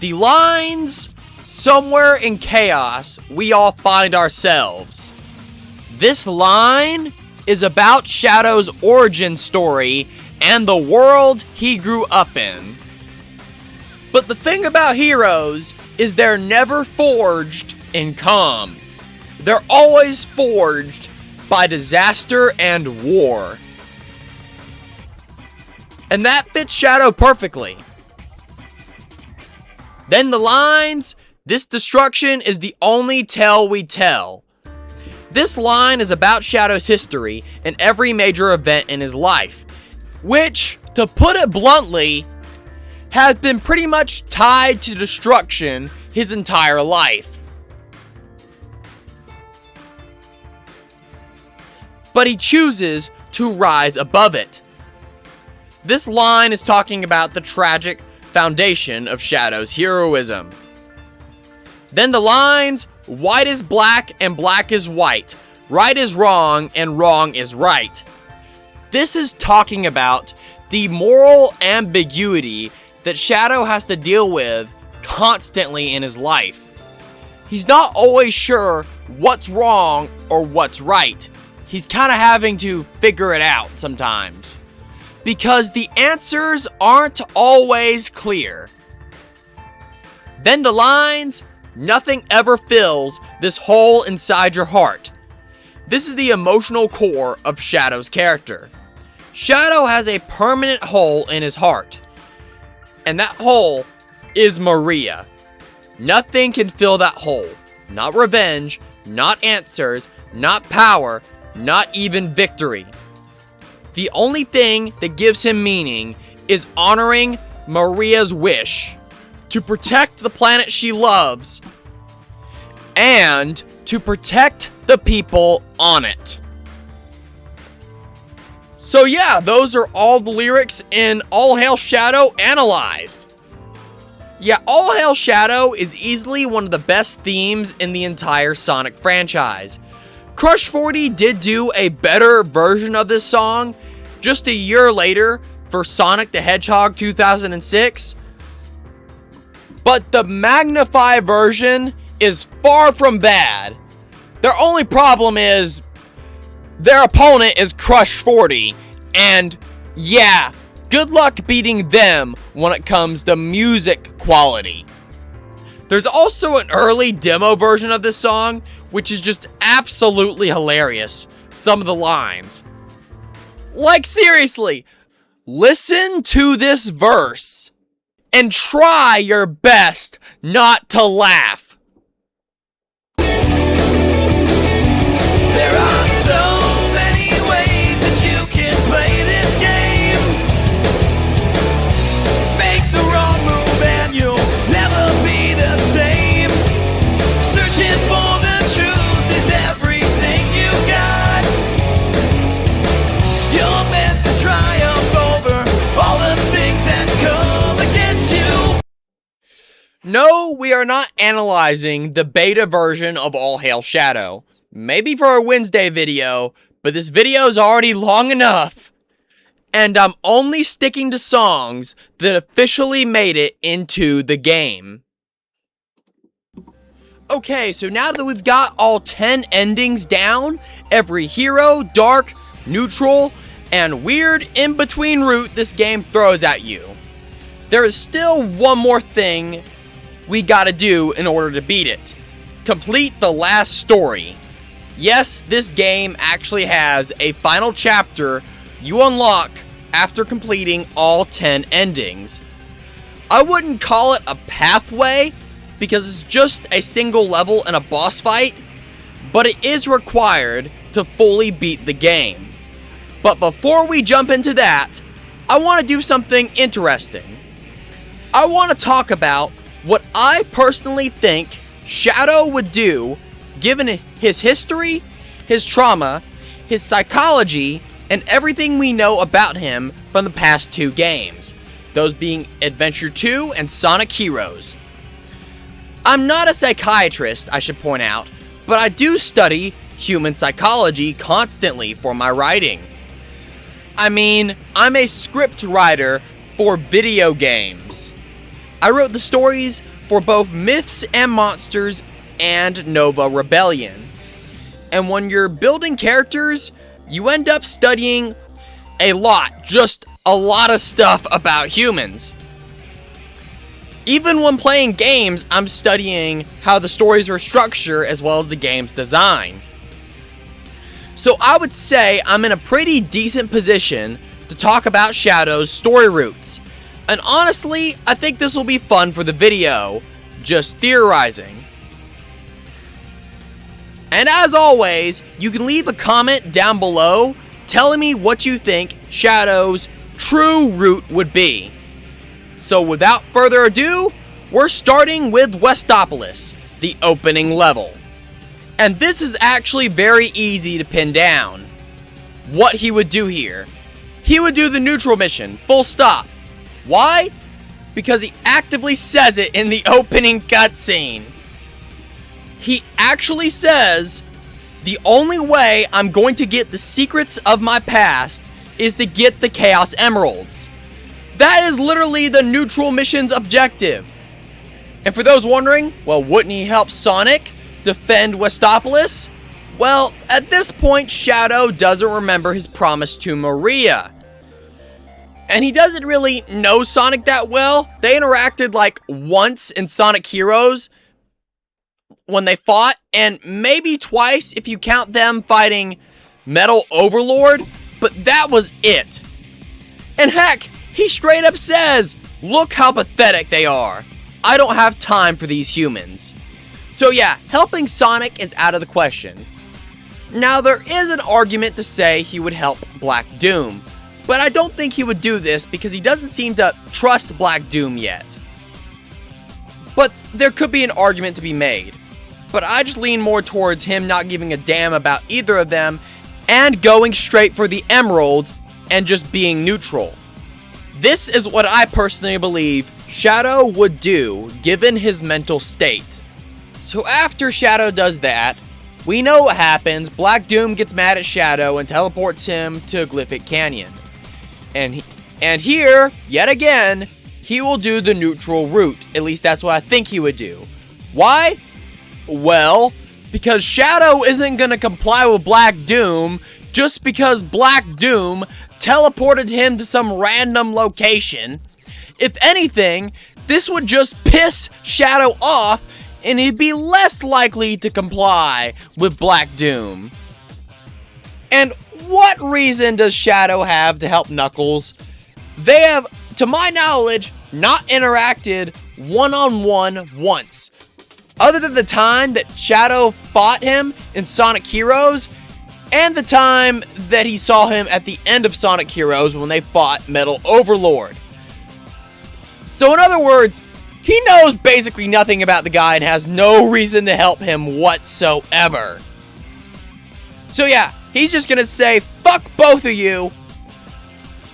The lines, "Somewhere in chaos, we all find ourselves." This line is about Shadow's origin story and the world he grew up in. But the thing about heroes is they're never forged in calm. They're always forged by disaster and war. And that fits Shadow perfectly. Then the lines, "This destruction is the only tale we tell." This line is about Shadow's history and every major event in his life, which, to put it bluntly, has been pretty much tied to destruction his entire life. But he chooses to rise above it. This line is talking about the tragic foundation of Shadow's heroism. Then the lines, "White is black and black is white. Right is wrong and wrong is right." This is talking about the moral ambiguity that Shadow has to deal with constantly in his life. He's not always sure what's wrong or what's right. He's kind of having to figure it out sometimes, because the answers aren't always clear. Then the lines, "Nothing ever fills this hole inside your heart." This is the emotional core of Shadow's character. Shadow has a permanent hole in his heart, and that hole is Maria. Nothing can fill that hole. Not revenge, not answers, not power, not even victory. The only thing that gives him meaning is honoring Maria's wish to protect the planet she loves and to protect the people on it. So yeah, those are all the lyrics in All Hail Shadow analyzed. Yeah, All Hail Shadow is easily one of the best themes in the entire Sonic franchise. Crush 40 did do a better version of this song just a year later for Sonic the Hedgehog 2006. But the magnified version is far from bad. Their only problem is their opponent is Crush 40, and yeah, good luck beating them when it comes to music quality. There's also an early demo version of this song, which is just absolutely hilarious. Some of the lines. Like, seriously, listen to this verse and try your best not to laugh. There are so many ways that you can play this game. Make the wrong move and you'll never be the same. Searching for the truth is everything you got. You're meant to triumph over all the things that come against you. No, we are not analyzing the beta version of All Hail Shadow. Maybe for a Wednesday video, but this video is already long enough. And I'm only sticking to songs that officially made it into the game. Okay, so now that we've got all 10 endings down, every hero, dark, neutral, and weird in-between route this game throws at you, there is still one more thing we gotta do in order to beat it. Complete the last story. Yes, this game actually has a final chapter you unlock after completing all 10 endings. I wouldn't call it a pathway because it's just a single level and a boss fight, but it is required to fully beat the game. But before we jump into that, I want to do something interesting. I want to talk about what I personally think Shadow would do given his history, his trauma, his psychology, and everything we know about him from the past two games, those being Adventure 2 and Sonic Heroes. I'm not a psychiatrist, I should point out, but I do study human psychology constantly for my writing. I mean, I'm a script writer for video games. I wrote the stories for both Myths and Monsters and Nova Rebellion. And when you're building characters, you end up studying just a lot of stuff about humans. Even when playing games, I'm studying how the stories are structured as well as the game's design. So I would say I'm in a pretty decent position to talk about Shadow's story roots. And honestly, I think this will be fun for the video, just theorizing. And as always, you can leave a comment down below telling me what you think Shadow's true route would be. So without further ado, we're starting with Westopolis, the opening level. And this is actually very easy to pin down. What he would do here. He would do the neutral mission, full stop. Why? Because he actively says it in the opening cutscene. He actually says, the only way I'm going to get the secrets of my past is to get the Chaos Emeralds. That is literally the neutral mission's objective. And for those wondering, well, wouldn't he help Sonic defend Westopolis? Well, at this point, Shadow doesn't remember his promise to Maria. And he doesn't really know Sonic that well. They interacted like once in Sonic Heroes when they fought, and maybe twice if you count them fighting Metal Overlord, but that was it. And heck, he straight up says, look how pathetic they are. I don't have time for these humans. So yeah, helping Sonic is out of the question. Now there is an argument to say he would help Black Doom, but I don't think he would do this because he doesn't seem to trust Black Doom yet. But there could be an argument to be made. But I just lean more towards him not giving a damn about either of them and going straight for the emeralds and just being neutral. This is what I personally believe Shadow would do given his mental state. So after Shadow does that, we know what happens. Black Doom gets mad at Shadow and teleports him to Glyphic Canyon. And here, yet again, he will do the neutral route. At least that's what I think he would do. Why? Well, because Shadow isn't going to comply with Black Doom just because Black Doom teleported him to some random location. If anything, this would just piss Shadow off and he'd be less likely to comply with Black Doom. And what reason does Shadow have to help Knuckles? They have, to my knowledge, not interacted one-on-one once. Other than the time that Shadow fought him in Sonic Heroes, and the time that he saw him at the end of Sonic Heroes when they fought Metal Overlord. So in other words, he knows basically nothing about the guy and has no reason to help him whatsoever. So yeah, he's just gonna say, fuck both of you.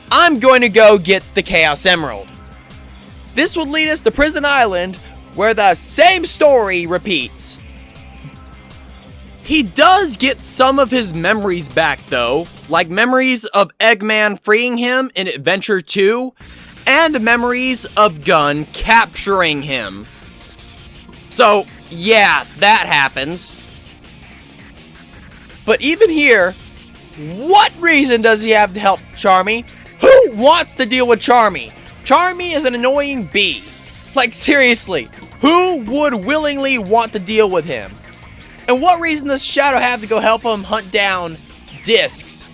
I'm going to go get the Chaos Emerald. This would lead us to Prison Island, where the same story repeats. He does get some of his memories back though, like memories of Eggman freeing him in Adventure 2, and memories of Gun capturing him. So yeah, that happens. But even here, what reason does he have to help Charmy? Who wants to deal with Charmy? Charmy is an annoying bee. Like seriously, who would willingly want to deal with him? And what reason does Shadow have to go help him hunt down discs?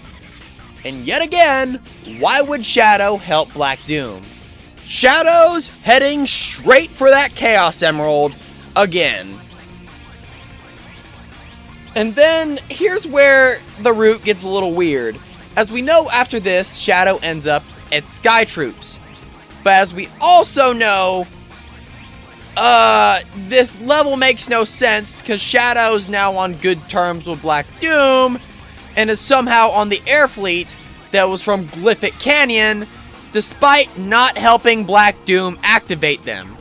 And yet again, why would Shadow help Black Doom? Shadow's heading straight for that Chaos Emerald again. And then here's where the route gets a little weird. As we know, after this, Shadow ends up at Sky Troops. But as we also know, this level makes no sense because Shadow's now on good terms with Black Doom and is somehow on the air fleet that was from Glyphic Canyon, despite not helping Black Doom activate them.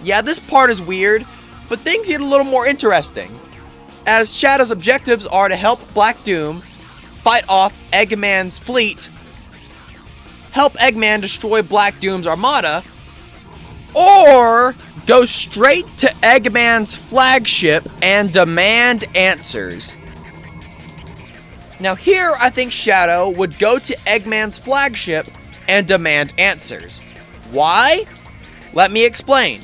Yeah, this part is weird, but things get a little more interesting, as Shadow's objectives are to help Black Doom fight off Eggman's fleet, help Eggman destroy Black Doom's armada, or go straight to Eggman's flagship and demand answers. Now here, I think Shadow would go to Eggman's flagship and demand answers. Why? Let me explain.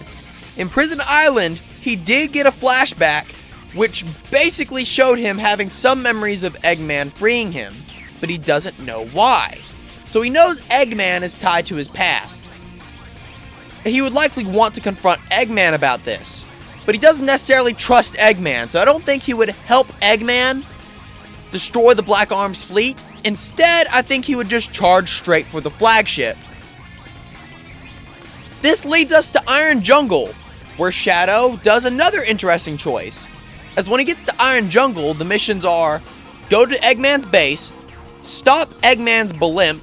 In Prison Island, he did get a flashback, which basically showed him having some memories of Eggman freeing him, but he doesn't know why. So he knows Eggman is tied to his past. He would likely want to confront Eggman about this, but he doesn't necessarily trust Eggman, so I don't think he would help Eggman destroy the Black Arms fleet. Instead, I think he would just charge straight for the flagship. This leads us to Iron Jungle, where Shadow does another interesting choice. As when he gets to Iron Jungle, the missions are go to Eggman's base, stop Eggman's blimp,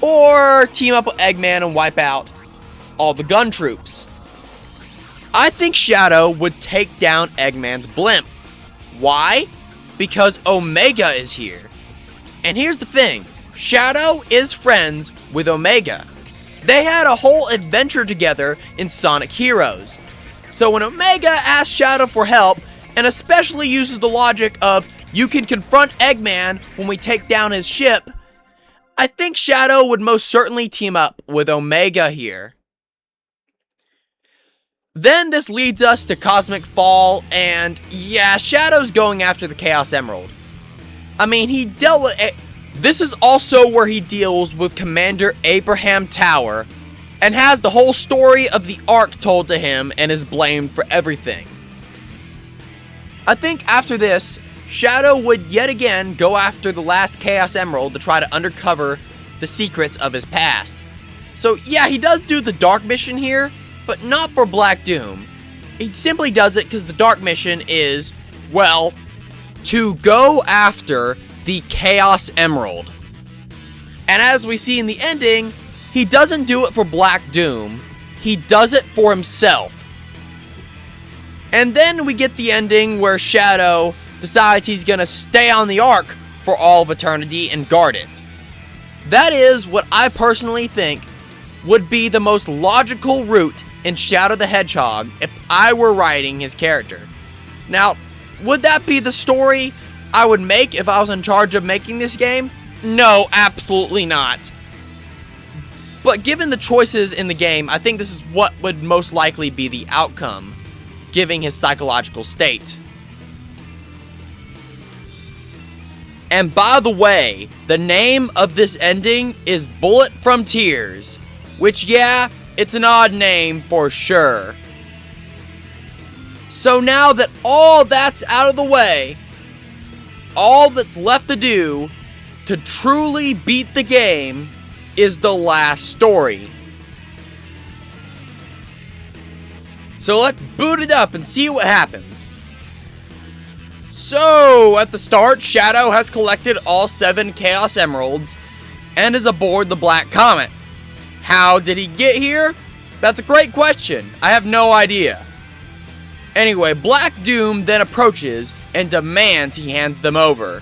or team up with Eggman and wipe out all the gun troops. I think Shadow would take down Eggman's blimp. Why? Because Omega is here. And here's the thing, Shadow is friends with Omega. They had a whole adventure together in Sonic Heroes. So when Omega asks Shadow for help, and especially uses the logic of, you can confront Eggman when we take down his ship, I think Shadow would most certainly team up with Omega here. Then this leads us to Cosmic Fall, and yeah, Shadow's going after the Chaos Emerald. I mean, he dealt with it. This is also where he deals with Commander Abraham Tower, and has the whole story of the Ark told to him and is blamed for everything. I think after this, Shadow would yet again go after the last Chaos Emerald to try to uncover the secrets of his past. So yeah, he does do the Dark Mission here, but not for Black Doom. He simply does it because the Dark Mission is, well, to go after the Chaos Emerald. And as we see in the ending, he doesn't do it for Black Doom, he does it for himself. And then we get the ending where Shadow decides he's gonna stay on the Ark for all of eternity and guard it. That is what I personally think would be the most logical route in Shadow the Hedgehog if I were writing his character. Now, would that be the story I would make if I was in charge of making this game? No, absolutely not. But given the choices in the game, I think this is what would most likely be the outcome, given his psychological state. And by the way, the name of this ending is Bullet from Tears, which, yeah, it's an odd name for sure. So now that all that's out of the way, all that's left to do to truly beat the game is the last story. So let's boot it up and see what happens. So, at the start, Shadow has collected all 7 Chaos Emeralds and is aboard the Black Comet. How did he get here? That's a great question. I have no idea. Anyway, Black Doom then approaches and demands he hands them over.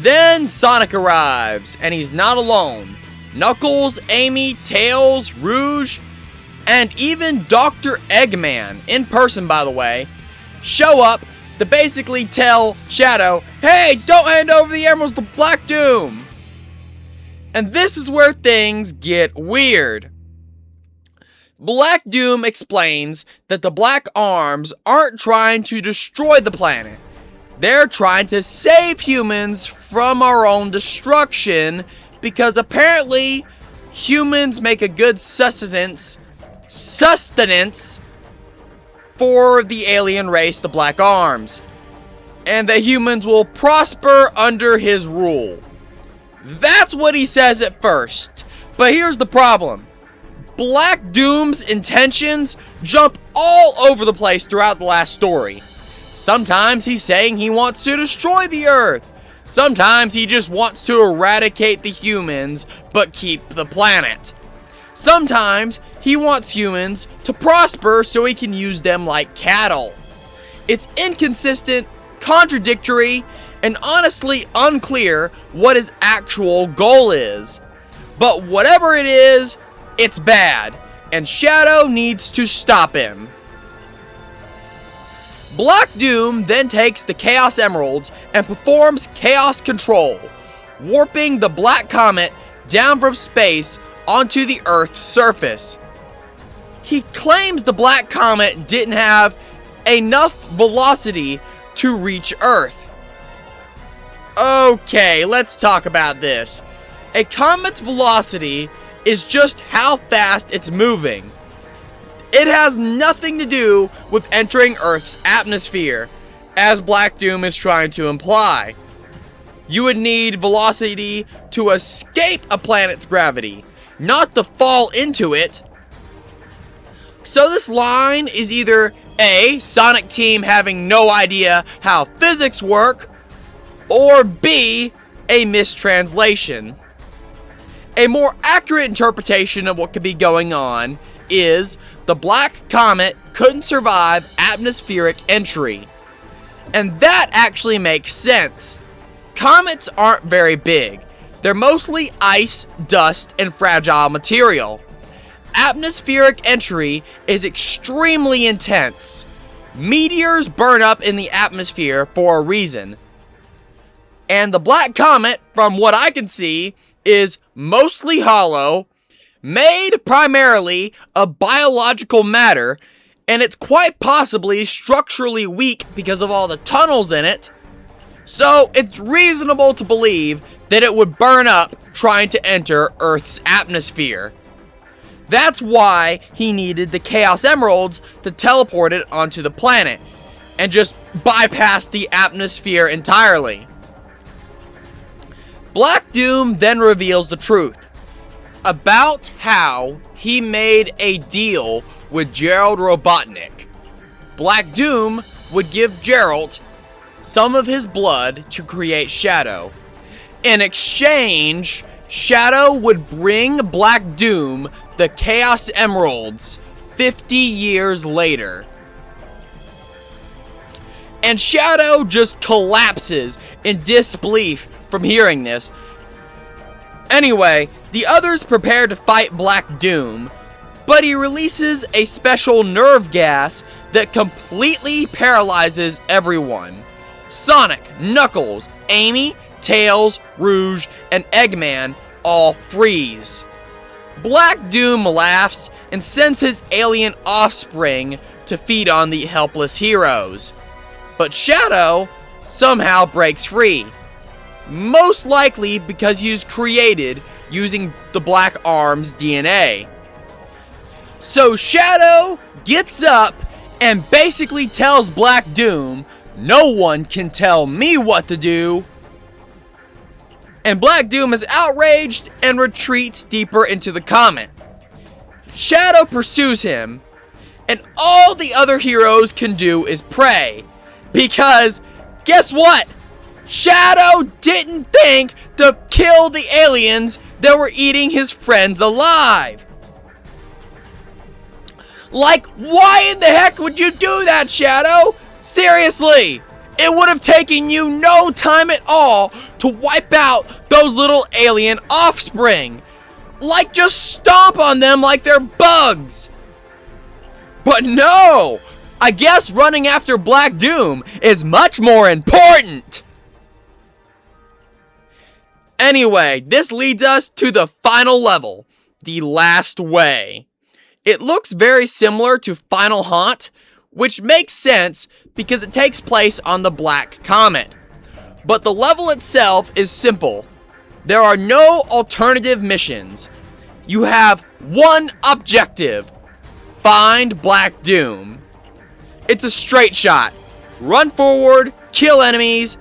Then Sonic arrives, and he's not alone. Knuckles, Amy, Tails, Rouge, and even Dr. Eggman, in person by the way, show up to basically tell Shadow, hey, don't hand over the emeralds to Black Doom. And this is where things get weird. Black Doom explains that the Black Arms aren't trying to destroy the planet. They're trying to save humans from our own destruction because apparently humans make a good sustenance for the alien race, the Black Arms, and that humans will prosper under his rule. That's what he says at first, but here's the problem. Black Doom's intentions jump all over the place throughout the last story. Sometimes he's saying he wants to destroy the Earth. Sometimes he just wants to eradicate the humans, but keep the planet. Sometimes he wants humans to prosper so he can use them like cattle. It's inconsistent, contradictory, and honestly unclear what his actual goal is. But whatever it is, It's bad, and Shadow needs to stop him. Black Doom then takes the Chaos Emeralds and performs Chaos Control, warping the Black Comet down from space onto the Earth's surface. He claims the Black Comet didn't have enough velocity to reach Earth. Okay, let's talk about this. A comet's velocity is just how fast it's moving. It has nothing to do with entering Earth's atmosphere, as Black Doom is trying to imply. You would need velocity to escape a planet's gravity, not to fall into it. So this line is either A, Sonic Team having no idea how physics work, or B, a mistranslation. A more accurate interpretation of what could be going on is the Black Comet couldn't survive atmospheric entry. And that actually makes sense. Comets aren't very big. They're mostly ice, dust, and fragile material. Atmospheric entry is extremely intense. Meteors burn up in the atmosphere for a reason. And the Black Comet, from what I can see, is mostly hollow, made primarily of biological matter, and it's quite possibly structurally weak because of all the tunnels in it. So it's reasonable to believe that it would burn up trying to enter Earth's atmosphere. That's why he needed the Chaos Emeralds to teleport it onto the planet and just bypass the atmosphere entirely. Black Doom then reveals the truth about how he made a deal with Gerald Robotnik. Black Doom would give Gerald some of his blood to create Shadow. In exchange, Shadow would bring Black Doom the Chaos Emeralds 50 years later. And Shadow just collapses in disbelief from hearing this. Anyway, the others prepare to fight Black Doom, but he releases a special nerve gas that completely paralyzes everyone. Sonic, Knuckles, Amy, Tails, Rouge, and Eggman all freeze. Black Doom laughs and sends his alien offspring to feed on the helpless heroes. But Shadow somehow breaks free. Most likely because he was created using the Black Arm's DNA. So Shadow gets up and basically tells Black Doom, "No one can tell me what to do." And Black Doom is outraged and retreats deeper into the comet. Shadow pursues him, and all the other heroes can do is pray. Because, guess what? Shadow didn't think to kill the aliens that were eating his friends alive. Like, why in the heck would you do that, Shadow? Seriously, it would have taken you no time at all to wipe out those little alien offspring. Like, just stomp on them like they're bugs. But no! I guess running after Black Doom is much more important. Anyway, this leads us to the final level, the Last Way. It looks very similar to Final Haunt, which makes sense because it takes place on the Black Comet. But the level itself is simple. There are no alternative missions. You have one objective: find Black Doom. It's a straight shot. Run forward, kill enemies,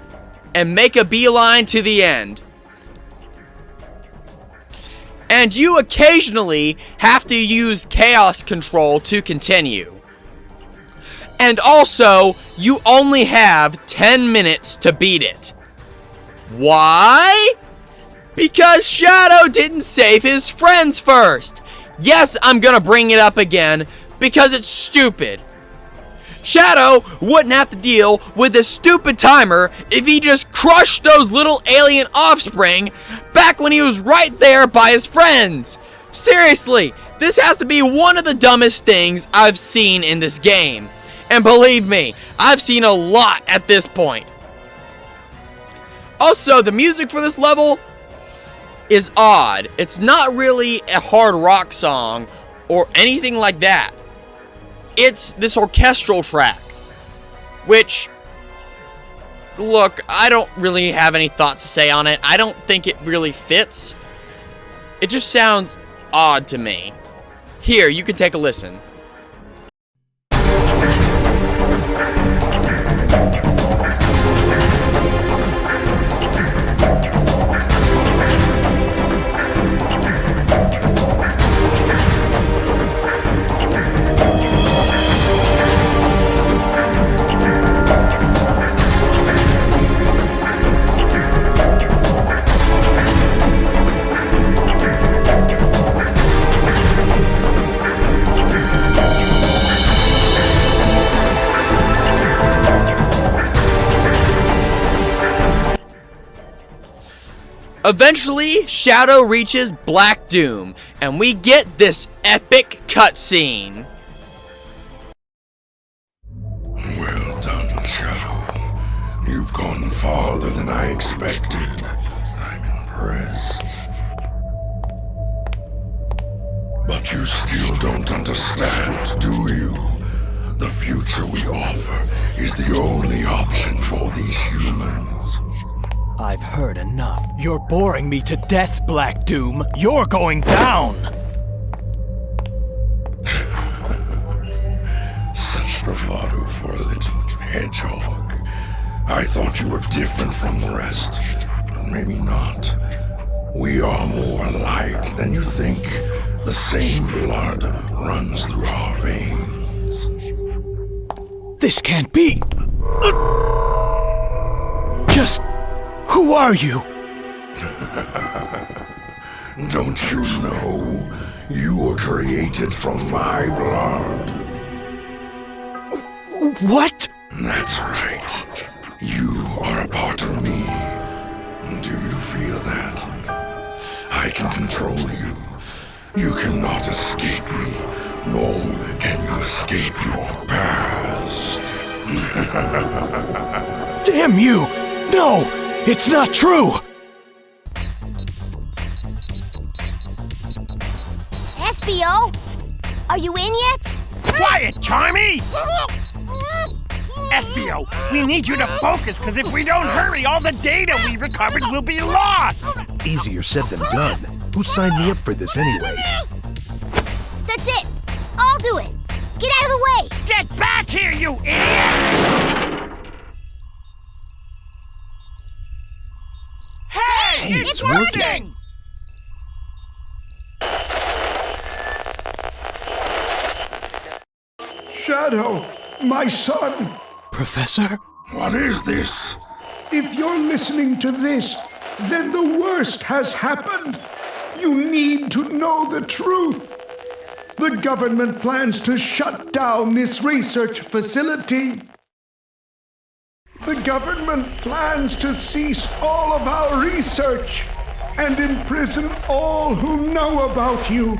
and make a beeline to the end. And you occasionally have to use Chaos Control to continue. And also, you only have 10 minutes to beat it. Why? Because Shadow didn't save his friends first. Yes, I'm gonna bring it up again because it's stupid. Shadow wouldn't have to deal with this stupid timer if he just crushed those little alien offspring back when he was right there by his friends. Seriously, this has to be one of the dumbest things I've seen in this game. And believe me, I've seen a lot at this point. Also, the music for this level is odd. It's not really a hard rock song or anything like that. It's this orchestral track, which, look, I don't really have any thoughts to say on it. I don't think it really fits. It just sounds odd to me. Here, you can take a listen. Eventually, Shadow reaches Black Doom, and we get this epic cutscene. Well done, Shadow. You've gone farther than I expected. I'm impressed. But you still don't understand, do you? The future we offer is the only option for these humans. I've heard enough. You're boring me to death, Black Doom. You're going down! Such bravado for a little hedgehog. I thought you were different from the rest, but maybe not. We are more alike than you think. The same blood runs through our veins. This can't be! Just... who are you? Don't you know? You were created from my blood. What? That's right. You are a part of me. Do you feel that? I can control you. You cannot escape me, nor can you escape your past. Damn you! No! It's not true! SBO? Are you in yet? Quiet, Charmy! SBO, we need you to focus, because if we don't hurry, all the data we recovered will be lost! Easier said than done. Who signed me up for this anyway? That's it! I'll do it! Get out of the way! Get back here, you idiot! Hey! It's working! Shadow, my son! Professor? What is this? If you're listening to this, then the worst has happened. You need to know the truth. The government plans to shut down this research facility. The government plans to cease all of our research and imprison all who know about you.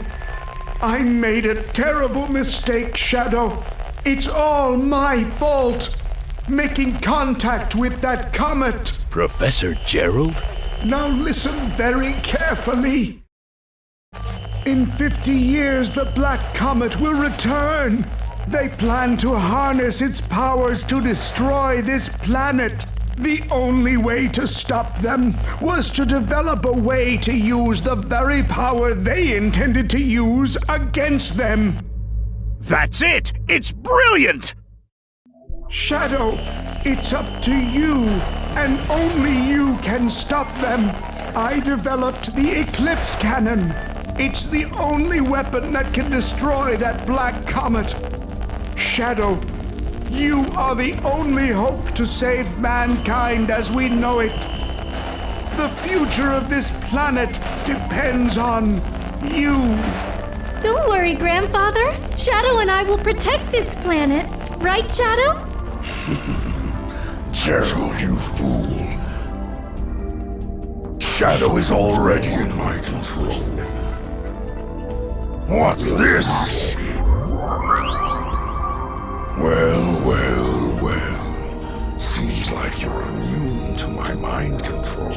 I made a terrible mistake, Shadow. It's all my fault. Making contact with that comet. Professor Gerald? Now listen very carefully. In 50 years, the Black Comet will return. They plan to harness its powers to destroy this planet. The only way to stop them was to develop a way to use the very power they intended to use against them. That's it! It's brilliant! Shadow, it's up to you, and only you can stop them. I developed the Eclipse Cannon. It's the only weapon that can destroy that Black Comet. Shadow, you are the only hope to save mankind as we know it. The future of this planet depends on you. Don't worry, Grandfather. Shadow and I will protect this planet. Right, Shadow? Gerald, you fool. Shadow is already in my control. What's this? Well. Seems like you're immune to my mind control.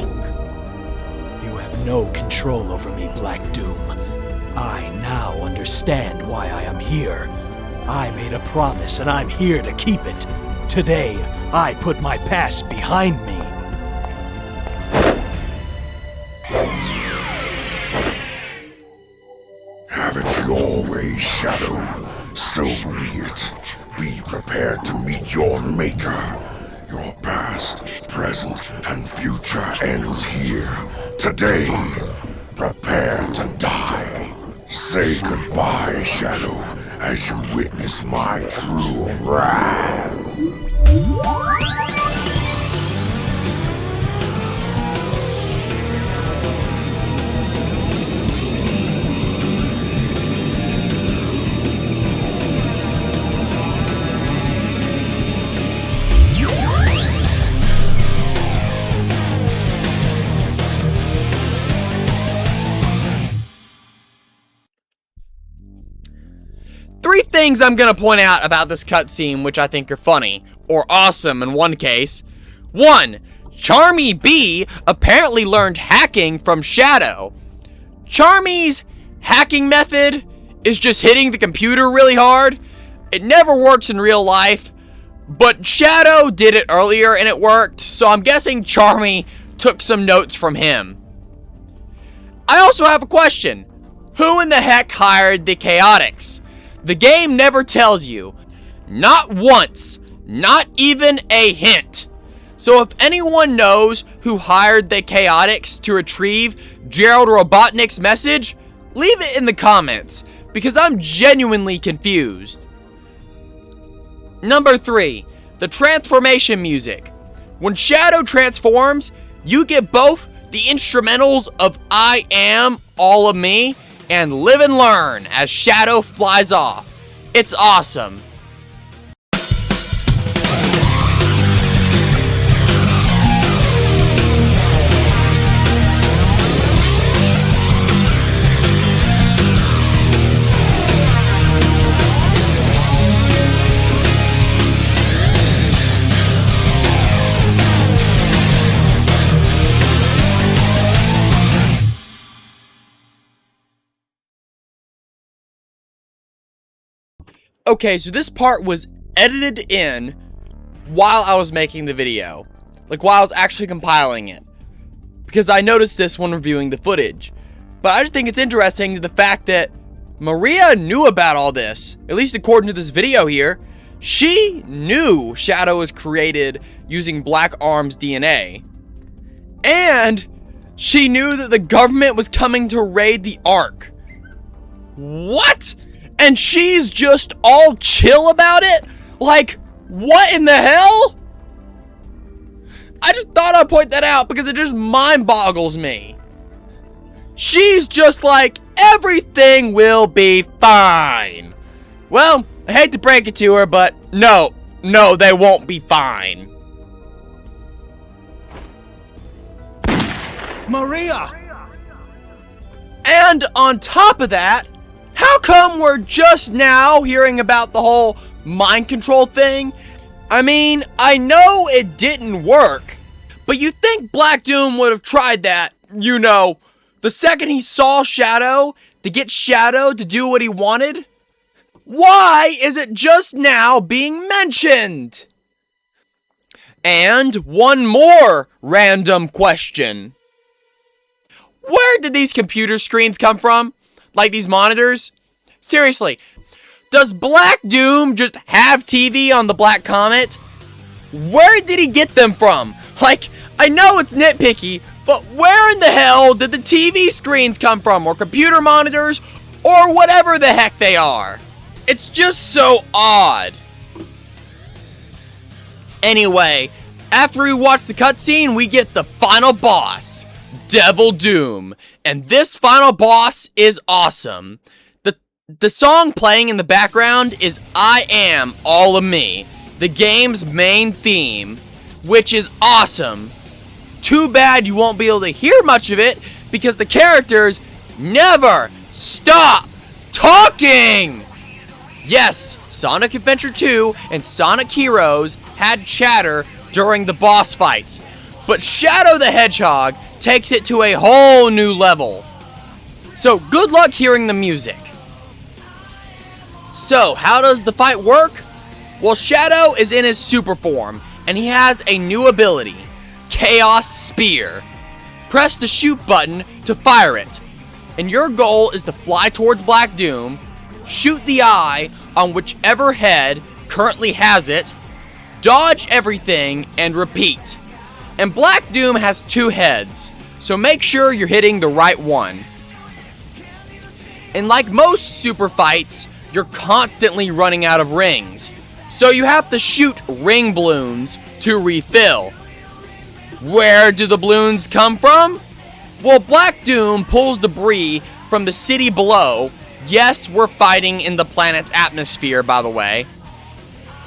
You have no control over me, Black Doom. I now understand why I am here. I made a promise and I'm here to keep it. Today, I put my past behind me. Have it your way, Shadow. So be it. Be prepared to meet your maker. Your past, present, and future ends here. Today, prepare to die. Say goodbye, Shadow, as you witness my true wrath. Three things I'm gonna point out about this cutscene which I think are funny, or awesome in one case. 1. Charmy B apparently learned hacking from Shadow. Charmy's hacking method is just hitting the computer really hard. It never works in real life, but Shadow did it earlier and it worked, so I'm guessing Charmy took some notes from him. I also have a question. Who in the heck hired the Chaotix? The game never tells you. Not once. Not even a hint. So if anyone knows who hired the Chaotix to retrieve Gerald Robotnik's message, leave it in the comments, because I'm genuinely confused. Number 3. The transformation music. When Shadow transforms, you get both the instrumentals of I Am All of Me and Live and Learn as Shadow flies off. It's awesome. Okay, so this part was edited in while I was making the video. Like, while I was actually compiling it. Because I noticed this when reviewing the footage. But I just think it's interesting the fact that Maria knew about all this. At least according to this video here. She knew Shadow was created using Black Arm's DNA. And she knew that the government was coming to raid the Ark. What? And she's just all chill about it? Like, what in the hell? I just thought I'd point that out because it just mind boggles me. She's just like, everything will be fine. Well, I hate to break it to her, but no, they won't be fine. Maria! And on top of that, how come we're just now hearing about the whole mind control thing? I mean, I know it didn't work, but you think Black Doom would have tried that, you know, the second he saw Shadow, to get Shadow to do what he wanted? Why is it just now being mentioned? And one more random question. Where did these computer screens come from? Like these monitors? Seriously, does Black Doom just have TV on the Black Comet? Where did he get them from? Like, I know it's nitpicky, but where in the hell did the TV screens come from? Or computer monitors? Or whatever the heck they are? It's just so odd. Anyway, after we watch the cutscene, we get the final boss, Devil Doom. And this final boss is awesome. The song playing in the background is I Am All of Me, the game's main theme, which is awesome. Too bad you won't be able to hear much of it because the characters never stop talking! Yes, Sonic Adventure 2 and Sonic Heroes had chatter during the boss fights, but Shadow the Hedgehog takes it to a whole new level. So good luck hearing the music. So how does the fight work? Well, Shadow is in his super form, and he has a new ability, Chaos Spear. Press the shoot button to fire it, and your goal is to fly towards Black Doom, shoot the eye on whichever head currently has it, dodge everything, and repeat. And Black Doom has 2 heads, so make sure you're hitting the right one. And like most super fights, you're constantly running out of rings, so you have to shoot ring balloons to refill. Where do the balloons come from? Well, Black Doom pulls debris from the city below. Yes, we're fighting in the planet's atmosphere, by the way.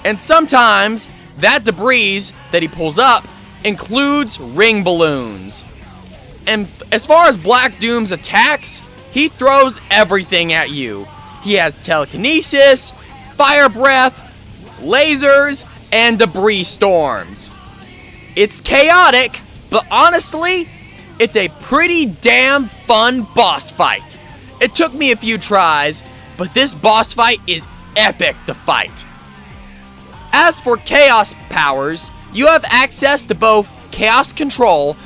And sometimes that debris that he pulls up includes ring balloons. And as far as Black Doom's attacks, he throws everything at you. He has telekinesis, fire breath, lasers, and debris storms. It's chaotic, but honestly, it's a pretty damn fun boss fight. It took me a few tries, but this boss fight is epic to fight. As for Chaos powers, you have access to both Chaos Control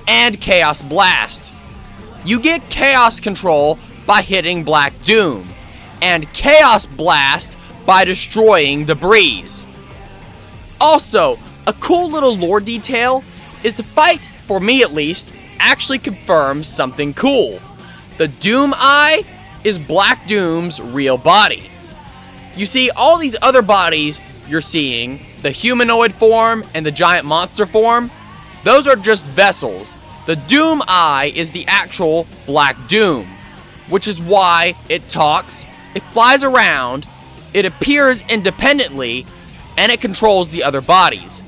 and Chaos Blast. You get Chaos Control by hitting Black Doom, and Chaos Blast by destroying debris. Also, a cool little lore detail is the fight, for me at least, actually confirms something cool. The Doom Eye is Black Doom's real body. You see, all these other bodies you're seeing, the humanoid form and the giant monster form, those are just vessels. The Doom Eye is the actual Black Doom, which is why it talks, it flies around, it appears independently, and it controls the other bodies.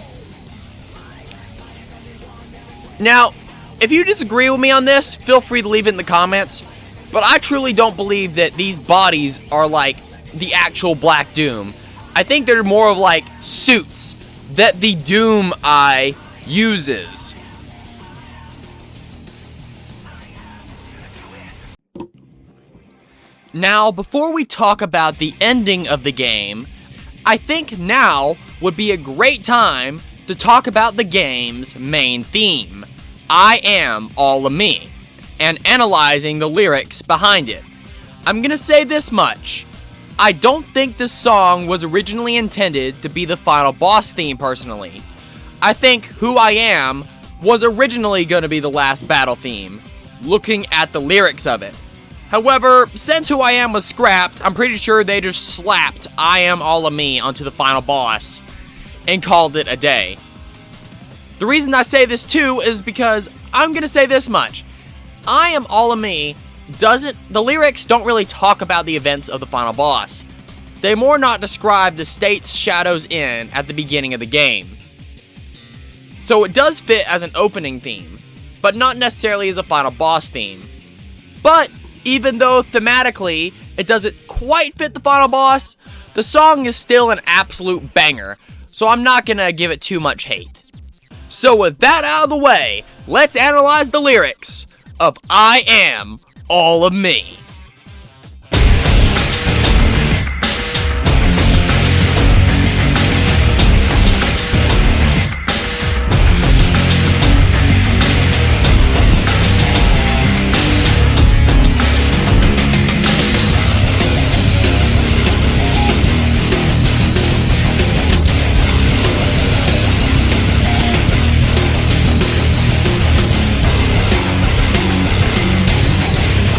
Now, if you disagree with me on this, feel free to leave it in the comments, but I truly don't believe that these bodies are like the actual Black Doom. I think they're more of like suits that the Doom Eye uses. Now, before we talk about the ending of the game, I think now would be a great time to talk about the game's main theme, I Am All of Me, and analyzing the lyrics behind it. I'm gonna say this much. I don't think this song was originally intended to be the final boss theme personally. I think Who I Am was originally gonna be the last battle theme, looking at the lyrics of it. However, since Who I Am was scrapped, I'm pretty sure they just slapped I Am All of Me onto the final boss and called it a day. The reason I say this too is because I'm gonna say this much. I Am All of Me the lyrics don't really talk about the events of the final boss. They more not describe the states Shadow's in at the beginning of the game. So it does fit as an opening theme, but not necessarily as a final boss theme. But even though thematically it doesn't quite fit the final boss, the song is still an absolute banger, so I'm not gonna give it too much hate. So with that out of the way, let's analyze the lyrics of I Am All of Me.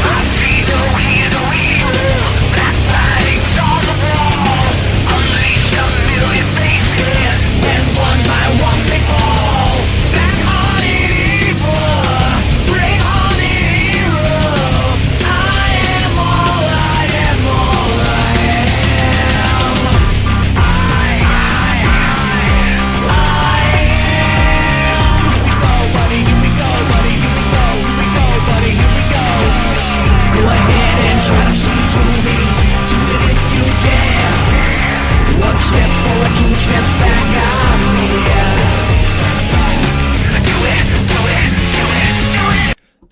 I feel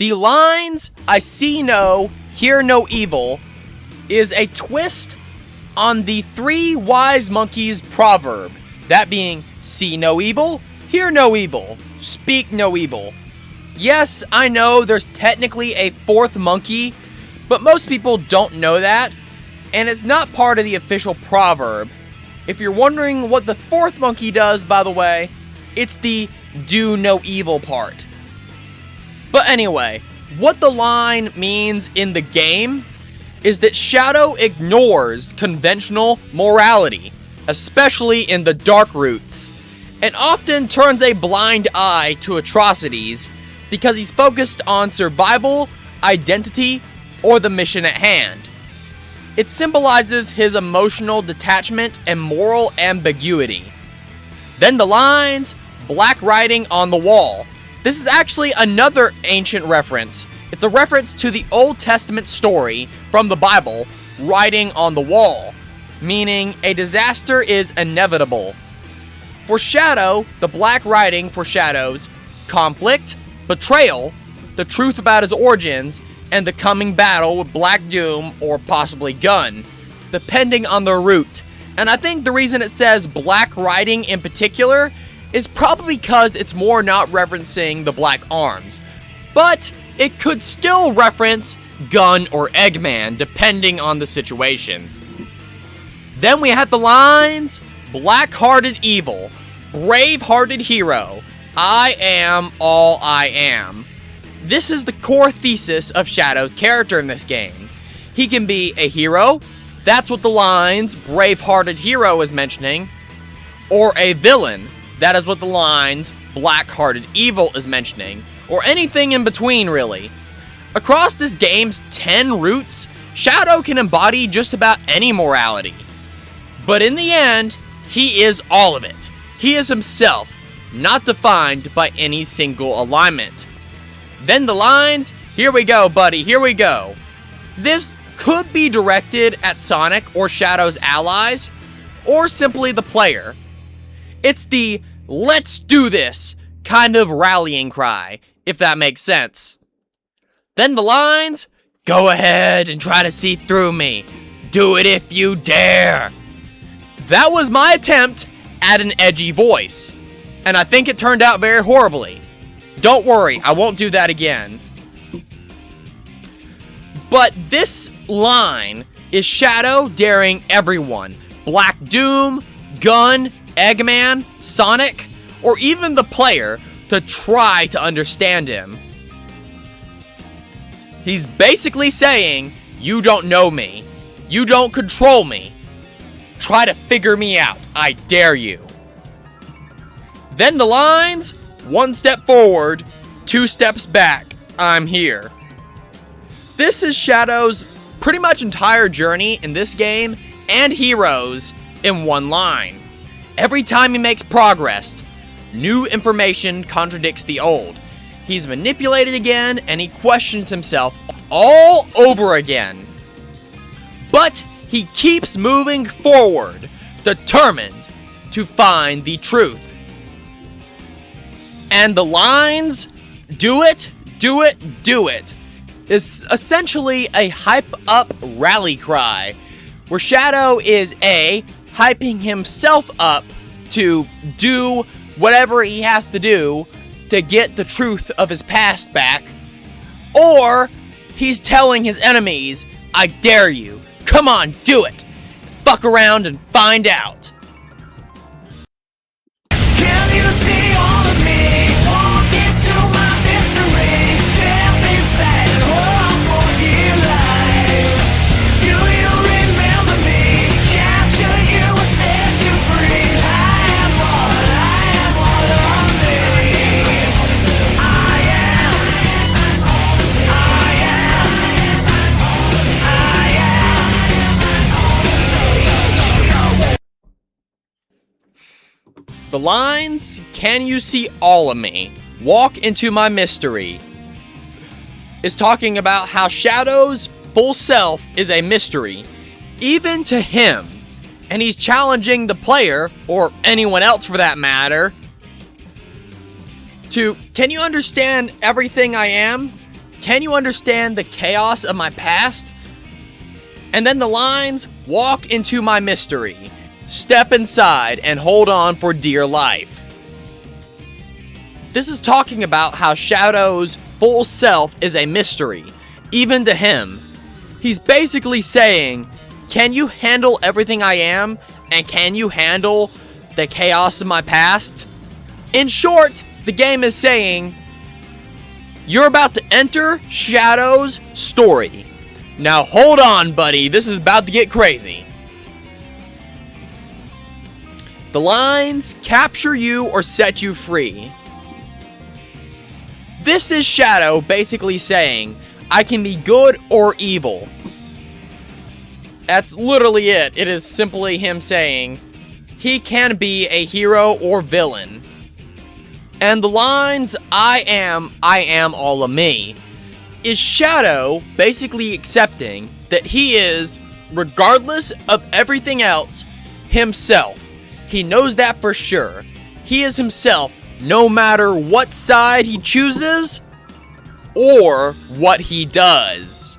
The lines, "I see no, hear no evil," is a twist on the three wise monkeys proverb, that being, see no evil, hear no evil, speak no evil. Yes, I know there's technically a fourth monkey, but most people don't know that, and it's not part of the official proverb. If you're wondering what the fourth monkey does, by the way, it's the do no evil part. But anyway, what the line means in the game is that Shadow ignores conventional morality, especially in the dark roots, and often turns a blind eye to atrocities because he's focused on survival, identity, or the mission at hand. It symbolizes his emotional detachment and moral ambiguity. Then the lines, black writing on the wall. This is actually another ancient reference. It's a reference to the Old Testament story from the Bible, writing on the wall, meaning a disaster is inevitable. For Shadow, the black writing foreshadows conflict, betrayal, the truth about his origins, and the coming battle with Black Doom or possibly Gun, depending on the route. And I think the reason it says black writing in particular is probably because it's more not referencing the Black Arms. But it could still reference Gun or Eggman, depending on the situation. Then we have the lines, black-hearted evil, brave-hearted hero, I am all I am. This is the core thesis of Shadow's character in this game. He can be a hero, that's what the lines, brave-hearted hero is mentioning, or a villain, that is what the lines, black-hearted evil is mentioning, or anything in between, really. Across this game's 10 routes, Shadow can embody just about any morality. But in the end, he is all of it. He is himself, not defined by any single alignment. Then the lines, here we go, buddy, here we go. This could be directed at Sonic or Shadow's allies, or simply the player. It's the let's do this kind of rallying cry, if that makes sense. Then the lines, go ahead and try to see through me. Do it if you dare. That was my attempt at an edgy voice, and I think it turned out very horribly. Don't worry, I won't do that again. But this line is Shadow daring everyone, Black Doom, Gun, Eggman, Sonic, or even the player, to try to understand him. He's basically saying, you don't know me, you don't control me, try to figure me out, I dare you. Then the lines, one step forward, two steps back, I'm here. This is Shadow's pretty much entire journey in this game and Heroes in one line. Every time he makes progress, new information contradicts the old. He's manipulated again and he questions himself all over again. But he keeps moving forward, determined to find the truth. And the lines, do it, do it, do it, is essentially a hype-up rally cry, where Shadow is A, hyping himself up to do whatever he has to do to get the truth of his past back, or he's telling his enemies, I dare you, come on, do it, fuck around and find out. Can you see all of me? Walk into my mystery. Step inside and hold on for dear life. Do you remember me? Capture you and set you free. I am all of me. I am. The lines, can you see all of me? Walk into my mystery, is talking about how Shadow's full self is a mystery, even to him. And he's challenging the player, or anyone else for that matter, to, can you understand everything I am? Can you understand the chaos of my past? And then the lines, walk into my mystery. Step inside and hold on for dear life. This is talking about how Shadow's full self is a mystery, even to him. He's basically saying, can you handle everything I am? And can you handle the chaos of my past? In short, the game is saying, you're about to enter Shadow's story. Now hold on, buddy, this is about to get crazy. The lines capture you or set you free. This is Shadow basically saying, I can be good or evil. That's literally it. It is simply him saying, he can be a hero or villain. And the lines, I am all of me, is Shadow basically accepting that he is, regardless of everything else, himself. He knows that for sure. He is himself no matter what side he chooses or what he does.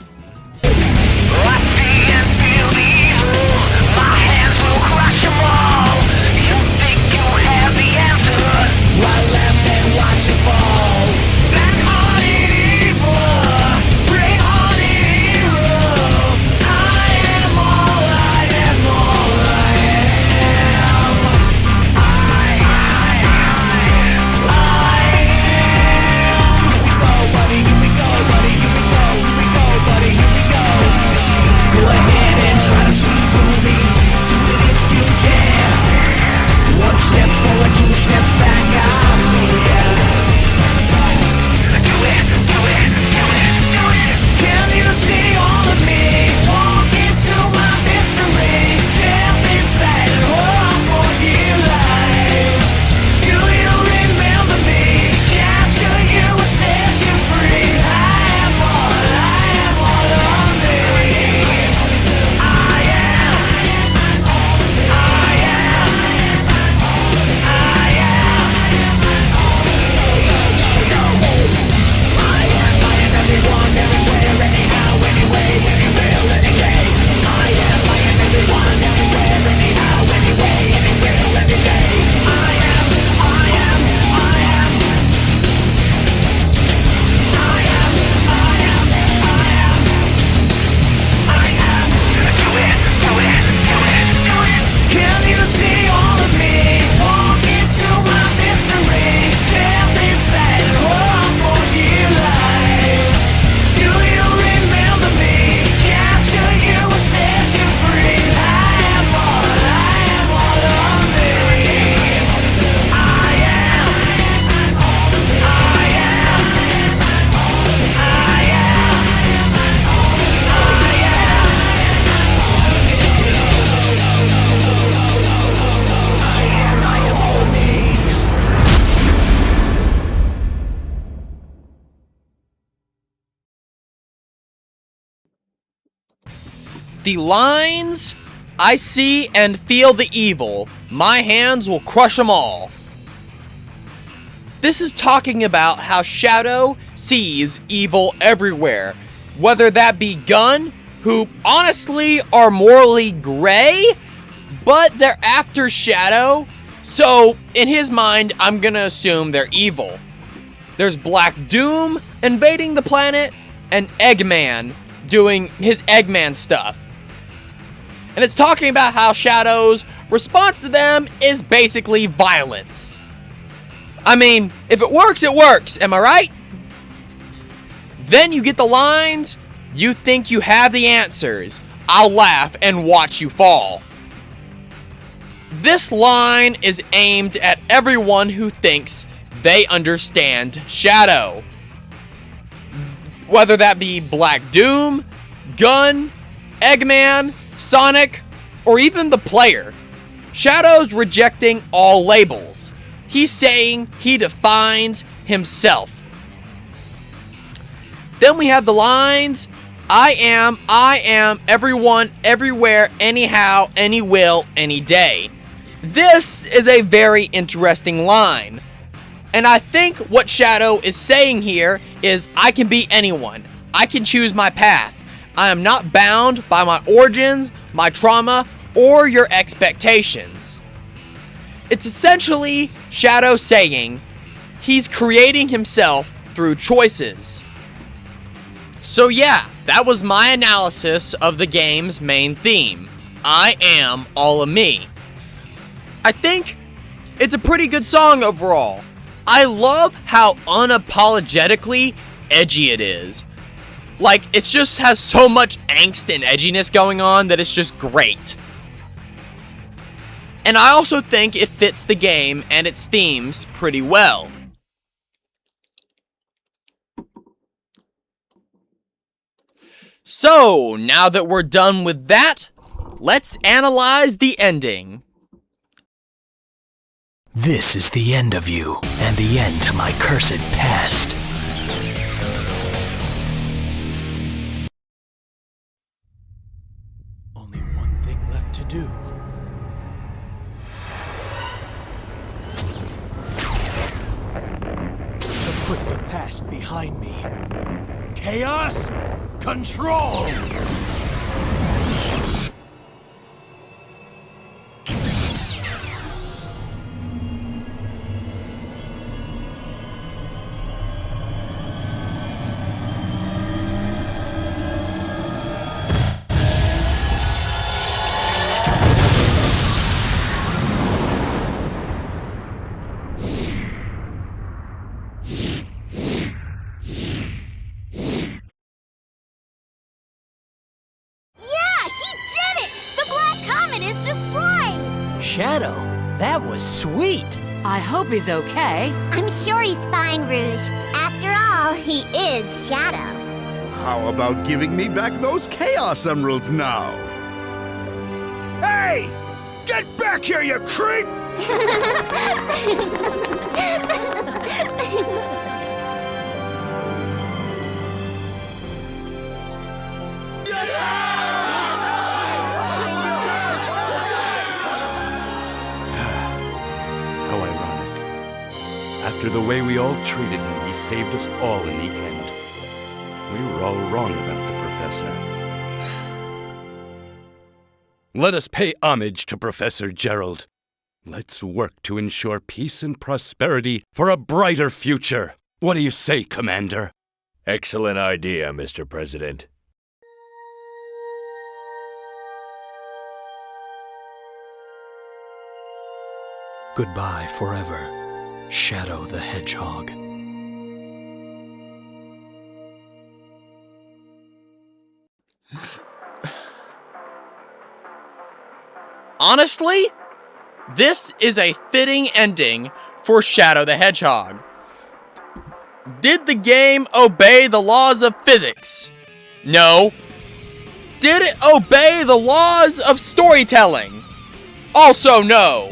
The lines, I see and feel the evil. My hands will crush them all. This is talking about how Shadow sees evil everywhere. Whether that be Gun, who honestly are morally gray, but they're after Shadow. So, in his mind, I'm gonna assume they're evil. There's Black Doom invading the planet, and Eggman doing his Eggman stuff. And it's talking about how Shadow's response to them is basically violence. I mean, if it works, it works, am I right? Then you get the lines, you think you have the answers. I'll laugh and watch you fall. This line is aimed at everyone who thinks they understand Shadow. Whether that be Black Doom, Gun, Eggman, Sonic, or even the player. Shadow's rejecting all labels. He's saying he defines himself. Then we have the lines, I am, everyone, everywhere, anyhow, any will, any day. This is a very interesting line. And I think what Shadow is saying here is I can be anyone. I can choose my path. I am not bound by my origins, my trauma, or your expectations. It's essentially Shadow saying he's creating himself through choices. So yeah, that was my analysis of the game's main theme. I am all of me. I think it's a pretty good song overall. I love how unapologetically edgy it is. Like, it just has so much angst and edginess going on that it's just great. And I also think it fits the game and its themes pretty well. So, now that we're done with that, let's analyze the ending. This is the end of you, and the end to my cursed past. Only one thing left to do. To put the past behind me. Chaos Control! Shadow, that was sweet. I hope he's okay. I'm sure he's fine, Rouge. After all, he is Shadow. How about giving me back those Chaos Emeralds now? Hey! Get back here, you creep! How ironic. After the way we all treated him, he saved us all in the end. We were all wrong about the Professor. Let us pay homage to Professor Gerald. Let's work to ensure peace and prosperity for a brighter future. What do you say, Commander? Excellent idea, Mr. President. Goodbye forever, Shadow the Hedgehog. Honestly, this is a fitting ending for Shadow the Hedgehog. Did the game obey the laws of physics? No. Did it obey the laws of storytelling? Also no.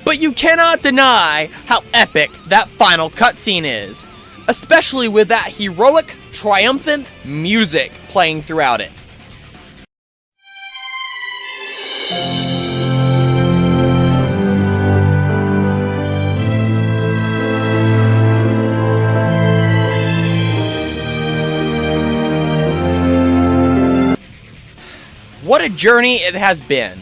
But you cannot deny how epic that final cutscene is, especially with that heroic, triumphant music playing throughout it. What a journey it has been.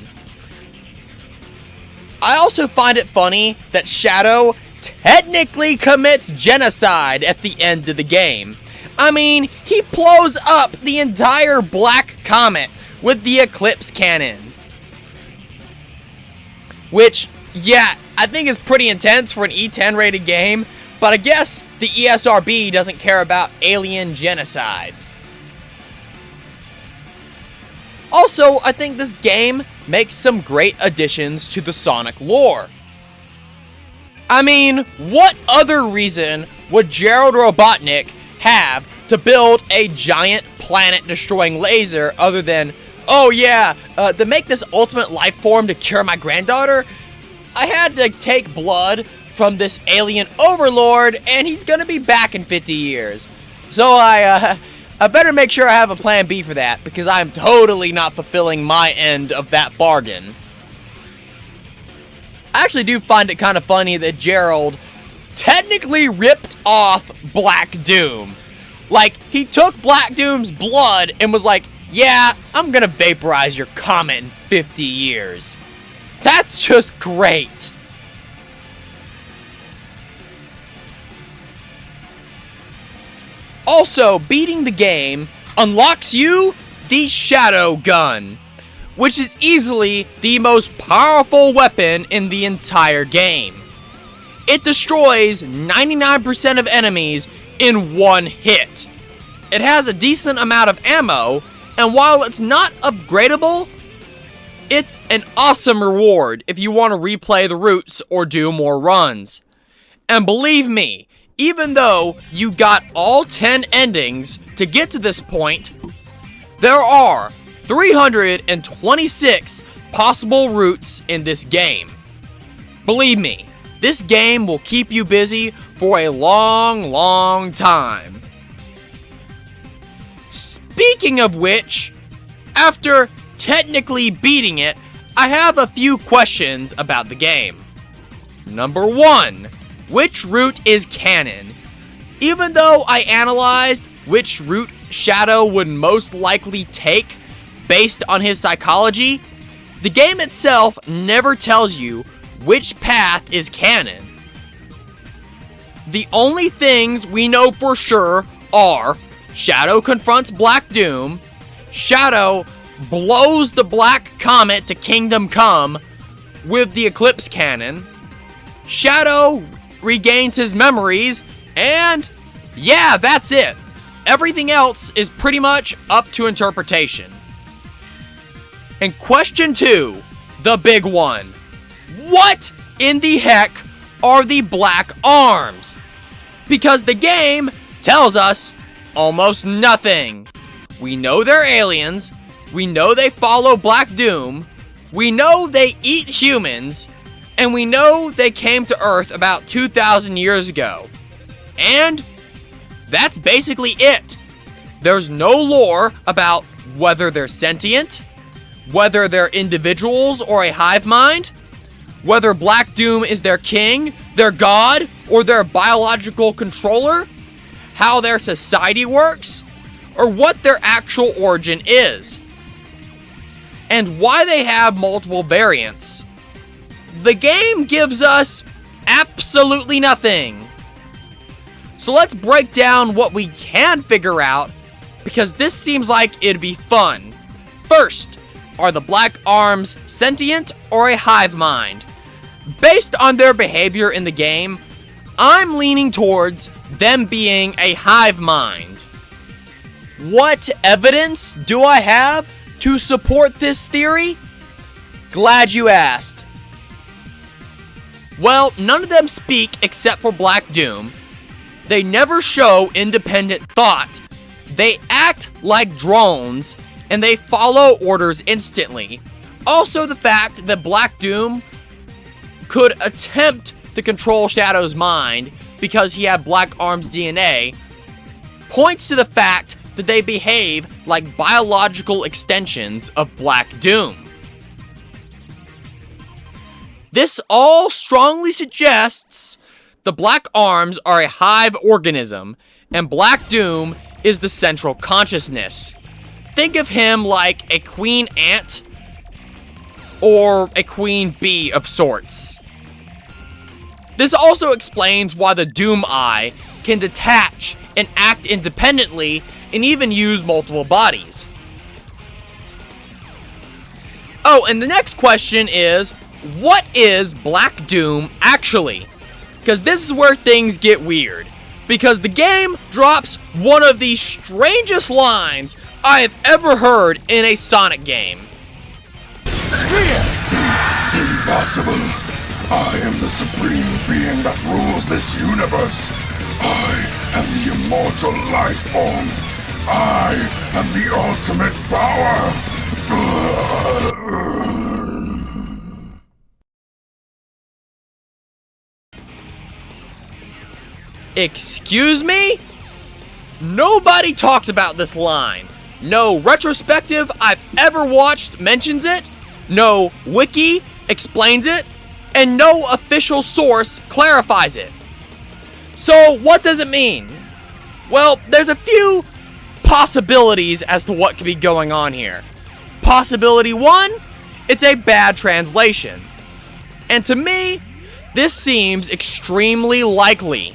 I also find it funny that Shadow technically commits genocide at the end of the game. I mean, he blows up the entire Black Comet with the Eclipse Cannon. Which, yeah, I think is pretty intense for an E10 rated game, but I guess the ESRB doesn't care about alien genocides. Also, I think this game makes some great additions to the Sonic lore. I mean, what other reason would Gerald Robotnik have to build a giant planet-destroying laser other than, oh yeah, to make this ultimate life form to cure my granddaughter, I had to take blood from this alien overlord and he's gonna be back in 50 years. So I better make sure I have a plan B for that, because I'm totally not fulfilling my end of that bargain. I actually do find it kind of funny that Gerald technically ripped off Black Doom. Like, he took Black Doom's blood and was like, yeah, I'm gonna vaporize your comet in 50 years. That's just great. Also, beating the game unlocks you the Shadow Gun, which is easily the most powerful weapon in the entire game. It destroys 99% of enemies in one hit. It has a decent amount of ammo, and while it's not upgradable, it's an awesome reward if you want to replay the routes or do more runs. And believe me, even though you got all 10 endings to get to this point, there are 326 possible routes in this game. Believe me, this game will keep you busy for a long, long time. Speaking of which, after technically beating it, I have a few questions about the game. Number 1, which route is canon? Even though I analyzed which route Shadow would most likely take based on his psychology, the game itself never tells you which path is canon. The only things we know for sure are Shadow confronts Black Doom, Shadow blows the Black Comet to Kingdom Come with the Eclipse Cannon, Shadow regains his memories, and yeah, that's it. Everything else is pretty much up to interpretation. And question 2, the big one. What in the heck are the Black Arms? Because the game tells us almost nothing. We know they're aliens, we know they follow Black Doom, we know they eat humans, and we know they came to Earth about 2,000 years ago. And that's basically it. There's no lore about whether they're sentient, whether they're individuals or a hive mind, whether Black Doom is their king, their god, or their biological controller, how their society works, or what their actual origin is, and why they have multiple variants. The game gives us absolutely nothing. So let's break down what we can figure out, because this seems like it'd be fun. First, are the Black Arms sentient or a hive mind? Based on their behavior in the game, I'm leaning towards them being a hive mind. What evidence do I have to support this theory? Glad you asked. Well, none of them speak except for Black Doom. They never show independent thought. They act like drones, and they follow orders instantly. Also, the fact that Black Doom could attempt to control Shadow's mind because he had Black Arms DNA points to the fact that they behave like biological extensions of Black Doom. This all strongly suggests the Black Arms are a hive organism, and Black Doom is the central consciousness. Think of him like a queen ant or a queen bee of sorts. This also explains why the Doom Eye can detach and act independently and even use multiple bodies. Oh, and the next question is, what is Black Doom actually? Because this is where things get weird. Because the game drops one of the strangest lines I have ever heard in a Sonic game. Impossible. I am the supreme being that rules this universe. I am the immortal life form. I am the ultimate power. Excuse me? Nobody talks about this line. No retrospective I've ever watched mentions it. No wiki explains it. And no official source clarifies it. So, what does it mean? Well, there's a few possibilities as to what could be going on here. Possibility 1, it's a bad translation. And to me, this seems extremely likely.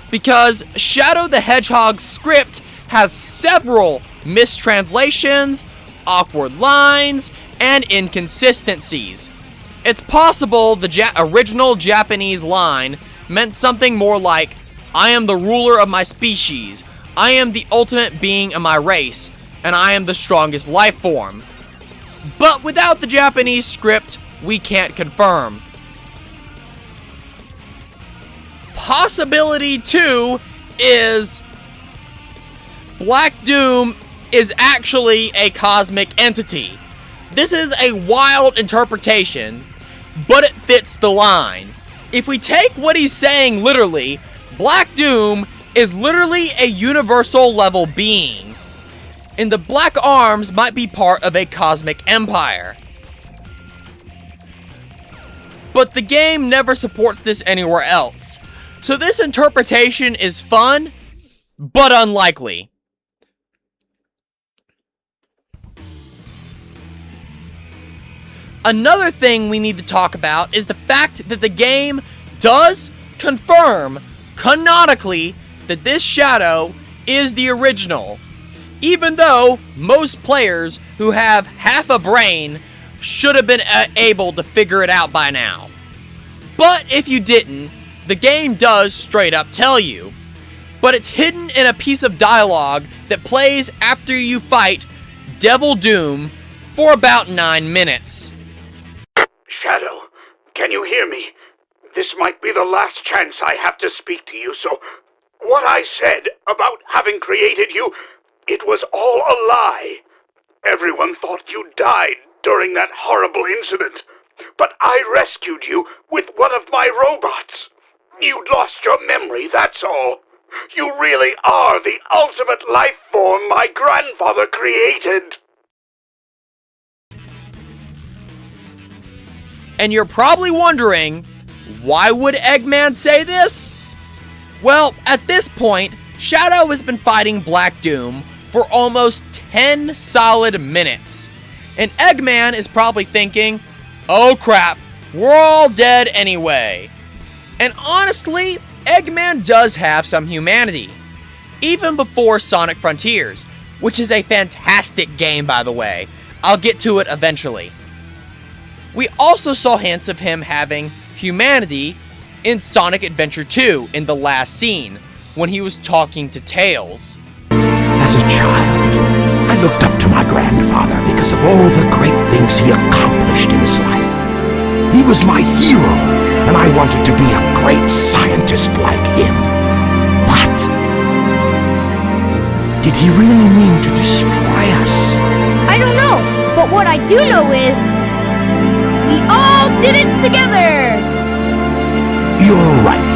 Because Shadow the Hedgehog's script has several mistranslations, awkward lines, and inconsistencies. It's possible the original Japanese line meant something more like, I am the ruler of my species, I am the ultimate being of my race, and I am the strongest life form. But without the Japanese script, we can't confirm. Possibility 2 is Black Doom is actually a cosmic entity. This is a wild interpretation, but it fits the line. If we take what he's saying literally, Black Doom is literally a universal level being, and the Black Arms might be part of a cosmic empire. But the game never supports this anywhere else, so this interpretation is fun, but unlikely. Another thing we need to talk about is the fact that the game does confirm canonically that this Shadow is the original, even though most players who have half a brain should have been able to figure it out by now. But if you didn't, the game does straight up tell you. But it's hidden in a piece of dialogue that plays after you fight Devil Doom for about 9 minutes. Shadow, can you hear me? This might be the last chance I have to speak to you, so what I said about having created you, it was all a lie. Everyone thought you died during that horrible incident, but I rescued you with one of my robots. You'd lost your memory, that's all. You really are the ultimate life form my grandfather created. And you're probably wondering, why would Eggman say this? Well, at this point, Shadow has been fighting Black Doom for almost 10 solid minutes. And Eggman is probably thinking, oh crap, we're all dead anyway. And honestly, Eggman does have some humanity. Even before Sonic Frontiers, which is a fantastic game by the way. I'll get to it eventually. We also saw hints of him having humanity in Sonic Adventure 2 in the last scene, when he was talking to Tails. As a child, I looked up to my grandfather because of all the great things he accomplished in his life. He was my hero, and I wanted to be a great scientist like him. But did he really mean to destroy us? I don't know, but what I do know is we all did it together! You're right.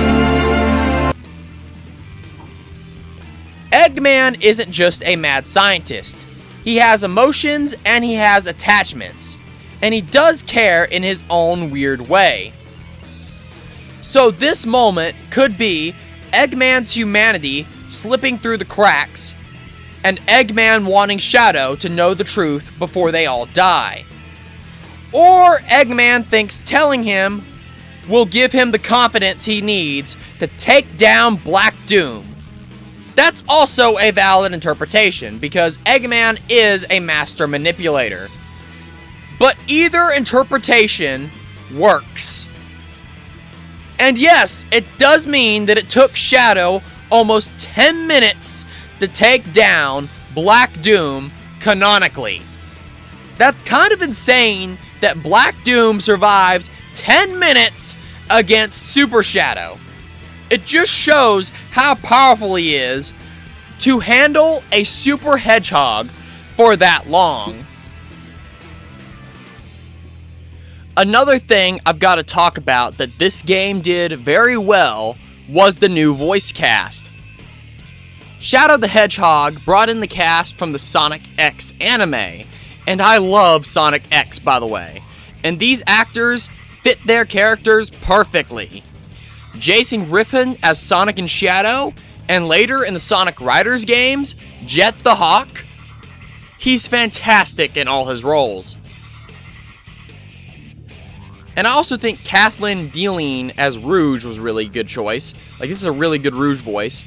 Eggman isn't just a mad scientist. He has emotions and he has attachments. And he does care in his own weird way. So this moment could be Eggman's humanity slipping through the cracks, and Eggman wanting Shadow to know the truth before they all die. Or Eggman thinks telling him will give him the confidence he needs to take down Black Doom. That's also a valid interpretation, because Eggman is a master manipulator. But either interpretation works. And yes, it does mean that it took Shadow almost 10 minutes to take down Black Doom canonically. That's kind of insane that Black Doom survived 10 minutes against Super Shadow. It just shows how powerful he is to handle a Super Hedgehog for that long. Another thing I've got to talk about that this game did very well was the new voice cast. Shadow the Hedgehog brought in the cast from the Sonic X anime, and I love Sonic X, by the way. And these actors fit their characters perfectly. Jason Griffin as Sonic and Shadow, and later in the Sonic Riders games, Jet the Hawk. He's fantastic in all his roles. And I also think Kathleen Dealing as Rouge was a really good choice. Like, this is a really good Rouge voice.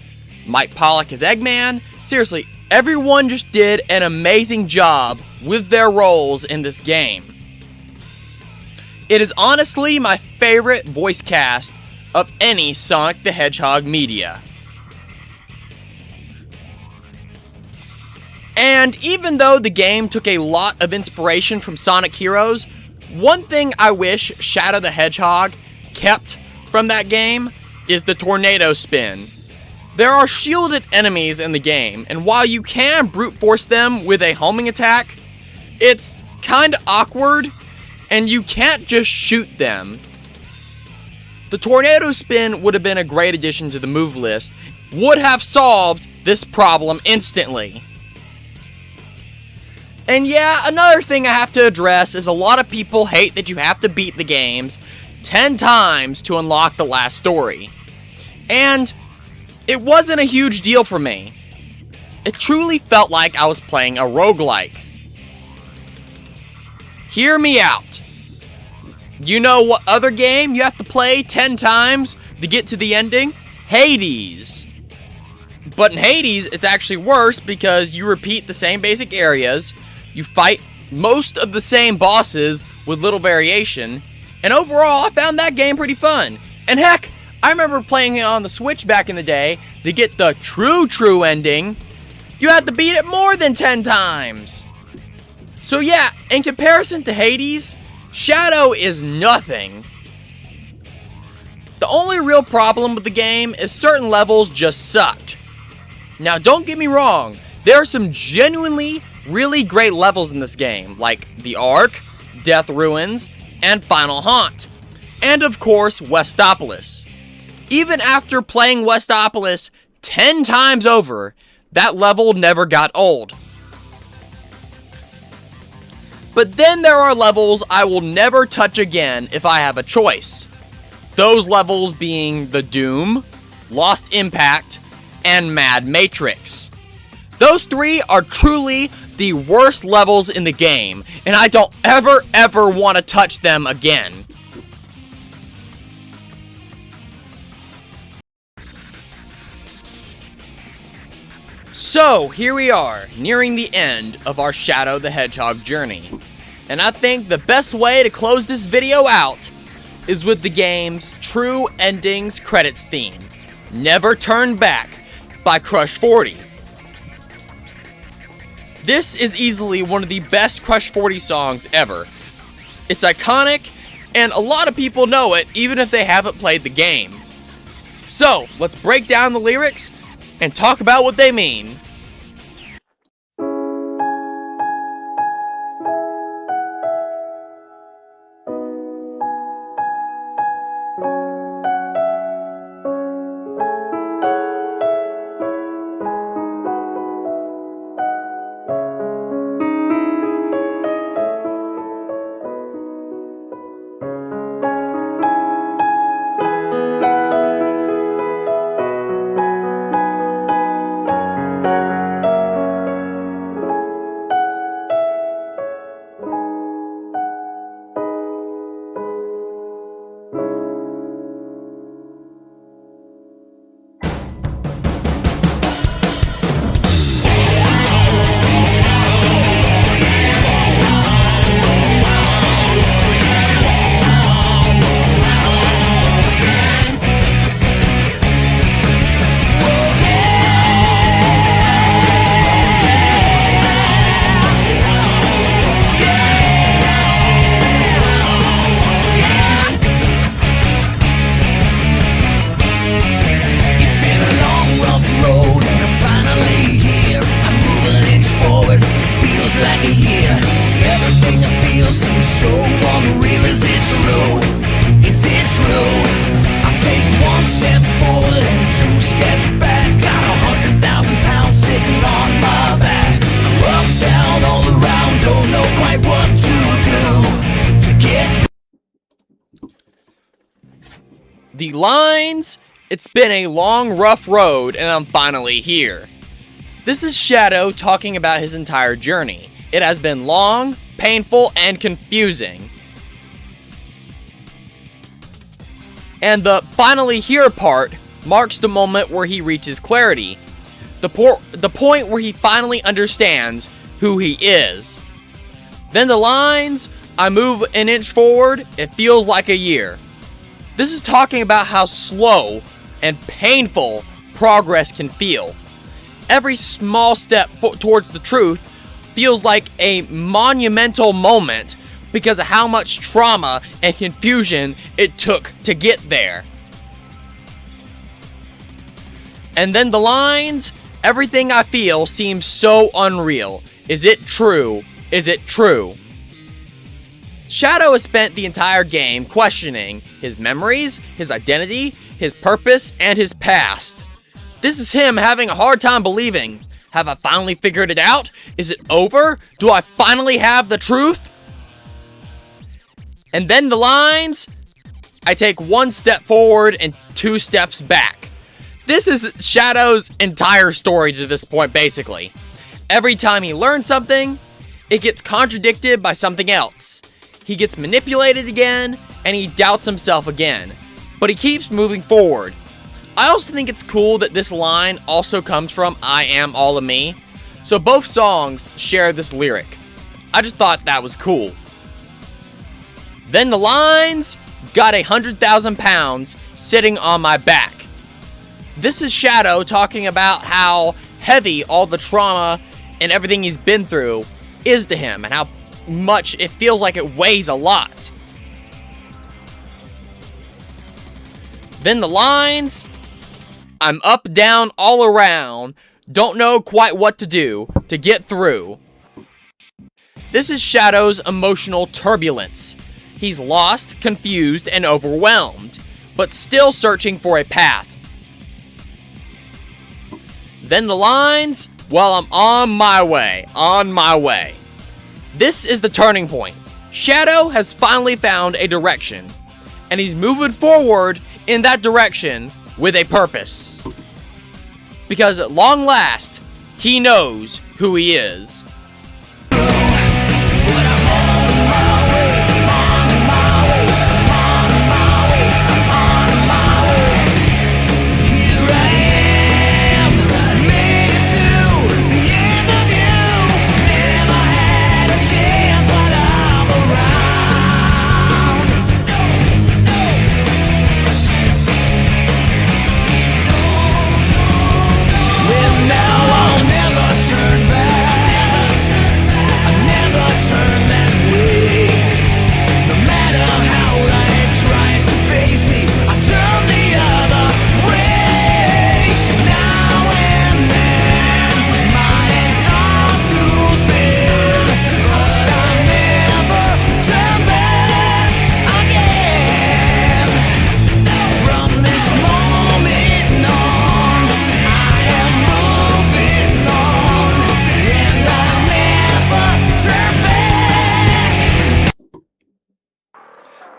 Mike Pollock as Eggman. Seriously, everyone just did an amazing job with their roles in this game. It is honestly my favorite voice cast of any Sonic the Hedgehog media. And even though the game took a lot of inspiration from Sonic Heroes, one thing I wish Shadow the Hedgehog kept from that game is the tornado spin. There are shielded enemies in the game, and while you can brute force them with a homing attack, it's kinda awkward, and you can't just shoot them. The tornado spin would have been a great addition to the move list, would have solved this problem instantly. And yeah, another thing I have to address is a lot of people hate that you have to beat the games 10 times to unlock the last story. And it wasn't a huge deal for me. It truly felt like I was playing a roguelike. Hear me out. You know what other game you have to play 10 times to get to the ending? Hades. But in Hades, it's actually worse because you repeat the same basic areas, you fight most of the same bosses with little variation, and overall, I found that game pretty fun. And heck, I remember playing it on the Switch back in the day. To get the true ending, you had to beat it more than 10 times. So yeah, in comparison to Hades, Shadow is nothing. The only real problem with the game is certain levels just sucked. Now don't get me wrong, there are some genuinely really great levels in this game, like the Ark, Death Ruins, and Final Haunt. And of course, Westopolis. Even after playing Westopolis 10 times over, that level never got old. But then there are levels I will never touch again if I have a choice. Those levels being the Doom, Lost Impact, and Mad Matrix. Those three are truly the worst levels in the game, and I don't ever want to touch them again. So, here we are, nearing the end of our Shadow the Hedgehog journey. And I think the best way to close this video out is with the game's true endings credits theme, Never Turn Back by Crush 40. This is easily one of the best Crush 40 songs ever. It's iconic, and a lot of people know it even if they haven't played the game. So, let's break down the lyrics and talk about what they mean. The lines, "It's been a long, rough road, and I'm finally here." This is Shadow talking about his entire journey. It has been long, painful, and confusing. And the "finally here" part marks the moment where he reaches clarity. The point where he finally understands who he is. Then the lines, "I move an inch forward, it feels like a year." This is talking about how slow and painful progress can feel. Every small step towards the truth feels like a monumental moment because of how much trauma and confusion it took to get there. And then the lines, "Everything I feel seems so unreal. Is it true? Is it true?" Shadow has spent the entire game questioning his memories, his identity, his purpose, and his past. This is him having a hard time believing. Have I finally figured it out? Is it over? Do I finally have the truth? And then the lines, "I take one step forward and 2 steps back." This is Shadow's entire story to this point, basically. Every time he learns something, it gets contradicted by something else. He gets manipulated again, and he doubts himself again. But he keeps moving forward. I also think it's cool that this line also comes from "I Am All of Me." So both songs share this lyric. I just thought that was cool. Then the lines, "Got 100,000 pounds sitting on my back." This is Shadow talking about how heavy all the trauma and everything he's been through is to him, and how much it feels like it weighs a lot. Then the lines, "I'm up, down, all around, don't know quite what to do to get through." This is Shadow's emotional turbulence. He's lost, confused, and overwhelmed, but still searching for a path. Then the lines, "Well, I'm on my way, on my way." This is the turning point. Shadow has finally found a direction, and he's moving forward in that direction with a purpose. Because at long last, he knows who he is.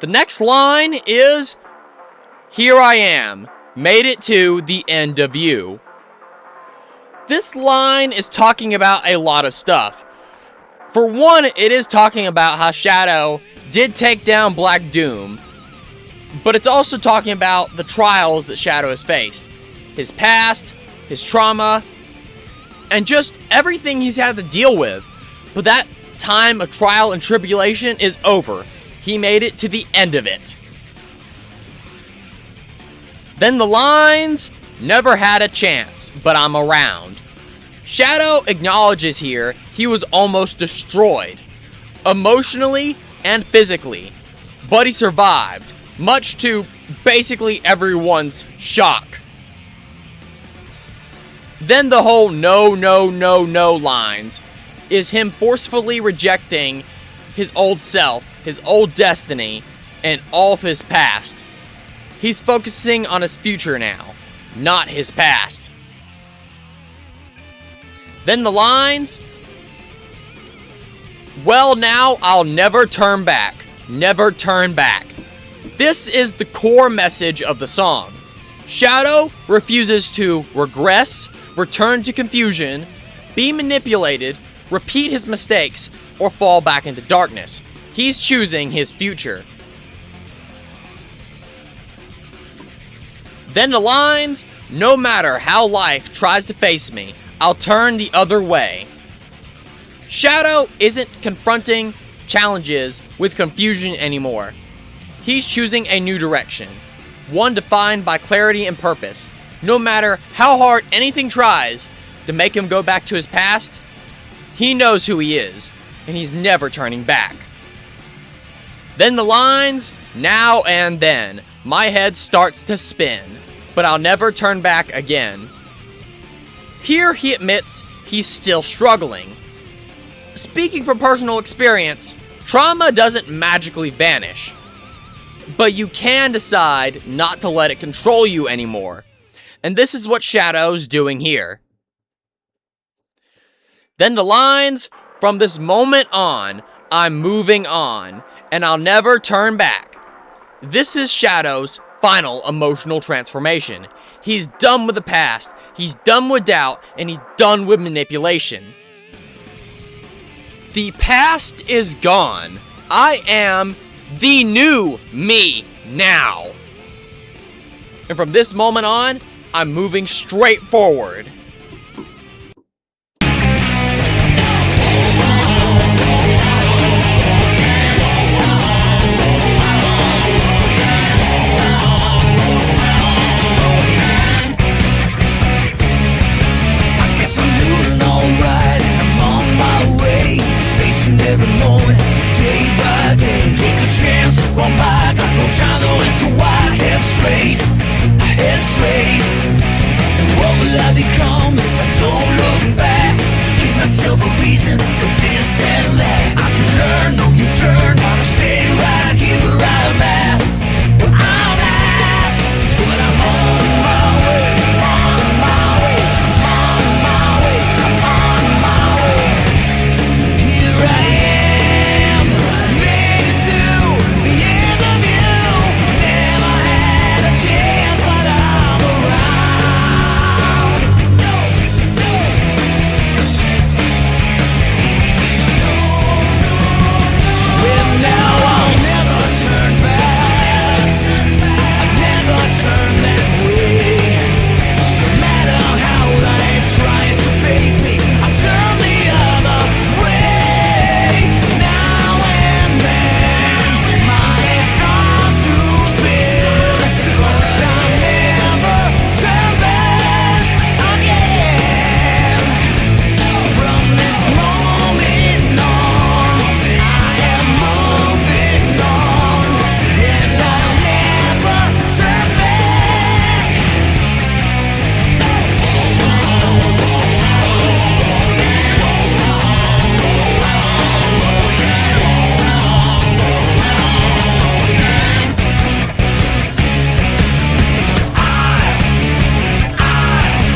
The next line is, "Here I am, made it to the end of you." This line is talking about a lot of stuff. For one, it is talking about how Shadow did take down Black Doom, but it's also talking about the trials that Shadow has faced. His past, his trauma, and just everything he's had to deal with. But that time of trial and tribulation is over. He made it to the end of it. Then the lines, "Never had a chance, but I'm around." Shadow acknowledges here he was almost destroyed, emotionally and physically, but he survived, much to basically everyone's shock. Then the whole "no, no, no, no" lines is him forcefully rejecting his old self, his old destiny, and all of his past. He's focusing on his future now, not his past. Then the lines, "Well, now I'll never turn back, never turn back." This is the core message of the song. Shadow refuses to regress, return to confusion, be manipulated, repeat his mistakes, or fall back into darkness. He's choosing his future. Then the lines, no matter how life tries to face me, I'll turn the other way. Shadow isn't confronting challenges with confusion anymore. He's choosing a new direction, one defined by clarity and purpose. No matter how hard anything tries to make him go back to his past, he knows who he is, and he's never turning back. Then the lines, now and then, my head starts to spin, but I'll never turn back again. Here he admits he's still struggling. Speaking from personal experience, trauma doesn't magically vanish, but you can decide not to let it control you anymore. And this is what Shadow's doing here. Then the lines, from this moment on, I'm moving on, and I'll never turn back. This is Shadow's final emotional transformation. He's done with the past, he's done with doubt, and he's done with manipulation. The past is gone. I am the new me now. And from this moment on, I'm moving straight forward. Every moment, day by day, take a chance, run by, got no time to answer why. Head straight, and what will I become if I don't look back? Give myself a reason for this and that. I can learn, no you turn, I'ma stay right here where I'm at. Where I'm at, but I'm on my way, on my way, on my way, I'm on my way. Here I am, made it to the end of you. Never had a chance, but I'm around. Well, now I'll never turn back. I'll never turn that way. No matter how life tries to face me, I'll turn the other way. Now and then, my head starts to spin. First I never turn back again. From this moment on, I am moving on, and I'll never turn back.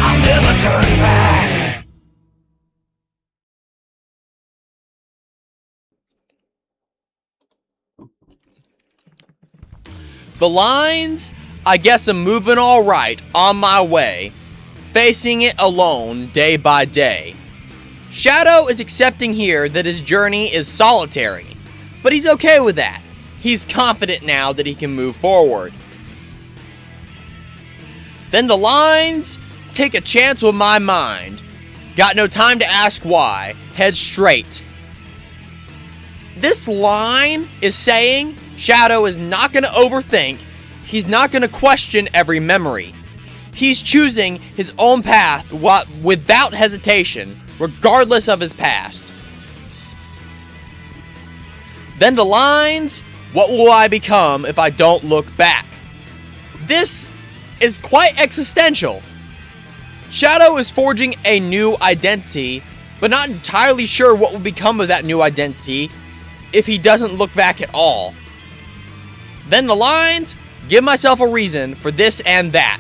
I'll never turn back. The lines, I guess I'm moving alright, on my way, facing it alone day by day. Shadow is accepting here that his journey is solitary, but he's okay with that. He's confident now that he can move forward. Then the lines, take a chance with my mind. Got no time to ask why, head straight. This line is saying Shadow is not going to overthink, he's not going to question every memory. He's choosing his own path without hesitation, regardless of his past. Then the lines, what will I become if I don't look back? This is quite existential. Shadow is forging a new identity, but not entirely sure what will become of that new identity if he doesn't look back at all. Then the lines, give myself a reason for this and that.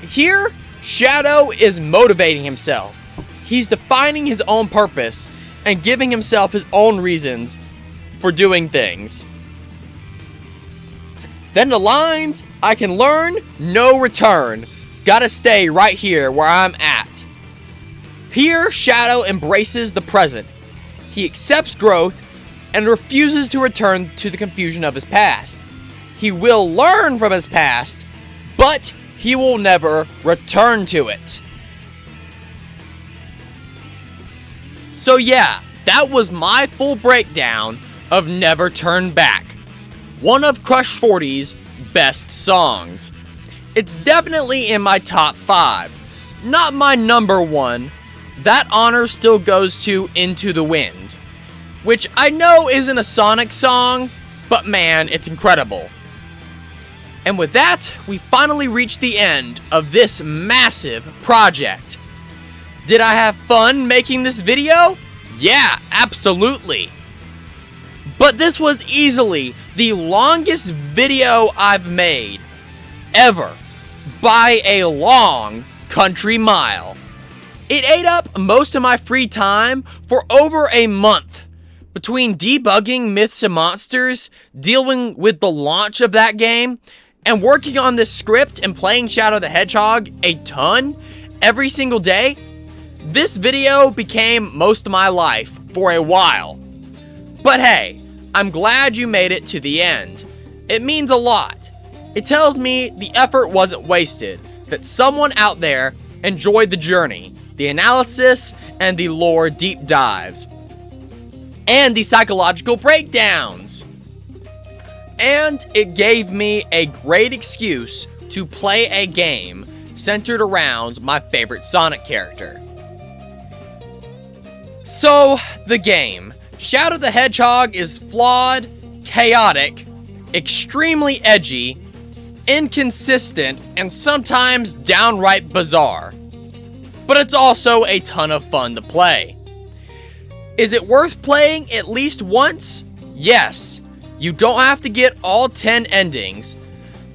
Here, Shadow is motivating himself. He's defining his own purpose and giving himself his own reasons for doing things. Then the lines, I can learn, no return. Gotta stay right here where I'm at. Here, Shadow embraces the present. He accepts growth and refuses to return to the confusion of his past. He will learn from his past, but he will never return to it. So yeah, that was my full breakdown of Never Turn Back, one of Crush 40's best songs. It's definitely in my top 5, not my number 1. That honor still goes to Into the Wind, which I know isn't a Sonic song, but man, it's incredible. And with that, we finally reached the end of this massive project. Did I have fun making this video? Yeah, absolutely. But this was easily the longest video I've made, ever, by a long country mile. It ate up most of my free time for over a month, between debugging Myths and Monsters, dealing with the launch of that game, and working on this script and playing Shadow the Hedgehog a ton every single day. This video became most of my life for a while. But hey, I'm glad you made it to the end. It means a lot. It tells me the effort wasn't wasted, that someone out there enjoyed the journey, the analysis, and the lore deep dives, and the psychological breakdowns. And it gave me a great excuse to play a game centered around my favorite Sonic character. So, the game. Shadow the Hedgehog is flawed, chaotic, extremely edgy, inconsistent, and sometimes downright bizarre. But it's also a ton of fun to play. Is it worth playing at least once? Yes. You don't have to get all 10 endings,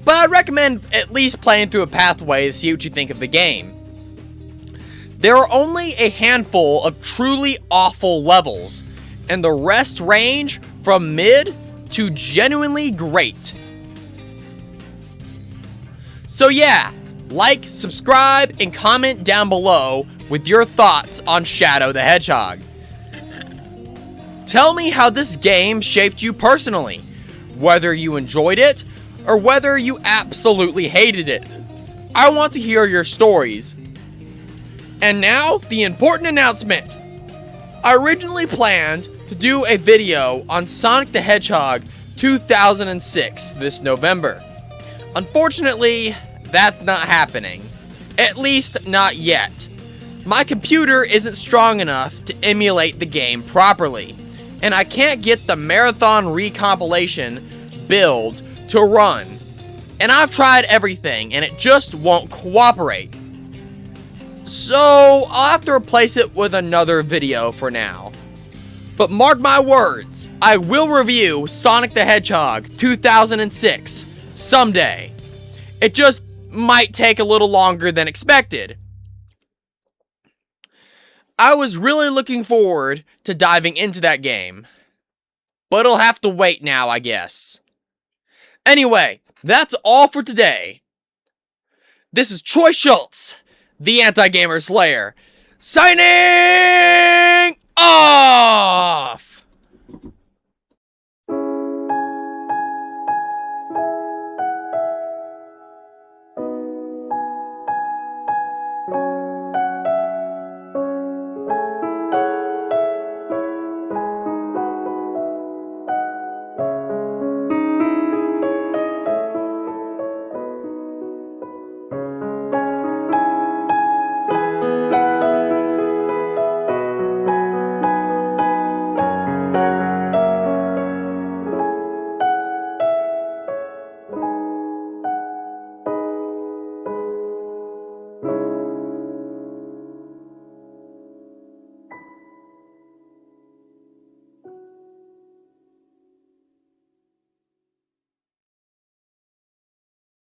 but I recommend at least playing through a pathway to see what you think of the game. There are only a handful of truly awful levels, and the rest range from mid to genuinely great. So yeah, like, subscribe, and comment down below with your thoughts on Shadow the Hedgehog. Tell me how this game shaped you personally, whether you enjoyed it or whether you absolutely hated it. I want to hear your stories. And now, the important announcement. I originally planned to do a video on Sonic the Hedgehog 2006 this November. Unfortunately, that's not happening. At least, not yet. My computer isn't strong enough to emulate the game properly, and I can't get the Marathon Recompilation build to run. And I've tried everything, and it just won't cooperate. So, I'll have to replace it with another video for now. But mark my words, I will review Sonic the Hedgehog 2006 someday. It just might take a little longer than expected. I was really looking forward to diving into that game, but it'll have to wait now, I guess. Anyway, that's all for today. This is Troy Schultz, the Anti-Gamer Slayer, signing off!